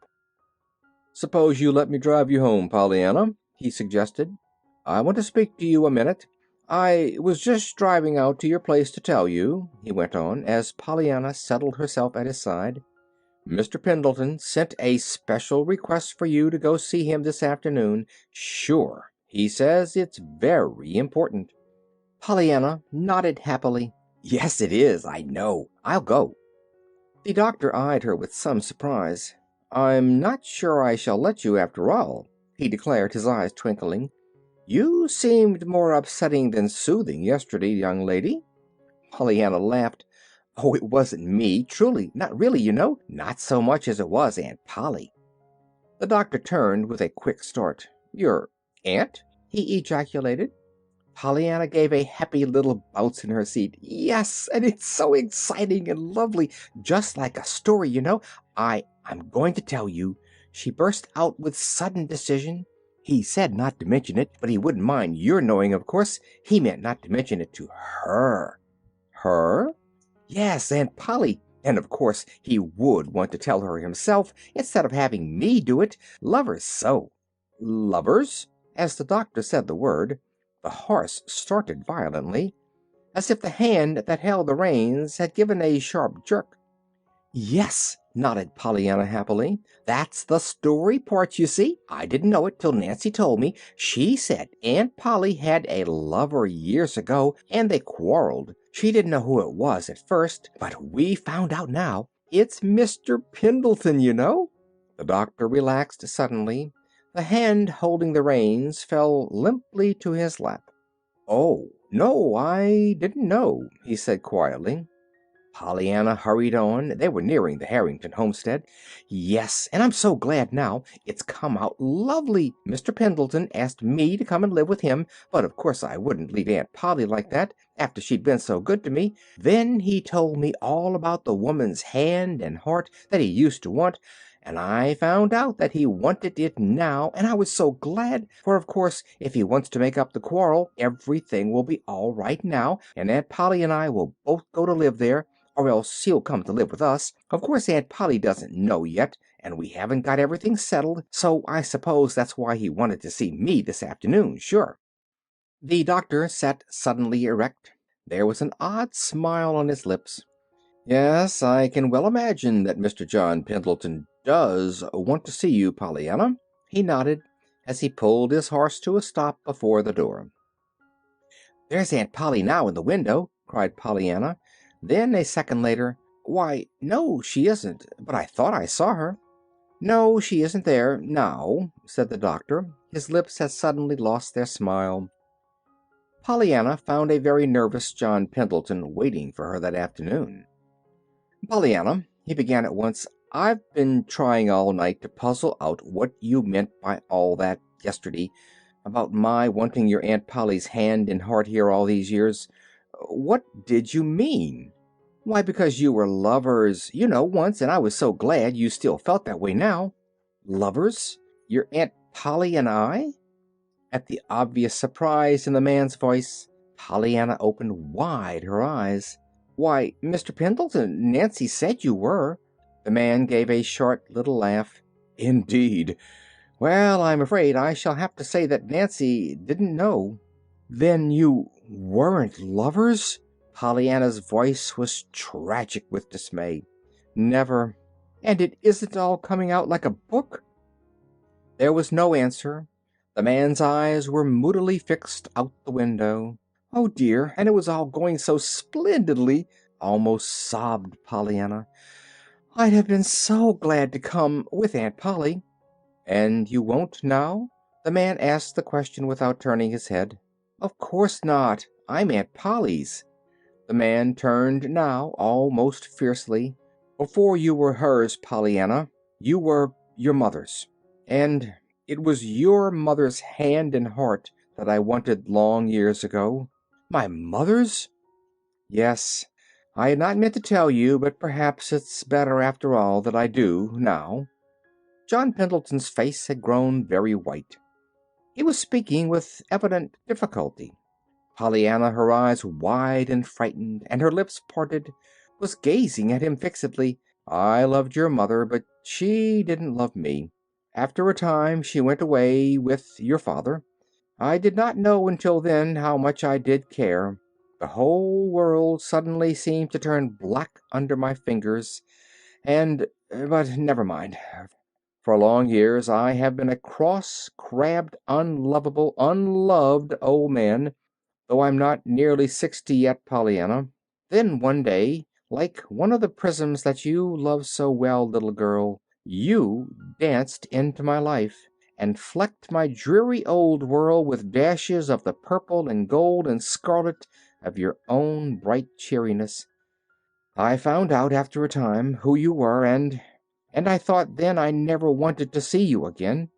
Speaker 1: "Suppose you let me drive you home, Pollyanna," he suggested. "I want to speak to you a minute. I was just driving out to your place to tell you," he went on, as Pollyanna settled herself at his side. "Mr. Pendleton sent a special request for you to go see him this afternoon. Sure, he says it's very important." Pollyanna nodded happily. "Yes, it is, I know. I'll go." The doctor eyed her with some surprise. "I'm not sure I shall let you after all," he declared, his eyes twinkling. "You seemed more upsetting than soothing yesterday, young lady." Pollyanna laughed. "Oh, it wasn't me, truly. Not really, you know. Not so much as it was Aunt Polly." The doctor turned with a quick start. "Your aunt?" he ejaculated. Pollyanna gave a happy little bounce in her seat. "Yes, and it's so exciting and lovely. Just like a story, you know. I'm going to tell you," she burst out with sudden decision. "He said not to mention it, but he wouldn't mind your knowing, of course. He meant not to mention it to her." "Her?" "Yes, Aunt Polly. And of course he would want to tell her himself instead of having me do it. Lovers so." "Lovers?" As the doctor said the word, the horse started violently, as if the hand that held the reins had given a sharp jerk. "Yes," nodded Pollyanna happily. "That's the story part, you see. I didn't know it till Nancy told me. She said Aunt Polly had a lover years ago, and they quarreled. She didn't know who it was at first, but we found out now. It's Mr. Pendleton, you know." The doctor relaxed suddenly. The hand holding the reins fell limply to his lap. "Oh, no, I didn't know," he said quietly. Pollyanna hurried on. They were nearing the Harrington homestead. "Yes, and I'm so glad now. It's come out lovely. Mr. Pendleton asked me to come and live with him, but of course I wouldn't leave Aunt Polly like that, after she'd been so good to me. Then he told me all about the woman's hand and heart that he used to want, and I found out that he wanted it now, and I was so glad, for of course if he wants to make up the quarrel, everything will be all right now, and Aunt Polly and I will both go to live there, or else he'll come to live with us. Of course Aunt Polly doesn't know yet, and we haven't got everything settled, so I suppose that's why he wanted to see me this afternoon, sure." The doctor sat suddenly erect. There was an odd smile on his lips. "Yes, I can well imagine that Mr. John Pendleton does want to see you, Pollyanna," he nodded, as he pulled his horse to a stop before the door. "There's Aunt Polly now in the window," cried Pollyanna. Then, a second later, "Why, no, she isn't, but I thought I saw her." "No, she isn't there now," said the doctor. His lips had suddenly lost their smile. Pollyanna found a very nervous John Pendleton waiting for her that afternoon. "Pollyanna," he began at once, "I've been trying all night to puzzle out what you meant by all that yesterday, about my wanting your Aunt Polly's hand and heart here all these years. What did you mean?" "Why, because you were lovers, you know, once, and I was so glad you still felt that way now." "Lovers? Your Aunt Polly and I?" At the obvious surprise in the man's voice, Pollyanna opened wide her eyes. "Why, Mr. Pendleton, Nancy said you were." The man gave a short little laugh. "Indeed? Well, I'm afraid I shall have to say that Nancy didn't know." "Then you weren't lovers?" Pollyanna's voice was tragic with dismay. "Never. And it isn't all coming out like a book?" There was no answer. The man's eyes were moodily fixed out the window. "Oh, dear, and it was all going so splendidly," almost sobbed Pollyanna. "I'd have been so glad to come with Aunt Polly." "And you won't now?" The man asked the question without turning his head. "Of course not. I'm Aunt Polly's." The man turned now, almost fiercely. "Before you were hers, Pollyanna, you were your mother's. And it was your mother's hand and heart that I wanted long years ago." "My mother's?" "Yes. I had not meant to tell you, but perhaps it's better after all that I do, now." John Pendleton's face had grown very white. He was speaking with evident difficulty. Pollyanna, her eyes wide and frightened, and her lips parted, was gazing at him fixedly. "I loved your mother, but she didn't love me. After a time she went away with your father. I did not know until then how much I did care. The whole world suddenly seemed to turn black under my fingers, and but never mind. For long years I have been a cross, crabbed, unlovable, unloved old man, though I'm not nearly 60 yet, Pollyanna. Then one day, like one of the prisms that you love so well, little girl, you danced into my life, and flecked my dreary old world with dashes of the purple and gold and scarlet of your own bright cheeriness. I found out, after a time, who you were, and I thought then I never wanted to see you again.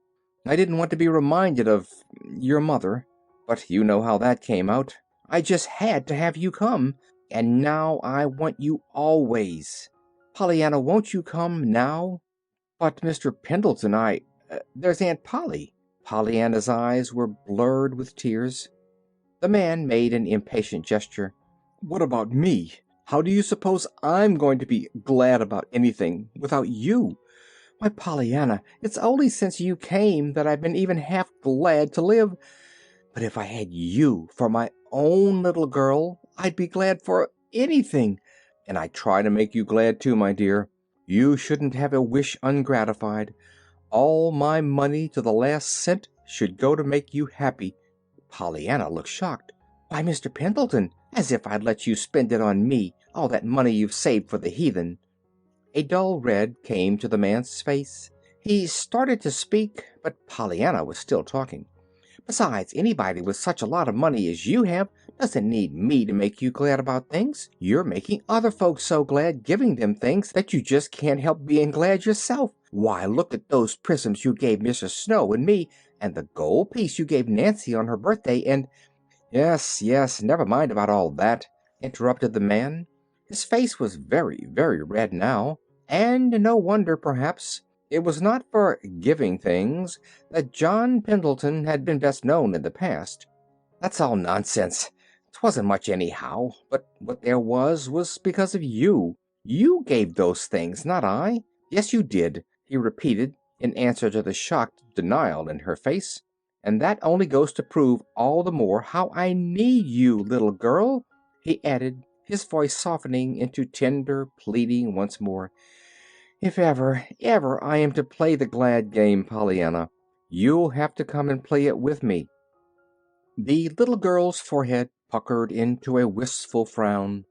Speaker 1: I didn't want to be reminded of your mother. But you know how that came out. I just had to have you come, and now I want you always. Pollyanna, won't you come now?" "But, Mr. Pendleton, there's Aunt Polly." Pollyanna's eyes were blurred with tears. The man made an impatient gesture. "What about me? How do you suppose I'm going to be glad about anything without you? Why, Pollyanna, it's only since you came that I've been even half glad to live. But if I had you for my own little girl, I'd be glad for anything. And I'd try to make you glad too, my dear. You shouldn't have a wish ungratified. All my money to the last cent should go to make you happy." Pollyanna looked shocked. Why, Mr. Pendleton, as if I'd let you spend it on me, all that money you've saved for the heathen." A dull red came to the man's face. He started to speak, but Pollyanna was still talking. "Besides, anybody with such a lot of money as you have doesn't need me to make you glad about things. You're making other folks so glad giving them things that you just can't help being glad yourself. Why, look at those prisms you gave Mrs. Snow and me, and the gold piece you gave Nancy on her birthday, and—" "Yes, yes, never mind about all that," interrupted the man. His face was very, very red now, and no wonder, perhaps. It was not for giving things that John Pendleton had been best known in the past. "That's all nonsense. 'Twasn't much anyhow, but what there was because of you. You gave those things, not I." "Yes, you did," he repeated, in answer to the shocked denial in her face. "And that only goes to prove all the more how I need you, little girl," he added, his voice softening into tender pleading once more. "If ever, ever I am to play the glad game, Pollyanna, you'll have to come and play it with me." The little girl's forehead puckered into a wistful frown.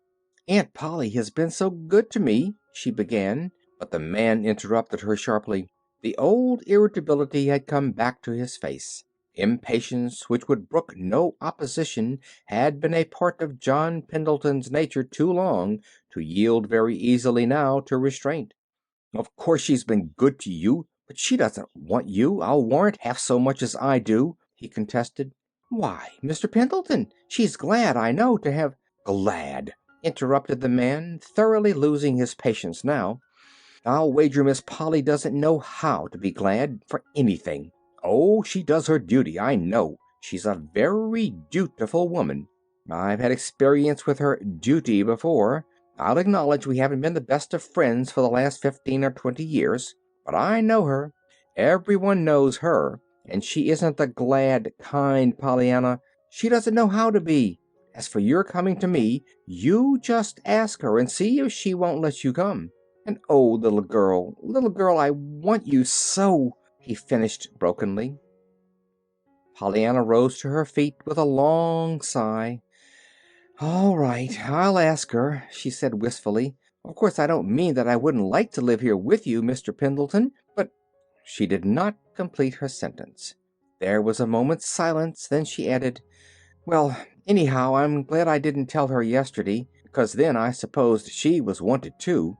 Speaker 1: "Aunt Polly has been so good to me," she began, but the man interrupted her sharply. The old irritability had come back to his face. Impatience, which would brook no opposition, had been a part of John Pendleton's nature too long to yield very easily now to restraint. "Of course she's been good to you, but she doesn't want you, I'll warrant, half so much as I do," he contested. "Why, Mr. Pendleton, she's glad, I know, to have—" "Glad!" interrupted the man, thoroughly losing his patience now. "I'll wager Miss Polly doesn't know how to be glad for anything. Oh, she does her duty, I know. She's a very dutiful woman. I've had experience with her duty before. I'll acknowledge we haven't been the best of friends for the last 15 or 20 years, but I know her. Everyone knows her, and she isn't the glad kind Pollyanna. She doesn't know how to be. As for your coming to me, you just ask her and see if she won't let you come. And oh, little girl, I want you so," he finished brokenly. Pollyanna rose to her feet with a long sigh. "All right, I'll ask her," she said wistfully. "Of course, I don't mean that I wouldn't like to live here with you, Mr. Pendleton, but—" She did not complete her sentence. There was a moment's silence, then she added, "Well, anyhow, I'm glad I didn't tell her yesterday, because then I supposed she was wanted too."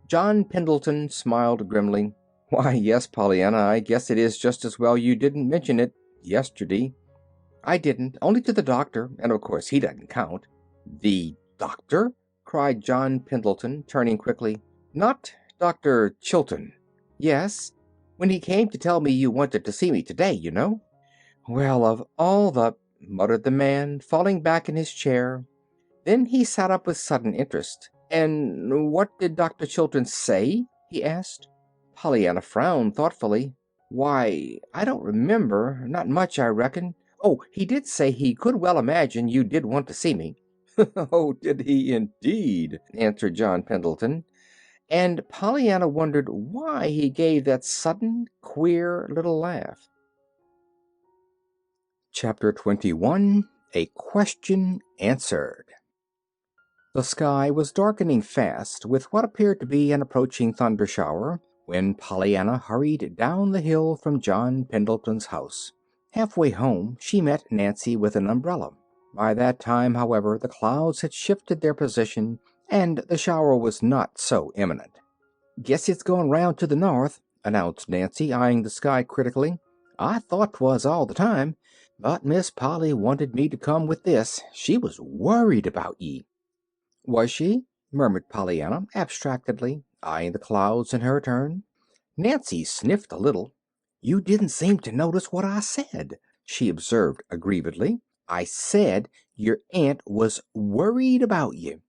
Speaker 1: John Pendleton smiled grimly. "Why, yes, Pollyanna, I guess it is just as well you didn't mention it yesterday." "I didn't, only to the doctor, and of course he doesn't count." "The doctor?" cried John Pendleton, turning quickly. "Not Dr. Chilton?" "Yes, when he came to tell me you wanted to see me today, you know." "Well, of all the—" muttered the man, falling back in his chair. Then he sat up with sudden interest. "And what did Dr. Chilton say?" he asked. Pollyanna frowned thoughtfully. "Why, I don't remember. Not much, I reckon. Oh, he did say he could well imagine you did want to see me." "Oh, did he indeed?" answered John Pendleton, and Pollyanna wondered why he gave that sudden, queer little laugh. Chapter 21. A Question Answered. The sky was darkening fast with what appeared to be an approaching thunder shower when Pollyanna hurried down the hill from John Pendleton's house. Halfway home she met Nancy with an umbrella. By that time, however, the clouds had shifted their position and the shower was not so imminent. "Guess it's going round to the north," announced Nancy, eyeing the sky critically. "I thought 'twas all the time, but Miss Polly wanted me to come with this. She was worried about ye." "Was she?" murmured Pollyanna, abstractedly, eyeing the clouds in her turn. Nancy sniffed a little. "You didn't seem to notice what I said," she observed aggrievedly. "I said your aunt was worried about you."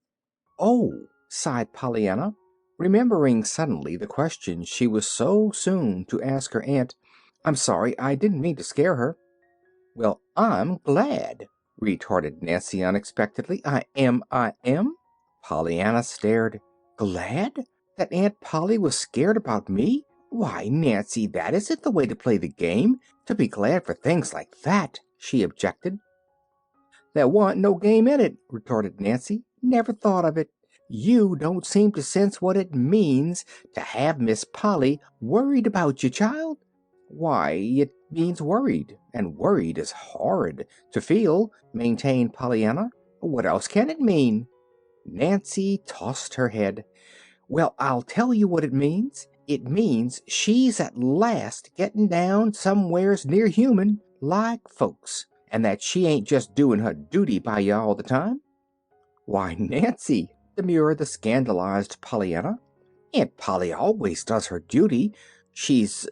Speaker 1: "Oh," sighed Pollyanna, remembering suddenly the question she was so soon to ask her aunt. "I'm sorry, I didn't mean to scare her." "Well, I'm glad," retorted Nancy unexpectedly. "I am." Pollyanna stared. "Glad? That Aunt Polly was scared about me? Why, Nancy, that isn't the way to play the game, to be glad for things like that," she objected. "There wa'n't no game in it," retorted Nancy. "Never thought of it. You don't seem to sense what it means to have Miss Polly worried about you, child." "Why, it means worried, and worried is horrid to feel," maintained Pollyanna. "What else can it mean?" Nancy tossed her head. "Well, I'll tell you what it means. It means she's at last getting down somewheres near human, like folks, and that she ain't just doing her duty by you all the time." "Why, Nancy," demurred the scandalized Pollyanna, "Aunt Polly always does her duty. She's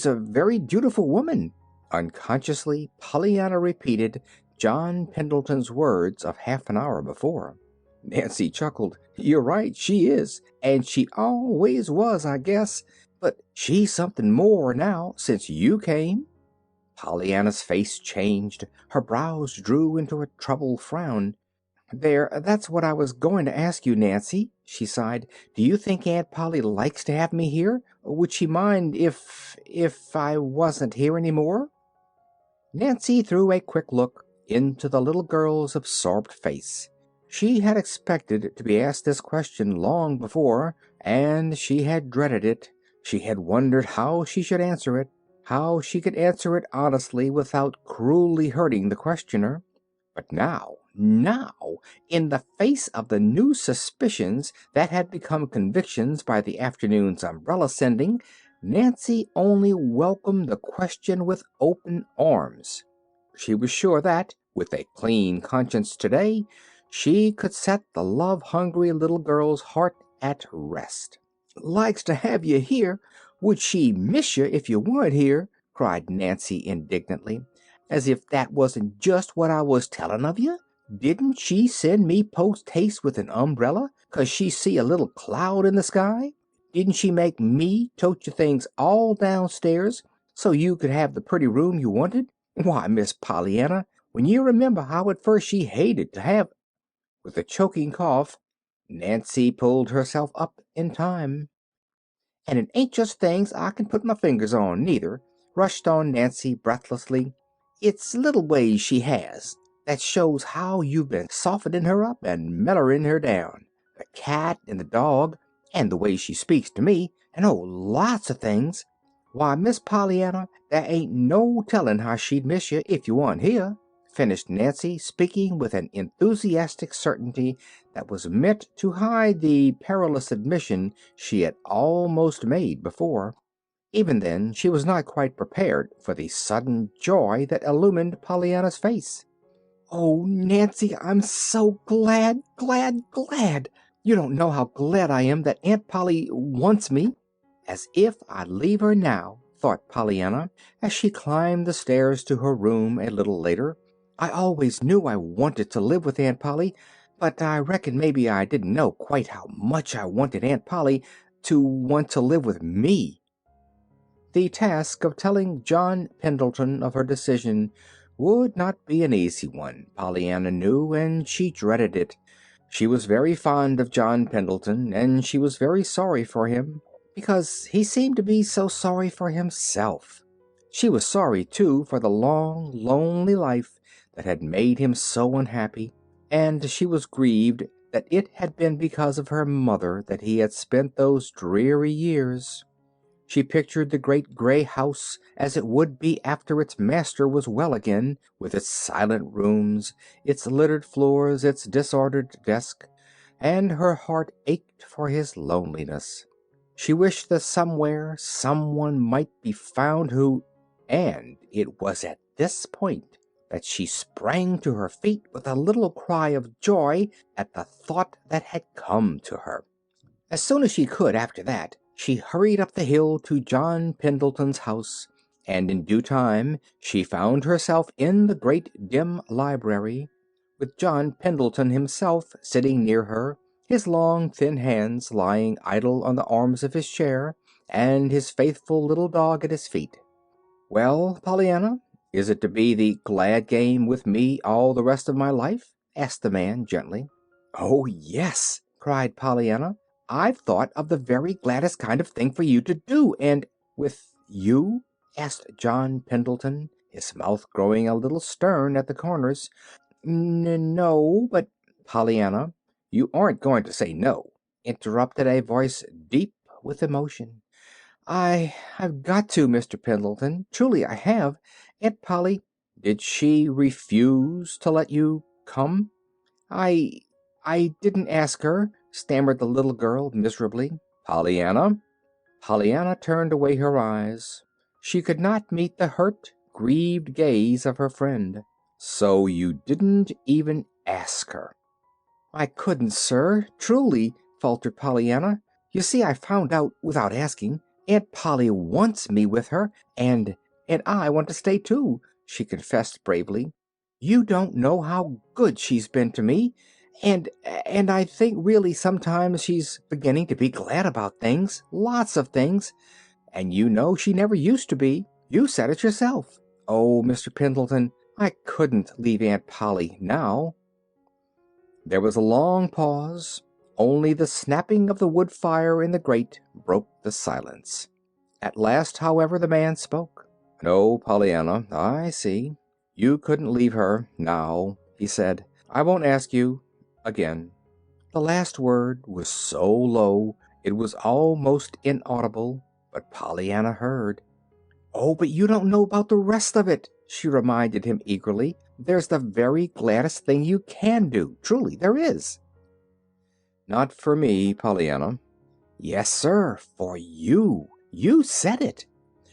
Speaker 1: a very dutiful woman." Unconsciously, Pollyanna repeated John Pendleton's words of half an hour before. Nancy chuckled. "You're right, she is, and she always was, I guess. But she's something more now, since you came." Pollyanna's face changed. Her brows drew into a troubled frown. "That's what I was going to ask you, Nancy," she sighed. "Do you think Aunt Polly likes to have me here? Would she mind if I wasn't here any more?" Nancy threw a quick look into the little girl's absorbed face. She had expected to be asked this question long before, and she had dreaded it. She had wondered how she should answer it, how she could answer it honestly without cruelly hurting the questioner. But now, in the face of the new suspicions that had become convictions by the afternoon's umbrella sending, Nancy only welcomed the question with open arms. She was sure that, with a clean conscience today, she could set the love-hungry little girl's heart at rest. "Likes to have you here? Would she miss you if you weren't here?" cried Nancy indignantly. "As if that wasn't just what I was tellin' of you! Didn't she send me post haste with an umbrella 'cause she see a little cloud in the sky? Didn't she make me tote your things all downstairs so you could have the pretty room you wanted? Why, Miss Pollyanna, when you remember how at first she hated to have—" With a choking cough, Nancy pulled herself up in time. "And it ain't just things I can put my fingers on, neither," rushed on Nancy breathlessly. "It's little ways she has that shows how you've been softening her up and mellering her down. The cat and the dog, and the way she speaks to me, and oh, lots of things. Why, Miss Pollyanna, there ain't no telling how she'd miss you if you wa'n't here," finished Nancy, speaking with an enthusiastic certainty that was meant to hide the perilous admission she had almost made before. Even then she was not quite prepared for the sudden joy that illumined Pollyanna's face. "Oh, Nancy, I'm so glad, glad, glad! You don't know how glad I am that Aunt Polly wants me." "As if I'd leave her now," thought Pollyanna, as she climbed the stairs to her room a little later. "I always knew I wanted to live with Aunt Polly, but I reckon maybe I didn't know quite how much I wanted Aunt Polly to want to live with me." The task of telling John Pendleton of her decision would not be an easy one, Pollyanna knew, and she dreaded it. She was very fond of John Pendleton, and she was very sorry for him, because he seemed to be so sorry for himself. She was sorry, too, for the long, lonely life that had made him so unhappy, and she was grieved that it had been because of her mother that he had spent those dreary years. She pictured the great gray house as it would be after its master was well again, with its silent rooms, its littered floors, its disordered desk, and her heart ached for his loneliness. She wished that somewhere someone might be found who— And it was at this point that she sprang to her feet with a little cry of joy at the thought that had come to her. As soon as she could after that, she hurried up the hill to John Pendleton's house, and in due time she found herself in the great dim library, with John Pendleton himself sitting near her, his long thin hands lying idle on the arms of his chair, and his faithful little dog at his feet. "Well, Pollyanna, is it to be the glad game with me all the rest of my life?" asked the man gently. "Oh, yes!" cried Pollyanna. "I've thought of the very gladdest kind of thing for you to do, and—" "With you?" asked John Pendleton, his mouth growing a little stern at the corners. No, but Pollyanna, you aren't going to say no, interrupted a voice deep with emotion. I've got to, Mr. Pendleton. Truly I have. Aunt Polly, did she refuse to let you come? I I didn't ask her, stammered the little girl miserably. Pollyanna? Pollyanna turned away her eyes. She could not meet the hurt, grieved gaze of her friend. So you didn't even ask her? I couldn't, sir, truly, faltered Pollyanna. You see, I found out without asking. Aunt Polly wants me with her, and I want to stay too, she confessed bravely. You don't know how good she's been to me, and I think really sometimes she's beginning to be glad about things, lots of things, and you know she never used to be. You said it yourself. Oh, Mr. Pendleton, I couldn't leave Aunt Polly now. There was a long pause. Only the snapping of the wood fire in the grate broke the silence. At last, however, the man spoke. "No, Pollyanna, I see. You couldn't leave her now," he said. "I won't ask you again." The last word was so low it was almost inaudible, but Pollyanna heard. "Oh, but you don't know about the rest of it," she reminded him eagerly. "There's the very gladdest thing you can do. Truly, there is." "Not for me, Pollyanna." "Yes, sir, for you. You said it.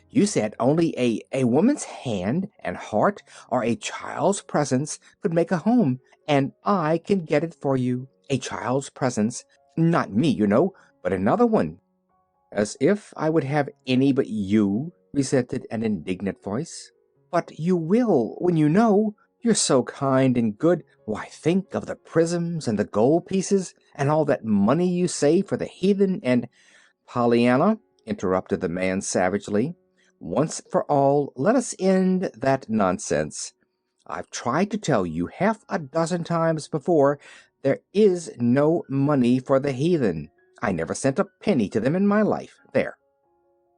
Speaker 1: You said only a woman's hand and heart or a child's presence could make a home, and I can get it for you. A child's presence. Not me, you know, but another one." "As if I would have any but you," resented an indignant voice. "But you will, when you know. You're so kind and good. Why, think of the prisms and the gold pieces, and all that money you save for the heathen, and—" "Pollyanna," interrupted the man savagely, "once for all, let us end that nonsense. I've tried to tell you half a dozen times before there is no money for the heathen. I never sent a penny to them in my life. There."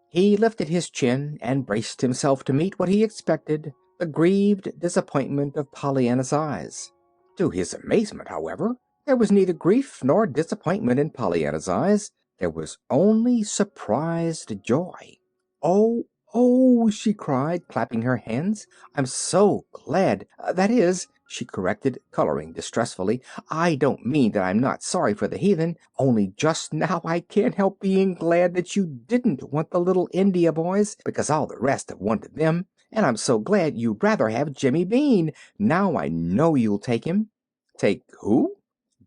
Speaker 1: He lifted his chin and braced himself to meet what he expected, the grieved disappointment of Pollyanna's eyes. To his amazement, however, there was neither grief nor disappointment in Pollyanna's eyes. There was only surprised joy. "Oh, oh!" she cried, clapping her hands. "I'm so glad. That is," she corrected, coloring distressfully, "I don't mean that I'm not sorry for the heathen, only just now I can't help being glad that you didn't want the little India boys, because all the rest have wanted them, and I'm so glad you'd rather have Jimmy Bean. Now I know you'll take him." "Take who?"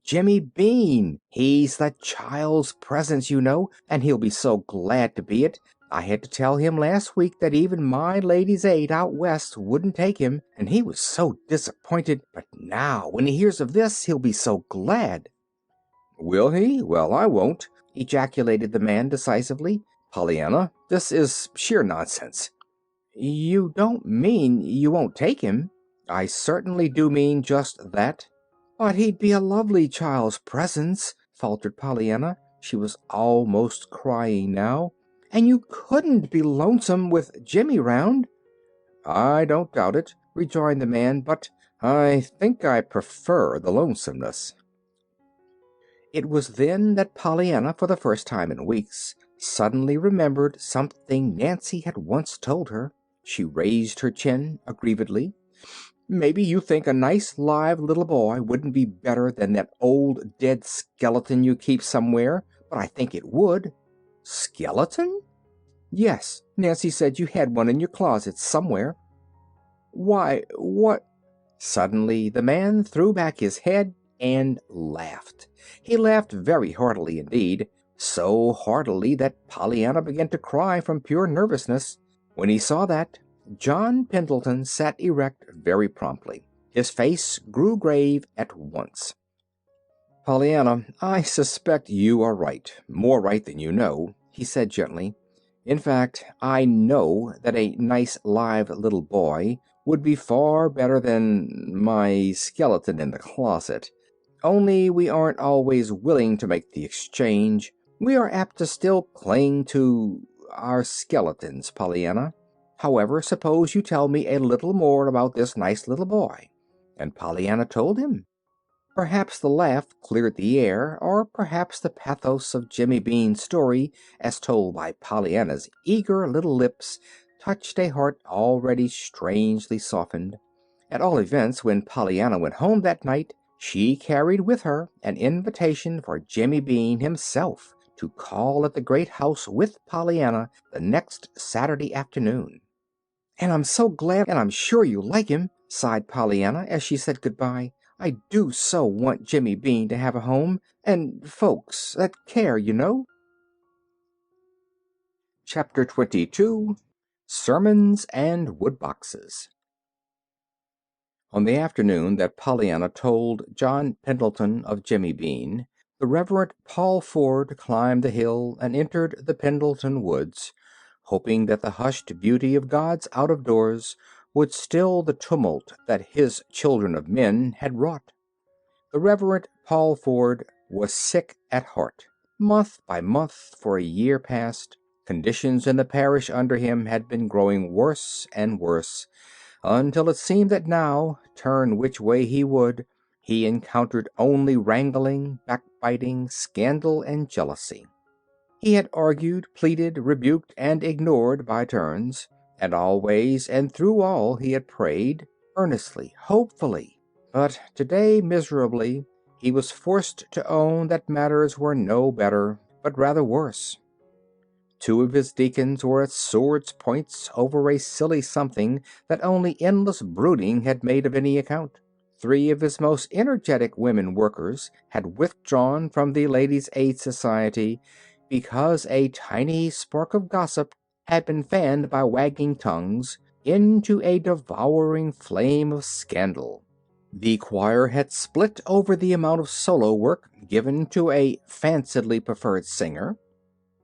Speaker 1: "Jimmy Bean. He's the child's presence, you know, and he'll be so glad to be it. I had to tell him last week that even my lady's aid out west wouldn't take him, and he was so disappointed. But now, when he hears of this, he'll be so glad." "Will he? Well, I won't," ejaculated the man decisively. "Pollyanna, this is sheer nonsense." "You don't mean you won't take him?" "I certainly do mean just that." "But he'd be a lovely child's presence," faltered Pollyanna. She was almost crying now. "And you couldn't be lonesome with Jimmy round." "I don't doubt it," rejoined the man, "but I think I prefer the lonesomeness." It was then that Pollyanna, for the first time in weeks, suddenly remembered something Nancy had once told her. She raised her chin aggrievedly. "Maybe you think a nice live little boy wouldn't be better than that old dead skeleton you keep somewhere, but I think it would." "Skeleton?" "Yes, Nancy said you had one in your closet somewhere." "Why, what—" Suddenly the man threw back his head and laughed. He laughed very heartily indeed, so heartily that Pollyanna began to cry from pure nervousness. When he saw that, John Pendleton sat erect very promptly. His face grew grave at once. "Pollyanna, I suspect you are right, more right than you know," he said gently. "In fact, I know that a nice live little boy would be far better than my skeleton in the closet. Only we aren't always willing to make the exchange. We are apt to still cling to our skeletons, Pollyanna. However, suppose you tell me a little more about this nice little boy." And Pollyanna told him. Perhaps the laugh cleared the air, or perhaps the pathos of Jimmy Bean's story, as told by Pollyanna's eager little lips, touched a heart already strangely softened. At all events, when Pollyanna went home that night, she carried with her an invitation for Jimmy Bean himself to call at the great house with Pollyanna the next Saturday afternoon. "And I'm so glad, and I'm sure you like him," sighed Pollyanna as she said goodbye. "I do so want Jimmy Bean to have a home, and folks that care, you know." Chapter 22. Sermons and Woodboxes. On the afternoon that Pollyanna told John Pendleton of Jimmy Bean, the Reverend Paul Ford climbed the hill and entered the Pendleton woods, hoping that the hushed beauty of God's out-of-doors would still the tumult that his children of men had wrought. The Reverend Paul Ford was sick at heart. Month by month for a year past, conditions in the parish under him had been growing worse and worse, until it seemed that now, turn which way he would, he encountered only wrangling, backbiting, scandal, and jealousy. He had argued, pleaded, rebuked, and ignored by turns, and always and through all he had prayed, earnestly, hopefully. But today, miserably, he was forced to own that matters were no better, but rather worse. Two of his deacons were at swords' points over a silly something that only endless brooding had made of any account. Three of his most energetic women workers had withdrawn from the Ladies' Aid Society because a tiny spark of gossip had been fanned by wagging tongues into a devouring flame of scandal. The choir had split over the amount of solo work given to a fancifully preferred singer.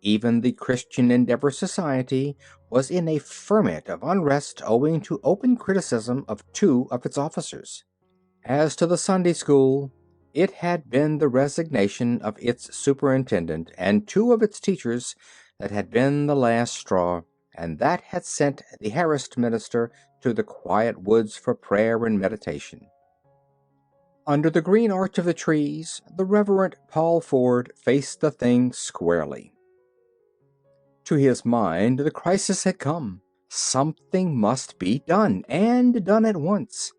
Speaker 1: Even the Christian Endeavor Society was in a ferment of unrest owing to open criticism of two of its officers. As to the Sunday school, it had been the resignation of its superintendent and two of its teachers that had been the last straw, and that had sent the harassed minister to the quiet woods for prayer and meditation. Under the green arch of the trees, the Reverend Paul Ford faced the thing squarely. To his mind, the crisis had come. Something must be done, and done at once.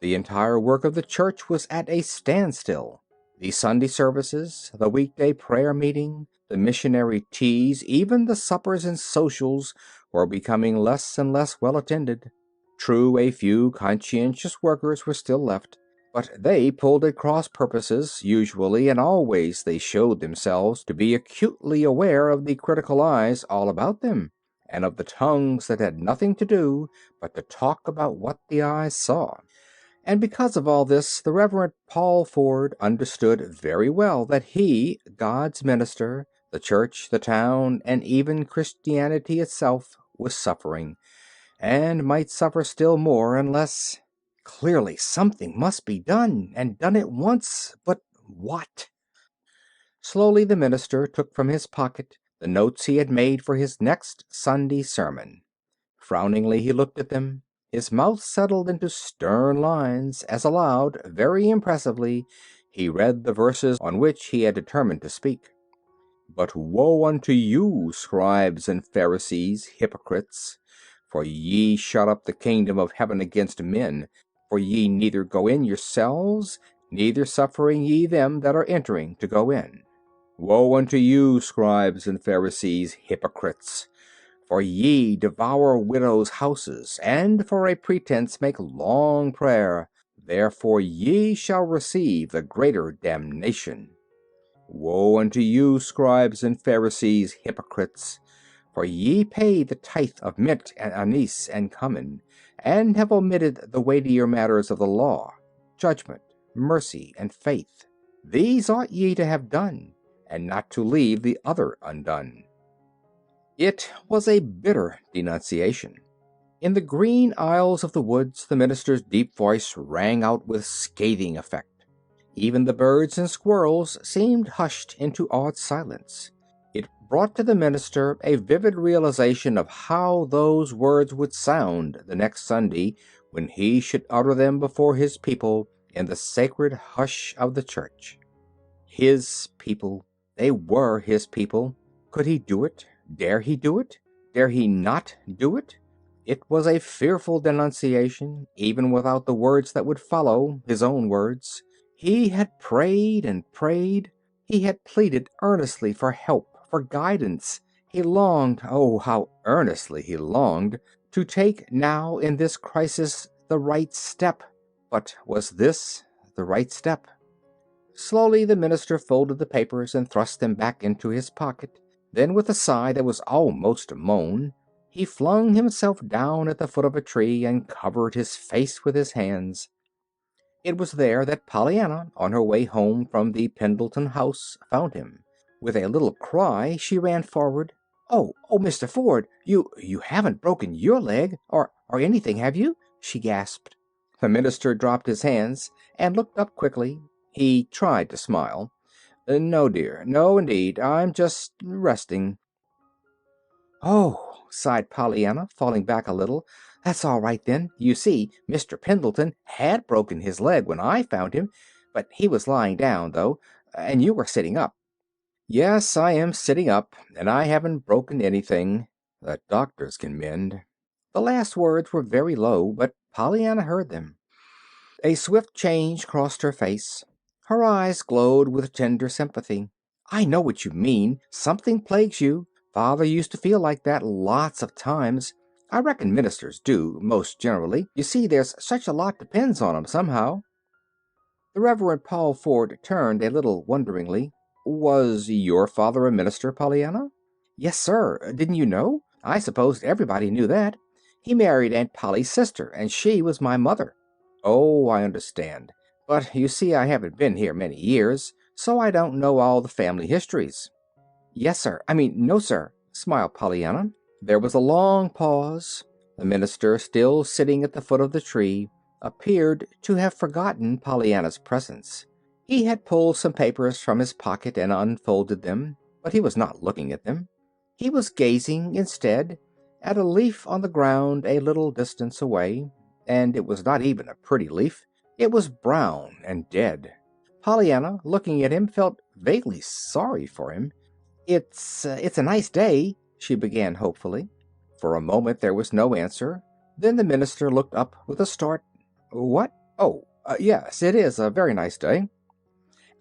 Speaker 1: The entire work of the church was at a standstill. The Sunday services, the weekday prayer meeting, the missionary teas, even the suppers and socials were becoming less and less well attended. True, a few conscientious workers were still left, but they pulled at cross purposes, usually, and always they showed themselves to be acutely aware of the critical eyes all about them, and of the tongues that had nothing to do but to talk about what the eyes saw. And because of all this, the Reverend Paul Ford understood very well that he, God's minister, the church, the town, and even Christianity itself, was suffering, and might suffer still more unless... Clearly something must be done, and done at once, but what? Slowly the minister took from his pocket the notes he had made for his next Sunday sermon. Frowningly he looked at them. His mouth settled into stern lines as aloud, very impressively, he read the verses on which he had determined to speak. "But woe unto you, scribes and Pharisees, hypocrites! For ye shut up the kingdom of heaven against men. For ye neither go in yourselves, neither suffering ye them that are entering to go in. Woe unto you, scribes and Pharisees, hypocrites! For ye devour widows' houses, and for a pretense make long prayer. Therefore ye shall receive the greater damnation. Woe unto you, scribes and Pharisees, hypocrites! For ye pay the tithe of mint and anise and cumin, and have omitted the weightier matters of the law, judgment, mercy, and faith. These ought ye to have done, and not to leave the other undone." It was a bitter denunciation. In the green aisles of the woods, the minister's deep voice rang out with scathing effect. Even the birds and squirrels seemed hushed into awed silence. It brought to the minister a vivid realization of how those words would sound the next Sunday when he should utter them before his people in the sacred hush of the church. His people. They were his people. Could he do it? Dare he do it? Dare he not do it? It was a fearful denunciation, even without the words that would follow, his own words. He had prayed and prayed. He had pleaded earnestly for help, for guidance. He longed, oh, how earnestly he longed, to take now in this crisis the right step. But was this the right step? Slowly the minister folded the papers and thrust them back into his pocket. Then, with a sigh that was almost a moan, he flung himself down at the foot of a tree and covered his face with his hands. It was there that Pollyanna, on her way home from the Pendleton house, found him. With a little cry, she ran forward. "Oh, Mr. Ford, you haven't broken your leg, or anything, have you?" she gasped. The minister dropped his hands and looked up quickly. He tried to smile. "No, dear. No, indeed. I'm just resting." "Oh," sighed Pollyanna, falling back a little. "That's all right, then. You see, Mr. Pendleton had broken his leg when I found him, but he was lying down, though, and you were sitting up." "Yes, I am sitting up, and I haven't broken anything that doctors can mend." The last words were very low, but Pollyanna heard them. A swift change crossed her face. Her eyes glowed with tender sympathy. "I know what you mean. Something plagues you. Father used to feel like that lots of times. I reckon ministers do, most generally. You see, there's such a lot depends on 'em, somehow." The Reverend Paul Ford turned a little wonderingly. "Was your father a minister, Pollyanna?" "Yes, sir. Didn't you know? I supposed everybody knew that. He married Aunt Polly's sister, and she was my mother." "Oh, I understand. But you see, I haven't been here many years, so I don't know all the family histories." "Yes, sir. No, sir," smiled Pollyanna. There was a long pause. The minister, still sitting at the foot of the tree, appeared to have forgotten Pollyanna's presence. He had pulled some papers from his pocket and unfolded them, but he was not looking at them. He was gazing, instead, at a leaf on the ground a little distance away, and it was not even a pretty leaf. It was brown and dead. Pollyanna, looking at him, felt vaguely sorry for him. It's a nice day," she began hopefully. For a moment there was no answer. Then the minister looked up with a start. "What? Oh, yes, it is a very nice day."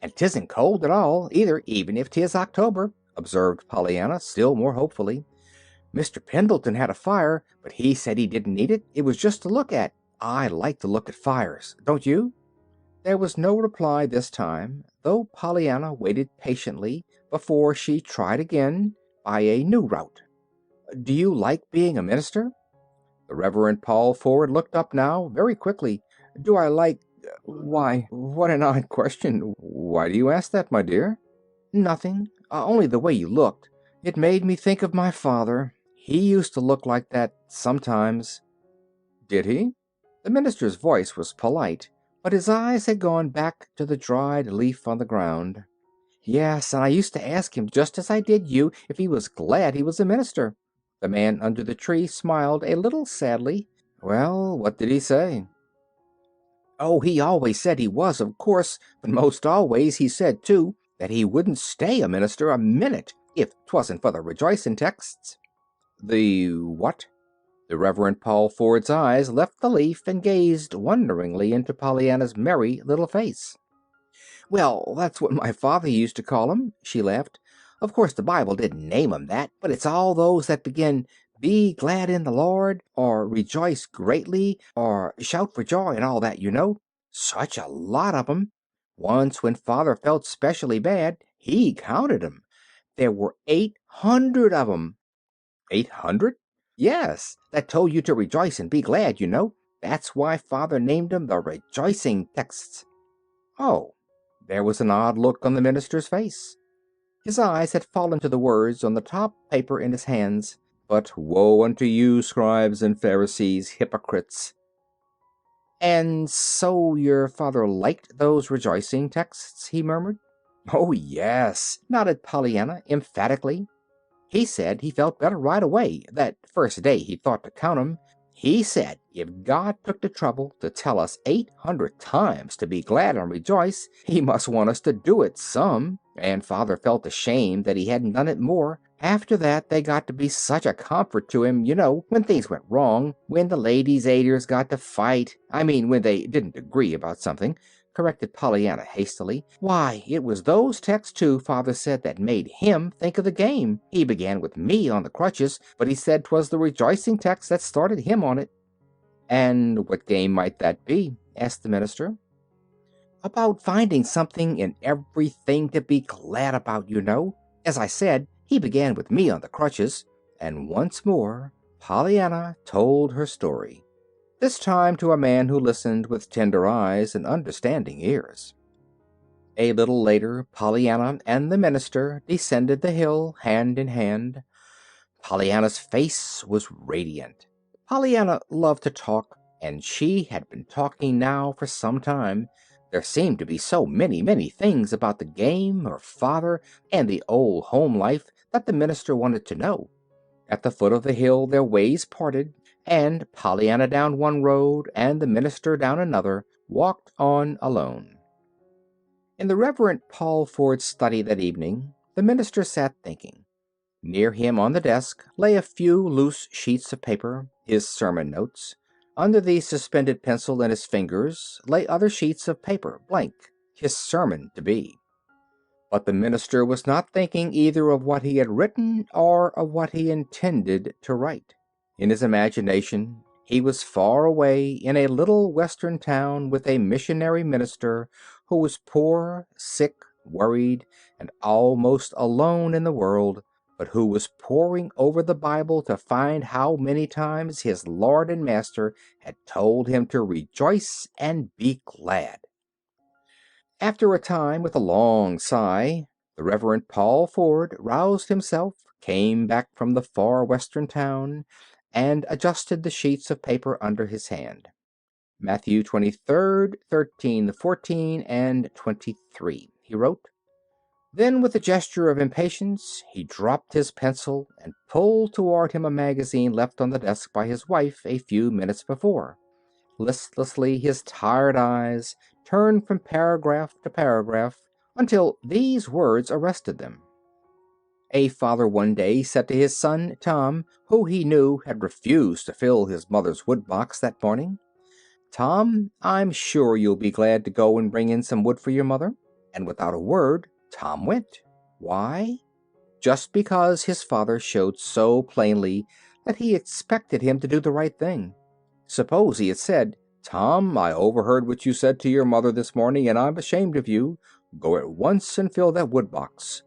Speaker 1: "And 'tisn't cold at all, either, even if 'tis October," observed Pollyanna, still more hopefully. "Mr. Pendleton had a fire, but he said he didn't need it. It was just to look at. I like to look at fires. Don't you?" There was no reply this time, though Pollyanna waited patiently before she tried again by a new route. "Do you like being a minister?" The Reverend Paul Ford looked up now, very quickly. "Do I like Why, what an odd question. Why do you ask that, my dear?" "Nothing. Only the way you looked. It made me think of my father. He used to look like that sometimes." "Did he?" The minister's voice was polite, but his eyes had gone back to the dried leaf on the ground. "Yes, and I used to ask him, just as I did you, if he was glad he was a minister." The man under the tree smiled a little sadly. "Well, what did he say?" "Oh, he always said he was, of course, but most always he said, too, that he wouldn't stay a minister a minute if 'twasn't for the rejoicing texts." "The what?" The Reverend Paul Ford's eyes left the leaf and gazed wonderingly into Pollyanna's merry little face. "Well, that's what my father used to call 'em," she laughed. "Of course the Bible didn't name 'em that, but it's all those that begin 'Be glad in the Lord,' or 'Rejoice greatly,' or 'Shout for joy,' and all that, you know. Such a lot of 'em. Once, when father felt specially bad, he counted 'em. There were 800 of 'em." "800?" "Yes, that told you to rejoice and be glad, you know. That's why father named 'em the rejoicing texts." "Oh." There was an odd look on the minister's face. His eyes had fallen to the words on the top paper in his hands. "But woe unto you, scribes and Pharisees, hypocrites!" "And so your father liked those rejoicing texts?" he murmured. "Oh, yes," nodded Pollyanna emphatically. "He said he felt better right away, that first day he thought to count 'em. He said if God took the trouble to tell us 800 times to be glad and rejoice, he must want us to do it some. And Father felt ashamed that he hadn't done it more. After that, they got to be such a comfort to him, when things went wrong, when the ladies' aiders got to fight. I mean, when they didn't agree about something, corrected Pollyanna hastily. Why, it was those texts, too, Father said, that made him think of the game. He began with me on the crutches, but he said 'twas the rejoicing text that started him on it. And what game might that be? Asked the minister. About finding something in everything to be glad about, As I said, he began with me on the crutches. And once more, Pollyanna told her story, this time to a man who listened with tender eyes and understanding ears. A little later, Pollyanna and the minister descended the hill hand in hand. Pollyanna's face was radiant. Pollyanna loved to talk, and she had been talking now for some time. There seemed to be so many, many things about the game, her father, and the old home life that the minister wanted to know. At the foot of the hill their ways parted, and Pollyanna down one road and the minister down another walked on alone. In the Reverend Paul Ford's study that evening, the minister sat thinking. Near him on the desk lay a few loose sheets of paper, his sermon notes. Under the suspended pencil in his fingers lay other sheets of paper, blank, his sermon to be. But the minister was not thinking either of what he had written or of what he intended to write. In his imagination, he was far away in a little western town with a missionary minister who was poor, sick, worried, and almost alone in the world, but who was poring over the Bible to find how many times his Lord and Master had told him to rejoice and be glad. After a time, with a long sigh, the Reverend Paul Ford roused himself, came back from the far western town, and adjusted the sheets of paper under his hand. Matthew 23, 13, 14, and 23, he wrote. Then, with a gesture of impatience, he dropped his pencil and pulled toward him a magazine left on the desk by his wife a few minutes before. Listlessly, his tired eyes turned from paragraph to paragraph until these words arrested them. A father one day said to his son, Tom, who he knew had refused to fill his mother's woodbox that morning, Tom, I'm sure you'll be glad to go and bring in some wood for your mother. And without a word, Tom went. Why? Just because his father showed so plainly that he expected him to do the right thing. Suppose he had said, Tom, I overheard what you said to your mother this morning, and I'm ashamed of you. Go at once and fill that woodbox.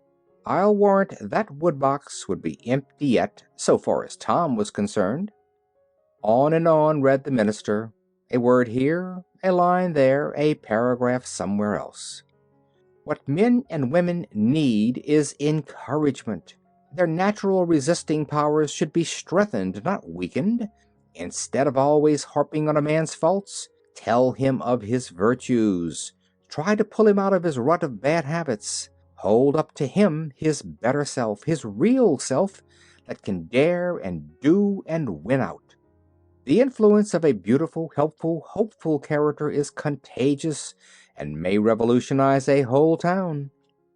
Speaker 1: I'll warrant that woodbox would be empty yet, so far as Tom was concerned. On and on read the minister, a word here, a line there, a paragraph somewhere else. What men and women need is encouragement. Their natural resisting powers should be strengthened, not weakened. Instead of always harping on a man's faults, tell him of his virtues. Try to pull him out of his rut of bad habits. Hold up to him his better self, his real self, that can dare and do and win out. The influence of a beautiful, helpful, hopeful character is contagious and may revolutionize a whole town.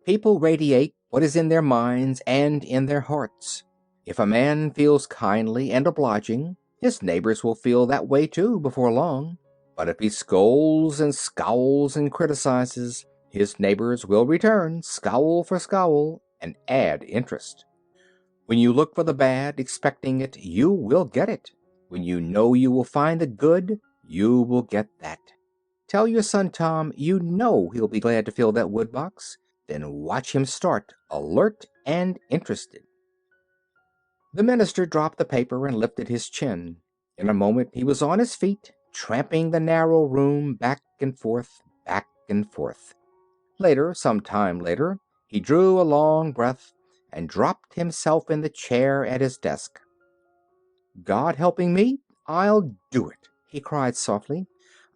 Speaker 1: People radiate what is in their minds and in their hearts. If a man feels kindly and obliging, his neighbors will feel that way too before long. But if he scolds and scowls and criticizes, his neighbors will return scowl for scowl and add interest. When you look for the bad, expecting it, you will get it. When you know you will find the good, you will get that. Tell your son Tom you know he'll be glad to fill that woodbox. Then watch him start, alert and interested. The minister dropped the paper and lifted his chin. In a moment he was on his feet, tramping the narrow room back and forth, back and forth. Later, some time later, he drew a long breath and dropped himself in the chair at his desk. God helping me, I'll do it, he cried softly.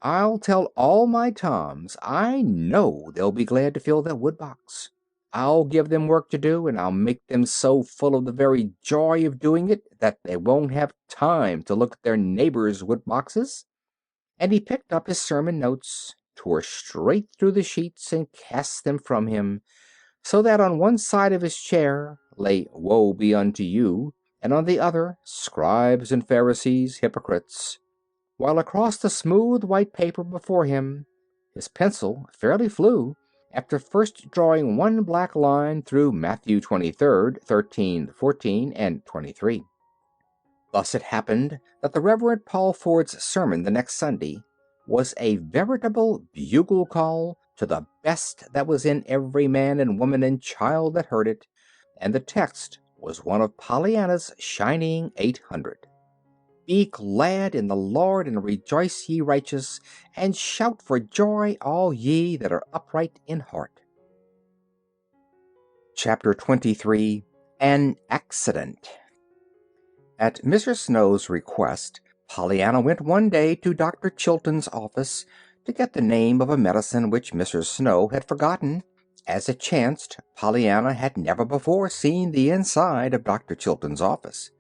Speaker 1: I'll tell all my Toms I know they'll be glad to fill that woodbox. I'll give them work to do, and I'll make them so full of the very joy of doing it that they won't have time to look at their neighbors' wood boxes." And he picked up his sermon notes, tore straight through the sheets, and cast them from him, so that on one side of his chair lay "Woe be unto you," and on the other "Scribes and Pharisees, hypocrites," while across the smooth white paper before him his pencil fairly flew, after first drawing one black line through Matthew 23, 13, 14, and 23. Thus it happened that the Reverend Paul Ford's sermon the next Sunday was a veritable bugle call to the best that was in every man and woman and child that heard it, and the text was one of Pollyanna's shining 800. "Be glad in the Lord, and rejoice, ye righteous, and shout for joy, all ye that are upright in heart." Chapter 23. An Accident. At Mrs. Snow's request, Pollyanna went one day to Dr. Chilton's office to get the name of a medicine which Mrs. Snow had forgotten. As it chanced, Pollyanna had never before seen the inside of Dr. Chilton's office.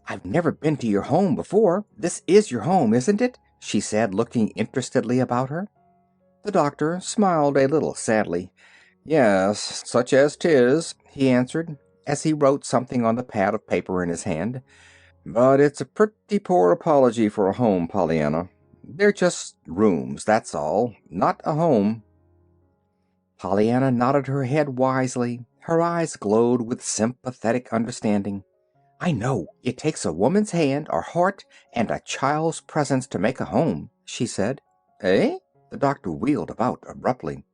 Speaker 1: "I've never been to your home before. This is your home, isn't it?" she said, looking interestedly about her. The doctor smiled a little sadly. "Yes, such as 'tis," he answered, as he wrote something on the pad of paper in his hand. "But it's a pretty poor apology for a home, Pollyanna. They're just rooms, that's all. Not a home." Pollyanna nodded her head wisely. Her eyes glowed with sympathetic understanding. "I know. It takes a woman's hand or heart and a child's presence to make a home," she said. "Eh?" The doctor wheeled about abruptly.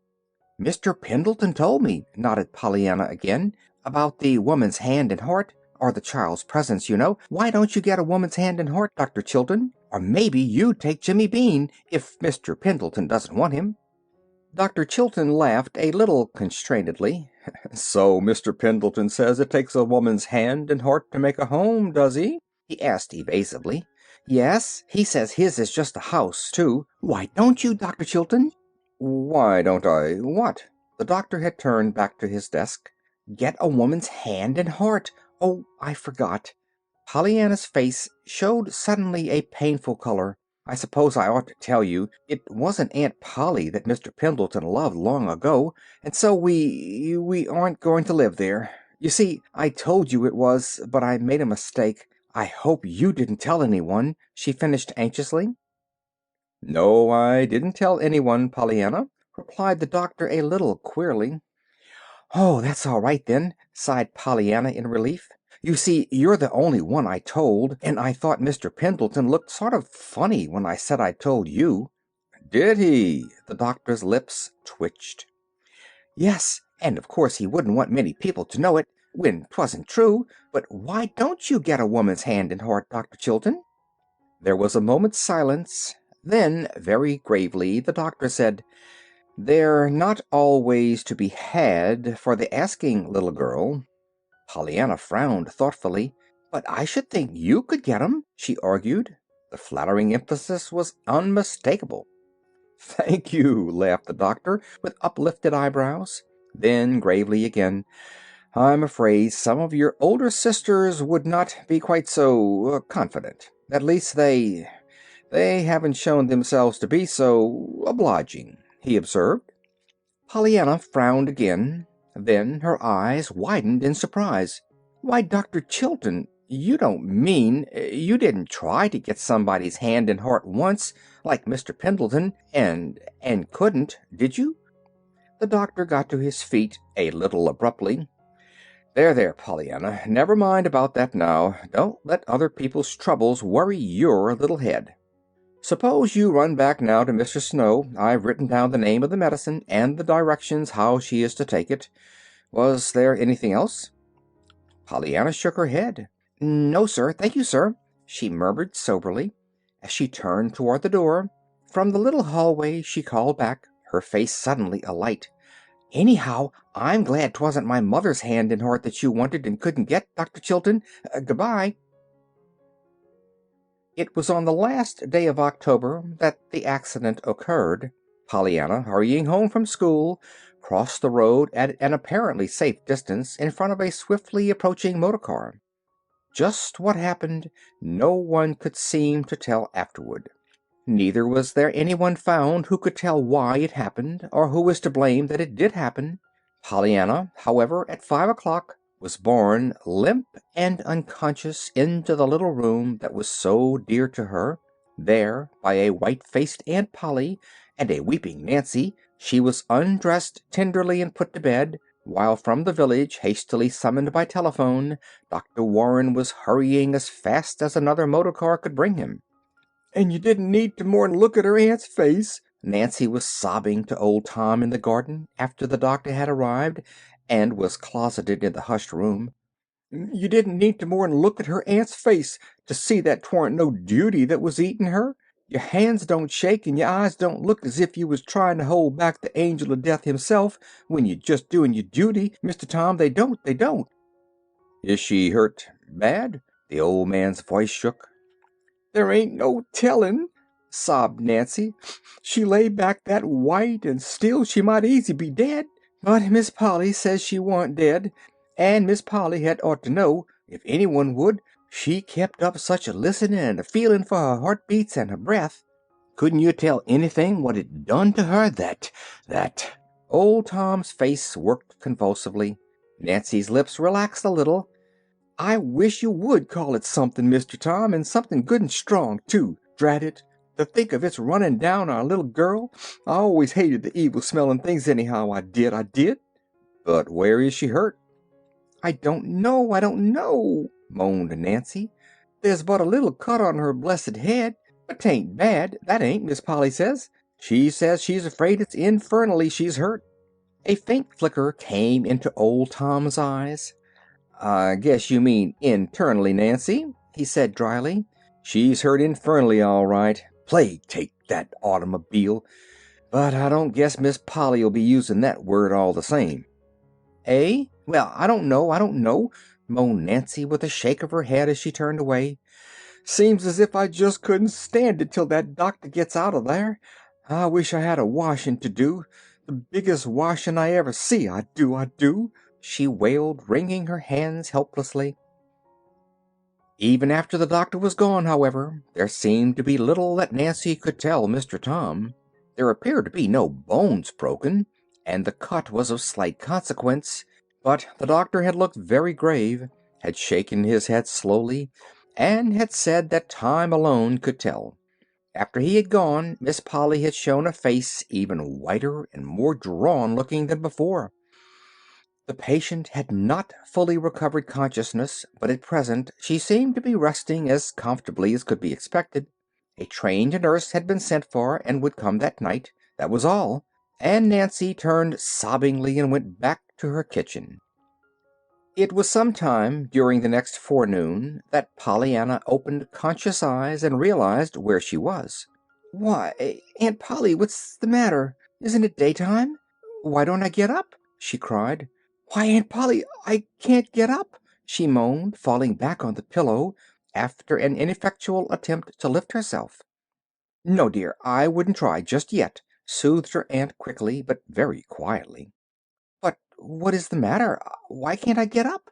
Speaker 1: "Mr. Pendleton told me," nodded Pollyanna again, "about the woman's hand and heart, or the child's presence, you know. Why don't you get a woman's hand and heart, Dr. Chilton? Or maybe you'd take Jimmy Bean, if Mr. Pendleton doesn't want him." Dr. Chilton laughed a little constrainedly. "So Mr. Pendleton says it takes a woman's hand and heart to make a home, does he?" he asked evasively. "Yes, he says his is just a house, too. Why don't you, Dr. Chilton?" "Why don't I what?" The doctor had turned back to his desk. "Get a woman's hand and heart. Oh, I forgot." Pollyanna's face showed suddenly a painful color. "I suppose I ought to tell you. It wasn't Aunt Polly that Mr. Pendleton loved long ago, and so we aren't going to live there. You see, I told you it was, but I made a mistake. I hope you didn't tell anyone," she finished anxiously. "No, I didn't tell anyone, Pollyanna," replied the doctor a little queerly. "Oh, that's all right, then," sighed Pollyanna in relief. "You see, you're the only one I told, and I thought Mr. Pendleton looked sort of funny when I said I told you." "Did he?" The doctor's lips twitched. "Yes, and of course he wouldn't want many people to know it, when 'twasn't true. But why don't you get a woman's hand and heart, Dr. Chilton?" There was a moment's silence. Then, very gravely, the doctor said, "They're not always to be had for the asking, little girl." Pollyanna frowned thoughtfully. "But I should think you could get 'em," she argued. The flattering emphasis was unmistakable. "Thank you," laughed the doctor, with uplifted eyebrows. Then, gravely again, "I'm afraid some of your older sisters would not be quite so confident. At least they haven't shown themselves to be so obliging," he observed. Pollyanna frowned again. Then her eyes widened in surprise. "Why, Dr. Chilton, you don't mean you didn't try to get somebody's hand and heart once, like Mr. Pendleton, and couldn't, did you?" The doctor got to his feet a little abruptly. There, Pollyanna. Never mind about that now. Don't let other people's troubles worry your little head. Suppose you run back now to Mr. Snow. I've written down the name of the medicine and the directions how she is to take it. Was there anything else?" Pollyanna shook her head. "No, sir. Thank you, sir," she murmured soberly, as she turned toward the door. From the little hallway she called back, her face suddenly alight. "Anyhow, I'm glad 'twasn't my mother's hand and heart that you wanted and couldn't get, Dr. Chilton. Goodbye." It was on the last day of October that the accident occurred. Pollyanna, hurrying home from school, crossed the road at an apparently safe distance in front of a swiftly approaching motor car. Just what happened, no one could seem to tell afterward. Neither was there anyone found who could tell why it happened, or who was to blame that it did happen. Pollyanna, however, at 5 o'clock, was borne limp and unconscious into the little room that was so dear to her. There, by a white-faced Aunt Polly and a weeping Nancy, she was undressed tenderly and put to bed, while from the village, hastily summoned by telephone, Dr. Warren was hurrying as fast as another motor car could bring him. "And you didn't need to more'n look at her aunt's face," Nancy was sobbing to old Tom in the garden after the doctor had arrived and was closeted in the hushed room. "You didn't need to more'n look at her aunt's face to see that 'twarn't no duty that was eating her. Your hands don't shake and your eyes don't look as if you was trying to hold back the angel of death himself when you're just doing your duty, Mr. Tom. They don't, they don't." "Is she hurt bad?" The old man's voice shook. "There ain't no tellin'," sobbed Nancy. "She lay back that white and still she might easy be dead. But Miss Polly says she wa'n't dead, and Miss Polly had ought to know, if anyone would. She kept up such a listening and a feeling for her heartbeats and her breath. Couldn't you tell anything what it done to her that Old Tom's face worked convulsively. Nancy's lips relaxed a little. "I wish you would call it something, Mr. Tom, and something good and strong, too. Drat it! To think of its running down our little girl. I always hated the evil-smelling things anyhow, I did. But where is she hurt?" I don't know," moaned Nancy. "There's but a little cut on her blessed head, but 'tain't bad, that ain't, Miss Polly says. She says she's afraid it's infernally she's hurt." A faint flicker came into old Tom's eyes. "I guess you mean internally, Nancy," he said dryly. "She's hurt infernally, all right. Plague take that automobile. But I don't guess Miss Polly'll be using that word all the same." "Eh? Well, I don't know," moaned Nancy with a shake of her head as she turned away. "Seems as if I just couldn't stand it till that doctor gets out of there. I wish I had a washing to do. The biggest washing I ever see, I do," she wailed, wringing her hands helplessly. Even after the doctor was gone, however, there seemed to be little that Nancy could tell Mr. Tom. There appeared to be no bones broken, and the cut was of slight consequence, but the doctor had looked very grave, had shaken his head slowly, and had said that time alone could tell. After he had gone, Miss Polly had shown a face even whiter and more drawn-looking than before. The patient had not fully recovered consciousness, but at present she seemed to be resting as comfortably as could be expected. A trained nurse had been sent for and would come that night. That was all, and Nancy turned sobbingly and went back to her kitchen. It was some time during the next forenoon that Pollyanna opened conscious eyes and realized where she was. "Why, Aunt Polly, what's the matter? Isn't it daytime? Why don't I get up?" she cried. "Why, Aunt Polly, I can't get up," she moaned, falling back on the pillow after an ineffectual attempt to lift herself. "No, dear, I wouldn't try just yet," soothed her aunt quickly, but very quietly. "But what is the matter? Why can't I get up?"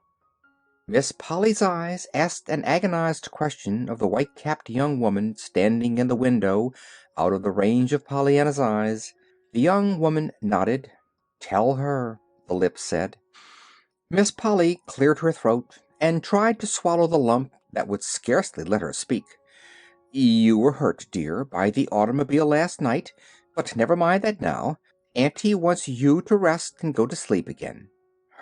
Speaker 1: Miss Polly's eyes asked an agonized question of the white-capped young woman standing in the window out of the range of Pollyanna's eyes. The young woman nodded. "Tell her," the lips said. Miss Polly cleared her throat and tried to swallow the lump that would scarcely let her speak. "You were hurt, dear, by the automobile last night, but never mind that now. Auntie wants you to rest and go to sleep again."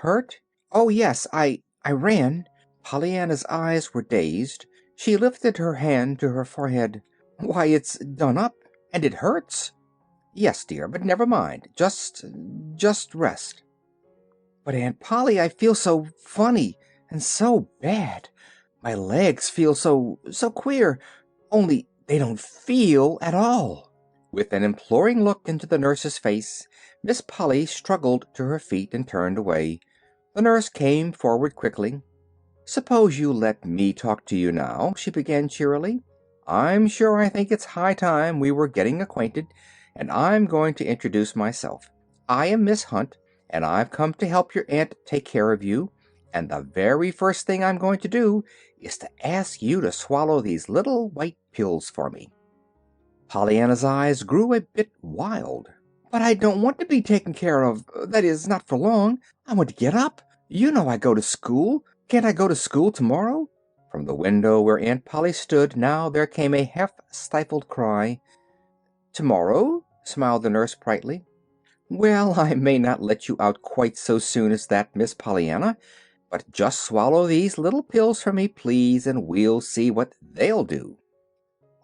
Speaker 1: "Hurt? Oh, yes, I ran." Pollyanna's eyes were dazed. She lifted her hand to her forehead. "Why, it's done up, and it hurts." "Yes, dear, but never mind. Just rest." "But Aunt Polly, I feel so funny and so bad. My legs feel so queer. Only they don't feel at all." With an imploring look into the nurse's face, Miss Polly struggled to her feet and turned away. The nurse came forward quickly. "Suppose you let me talk to you now," she began cheerily. "I'm sure I think it's high time we were getting acquainted, and I'm going to introduce myself. I am Miss Hunt, and I've come to help your aunt take care of you, and the very first thing I'm going to do is to ask you to swallow these little white pills for me." Pollyanna's eyes grew a bit wild. "But I don't want to be taken care of. That is, not for long. I want to get up. You know I go to school. Can't I go to school tomorrow?" From the window where Aunt Polly stood now there came a half-stifled cry. "Tomorrow?" smiled the nurse brightly. "Well, I may not let you out quite so soon as that, Miss Pollyanna, but just swallow these little pills for me, please, and we'll see what they'll do."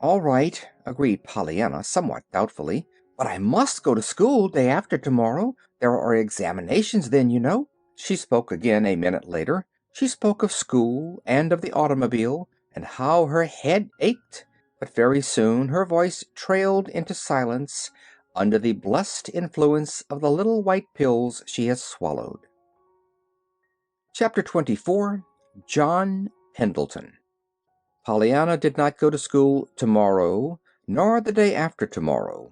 Speaker 1: "All right," agreed Pollyanna, somewhat doubtfully. "But I must go to school day after tomorrow. There are examinations then, you know." She spoke again a minute later. She spoke of school and of the automobile, and how her head ached. But very soon her voice trailed into silence under the blessed influence of the little white pills she had swallowed. Chapter 24. John Pendleton. Pollyanna did not go to school tomorrow, nor the day after tomorrow.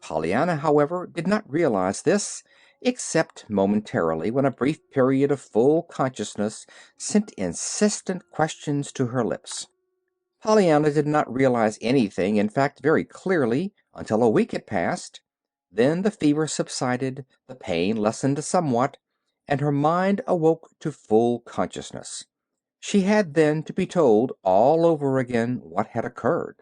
Speaker 1: Pollyanna, however, did not realize this, except momentarily when a brief period of full consciousness sent insistent questions to her lips. Pollyanna did not realize anything, in fact, very clearly, until a week had passed. Then the fever subsided, the pain lessened somewhat, and her mind awoke to full consciousness. She had then to be told all over again what had occurred.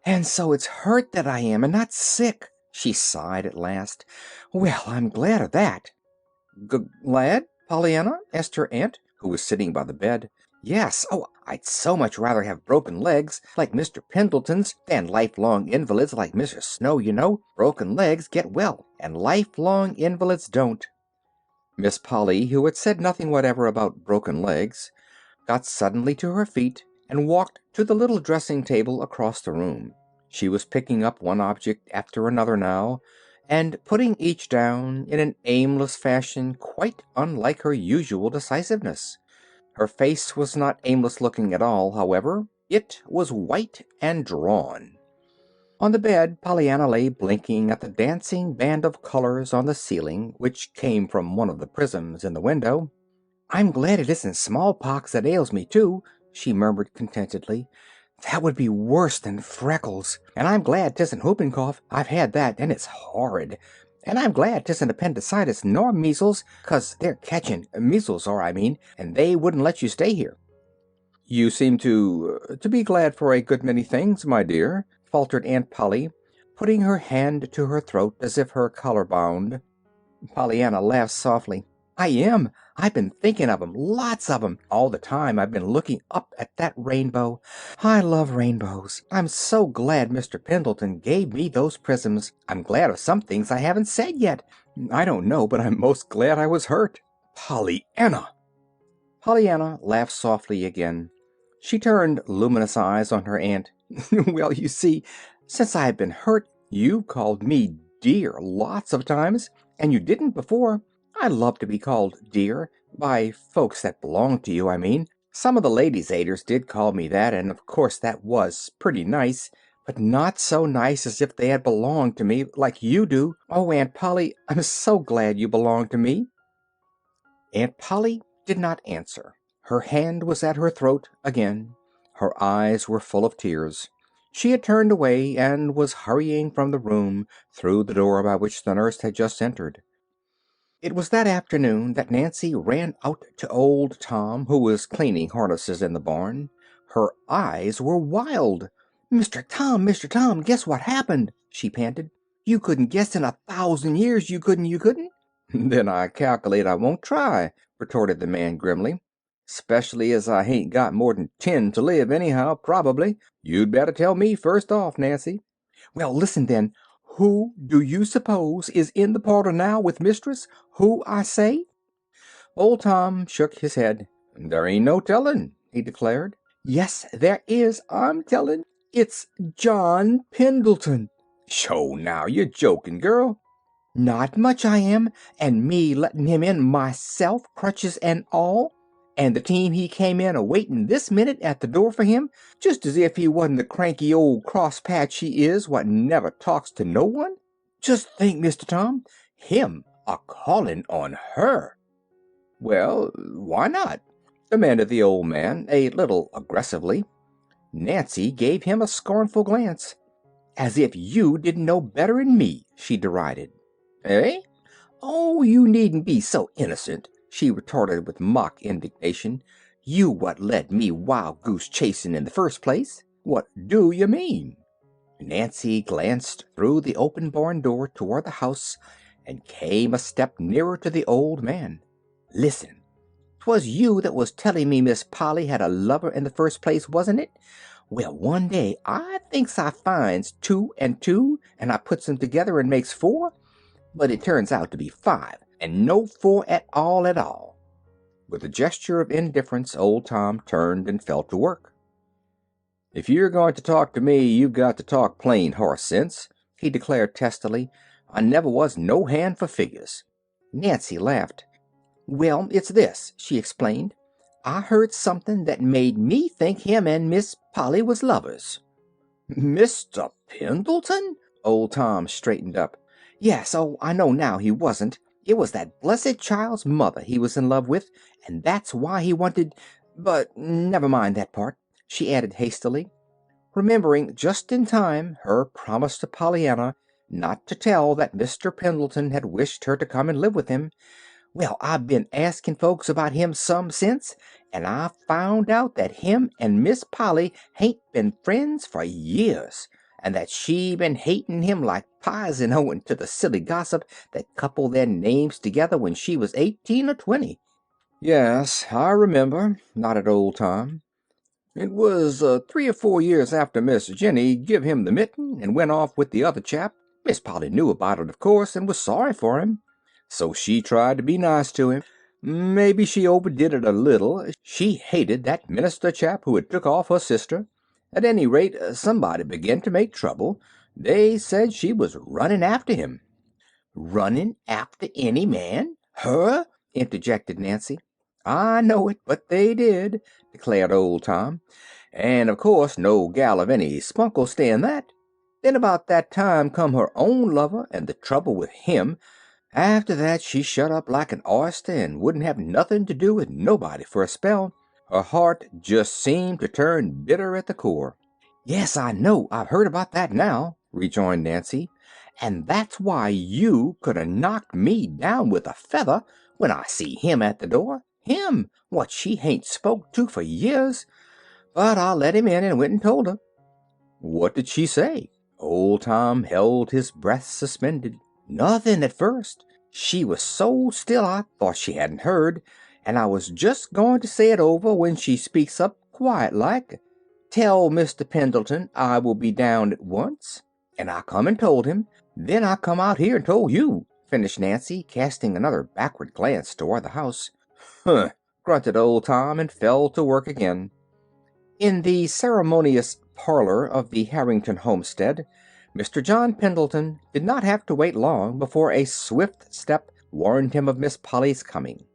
Speaker 1: "And so it's hurt that I am, and not sick," she sighed at last. "Well, I'm glad of that." "Glad, Pollyanna?" asked her aunt, who was sitting by the bed. "Yes. Oh, I'd so much rather have broken legs, like Mr. Pendleton's, than lifelong invalids like Mr. Snow, you know. Broken legs get well, and lifelong invalids don't." Miss Polly, who had said nothing whatever about broken legs, got suddenly to her feet and walked to the little dressing table across the room. She was picking up one object after another now, and putting each down in an aimless fashion quite unlike her usual decisiveness. Her face was not aimless looking at all, however. It was white and drawn. On the bed Pollyanna lay blinking at the dancing band of colors on the ceiling, which came from one of the prisms in the window. "I'm glad it isn't smallpox that ails me, too," she murmured contentedly. "That would be worse than freckles. And I'm glad 'tisn't whooping cough. I've had that, and it's horrid. And I'm glad 'tisn't appendicitis nor measles, 'cause they're catching. Measles are, I mean, and they wouldn't let you stay here." "You seem to be glad for a good many things, my dear," faltered Aunt Polly, putting her hand to her throat as if her collar bound. Pollyanna laughed softly. "I am. I've been thinking of 'em, lots of 'em. All the time I've been looking up at that rainbow. I love rainbows. I'm so glad Mr. Pendleton gave me those prisms. I'm glad of some things I haven't said yet. I don't know, but I'm most glad I was hurt." "Pollyanna!" Pollyanna laughed softly again. She turned luminous eyes on her aunt. "Well, you see, since I've been hurt, you've called me dear lots of times, and you didn't before. I love to be called dear, by folks that belong to you, I mean. Some of the Ladies' Aiders did call me that, and of course that was pretty nice, but not so nice as if they had belonged to me, like you do. Oh, Aunt Polly, I'm so glad you belong to me." Aunt Polly did not answer. Her hand was at her throat again. Her eyes were full of tears. She had turned away and was hurrying from the room through the door by which the nurse had just entered. It was that afternoon that Nancy ran out to old Tom, who was cleaning harnesses in the barn. Her eyes were wild. Mr. Tom, guess what happened?" she panted. "You couldn't guess in 1,000 years, you couldn't?" "Then I calculate I won't try," retorted the man grimly. "'Specially as I hain't got more'n 10 to live, anyhow, probably. You'd better tell me first off, Nancy." "Well, listen then. Who do you suppose is in the parlor now with mistress? Who, I say?" Old Tom shook his head. "There ain't no tellin'," he declared. "Yes, there is, I'm tellin'. It's John Pendleton." "Sho now, you're joking, girl." "Not much I am, and me letting him in myself, crutches and all. And the team he came in a-waiting this minute at the door for him, just as if he wasn't the cranky old cross patch he is what never talks to no one. Just think, Mr. Tom, Him a calling on her? Well, why not? Demanded the old man, a little aggressively. Nancy gave him a scornful glance. As if you didn't know better'n me, she derided. Eh? Oh, you needn't be so innocent, she retorted with mock indignation. You what led me wild goose chasing in the first place. What do you mean? Nancy glanced through the open barn door toward the house and came a step nearer to the old man. Listen, 'twas you that was telling me Miss Polly had a lover in the first place, wasn't it? Well, one day I thinks I finds 2 and 2, and I puts 'em together and makes 4, but it turns out to be 5, and no 4 at all at all. With a gesture of indifference, old Tom turned and fell to work. If you're going to talk to me, you've got to talk plain horse sense, he declared testily. I never was no hand for figures. Nancy laughed. Well, it's this, she explained. I heard something that made me think him and Miss Polly was lovers. Mr. Pendleton? Old Tom straightened up. Yes, oh, I know now he wasn't. It was that blessed child's mother he was in love with, and that's why he wanted. But never mind that part, she added hastily, remembering just in time her promise to Pollyanna not to tell that Mr. Pendleton had wished her to come and live with him. Well, I've been asking folks about him some since, and I've found out that him and Miss Polly hain't been friends for years, and that she been hating him like pizen owing to the silly gossip that coupled their names together when she was 18 or 20. Yes, I remember, nodded old Tom. It was 3 or 4 years after Miss Jenny give him the mitten and went off with the other chap. Miss Polly knew about it, of course, and was sorry for him. So she tried to be nice to him. Maybe she overdid it a little. She hated that minister chap who had took off her sister. At any rate, somebody began to make trouble. They said she was running after him. Running after any man? Her? Interjected Nancy. I know it, but they did, declared old Tom. And of course no gal of any spunk'll stand that. Then about that time come her own lover and the trouble with him. After that she shut up like an oyster and wouldn't have nothing to do with nobody for a spell. Her heart just seemed to turn bitter at the core. Yes, I know. I've heard about that now, rejoined Nancy. And that's why you could have knocked me down with a feather when I see him at the door. Him, what she hain't spoke to for years. But I let him in and went and told her. What did she say? Old Tom held his breath suspended. Nothing at first. She was so still I thought she hadn't heard, and I was just going to say it over when she speaks up quiet like. Tell Mr. Pendleton I will be down at once. And I come and told him. Then I come out here and told you, finished Nancy, casting another backward glance toward the house. Huh, grunted old Tom and fell to work again. In the ceremonious parlor of the Harrington homestead, Mr. John Pendleton did not have to wait long before a swift step warned him of Miss Polly's coming.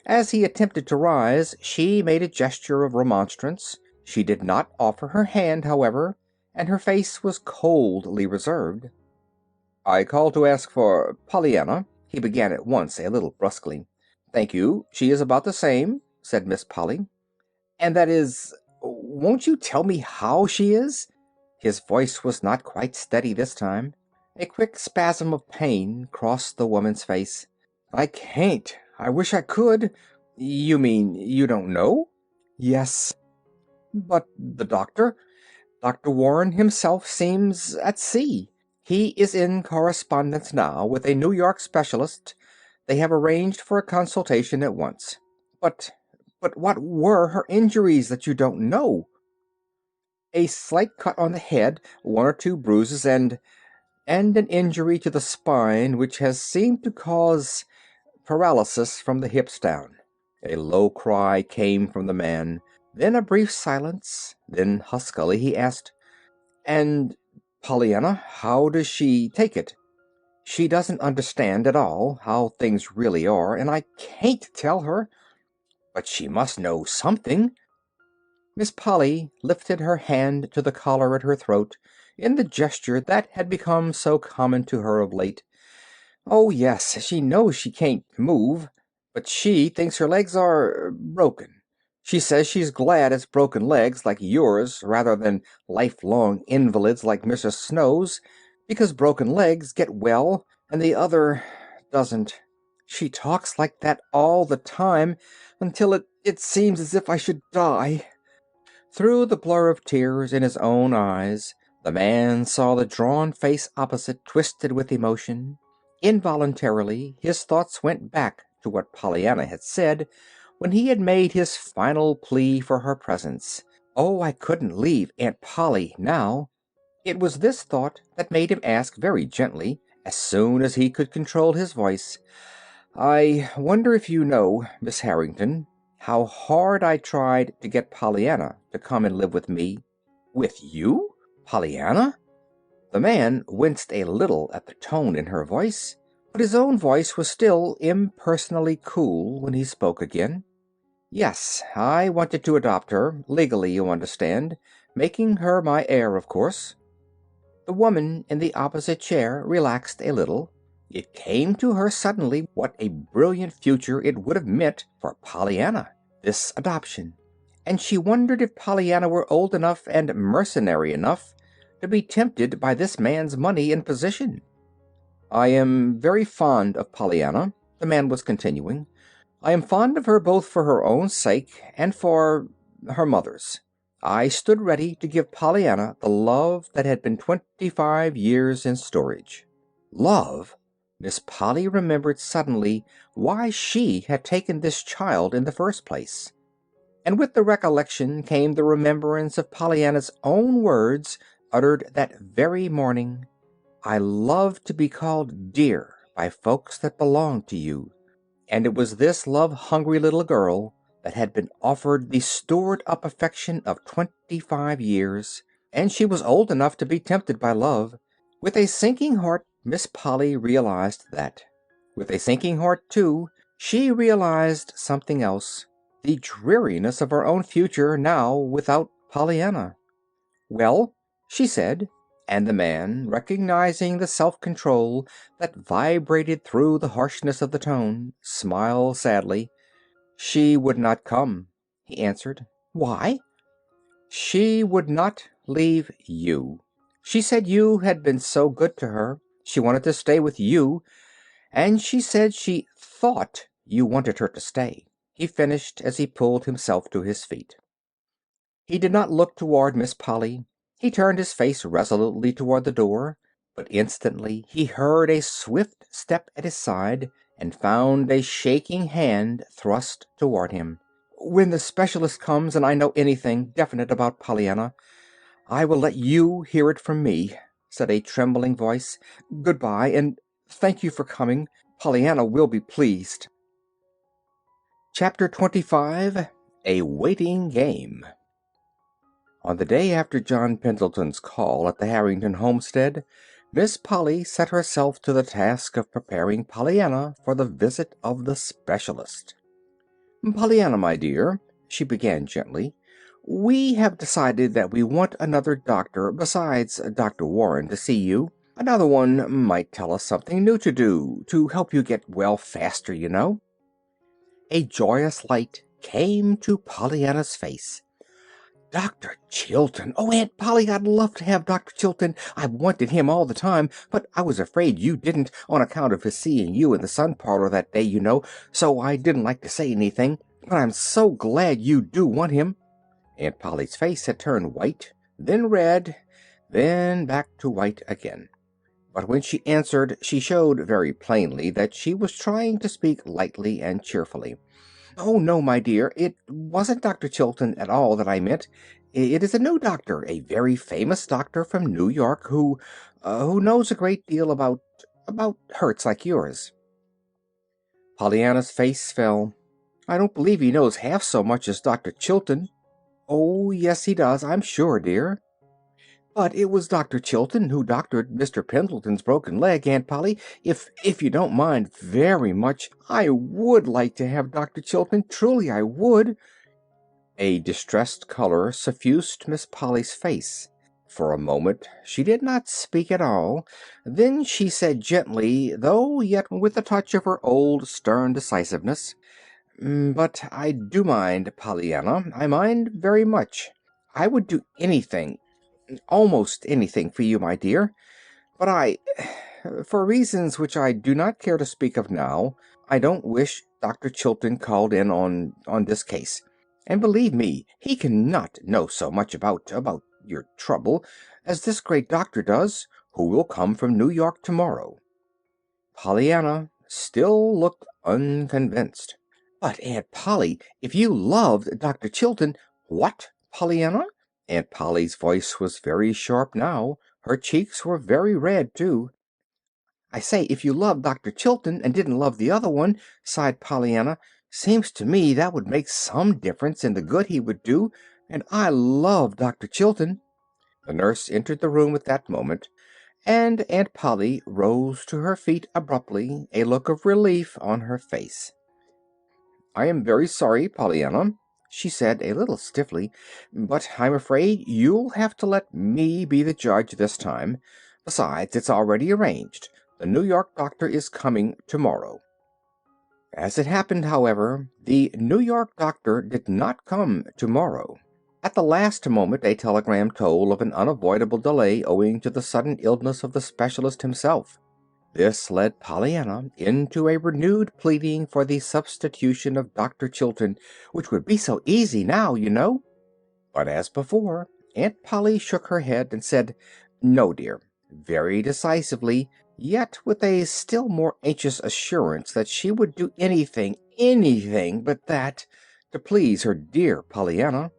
Speaker 1: As he attempted to rise, she made a gesture of remonstrance. She did not offer her hand, however, and her face was coldly reserved. I called to ask for Pollyanna, he began at once a little brusquely. Thank you, she is about the same, said Miss Polly. And that is, won't you tell me how she is? His voice was not quite steady this time. A quick spasm of pain crossed the woman's face. I can't. I wish I could. You mean you don't know? Yes. But the doctor? Dr. Warren himself seems at sea. He is in correspondence now with a New York specialist. They have arranged for a consultation at once. But what were her injuries that you don't know? A slight cut on the head, 1 or 2 bruises, and an injury to the spine which has seemed to cause paralysis from the hips down. A low cry came from the man, then a brief silence, then huskily he asked, And Pollyanna, how does she take it? She doesn't understand at all how things really are, and I can't tell her. But she must know something. Miss Polly lifted her hand to the collar at her throat in the gesture that had become so common to her of late. Oh, yes, she knows she can't move, but she thinks her legs are broken. She says she's glad it's broken legs like yours rather than lifelong invalids like Mrs. Snow's, because broken legs get well and the other doesn't. She talks like that all the time until it seems as if I should die. Through the blur of tears in his own eyes, the man saw the drawn face opposite twisted with emotion. Involuntarily, his thoughts went back to what Pollyanna had said when he had made his final plea for her presence. Oh, I couldn't leave Aunt Polly now. It was this thought that made him ask very gently, as soon as he could control his voice, I wonder if you know, Miss Harrington, how hard I tried to get Pollyanna to come and live with me. With you? Pollyanna? The man winced a little at the tone in her voice, but his own voice was still impersonally cool when he spoke again. Yes, I wanted to adopt her, legally, you understand, making her my heir, of course. The woman in the opposite chair relaxed a little. It came to her suddenly what a brilliant future it would have meant for Pollyanna, this adoption, and she wondered if Pollyanna were old enough and mercenary enough to be tempted by this man's money and position. I am very fond of Pollyanna, the man was continuing. I am fond of her both for her own sake and for her mother's. I stood ready to give Pollyanna the love that had been 25 years in storage. Love? Miss Polly remembered suddenly why she had taken this child in the first place. And with the recollection came the remembrance of Pollyanna's own words uttered that very morning. I love to be called dear by folks that belong to you. And it was this love-hungry little girl that had been offered the stored-up affection of 25 years, and she was old enough to be tempted by love. With a sinking heart, Miss Polly realized that. With a sinking heart, too, she realized something else, the dreariness of her own future now without Pollyanna. Well, she said, and the man, recognizing the self-control that vibrated through the harshness of the tone, smiled sadly. She would not come, he answered. Why? She would not leave you. She said you had been so good to her. She wanted to stay with you, and she said she thought you wanted her to stay, he finished as he pulled himself to his feet. He did not look toward Miss Polly. He turned his face resolutely toward the door, but instantly he heard a swift step at his side and found a shaking hand thrust toward him. When the specialist comes and I know anything definite about Pollyanna, I will let you hear it from me, said a trembling voice. Goodbye, and thank you for coming. Pollyanna will be pleased. Chapter 25. A Waiting Game. On the day after John Pendleton's call at the Harrington homestead, Miss Polly set herself to the task of preparing Pollyanna for the visit of the specialist. Pollyanna, my dear, she began gently, we have decided that we want another doctor besides Dr. Warren to see you. Another one might tell us something new to do, to help you get well faster, you know. A joyous light came to Pollyanna's face. Dr. Chilton! Oh, Aunt Polly, I'd love to have Dr. Chilton. I've wanted him all the time, but I was afraid you didn't, on account of his seeing you in the sun parlor that day, you know, so I didn't like to say anything. But I'm so glad you do want him. Aunt Polly's face had turned white, then red, then back to white again. But when she answered, she showed very plainly that she was trying to speak lightly and cheerfully. Oh, no, my dear, it wasn't Dr. Chilton at all that I meant. It is a new doctor, a very famous doctor from New York who knows a great deal about hurts like yours. Pollyanna's face fell. I don't believe he knows half so much as Dr. Chilton. Oh, yes, he does, I'm sure, dear. But it was Dr. Chilton who doctored Mr. Pendleton's broken leg, Aunt Polly. If you don't mind very much, I would like to have Dr. Chilton. Truly I would. A distressed color suffused Miss Polly's face. For a moment she did not speak at all. Then she said gently, though yet with a touch of her old stern decisiveness, "But I do mind, Pollyanna. I mind very much. I would do anything, almost anything for you, my dear. But for reasons which I do not care to speak of now, I don't wish Dr. Chilton called in on this case. And believe me, he cannot know so much about your trouble as this great doctor does, who will come from New York tomorrow." Pollyanna still looked unconvinced. "But, Aunt Polly, if you loved Dr. Chilton—" "What, Pollyanna?" Aunt Polly's voice was very sharp now. Her cheeks were very red, too. "I say, if you loved Dr. Chilton and didn't love the other one," sighed Pollyanna, "seems to me that would make some difference in the good he would do, and I love Dr. Chilton." The nurse entered the room at that moment, and Aunt Polly rose to her feet abruptly, a look of relief on her face. "I am very sorry, Pollyanna," she said a little stiffly, "but I'm afraid you'll have to let me be the judge this time. Besides, it's already arranged. The New York doctor is coming tomorrow." As it happened, however, the New York doctor did not come tomorrow. At the last moment a telegram told of an unavoidable delay owing to the sudden illness of the specialist himself. This led Pollyanna into a renewed pleading for the substitution of Dr. Chilton, which would be so easy now, you know. But as before, Aunt Polly shook her head and said, "No, dear," very decisively, yet with a still more anxious assurance that she would do anything, anything but that, to please her dear Pollyanna.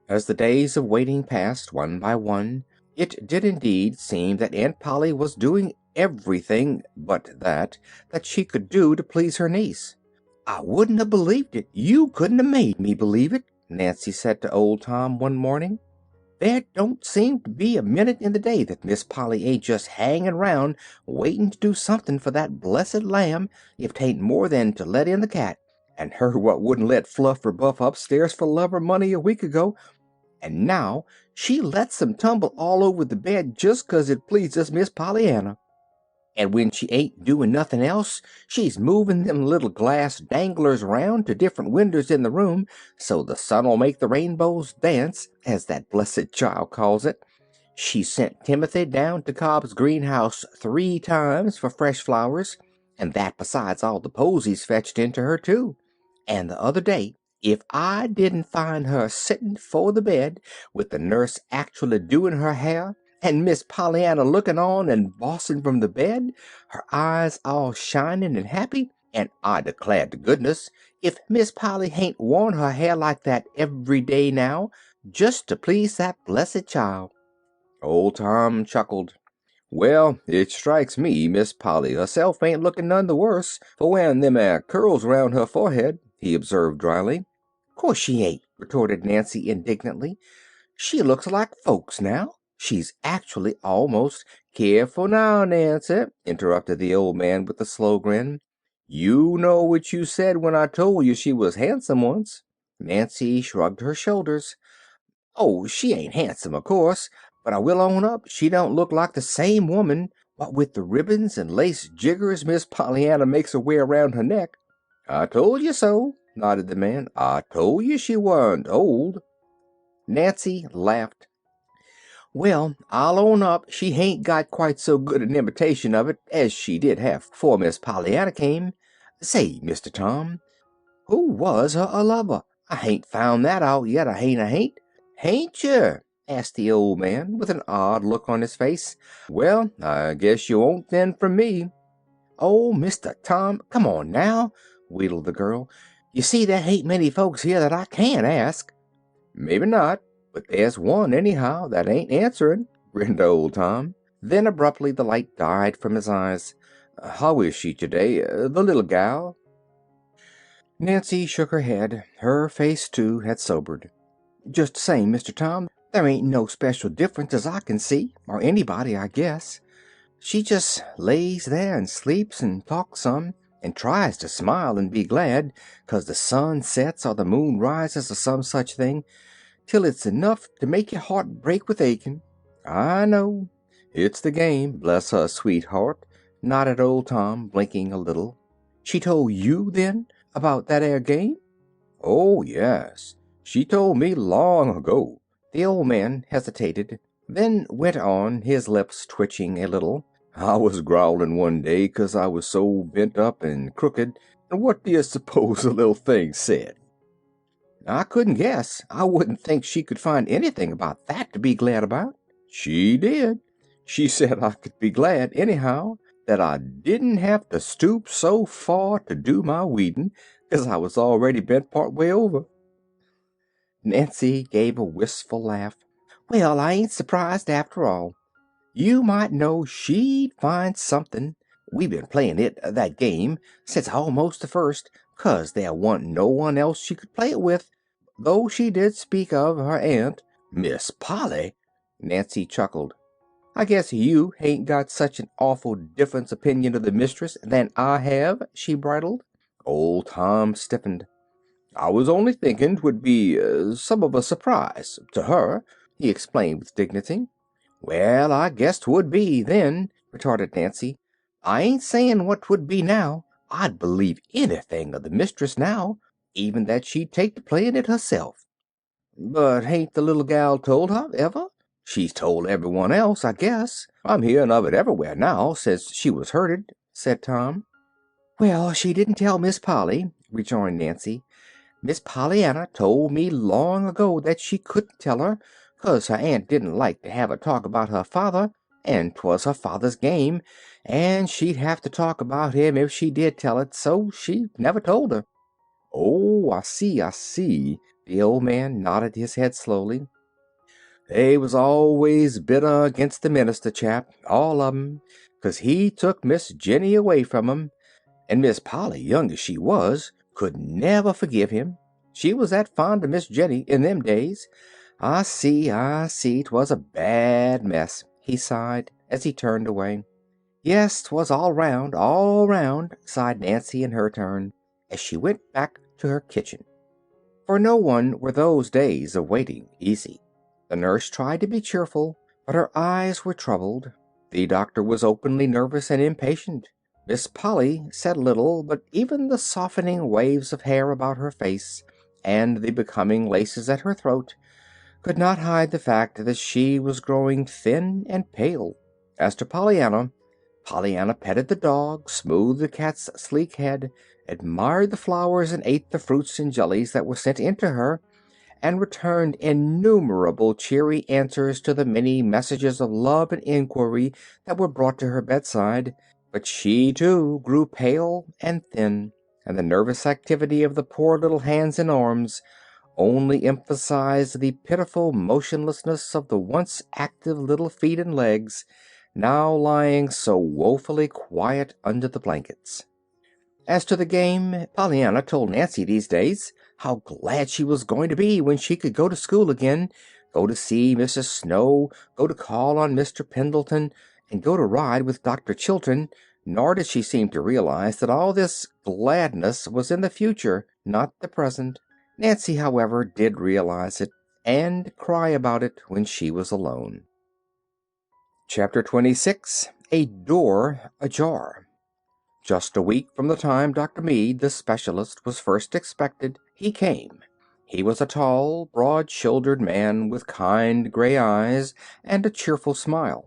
Speaker 1: As the days of waiting passed one by one, it did indeed seem that Aunt Polly was doing everything but that she could do to please her niece. "I wouldn't have believed it. You couldn't have made me believe it," Nancy said to old Tom one morning. "There don't seem to be a minute in the day that Miss Polly ain't just hanging round waiting to do something for that blessed lamb, if 'tain't more than to let in the cat. And her what wouldn't let Fluff or Buff upstairs for love or money a week ago, and now she lets them tumble all over the bed just 'cause it pleases Miss Pollyanna. And when she ain't doing nothing else, she's moving them little glass danglers round to different windows in the room, so the sun'll make the rainbows dance, as that blessed child calls it. She sent Timothy down to Cobb's greenhouse 3 times for fresh flowers, and that besides all the posies fetched into her, too. And the other day, if I didn't find her sitting 'fore the bed, with the nurse actually doing her hair, and Miss Pollyanna looking on and bossing from the bed, her eyes all shining and happy, and I declare to goodness, if Miss Polly hain't worn her hair like that every day now, just to please that blessed child." Old Tom chuckled. "Well, it strikes me Miss Polly herself ain't looking none the worse for wearing them curls round her forehead," he observed dryly. "'Course she ain't," retorted Nancy indignantly. "She looks like folks now. She's actually almost—" "Careful now, Nancy," interrupted the old man with a slow grin. "You know what you said when I told you she was handsome once." Nancy shrugged her shoulders. "Oh, she ain't handsome, of course, but I will own up she don't look like the same woman, what with the ribbons and lace jiggers Miss Pollyanna makes her wear round her neck." "I told you so," nodded the man. "I told you she wa'n't old." Nancy laughed. "Well, I'll own up she hain't got quite so good an imitation of it as she did have 'fore Miss Pollyanna came. Say, Mr. Tom, who was her a lover? I hain't found that out yet, I hain't. "Hain't you?" asked the old man, with an odd look on his face. "Well, I guess you won't then from me." "Oh, Mr. Tom, come on now," wheedled the girl. "You see, there hain't many folks here that I can ask." "Maybe not, but there's one, anyhow, that ain't answering," grinned old Tom. Then abruptly the light died from his eyes. "How is she today, the little gal?" Nancy shook her head. Her face, too, had sobered. "Just the same, Mr. Tom. There ain't no special difference as I can see, or anybody, I guess. She just lays there and sleeps and talks some, and tries to smile and be glad 'cause the sun sets or the moon rises or some such thing. till it's enough to make your heart break with aching." "I know. It's the game, bless her sweet heart," nodded old Tom, blinking a little. "She told you, then, about that 'ere game?" "Oh, yes. She told me long ago." The old man hesitated, then went on, his lips twitching a little. "I was growling one day 'cause I was so bent up and crooked, and what do you suppose the little thing said?" "I couldn't guess. I wouldn't think she could find anything about that to be glad about." "She did. She said I could be glad anyhow, that I didn't have to stoop so far to do my weeding, 'cause I was already bent part way over." Nancy gave a wistful laugh. "Well, I ain't surprised after all. You might know she'd find something. We been playing that game, since almost the first, 'cause there wa'n't no one else she could play it with, though she did speak of her aunt." "Miss Polly?" Nancy chuckled. "I guess you hain't got such an awful different opinion of the mistress than I have," she bridled. Old Tom stiffened. "I was only thinking 'twould be some of a surprise to her," he explained with dignity. "Well, I guess 'twould be, then," retorted Nancy. "I ain't saying what 'twould be now. I'd believe anything of the mistress now, even that she'd take to playing it herself." "But hain't the little gal told her, ever?" "She's told everyone else, I guess. I'm hearing of it everywhere now, since she was hurted," said Tom. "Well, she didn't tell Miss Polly," rejoined Nancy. "Miss Pollyanna told me long ago that she couldn't tell her, 'cause her aunt didn't like to have her talk about her father, and 'twas her father's game, and she'd have to talk about him if she did tell it, so she never told her." "Oh, I see, I see." The old man nodded his head slowly. "They was always bitter against the minister chap, all of 'em, 'cause he took Miss Jenny away from 'em. And Miss Polly, young as she was, could never forgive him. She was that fond of Miss Jenny in them days. I see, 'twas a bad mess," he sighed, as he turned away. "Yes, 'twas all round," sighed Nancy in her turn, as she went back to her kitchen. For no one were those days of waiting easy. The nurse tried to be cheerful, but her eyes were troubled. The doctor was openly nervous and impatient. Miss Polly said little, but even the softening waves of hair about her face, and the becoming laces at her throat, could not hide the fact that she was growing thin and pale. As to Pollyanna, Pollyanna petted the dog, smoothed the cat's sleek head, admired the flowers, and ate the fruits and jellies that were sent in to her, and returned innumerable cheery answers to the many messages of love and inquiry that were brought to her bedside. But she, too, grew pale and thin, and the nervous activity of the poor little hands and arms only emphasized the pitiful motionlessness of the once active little feet and legs, now lying so woefully quiet under the blankets. As to the game, Pollyanna told Nancy these days how glad she was going to be when she could go to school again, go to see Mrs. Snow, go to call on Mr. Pendleton, and go to ride with Dr. Chilton, nor did she seem to realize that all this gladness was in the future, not the present. Nancy, however, did realize it, and cry about it when she was alone. Chapter 26. A Door Ajar. Just a week from the time Dr. Mead, the specialist, was first expected, he came. He was a tall, broad-shouldered man with kind gray eyes and a cheerful smile.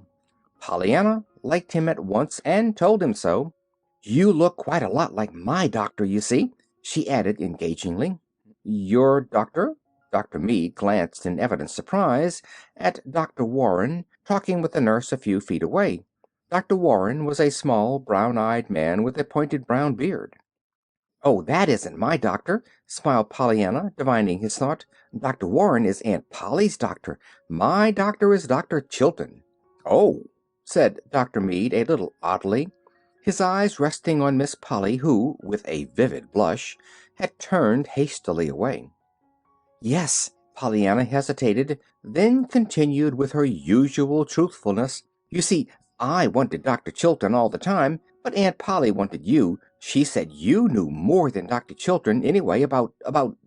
Speaker 1: Pollyanna liked him at once and told him so. "You look quite a lot like my doctor, you see," she added engagingly. "Your doctor?" Dr. Mead glanced in evident surprise at Dr. Warren, talking with the nurse a few feet away. Dr. Warren was a small, brown-eyed man with a pointed brown beard. "Oh, that isn't my doctor," smiled Pollyanna, divining his thought. "Dr. Warren is Aunt Polly's doctor. My doctor is Dr. Chilton." "Oh," said Dr. Mead a little oddly, his eyes resting on Miss Polly, who, with a vivid blush, had turned hastily away. "Yes." Pollyanna hesitated, then continued with her usual truthfulness. "You see, I wanted Dr. Chilton all the time, but Aunt Polly wanted you. She said you knew more than Dr. Chilton, anyway, about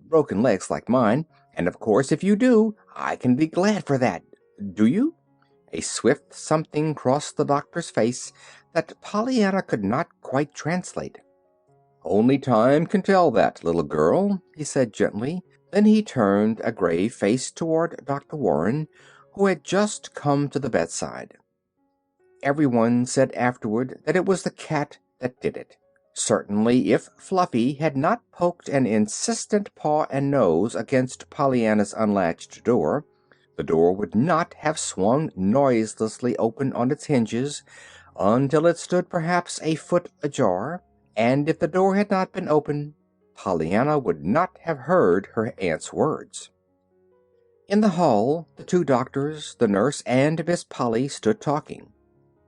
Speaker 1: broken legs like mine, And of course, if you do, I can be glad for that. Do you?" A swift something crossed the doctor's face that Pollyanna could not quite translate. "Only time can tell that, little girl," he said gently. Then he turned a grave face toward Dr. Warren, who had just come to the bedside. Everyone said afterward that it was the cat that did it. Certainly, if Fluffy had not poked an insistent paw and nose against Pollyanna's unlatched door, the door would not have swung noiselessly open on its hinges until it stood perhaps a foot ajar, and if the door had not been open, Pollyanna would not have heard her aunt's words. In the hall, the two doctors, the nurse, and Miss Polly stood talking.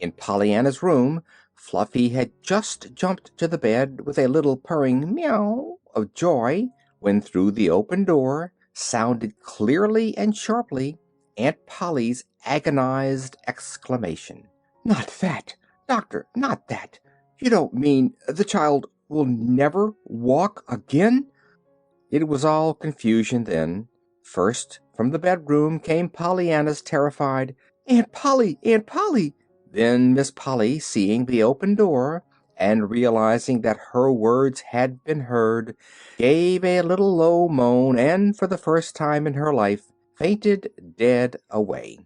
Speaker 1: In Pollyanna's room, Fluffy had just jumped to the bed with a little purring meow of joy when through the open door sounded clearly and sharply Aunt Polly's agonized exclamation. "Not that! Doctor, not that! You don't mean the child will never walk again?" It was all confusion then. First, from the bedroom came Pollyanna's terrified, "Aunt Polly! Aunt Polly!" Then Miss Polly, seeing the open door and realizing that her words had been heard, gave a little low moan and, for the first time in her life, fainted dead away.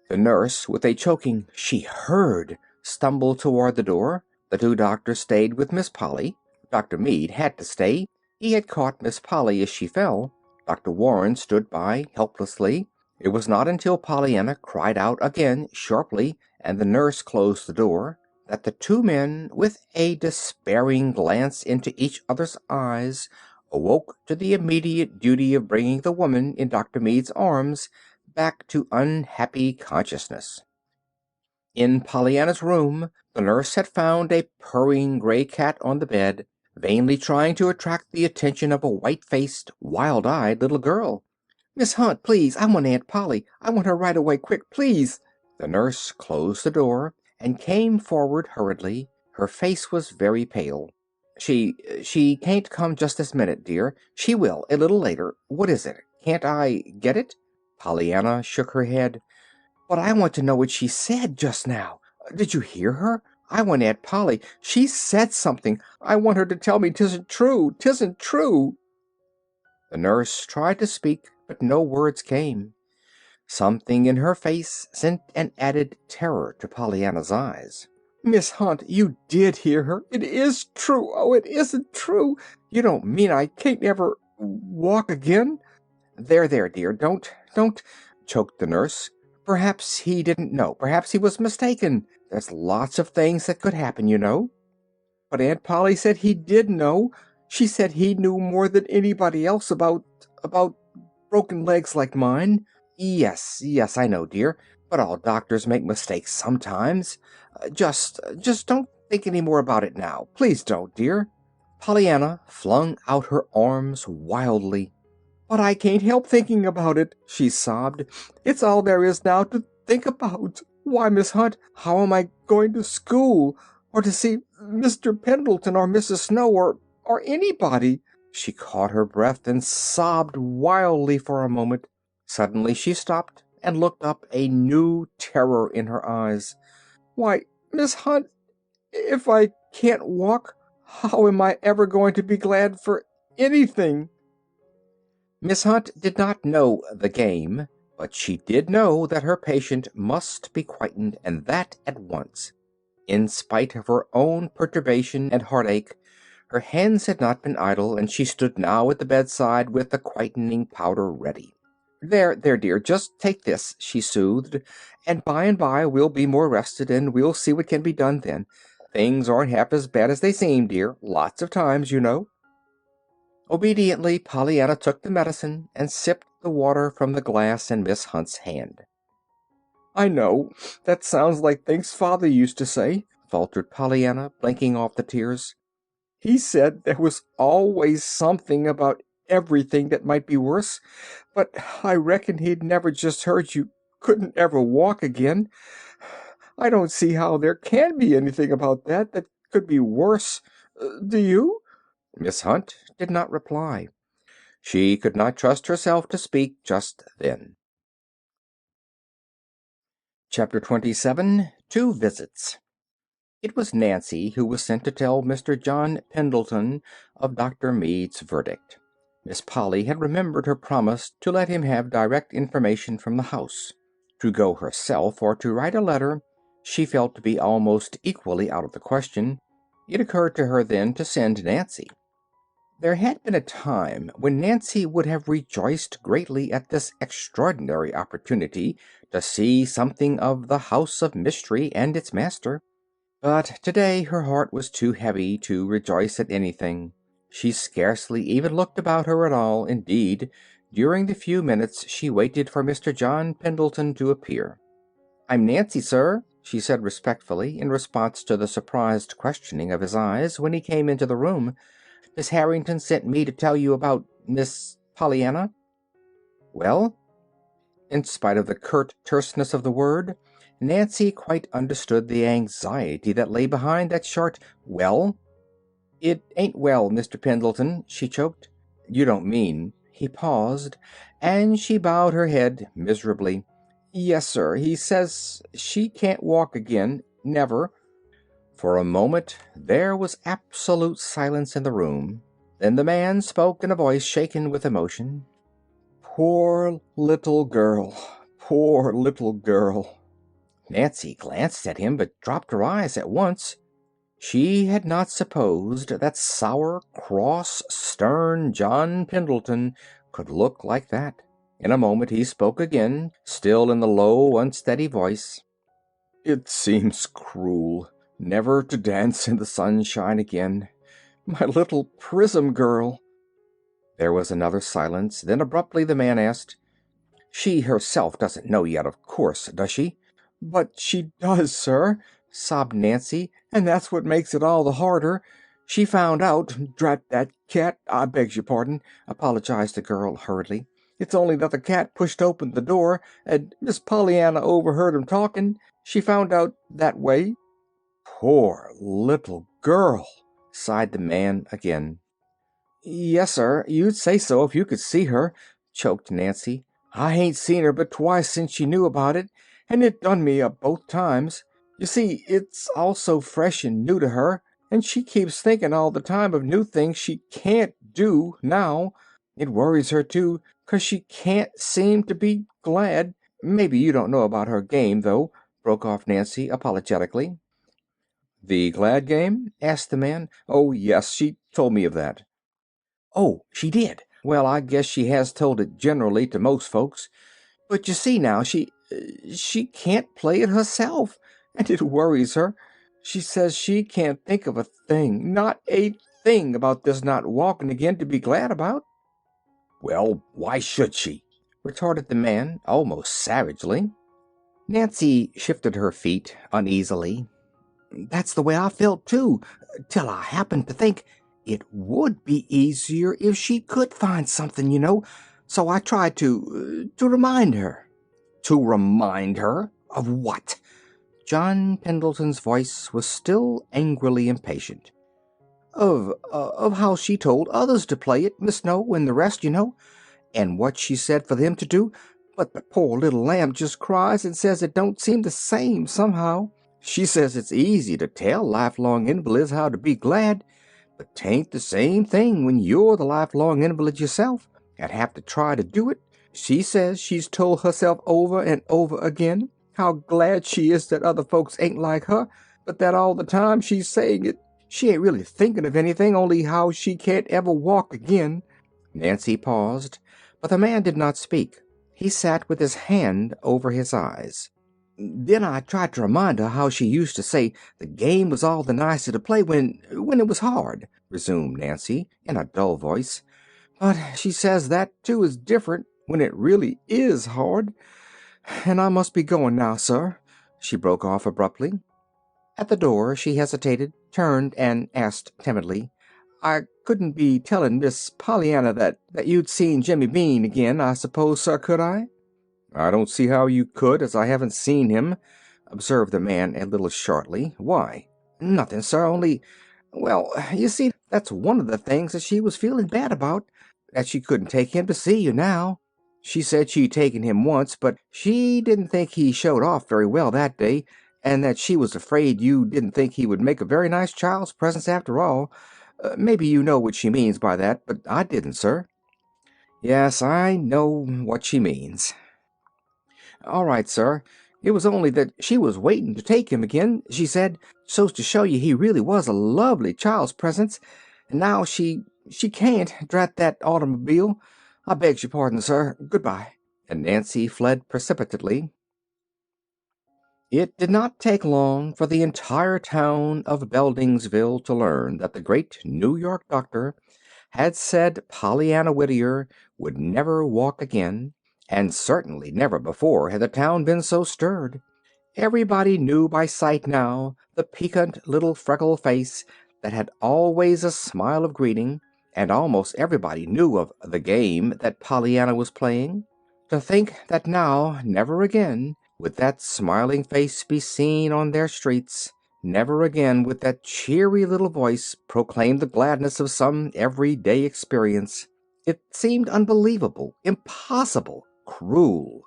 Speaker 1: The nurse, with a choking "She heard," stumbled toward the door. The two doctors stayed with Miss Polly. Dr. Meade had to stay. He had caught Miss Polly as she fell. Dr. Warren stood by helplessly. It was not until Pollyanna cried out again sharply and the nurse closed the door that the two men, with a despairing glance into each other's eyes, awoke to the immediate duty of bringing the woman in Dr. Meade's arms back to unhappy consciousness. In Pollyanna's room, the nurse had found a purring gray cat on the bed, vainly trying to attract the attention of a white-faced, wild-eyed little girl. "Miss Hunt, please, I want Aunt Polly. I want her right away, quick, please." The nurse closed the door and came forward hurriedly. Her face was very pale. She can't come just this minute, dear. She will, a little later. What is it? Can't I get it?" Pollyanna shook her head. "But I want to know what she said just now. Did you hear her? I want Aunt Polly. She said something. I want her to tell me 'tisn't true. 'Tisn't true." The nurse tried to speak, but no words came. Something in her face sent an added terror to Pollyanna's eyes. "Miss Hunt, you did hear her. It is true. Oh, it isn't true. You don't mean I can't ever walk again?" There, dear. Don't," choked the nurse. "Perhaps he didn't know. Perhaps he was mistaken. There's lots of things that could happen, you know." "But Aunt Polly said he did know. She said he knew more than anybody else about broken legs like mine." Yes, I know, dear. But all doctors make mistakes sometimes. Just don't think any more about it now. Please don't, dear." Pollyanna flung out her arms wildly. "But I can't help thinking about it," she sobbed. "It's all there is now to think about. Why, Miss Hunt, how am I going to school? Or to see Mr. Pendleton or Mrs. Snow or anybody?" She caught her breath and sobbed wildly for a moment. Suddenly she stopped and looked up, a new terror in her eyes. "Why, Miss Hunt, if I can't walk, how am I ever going to be glad for anything?" Miss Hunt did not know the game, but she did know that her patient must be quietened, and that at once. In spite of her own perturbation and heartache, her hands had not been idle, and she stood now at the bedside with the quietening powder ready. There, dear, just take this," she soothed, "and by we'll be more rested, and we'll see what can be done then. Things aren't half as bad as they seem, dear. Lots of times, you know." Obediently, Pollyanna took the medicine and sipped the water from the glass in Miss Hunt's hand. "I know. That sounds like things Father used to say," faltered Pollyanna, blinking off the tears. "He said there was always something about everything that might be worse, but I reckon he'd never just heard you couldn't ever walk again. I don't see how there can be anything about that could be worse. Do you?" Miss Hunt did not reply. She could not trust herself to speak just then. Chapter 27. Two Visits. It was Nancy who was sent to tell Mr. John Pendleton of Dr. Mead's verdict. Miss Polly had remembered her promise to let him have direct information from the house. To go herself or to write a letter she felt to be almost equally out of the question. It occurred to her then to send Nancy. There had been a time when Nancy would have rejoiced greatly at this extraordinary opportunity to see something of the house of mystery and its master. But today her heart was too heavy to rejoice at anything. She scarcely even looked about her at all. Indeed, during the few minutes she waited for Mr. John Pendleton to appear. "I'm Nancy, sir," she said respectfully, in response to the surprised questioning of his eyes when he came into the room. "Miss Harrington sent me to tell you about Miss Pollyanna." "Well?" In spite of the curt terseness of the word, Nancy quite understood the anxiety that lay behind that short "well." "It ain't well, Mr. Pendleton," she choked. "You don't mean—" He paused, and she bowed her head miserably. "Yes, sir. He says she can't walk again. Never." For a moment there was absolute silence in the room. Then the man spoke in a voice shaken with emotion. "Poor little girl. Poor little girl." Nancy glanced at him, but dropped her eyes at once. She had not supposed that sour, cross, stern John Pendleton could look like that. In a moment he spoke again, still in the low, unsteady voice. "It seems cruel, never to dance in the sunshine again. My little Prism girl." There was another silence. Then abruptly the man asked, "She herself doesn't know yet, of course, does she?" "But she does, sir," sobbed Nancy, "and that's what makes it all the harder. She found out— Drat that cat! I begs your pardon," apologized the girl hurriedly. "It's only that the cat pushed open the door, and Miss Pollyanna overheard 'em talking. She found out that way." "Poor little girl!" sighed the man again. "Yes, sir, you'd say so if you could see her," choked Nancy. "I ain't seen her but twice since she knew about it, and it done me up both times. You see, it's all so fresh and new to her, and she keeps thinking all the time of new things she can't do now. It worries her, too, 'cause she can't seem to be glad. Maybe you don't know about her game, though," broke off Nancy apologetically. "The glad game?" asked the man. "Oh, yes, she told me of that." "Oh, she did? Well, I guess she has told it generally to most folks. But you see now, she can't play it herself, and it worries her. She says she can't think of a thing, not a thing, about this not walking again to be glad about." "Well, why should she?" retorted the man, almost savagely. Nancy shifted her feet uneasily. "That's the way I felt, too, till I happened to think it would be easier if she could find something, you know. So I tried to remind her." "To remind her? Of what?" John Pendleton's voice was still angrily impatient. Of how she told others to play it, Miss Snow and the rest, you know, and what she said for them to do. But the poor little lamb just cries and says it don't seem the same, somehow. She says it's easy to tell lifelong invalids how to be glad, but 'tain't the same thing when you're the lifelong invalid yourself and have to try to do it. She says she's told herself over and over again how glad she is that other folks ain't like her, but that all the time she's saying it, she ain't really thinking of anything, only how she can't ever walk again." Nancy paused, but the man did not speak. He sat with his hand over his eyes. "Then I tried to remind her how she used to say the game was all the nicer to play when it was hard," resumed Nancy, in a dull voice. "But she says that, too, is different when it really is hard. And I must be going now, sir," she broke off abruptly. At the door she hesitated, turned, and asked timidly, "I couldn't be telling Miss Pollyanna that you'd seen Jimmy Bean again, I suppose, sir, could I?" "I don't see how you could, as I haven't seen him," observed the man a little shortly. "Why?" "Nothing, sir, only— well, you see, that's one of the things that she was feeling bad about. that she couldn't take him to see you now. She said she'd taken him once, but she didn't think he showed off very well that day, and that she was afraid you didn't think he would make a very nice child's presents after all. Maybe you know what she means by that, but I didn't, sir." "Yes, I know what she means." "All right, sir. It was only that she was waiting to take him again, she said, so's to show you he really was a lovely child's presents, and now she can't, drat that automobile. I begs your pardon, sir. Goodbye." And Nancy fled precipitately. It did not take long for the entire town of Beldingsville to learn that the great New York doctor had said Pollyanna Whittier would never walk again, and certainly never before had the town been so stirred. Everybody knew by sight now the piquant little freckled face that had always a smile of greeting, and almost everybody knew of the game that Pollyanna was playing. To think that now, never again, would that smiling face be seen on their streets, never again would that cheery little voice proclaim the gladness of some everyday experience. It seemed unbelievable, impossible, cruel.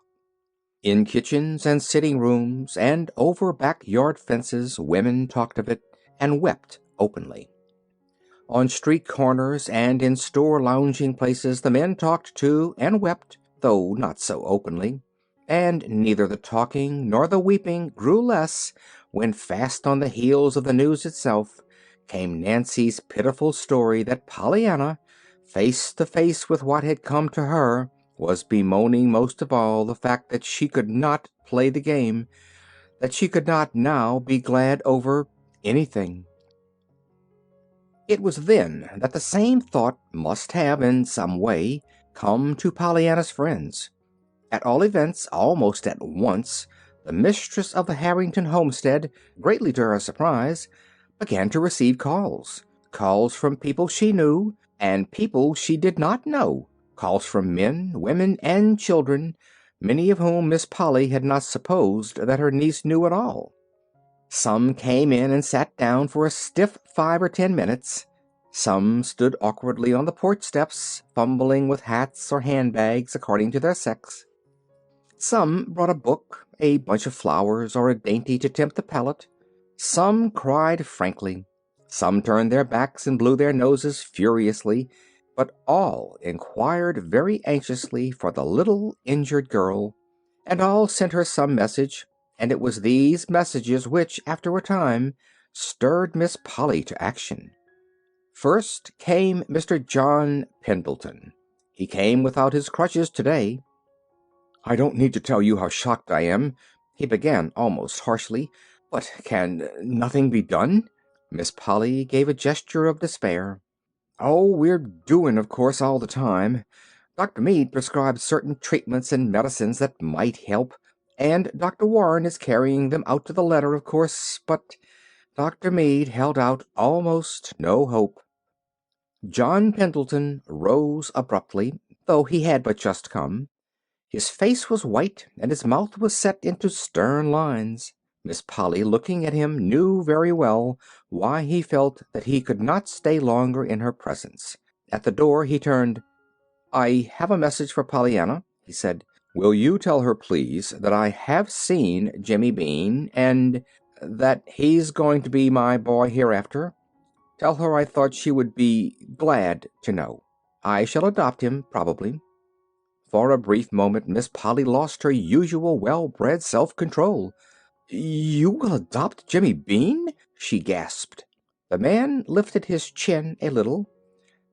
Speaker 1: In kitchens and sitting rooms and over backyard fences women talked of it, and wept openly. On street corners and in store lounging places the men talked too, and wept, though not so openly. And neither the talking nor the weeping grew less when, fast on the heels of the news itself, came Nancy's pitiful story that Pollyanna, face to face with what had come to her, was bemoaning most of all the fact that she could not play the game, that she could not now be glad over anything. It was then that the same thought must have, in some way, come to Pollyanna's friends. At all events, almost at once, the mistress of the Harrington homestead, greatly to her surprise, began to receive calls. Calls from people she knew, and people she did not know. Calls from men, women, and children, many of whom Miss Polly had not supposed that her niece knew at all. Some came in and sat down for a stiff 5 or 10 minutes. Some stood awkwardly on the porch steps, fumbling with hats or handbags according to their sex. Some brought a book, a bunch of flowers, or a dainty to tempt the palate. Some cried frankly. Some turned their backs and blew their noses furiously, but all inquired very anxiously for the little injured girl, and all sent her some message, and it was these messages which, after a time, stirred Miss Polly to action. First came Mr. John Pendleton. He came without his crutches today. "I don't need to tell you how shocked I am," he began almost harshly, "but can nothing be done?" Miss Polly gave a gesture of despair. "Oh, we're doing, of course, all the time. Dr. Mead prescribed certain treatments and medicines that might help, and Dr. Warren is carrying them out to the letter, of course, but Dr. Mead held out almost no hope." John Pendleton rose abruptly, though he had but just come. His face was white, and his mouth was set into stern lines. Miss Polly, looking at him, knew very well why he felt that he could not stay longer in her presence. At the door he turned. "I have a message for Pollyanna," he said. "Will you tell her, please, that I have seen Jimmy Bean, and that he's going to be my boy hereafter? Tell her I thought she would be glad to know. I shall adopt him, probably." For a brief moment Miss Polly lost her usual well-bred self-control. "You will adopt Jimmy Bean?" she gasped. The man lifted his chin a little.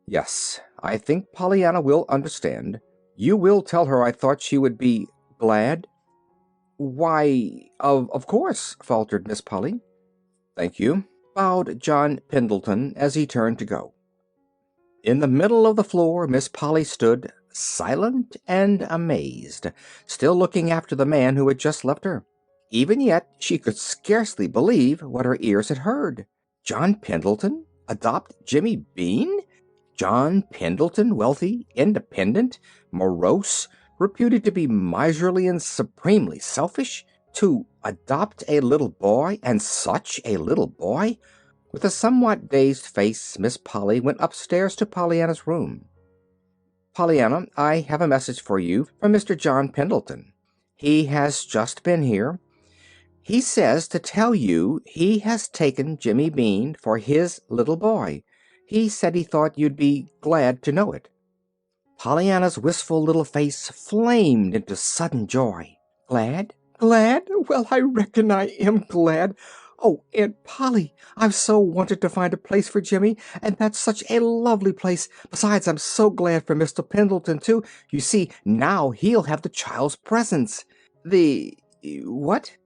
Speaker 1: "Yes, I think Pollyanna will understand. You will tell her I thought she would be glad?" "Why, of course," faltered Miss Polly. "Thank you," bowed John Pendleton as he turned to go. In the middle of the floor Miss Polly stood, silent and amazed, still looking after the man who had just left her. Even yet she could scarcely believe what her ears had heard. John Pendleton adopt Jimmy Bean? John Pendleton, wealthy, independent, morose, reputed to be miserly and supremely selfish, to adopt a little boy, and such a little boy? With a somewhat dazed face Miss Polly went upstairs to Pollyanna's room. Pollyanna, I have a message for you from Mr. John Pendleton. He has just been here. He says to tell you he has taken Jimmy Bean for his little boy. He said he thought you'd be glad to know it." Pollyanna's wistful little face flamed into sudden joy. "Glad? Glad? Well, I reckon I am glad. Oh, Aunt Polly, I've so wanted to find a place for Jimmy, and that's such a lovely place. Besides, I'm so glad for Mr. Pendleton, too. You see, now he'll have the child's presents." "The what?"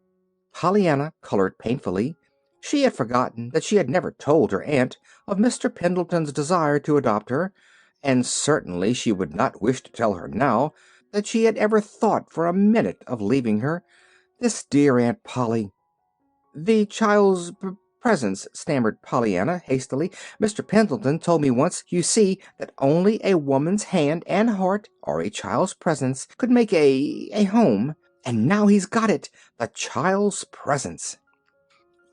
Speaker 1: Pollyanna colored painfully. She had forgotten that she had never told her aunt of Mr. Pendleton's desire to adopt her, and certainly she would not wish to tell her now that she had ever thought for a minute of leaving her. This dear Aunt Polly! "The child's presence," stammered Pollyanna hastily. "Mr. Pendleton told me once, you see, that only a woman's hand and heart, or a child's presence, could make a home. And now he's got it, the child's presence."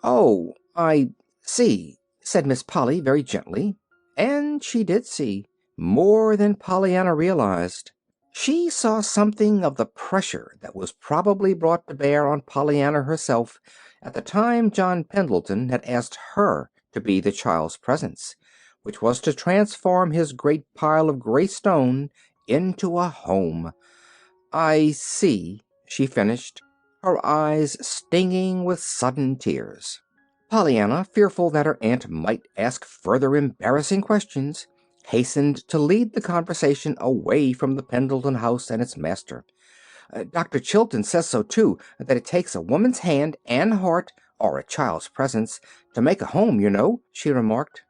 Speaker 1: "Oh, I see," said Miss Polly very gently. And she did see, more than Pollyanna realized. She saw something of the pressure that was probably brought to bear on Pollyanna herself at the time John Pendleton had asked her to be the child's presence, which was to transform his great pile of gray stone into a home. "I see," she finished, her eyes stinging with sudden tears. Pollyanna, fearful that her aunt might ask further embarrassing questions, hastened to lead the conversation away from the Pendleton house and its master. "Dr. Chilton says so, too, that it takes a woman's hand and heart, or a child's presence, to make a home, you know," she remarked.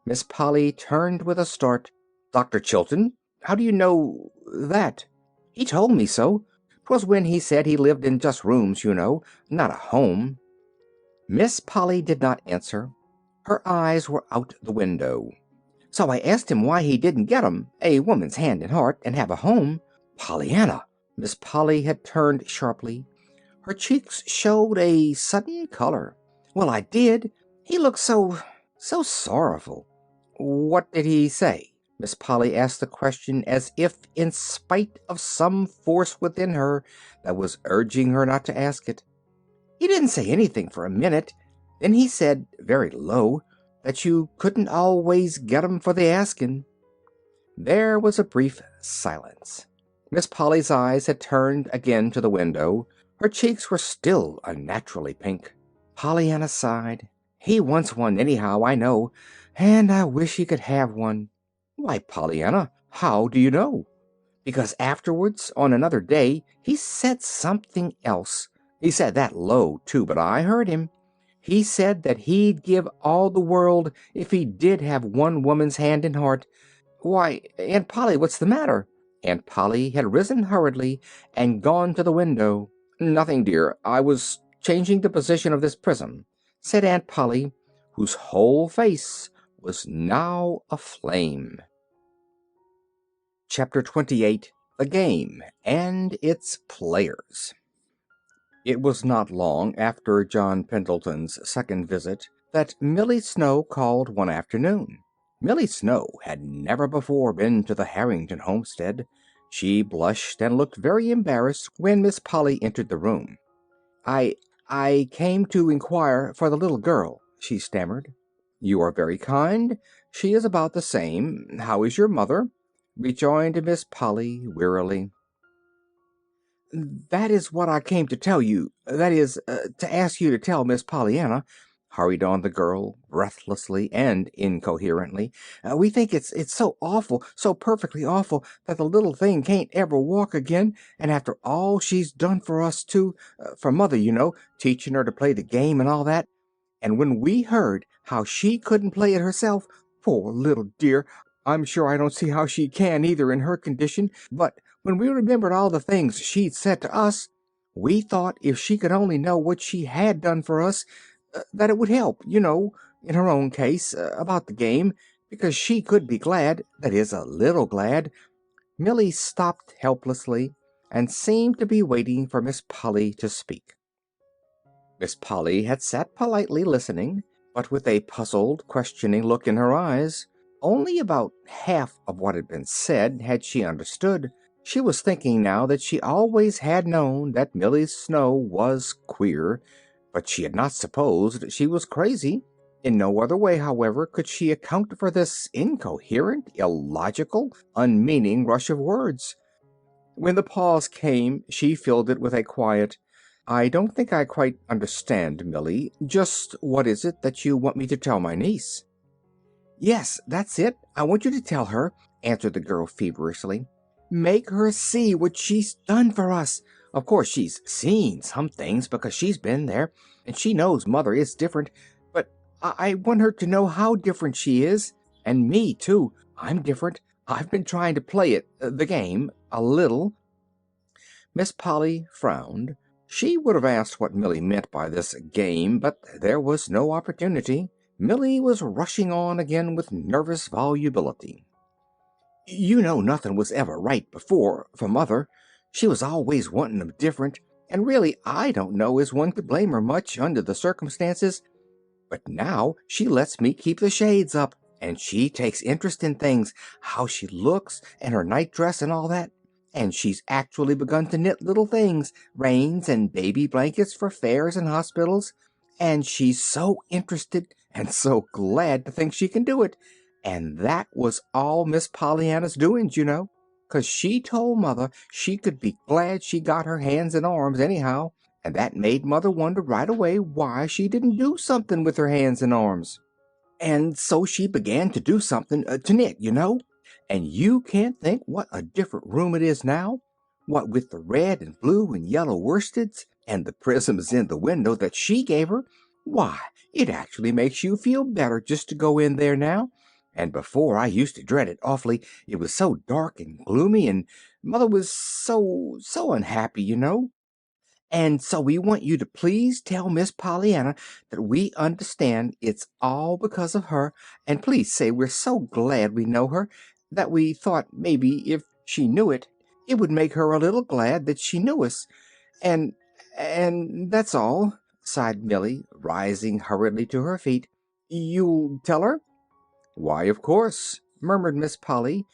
Speaker 1: Miss Polly turned with a start. "Dr. Chilton? How do you know that?" "He told me so. 'Twas when he said he lived in just rooms, you know, not a home." Miss Polly did not answer. Her eyes were out the window. "So I asked him why he didn't get 'em, a woman's hand and heart, and have a home." "Pollyanna!" Miss Polly had turned sharply. Her cheeks showed a sudden color. "Well, I did. He looked so sorrowful." "What did he say?" Miss Polly asked the question as if in spite of some force within her that was urging her not to ask it. "He didn't say anything for a minute. Then he said, very low, that you couldn't always get 'em for the asking." There was a brief silence. Miss Polly's eyes had turned again to the window. Her cheeks were still unnaturally pink. Pollyanna sighed. "He wants one anyhow, I know, and I wish he could have one." "Why, Pollyanna, how do you know?" "Because afterwards, on another day, he said something else. He said that low, too, but I heard him. He said that he'd give all the world if he did have one woman's hand and heart. Why, Aunt Polly, what's the matter?" Aunt Polly had risen hurriedly and gone to the window. "Nothing, dear. I was changing the position of this prism," said Aunt Polly, whose whole face was now aflame. Chapter 28. The Game and Its Players. It was not long after John Pendleton's second visit that Millie Snow called one afternoon. Millie Snow had never before been to the Harrington homestead. She blushed and looked very embarrassed when Miss Polly entered the room. I came to inquire for the little girl," she stammered. "You are very kind. She is about the same. How is your mother?" rejoined Miss Polly wearily. "That is what I came to tell you. That is, to ask you to tell Miss Pollyanna," hurried on the girl, breathlessly and incoherently. "We think it's so awful, so perfectly awful, that the little thing can't ever walk again, and after all she's done for us, too, for Mother, you know, teaching her to play the game and all that. And when we heard how she couldn't play it herself, poor little dear, I'm sure I don't see how she can either in her condition, but when we remembered all the things she'd said to us, we thought if she could only know what she had done for us, that it would help, you know, in her own case, about the game, because she could be glad, that is, a little glad." Millie stopped helplessly and seemed to be waiting for Miss Polly to speak. Miss Polly had sat politely listening, but with a puzzled, questioning look in her eyes. Only about half of what had been said had she understood. She was thinking now that she always had known that Millie Snow was queer, but she had not supposed she was crazy. In no other way, however, could she account for this incoherent, illogical, unmeaning rush of words. When the pause came, she filled it with a quiet, "I don't think I quite understand, Millie. Just what is it that you want me to tell my niece?" "Yes, that's it. I want you to tell her," answered the girl feverishly. "Make her see what she's done for us. Of course, she's seen some things because she's been there, and she knows Mother is different, but I want her to know how different she is. And me, too. I'm different. I've been trying to play it, the game, a little." Miss Polly frowned. She would have asked what Millie meant by this game, but there was no opportunity. Millie was rushing on again with nervous volubility. "You know nothing was ever right before for Mother. She was always wanting 'em different, and really I don't know as one could blame her much under the circumstances. But now she lets me keep the shades up, and she takes interest in things, how she looks, and her night dress and all that. And she's actually begun to knit little things, reins and baby blankets for fairs and hospitals. And she's so interested and so glad to think she can do it. And that was all Miss Pollyanna's doings, you know, 'cause she told Mother she could be glad she got her hands and arms anyhow, and that made Mother wonder right away why she didn't do something with her hands and arms. And so she began to do something to knit, you know. And you can't think what a different room it is now. What with the red and blue and yellow worsteds and the prisms in the window that she gave her, why, it actually makes you feel better just to go in there now. And before I used to dread it awfully. It was so dark and gloomy, and Mother was so unhappy, you know. And so we want you to please tell Miss Pollyanna that we understand it's all because of her, and please say we're so glad we know her that we thought maybe if she knew it, it would make her a little glad that she knew us. And and that's all," sighed Millie, rising hurriedly to her feet. "You'll tell her?" "Why, of course," murmured Miss Polly,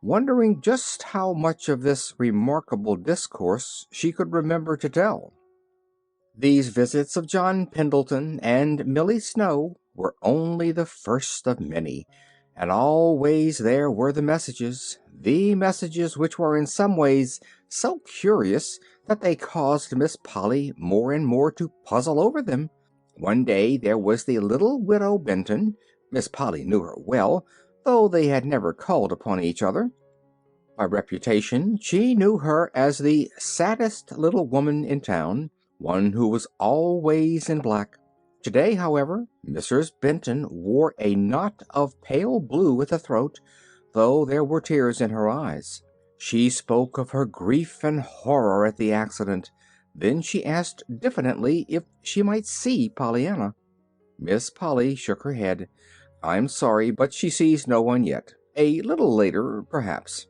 Speaker 1: wondering just how much of this remarkable discourse she could remember to tell. These visits of John Pendleton and Millie Snow were only the first of many, and always there were the messages which were in some ways so curious that they caused Miss Polly more and more to puzzle over them. One day there was the little widow Benton. Miss Polly knew her well, though they had never called upon each other. By reputation she knew her as the saddest little woman in town, one who was always in black. Today, however, Mrs. Benton wore a knot of pale blue at the throat, though there were tears in her eyes. She spoke of her grief and horror at the accident. Then she asked diffidently if she might see Pollyanna. Miss Polly shook her head. "I'm sorry, but she sees no one yet. A little later, perhaps."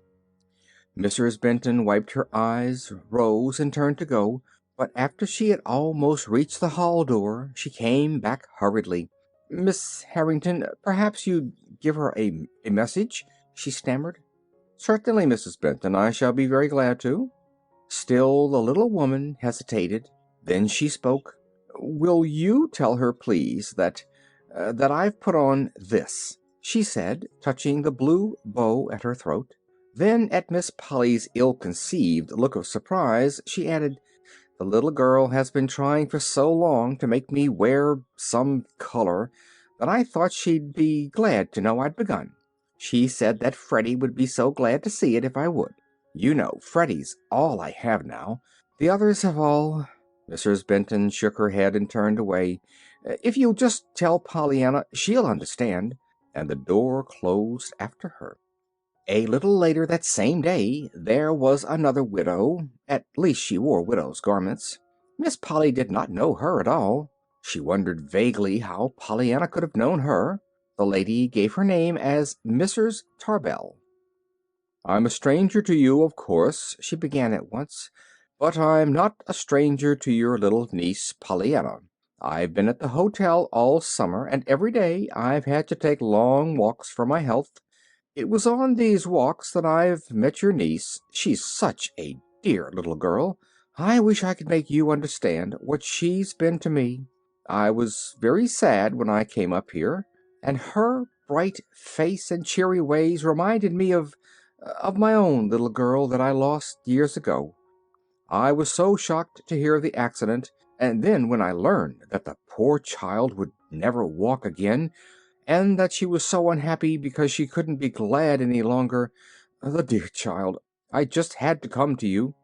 Speaker 1: Mrs. Benton wiped her eyes, rose, and turned to go, but after she had almost reached the hall door she came back hurriedly. "Miss Harrington, perhaps you'd give her a message," she stammered. "Certainly, Mrs. Benton. I shall be very glad to." Still the little woman hesitated. Then she spoke. "Will you tell her, please, that I've put on this," she said, touching the blue bow at her throat. Then, at Miss Polly's ill-conceived look of surprise, she added, "The little girl has been trying for so long to make me wear some color that I thought she'd be glad to know I'd begun. She said that Freddie would be so glad to see it if I would. You know, Freddie's all I have now. The others have all—" Mrs. Benton shook her head and turned away. "If you'll just tell Pollyanna, she'll understand." And the door closed after her. A little later that same day there was another widow. At least she wore widow's garments. Miss Polly did not know her at all. She wondered vaguely how Pollyanna could have known her. The lady gave her name as Mrs. Tarbell. "I'm a stranger to you, of course," she began at once, "but I'm not a stranger to your little niece, Pollyanna. I've been at the hotel all summer, and every day I've had to take long walks for my health. It was on these walks that I've met your niece. She's such a dear little girl. I wish I could make you understand what she's been to me. I was very sad when I came up here, and her bright face and cheery ways reminded me of my own little girl that I lost years ago. I was so shocked to hear of the accident, and then when I learned that the poor child would never walk again, and that she was so unhappy because she couldn't be glad any longer, the dear child, I just had to come to you."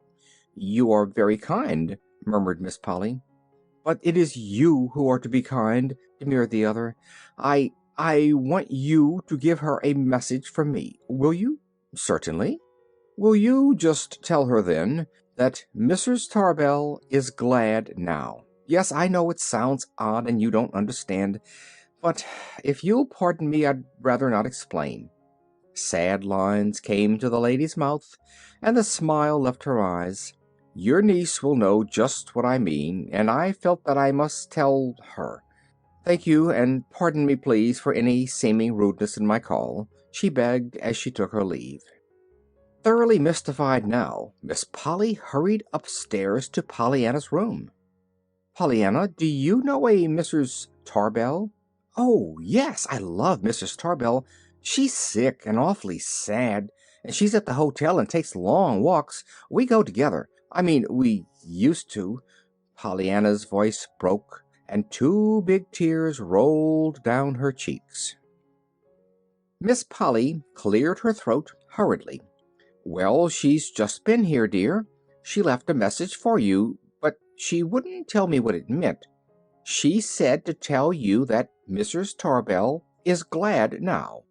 Speaker 1: "You are very kind," murmured Miss Polly. "But it is you who are to be kind," demurred the other. I want you to give her a message from me. Will you?" "Certainly." "Will you just tell her, then, that Mrs. Tarbell is glad now? Yes, I know it sounds odd and you don't understand, but if you'll pardon me, I'd rather not explain." Sad lines came to the lady's mouth, and the smile left her eyes. "Your niece will know just what I mean, and I felt that I must tell her. Thank you, and pardon me, please, for any seeming rudeness in my call," she begged as she took her leave. Thoroughly mystified now, Miss Polly hurried upstairs to Pollyanna's room. "Pollyanna, do you know a Mrs. Tarbell?" "Oh, yes, I love Mrs. Tarbell. She's sick and awfully sad, and she's at the hotel and takes long walks. We go together. I mean, we used to." Pollyanna's voice broke, and two big tears rolled down her cheeks. Miss Polly cleared her throat hurriedly. "Well, she's just been here, dear. She left a message for you, but she wouldn't tell me what it meant. She said to tell you that Mrs. Tarbell is glad now."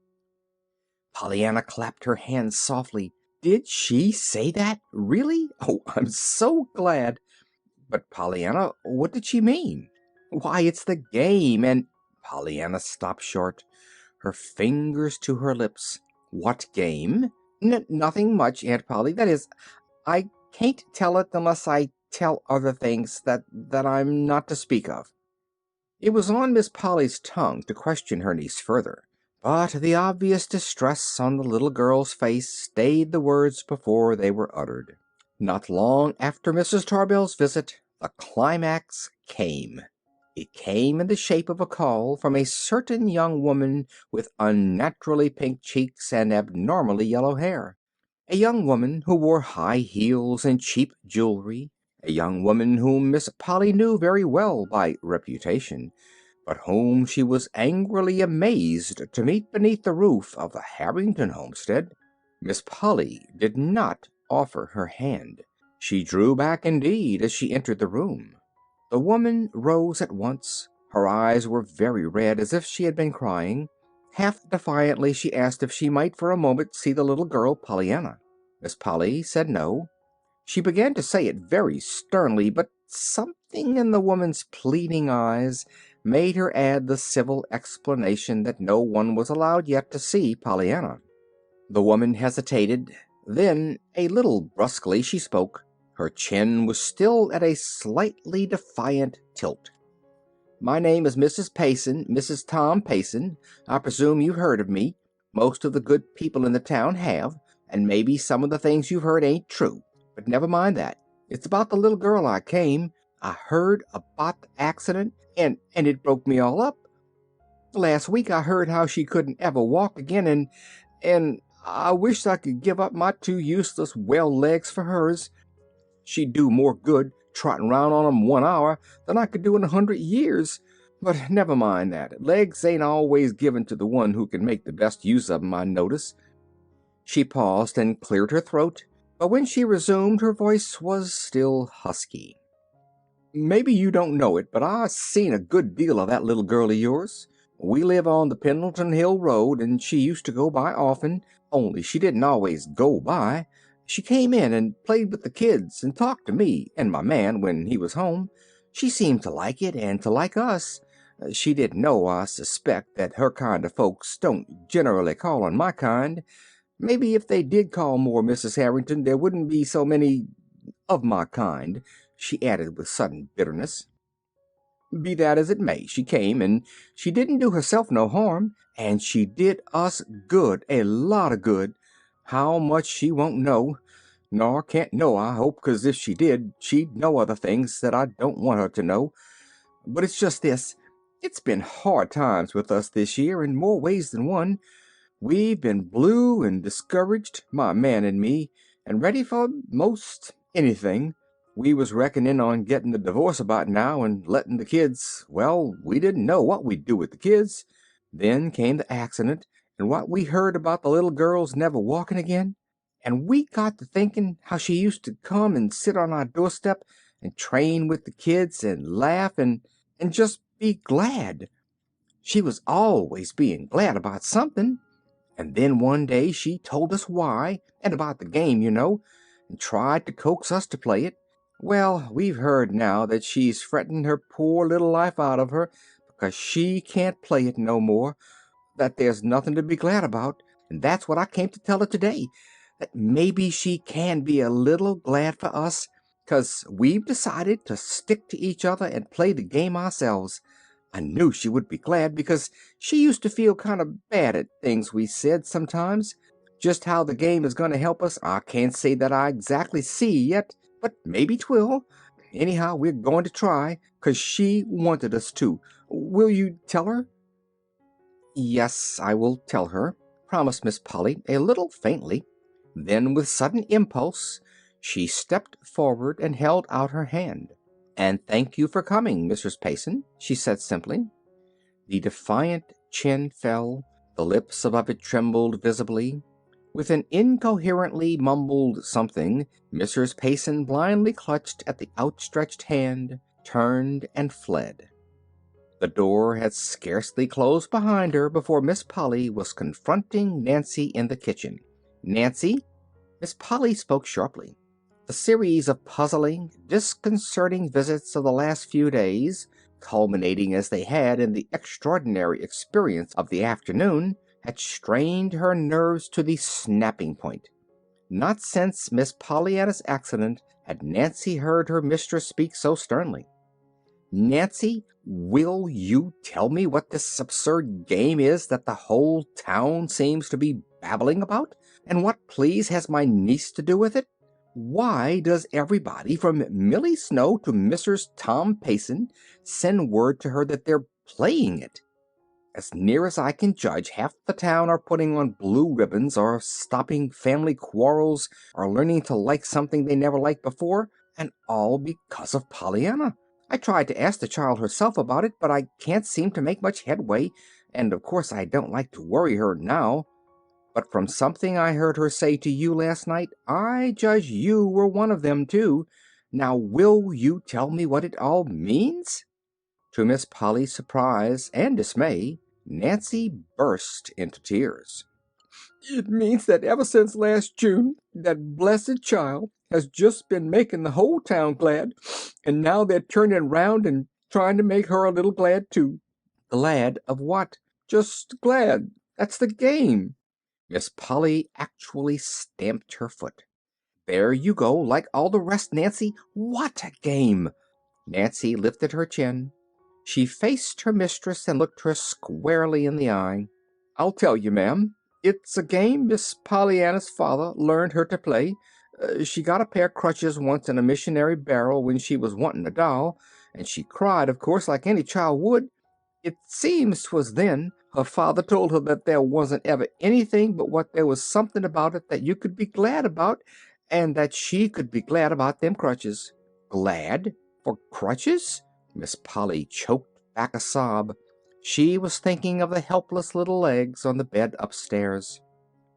Speaker 1: Pollyanna clapped her hands softly. "Did she say that? Really? Oh, I'm so glad." "But, Pollyanna, what did she mean?" "Why, it's the game, and—" Pollyanna stopped short, her fingers to her lips. "What game?" Nothing much, Aunt Polly. That is, I can't tell it unless I tell other things that I'm not to speak of." It was on Miss Polly's tongue to question her niece further, but the obvious distress on the little girl's face stayed the words before they were uttered. Not long after Mrs. Tarbell's visit, the climax came. It came in the shape of a call from a certain young woman with unnaturally pink cheeks and abnormally yellow hair. A young woman who wore high heels and cheap jewelry. A young woman whom Miss Polly knew very well by reputation, but whom she was angrily amazed to meet beneath the roof of the Harrington homestead. Miss Polly did not offer her hand. She drew back, indeed, as she entered the room. The woman rose at once. Her eyes were very red, as if she had been crying. Half defiantly she asked if she might for a moment see the little girl Pollyanna. Miss Polly said no. She began to say it very sternly, but something in the woman's pleading eyes made her add the civil explanation that no one was allowed yet to see Pollyanna. The woman hesitated. Then, a little brusquely, she spoke. Her chin was still at a slightly defiant tilt. "My name is Mrs. Payson, Mrs. Tom Payson. I presume you've heard of me. Most of the good people in the town have, and maybe some of the things you've heard ain't true. But never mind that. It's about the little girl I came. I heard about the accident, and it broke me all up. Last week I heard how she couldn't ever walk again, and I wished I could give up my two useless well legs for hers. She'd do more good trotting round on 'em 1 hour than I could do in 100 years. But never mind that. Legs ain't always given to the one who can make the best use of 'em, I notice." She paused and cleared her throat, but when she resumed her voice was still husky. "Maybe you don't know it, but I seen a good deal of that little girl of yours. We live on the Pendleton Hill Road, and she used to go by often, only she didn't always go by. She came in and played with the kids and talked to me and my man when he was home. She seemed to like it and to like us. She didn't know, I suspect, that her kind of folks don't generally call on my kind. Maybe if they did call more, Mrs. Harrington, there wouldn't be so many of my kind," she added with sudden bitterness. Be that as it may, she came, and she didn't do herself no harm, and she did us good, a lot of good. How much she won't know, nor can't know, I hope, 'cause if she did, she'd know other things that I don't want her to know. But it's just this. It's been hard times with us this year in more ways than one. We've been blue and discouraged, my man and me, and ready for most anything. We was reckoning on getting the divorce about now and letting the kids, well, we didn't know what we'd do with the kids. Then came the accident, and what we heard about the little girl's never walking again. And we got to thinking how she used to come and sit on our doorstep and train with the kids and laugh and just be glad. She was always being glad about something. And then one day she told us why, and about the game, and tried to coax us to play it. Well, we've heard now that she's fretting her poor little life out of her because she can't play it no more, that there's nothing to be glad about, and that's what I came to tell her today, that maybe she can be a little glad for us, 'cause we've decided to stick to each other and play the game ourselves. I knew she would be glad because she used to feel kind of bad at things we said sometimes. Just how the game is going to help us, I can't say that I exactly see yet, but maybe 'twill. Anyhow, we're going to try, 'cause she wanted us to. Will you tell her?" "Yes, I will tell her," promised Miss Polly, a little faintly. Then, with sudden impulse, she stepped forward and held out her hand. "And thank you for coming, Mrs. Payson," she said simply. The defiant chin fell, the lips above it trembled visibly. With an incoherently mumbled something, Mrs. Payson blindly clutched at the outstretched hand, turned, and fled. The door had scarcely closed behind her before Miss Polly was confronting Nancy in the kitchen. "Nancy?" Miss Polly spoke sharply. The series of puzzling, disconcerting visits of the last few days, culminating as they had in the extraordinary experience of the afternoon, had strained her nerves to the snapping point. Not since Miss Pollyanna's accident had Nancy heard her mistress speak so sternly. "Nancy, will you tell me what this absurd game is that the whole town seems to be babbling about? And what, please, has my niece to do with it? Why does everybody, from Millie Snow to Mrs. Tom Payson, send word to her that they're playing it? As near as I can judge, half the town are putting on blue ribbons, or stopping family quarrels, or learning to like something they never liked before, and all because of Pollyanna. I tried to ask the child herself about it, but I can't seem to make much headway, and of course I don't like to worry her now. But from something I heard her say to you last night, I judge you were one of them, too. Now, will you tell me what it all means?" To Miss Polly's surprise and dismay, Nancy burst into tears. "It means that ever since last June, that blessed child has just been making the whole town glad, and now they're turning round and trying to make her a little glad, too." "Glad of what?" "Just glad. That's the game." Miss Polly actually stamped her foot. "There you go, like all the rest, Nancy. What a game!" Nancy lifted her chin. She faced her mistress and looked her squarely in the eye. "I'll tell you, ma'am. It's a game Miss Pollyanna's father learned her to play. She got a pair of crutches once in a missionary barrel when she was wanting a doll, and she cried, of course, like any child would. It seems 'twas then her father told her that there wasn't ever anything but what there was something about it that you could be glad about, and that she could be glad about them crutches." "Glad? For crutches?" Miss Polly choked back a sob. She was thinking of the helpless little legs on the bed upstairs.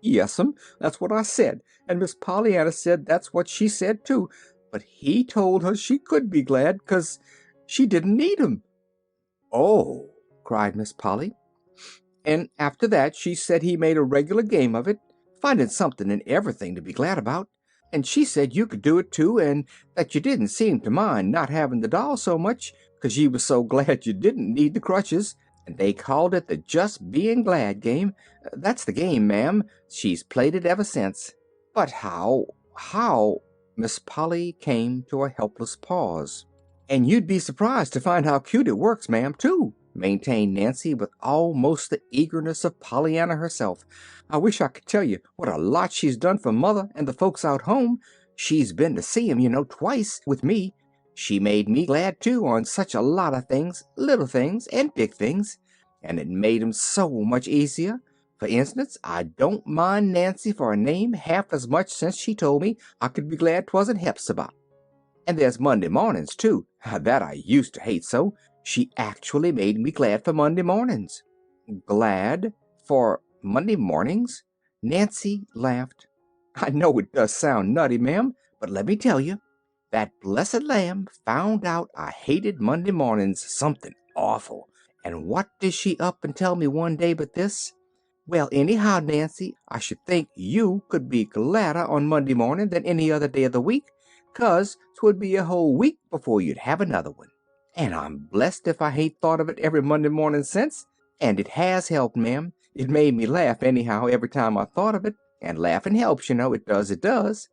Speaker 1: "Yes'm, that's what I said, and Miss Pollyanna said that's what she said, too. But he told her she could be glad, 'cause she didn't need 'em." "Oh!" cried Miss Polly. "And after that she said he made a regular game of it, finding something in everything to be glad about. And she said you could do it too, and that you didn't seem to mind not having the doll so much, 'cause you was so glad you didn't need the crutches. And they called it the Just Being Glad game. That's the game, ma'am. She's played it ever since." "But how—" Miss Polly came to a helpless pause. And you'd be surprised to find how cute it works, ma'am, too, maintained Nancy with almost the eagerness of Pollyanna herself. I wish I could tell you what a lot she's done for Mother and the folks out home. She's been to see 'em, twice with me. She made me glad, too, on such a lot of things, little things and big things, and it made 'em so much easier. For instance, I don't mind Nancy for a name half as much since she told me I could be glad 'twasn't Hepzibah. And there's Monday mornings, too. That I used to hate so. She actually made me glad for Monday mornings. Glad for Monday mornings? Nancy laughed. I know it does sound nutty, ma'am, but let me tell you, that blessed lamb found out I hated Monday mornings something awful. And what did she up and tell me one day but this? Well, anyhow, Nancy, I should think you could be gladder on Monday morning than any other day of the week, 'cause 'twould be a whole week before you'd have another one. And I'm blessed if I hain't thought of it every Monday morning since, and it has helped, ma'am. It made me laugh anyhow every time I thought of it, and laughing helps, it does, it does.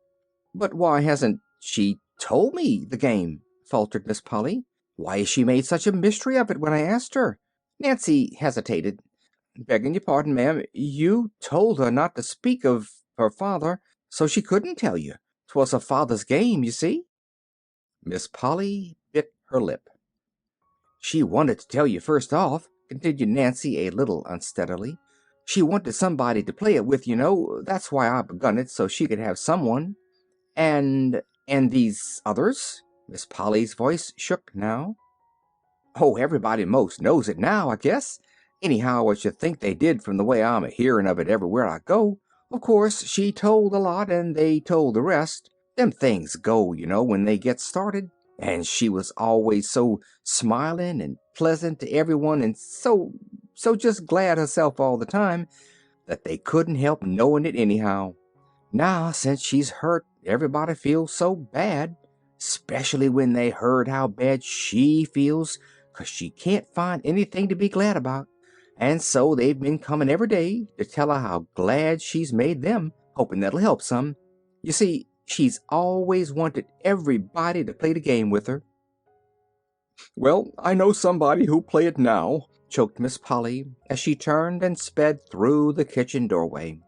Speaker 1: But why hasn't she told me the game? Faltered Miss Polly. Why has she made such a mystery of it when I asked her? Nancy hesitated. Begging your pardon, ma'am, you told her not to speak of her father, so she couldn't tell you. 'Twas her father's game, you see. Miss Polly bit her lip. She wanted to tell you first off, continued Nancy a little unsteadily. She wanted somebody to play it with, That's why I begun it, so she could have someone. And these others? Miss Polly's voice shook now. Oh, everybody most knows it now, I guess. Anyhow, I should think they did from the way I'm a hearing of it everywhere I go. Of course, she told a lot, and they told the rest. Them things go, when they get started. And she was always so smiling and pleasant to everyone, and so just glad herself all the time, that they couldn't help knowing it anyhow. Now, since she's hurt, everybody feels so bad, especially when they heard how bad she feels, 'cause she can't find anything to be glad about. And so they've been coming every day to tell her how glad she's made them, hoping that'll help some. You see, she's always wanted everybody to play the game with her. Well, I know somebody who'll play it now, choked Miss Polly as she turned and sped through the kitchen doorway.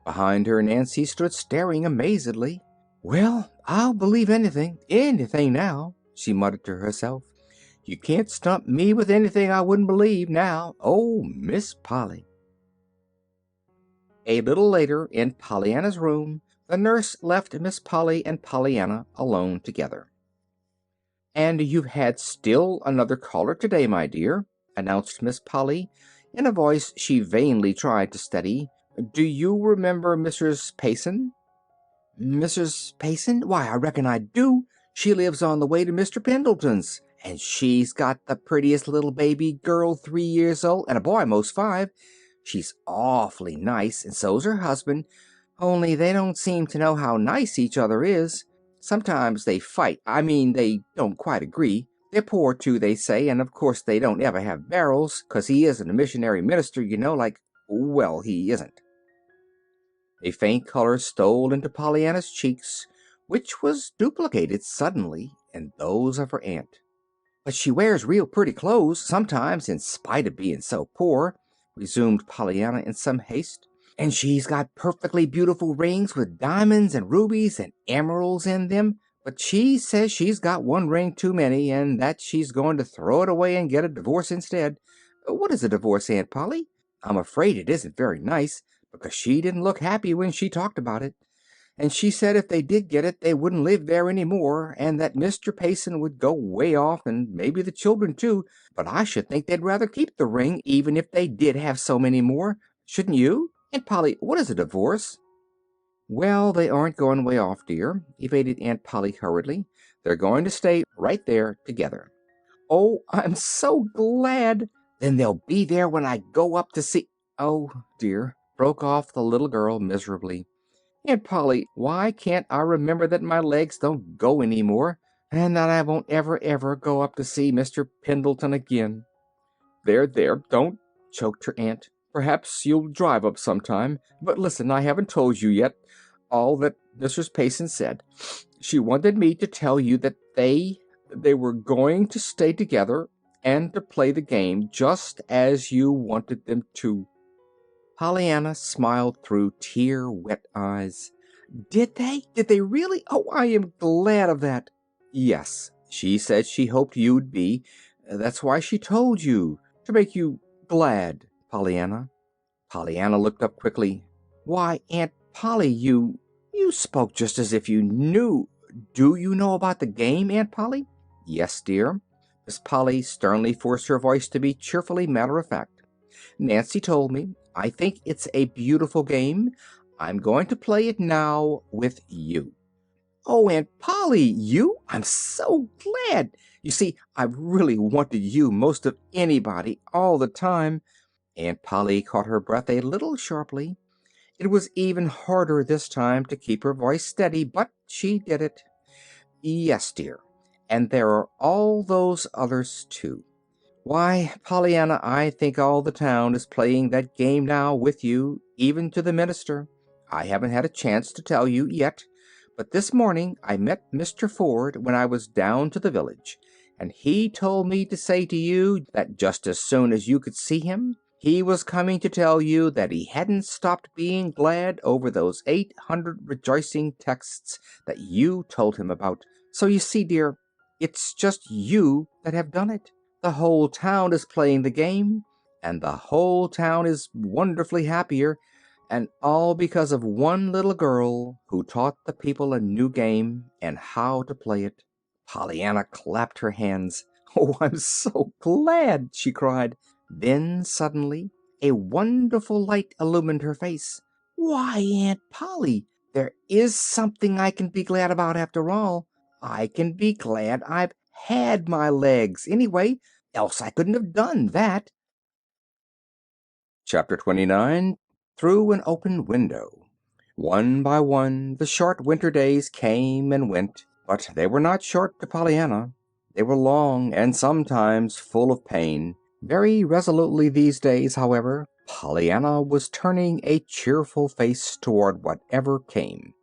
Speaker 1: Behind her, Nancy stood staring amazedly. Well, I'll believe anything now, she muttered to herself. You can't stump me with anything I wouldn't believe now. Oh, Miss Polly. A little later, in Pollyanna's room, the nurse left Miss Polly and Pollyanna alone together. And you've had still another caller today, my dear, announced Miss Polly, in a voice she vainly tried to steady. Do you remember Mrs. Payson? Mrs. Payson? Why, I reckon I do. She lives on the way to Mr. Pendleton's, and she's got the prettiest little baby girl, 3 years old, and a boy most 5. She's awfully nice, and so's her husband, only they don't seem to know how nice each other is. Sometimes they fight. I mean, they don't quite agree. They're poor, too, they say, and of course they don't ever have barrels, 'cause he isn't a missionary minister, well, he isn't. A faint color stole into Pollyanna's cheeks, which was duplicated suddenly in those of her aunt. But she wears real pretty clothes sometimes, in spite of being so poor, resumed Pollyanna in some haste. And she's got perfectly beautiful rings with diamonds and rubies and emeralds in them, but she says she's got one ring too many, and that she's going to throw it away and get a divorce instead. What is a divorce, Aunt Polly? I'm afraid it isn't very nice, because she didn't look happy when she talked about it. And she said if they did get it, they wouldn't live there any more, and that Mr. Payson would go way off, and maybe the children too, but I should think they'd rather keep the ring, even if they did have so many more. Shouldn't you? Aunt Polly, what is a divorce? Well, they aren't going way off, dear, evaded Aunt Polly hurriedly. They're going to stay right there together. Oh, I'm so glad. Then they'll be there when I go up to see... Oh, dear, broke off the little girl miserably. Aunt Polly, why can't I remember that my legs don't go any more, and that I won't ever go up to see Mr. Pendleton again? There, don't, choked her aunt. Perhaps you'll drive up sometime. But listen, I haven't told you yet all that Mrs. Payson said. She wanted me to tell you that they They were going to stay together and to play the game just as you wanted them to." Pollyanna smiled through tear-wet eyes. "Did they? Did they really? Oh, I am glad of that." "Yes. She said she hoped you'd be. That's why she told you. To make you glad, Pollyanna." Pollyanna looked up quickly. "Why, Aunt Polly, you spoke just as if you knew. Do you know about the game, Aunt Polly?" "Yes, dear." Miss Polly sternly forced her voice to be cheerfully matter-of-fact. "Nancy told me. I think it's a beautiful game. I'm going to play it now with you." "Oh, Aunt Polly, you? I'm so glad. You see, I've really wanted you most of anybody all the time." Aunt Polly caught her breath a little sharply. It was even harder this time to keep her voice steady, but she did it. "Yes, dear. And there are all those others, too. Why, Pollyanna, I think all the town is playing that game now with you, even to the minister. I haven't had a chance to tell you yet, but this morning I met Mr. Ford when I was down to the village, and he told me to say to you that just as soon as you could see him, he was coming to tell you that he hadn't stopped being glad over those 800 rejoicing texts that you told him about. So you see, dear, it's just you that have done it. The whole town is playing the game, and the whole town is wonderfully happier, and all because of one little girl who taught the people a new game and how to play it." Pollyanna clapped her hands. "Oh, I'm so glad!" she cried. Then suddenly a wonderful light illumined her face. "Why, Aunt Polly, there is something I can be glad about after all. I can be glad I've had my legs, anyway, else I couldn't have done that." Chapter 29. Through an Open Window. One by one the short winter days came and went, but they were not short to Pollyanna. They were long and sometimes full of pain. Very resolutely these days, however, Pollyanna was turning a cheerful face toward whatever came.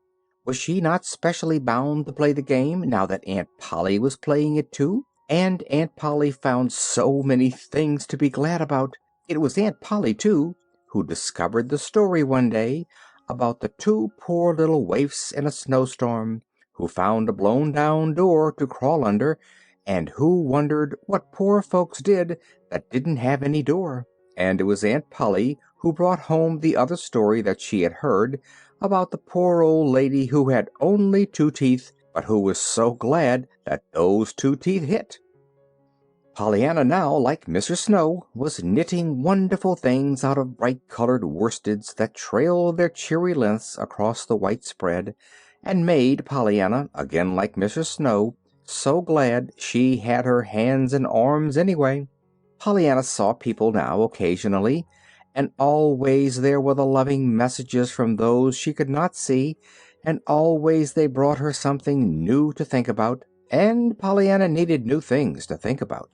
Speaker 1: Was she not specially bound to play the game, now that Aunt Polly was playing it too? And Aunt Polly found so many things to be glad about. It was Aunt Polly, too, who discovered the story one day about the two poor little waifs in a snowstorm, who found a blown-down door to crawl under, and who wondered what poor folks did that didn't have any door. And it was Aunt Polly who brought home the other story that she had heard about the poor old lady who had only 2 teeth, but who was so glad that those 2 teeth hit. Pollyanna now, like Mrs. Snow, was knitting wonderful things out of bright-colored worsteds that trailed their cheery lengths across the white spread, and made Pollyanna, again like Mrs. Snow, so glad she had her hands and arms anyway. Pollyanna saw people now occasionally, and always there were the loving messages from those she could not see, and always they brought her something new to think about, and Pollyanna needed new things to think about.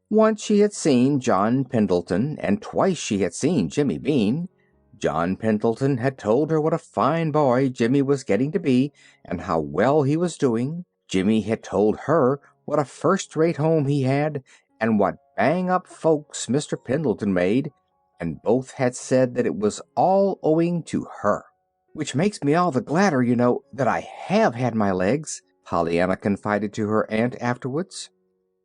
Speaker 1: Once she had seen John Pendleton, and twice she had seen Jimmy Bean. John Pendleton had told her what a fine boy Jimmy was getting to be, and how well he was doing. Jimmy had told her what a first-rate home he had, and what bang-up folks Mr. Pendleton made, and both had said that it was all owing to her. "Which makes me all the gladder, you know, that I have had my legs," Pollyanna confided to her aunt afterwards.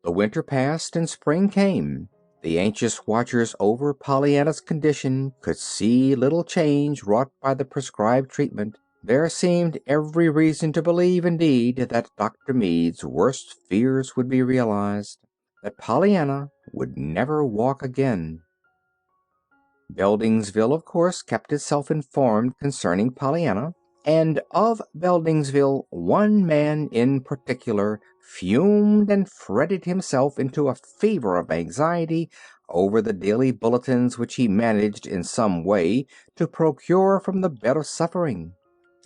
Speaker 1: The winter passed and spring came. The anxious watchers over Pollyanna's condition could see little change wrought by the prescribed treatment. There seemed every reason to believe, indeed, that Dr. Mead's worst fears would be realized, that Pollyanna would never walk again. Beldingsville, of course, kept itself informed concerning Pollyanna, and of Beldingsville one man in particular fumed and fretted himself into a fever of anxiety over the daily bulletins which he managed in some way to procure from the bed of suffering.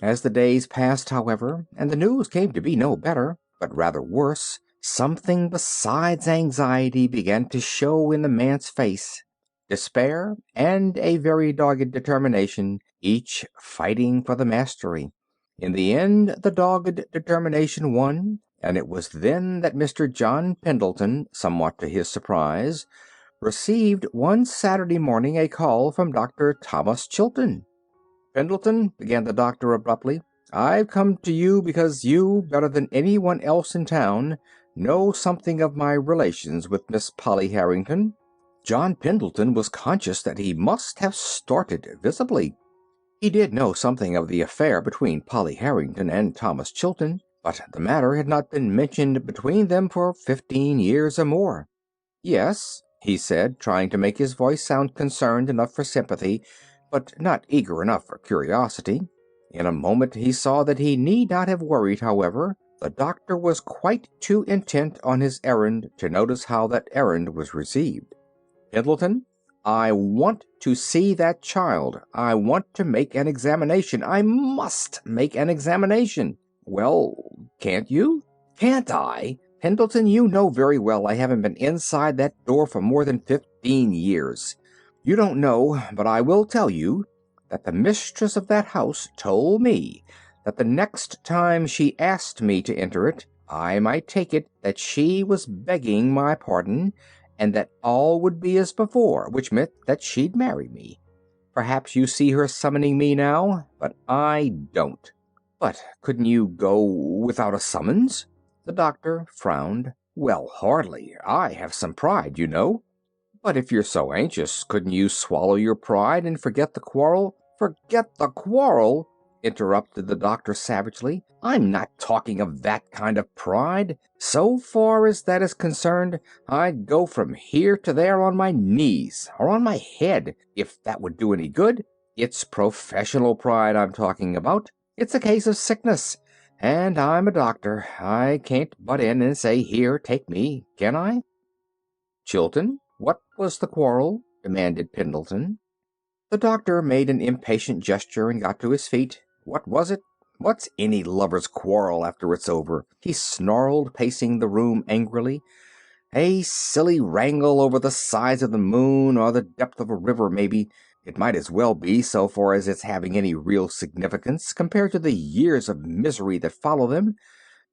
Speaker 1: As the days passed, however, and the news came to be no better, but rather worse, something besides anxiety began to show in the man's face. Despair and a very dogged determination, each fighting for the mastery. In the end the dogged determination won, and it was then that Mr. John Pendleton, somewhat to his surprise, received one Saturday morning a call from Dr. Thomas Chilton. "Pendleton," began the doctor abruptly, "I've come to you because you, better than anyone else in town, know something of my relations with Miss Polly Harrington." John Pendleton was conscious that he must have started visibly. He did know something of the affair between Polly Harrington and Thomas Chilton, but the matter had not been mentioned between them for 15 years or more. "Yes," he said, trying to make his voice sound concerned enough for sympathy, but not eager enough for curiosity. In a moment he saw that he need not have worried, however. The doctor was quite too intent on his errand to notice how that errand was received. "Pendleton, I want to see that child. I want to make an examination. I must make an examination." "Well, can't you?" "Can't I? Pendleton, you know very well I haven't been inside that door for more than 15 years. You don't know, but I will tell you, that the mistress of that house told me that the next time she asked me to enter it, I might take it that she was begging my pardon, and that all would be as before, which meant that she'd marry me. Perhaps you see her summoning me now, but I don't." "But couldn't you go without a summons?" The doctor frowned. "Well, hardly. I have some pride, you know." "But if you're so anxious, couldn't you swallow your pride and forget the quarrel?" "Forget the quarrel!" interrupted the doctor savagely. "I'm not talking of that kind of pride. So far as that is concerned, I'd go from here to there on my knees, or on my head, if that would do any good. It's professional pride I'm talking about. It's a case of sickness, and I'm a doctor. I can't butt in and say, 'Here, take me,' can I?" "Chilton, what was the quarrel?" demanded Pendleton. The doctor made an impatient gesture and got to his feet. "What was it? What's any lover's quarrel after it's over?" he snarled, pacing the room angrily. "A silly wrangle over the size of the moon or the depth of a river, maybe. It might as well be, so far as it's having any real significance compared to the years of misery that follow them.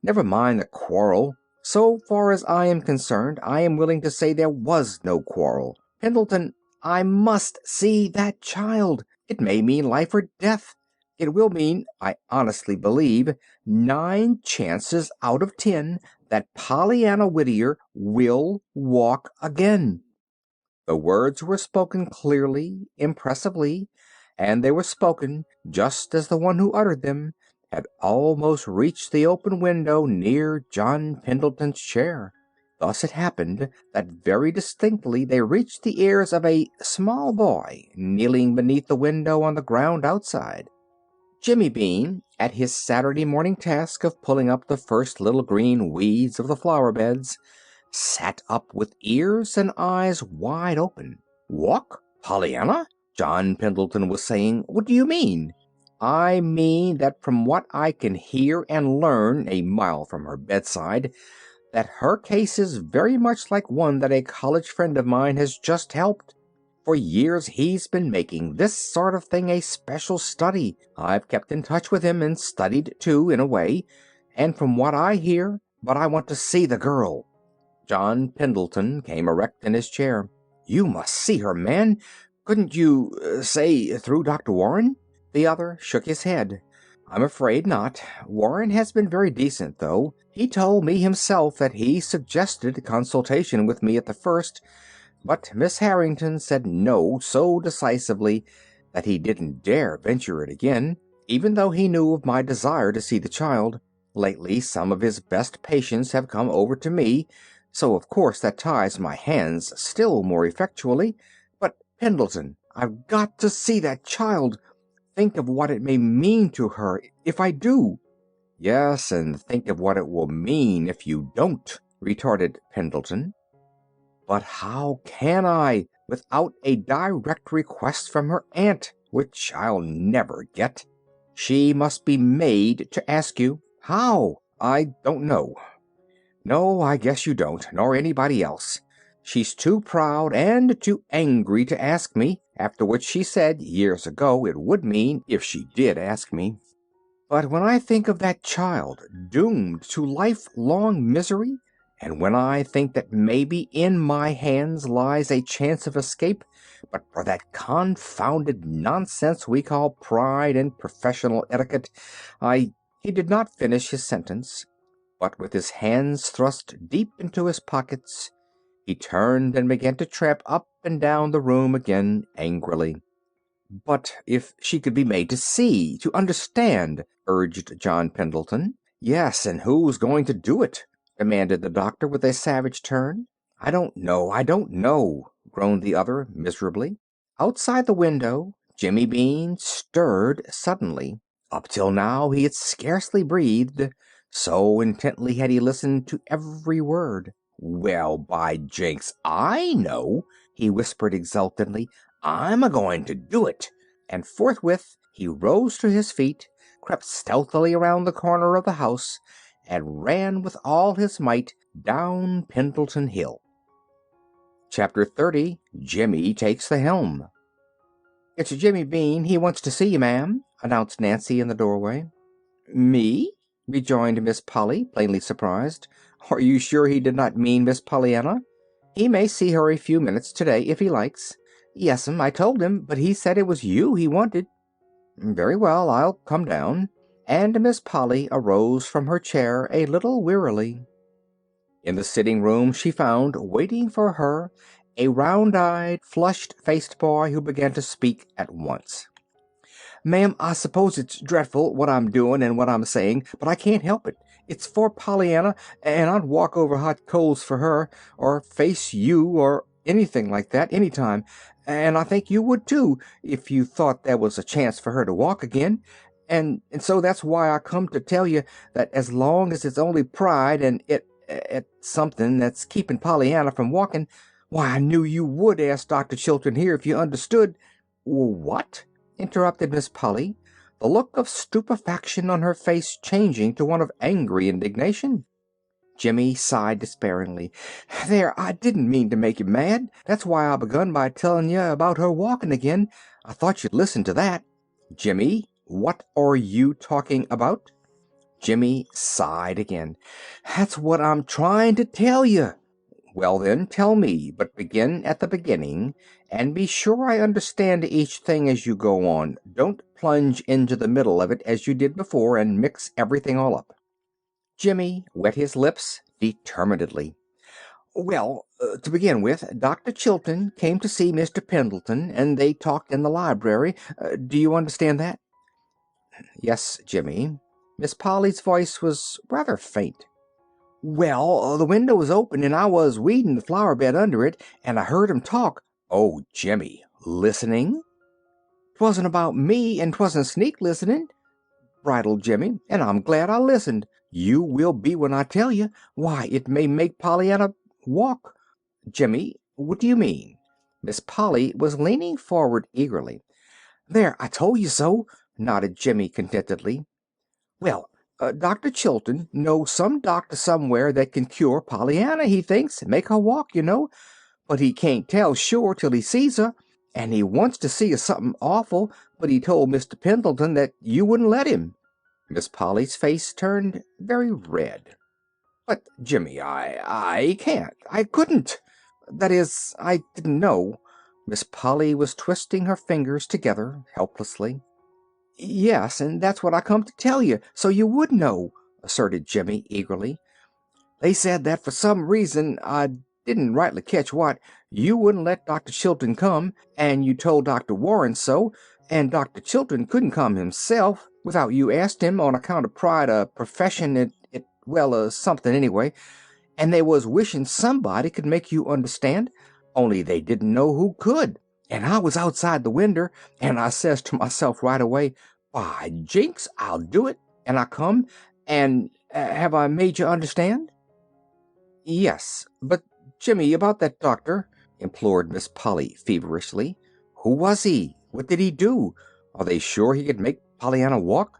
Speaker 1: Never mind the quarrel. So far as I am concerned, I am willing to say there was no quarrel. Pendleton, I must see that child. It may mean life or death. It will mean, I honestly believe, 9 chances out of 10 that Pollyanna Whittier will walk again." The words were spoken clearly, impressively, and they were spoken just as the one who uttered them had almost reached the open window near John Pendleton's chair. Thus it happened that very distinctly they reached the ears of a small boy kneeling beneath the window on the ground outside. Jimmy Bean, at his Saturday morning task of pulling up the first little green weeds of the flower beds, sat up with ears and eyes wide open. "Walk? Pollyanna?" John Pendleton was saying. "What do you mean?" "I mean that from what I can hear and learn a mile from her bedside, that her case is very much like one that a college friend of mine has just helped. For years he's been making this sort of thing a special study. I've kept in touch with him and studied too, in a way. And from what I hear, but I want to see the girl." John Pendleton came erect in his chair. "You must see her, man. Couldn't you, say, through Dr. Warren?" The other shook his head. "I'm afraid not. Warren has been very decent, though. He told me himself that he suggested consultation with me at the first, but Miss Harrington said no so decisively that he didn't dare venture it again, even though he knew of my desire to see the child. Lately some of his best patients have come over to me, so of course that ties my hands still more effectually. But, Pendleton, I've got to see that child. Think of what it may mean to her if I do." "Yes, and think of what it will mean if you don't," retorted Pendleton. "But how can I, without a direct request from her aunt, which I'll never get? She must be made to ask you." "How?" "I don't know. No, I guess you don't, nor anybody else. She's too proud and too angry to ask me, after what she said years ago it would mean if she did ask me." But when I think of that child doomed to lifelong misery, and when I think that maybe in my hands lies a chance of escape, but for that confounded nonsense we call pride and professional etiquette, I—" He did not finish his sentence, but with his hands thrust deep into his pockets, he turned and began to tramp up and down the room again angrily. "But if she could be made to see, to understand," urged John Pendleton. "Yes, and who's going to do it?" demanded the doctor with a savage turn. I don't know," groaned the other miserably. Outside the window, Jimmy Bean stirred suddenly. Up till now he had scarcely breathed, so intently had he listened to every word. "Well, by jinks, I know," he whispered exultantly. "I'm a-going to do it." And forthwith he rose to his feet, crept stealthily around the corner of the house, and ran with all his might down Pendleton Hill. Chapter 30. Jimmy Takes the Helm. "It's Jimmy Bean. He wants to see you, ma'am," announced Nancy in the doorway. "Me?" rejoined Miss Polly, plainly surprised. "Are you sure he did not mean Miss Pollyanna? He may see her a few minutes today, if he likes." "Yes'm, I told him, but he said it was you he wanted." "Very well, I'll come down." And Miss Polly arose from her chair a little wearily. In the sitting room she found, waiting for her, a round-eyed, flushed-faced boy who began to speak at once. "Ma'am, I suppose it's dreadful, what I'm doing and what I'm saying, but I can't help it. It's for Pollyanna, and I'd walk over hot coals for her, or face you, or anything like that, any time. And I think you would, too, if you thought there was a chance for her to walk again. And so that's why I come to tell you that as long as it's only pride and something that's keeping Pollyanna from walking, why, I knew you would ask Dr. Chilton here if you understood." "What?" interrupted Miss Polly, the look of stupefaction on her face changing to one of angry indignation. Jimmy sighed despairingly. "There, I didn't mean to make you mad. That's why I begun by telling you about her walking again. I thought you'd listen to that." "Jimmy, what are you talking about?" Jimmy sighed again. "That's what I'm trying to tell you." "Well, then, tell me, but begin at the beginning, and be sure I understand each thing as you go on. Don't plunge into the middle of it as you did before and mix everything all up." Jimmy wet his lips determinedly. "Well, to begin with, Dr. Chilton came to see Mr. Pendleton, and they talked in the library. Do you understand that?" "Yes, Jimmy." Miss Polly's voice was rather faint. "Well, the window was open, and I was weeding the flower bed under it, and I heard 'em talk." "Oh, Jimmy, listening?" "'Twasn't about me, and 'twasn't sneak listening," bridled Jimmy, "and I'm glad I listened. You will be when I tell you. Why, it may make Pollyanna walk." "Jimmy, what do you mean?" Miss Polly was leaning forward eagerly. "There, I told you so," nodded Jimmy contentedly. "Well, Dr. Chilton knows some doctor somewhere that can cure Pollyanna, he thinks, make her walk, you know, but he can't tell sure till he sees her, and he wants to see her something awful, but he told Mr. Pendleton that you wouldn't let him." Miss Polly's face turned very red. "But, Jimmy, I can't. I couldn't. That is, I didn't know." Miss Polly was twisting her fingers together helplessly. "Yes, and that's what I come to tell you, so you would know," asserted Jimmy eagerly. "They said that for some reason, I didn't rightly catch what, you wouldn't let Dr. Chilton come, and you told Dr. Warren so, and Dr. Chilton couldn't come himself without you asked him on account of pride of profession something anyway, and they was wishing somebody could make you understand, only they didn't know who could. And I was outside the winder, and I says to myself right away, 'By jinks, I'll do it,' and I come, and have I made you understand?" "Yes, but Jimmy, about that doctor," implored Miss Polly feverishly. "Who was he? What did he do? Are they sure he could make Pollyanna walk?"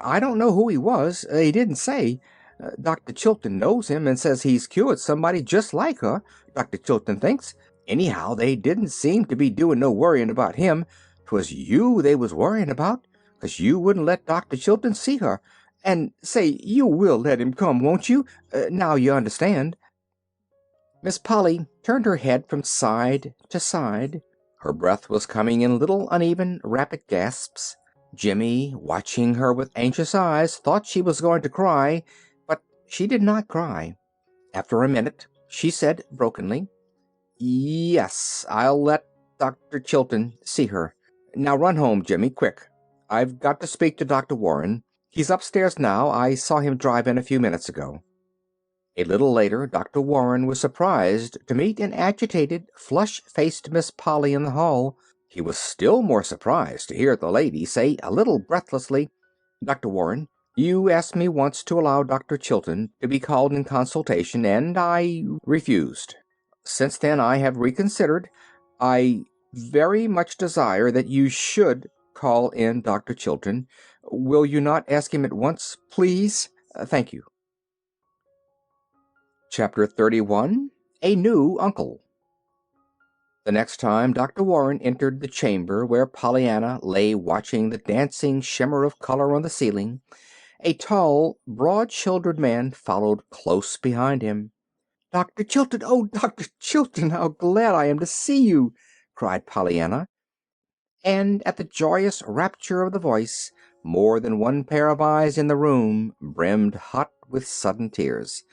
Speaker 1: "I don't know who he was. He didn't say. Dr. Chilton knows him and says he's cured somebody just like her, Dr. Chilton thinks. Anyhow, they didn't seem to be doing no worrying about him. 'Twas you they was worrying about, 'cause you wouldn't let Dr. Chilton see her. And say, you will let him come, won't you? Now you understand." Miss Polly turned her head from side to side. Her breath was coming in little uneven, rapid gasps. Jimmy, watching her with anxious eyes, thought she was going to cry, but she did not cry. After a minute, she said brokenly, "Yes, I'll let Dr. Chilton see her. Now run home, Jimmy, quick. I've got to speak to Dr. Warren. He's upstairs now. I saw him drive in a few minutes ago." A little later, Dr. Warren was surprised to meet an agitated, flush-faced Miss Polly in the hall. He was still more surprised to hear the lady say, a little breathlessly, "Dr. Warren, you asked me once to allow Dr. Chilton to be called in consultation, and I refused. Since then I have reconsidered. I very much desire that you should call in Dr. Chilton. Will you not ask him at once, please? Thank you." Chapter 31. A New Uncle. The next time Dr. Warren entered the chamber where Pollyanna lay watching the dancing shimmer of color on the ceiling, a tall, broad-shouldered man followed close behind him. "Dr. Chilton! Oh, Dr. Chilton, how glad I am to see you!" cried Pollyanna. And at the joyous rapture of the voice, more than one pair of eyes in the room brimmed hot with sudden tears.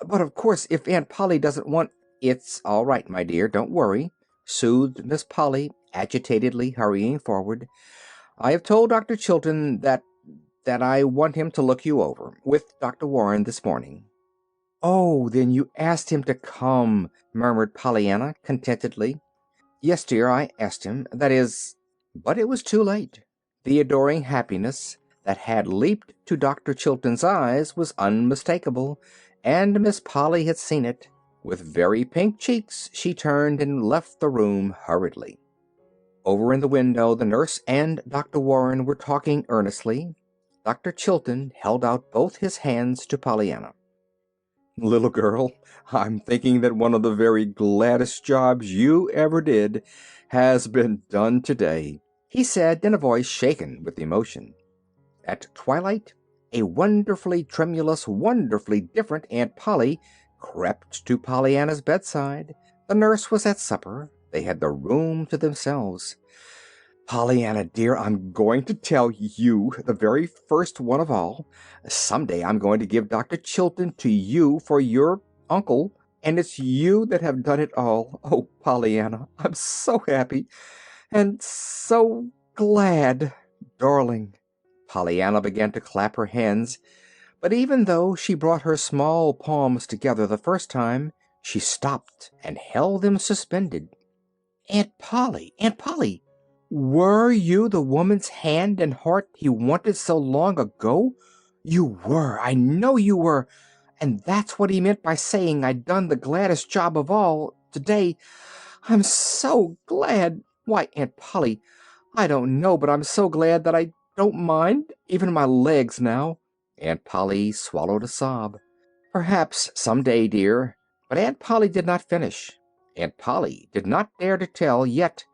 Speaker 1: "But of course, if Aunt Polly doesn't want—" "It's all right, my dear. Don't worry," soothed Miss Polly, agitatedly hurrying forward. "I have told Dr. Chilton that I want him to look you over, with Dr. Warren this morning." "Oh, then you asked him to come," murmured Pollyanna contentedly. "Yes, dear, I asked him. That is—" But it was too late. The adoring happiness that had leaped to Dr. Chilton's eyes was unmistakable, and Miss Polly had seen it. With very pink cheeks she turned and left the room hurriedly. Over in the window the nurse and Dr. Warren were talking earnestly. Dr. Chilton held out both his hands to Pollyanna. "Little girl, I'm thinking that one of the very gladdest jobs you ever did has been done today," he said in a voice shaken with emotion. At twilight, a wonderfully tremulous, wonderfully different Aunt Polly crept to Pollyanna's bedside. The nurse was at supper. They had the room to themselves. "Pollyanna, dear, I'm going to tell you, the very first one of all. Some day I'm going to give Dr. Chilton to you for your uncle, and it's you that have done it all. Oh, Pollyanna, I'm so happy and so glad, darling." Pollyanna began to clap her hands, but even though she brought her small palms together the first time, she stopped and held them suspended. "Aunt Polly, Aunt Polly, were you the woman's hand and heart he wanted so long ago? You were, I know you were, and that's what he meant by saying I'd done the gladdest job of all today. I'm so glad. Why, Aunt Polly, I don't know, but I'm so glad that I don't mind even my legs now." Aunt Polly swallowed a sob. "Perhaps some day, dear." But Aunt Polly did not finish. Aunt Polly did not dare to tell yet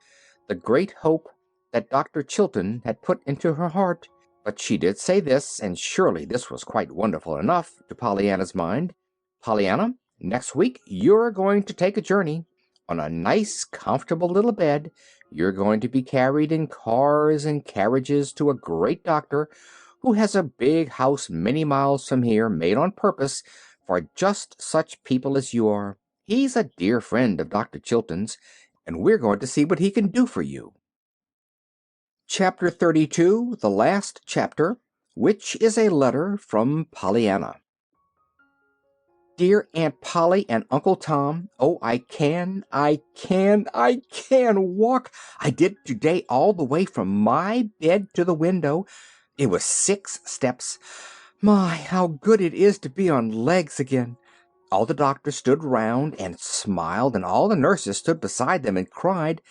Speaker 1: the great hope that Dr. Chilton had put into her heart. But she did say this, and surely this was quite wonderful enough to Pollyanna's mind. "Pollyanna, next week you're going to take a journey. On a nice, comfortable little bed, you're going to be carried in cars and carriages to a great doctor who has a big house many miles from here, made on purpose for just such people as you are. He's a dear friend of Dr. Chilton's, and we're going to see what he can do for you." Chapter 32, the last chapter, which is a letter from Pollyanna. "Dear Aunt Polly and Uncle Tom, oh, I can walk. I did today all the way from my bed to the window. It was 6 steps. My, how good it is to be on legs again. All the doctors stood round and smiled, and all the nurses stood beside them and cried.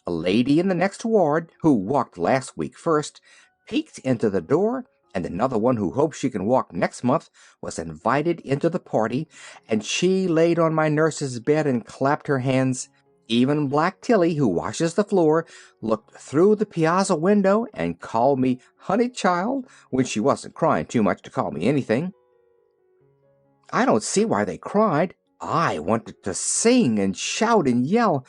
Speaker 1: A lady in the next ward, who walked last week first, peeked into the door, and another one who hopes she can walk next month was invited into the party, and she laid on my nurse's bed and clapped her hands. Even Black Tilly, who washes the floor, looked through the piazza window and called me honey child when she wasn't crying too much to call me anything. I don't see why they cried. I wanted to sing and shout and yell.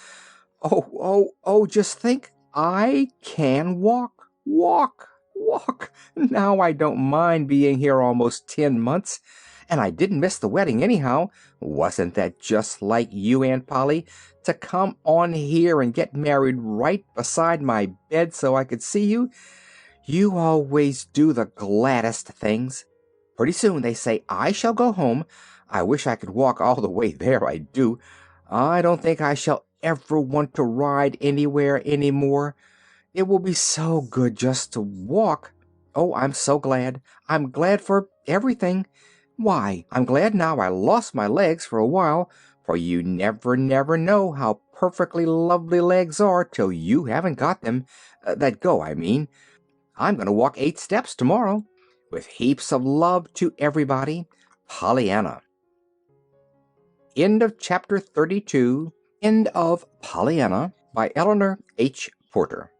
Speaker 1: Oh, oh, oh, just think. I can walk, walk, walk. Now I don't mind being here almost 10 months. And I didn't miss the wedding anyhow. Wasn't that just like you, Aunt Polly, to come on here and get married right beside my bed so I could see you? You always do the gladdest things. Pretty soon they say I shall go home. I wish I could walk all the way there, I do. I don't think I shall ever want to ride anywhere any more. It will be so good just to walk. Oh, I'm so glad. I'm glad for everything. Why, I'm glad now I lost my legs for a while, for you never know how perfectly lovely legs are till you haven't got them. That go, I mean. I'm going to walk 8 steps tomorrow. With heaps of love to everybody, Pollyanna. End of chapter 32. End of Pollyanna by Eleanor H. Porter.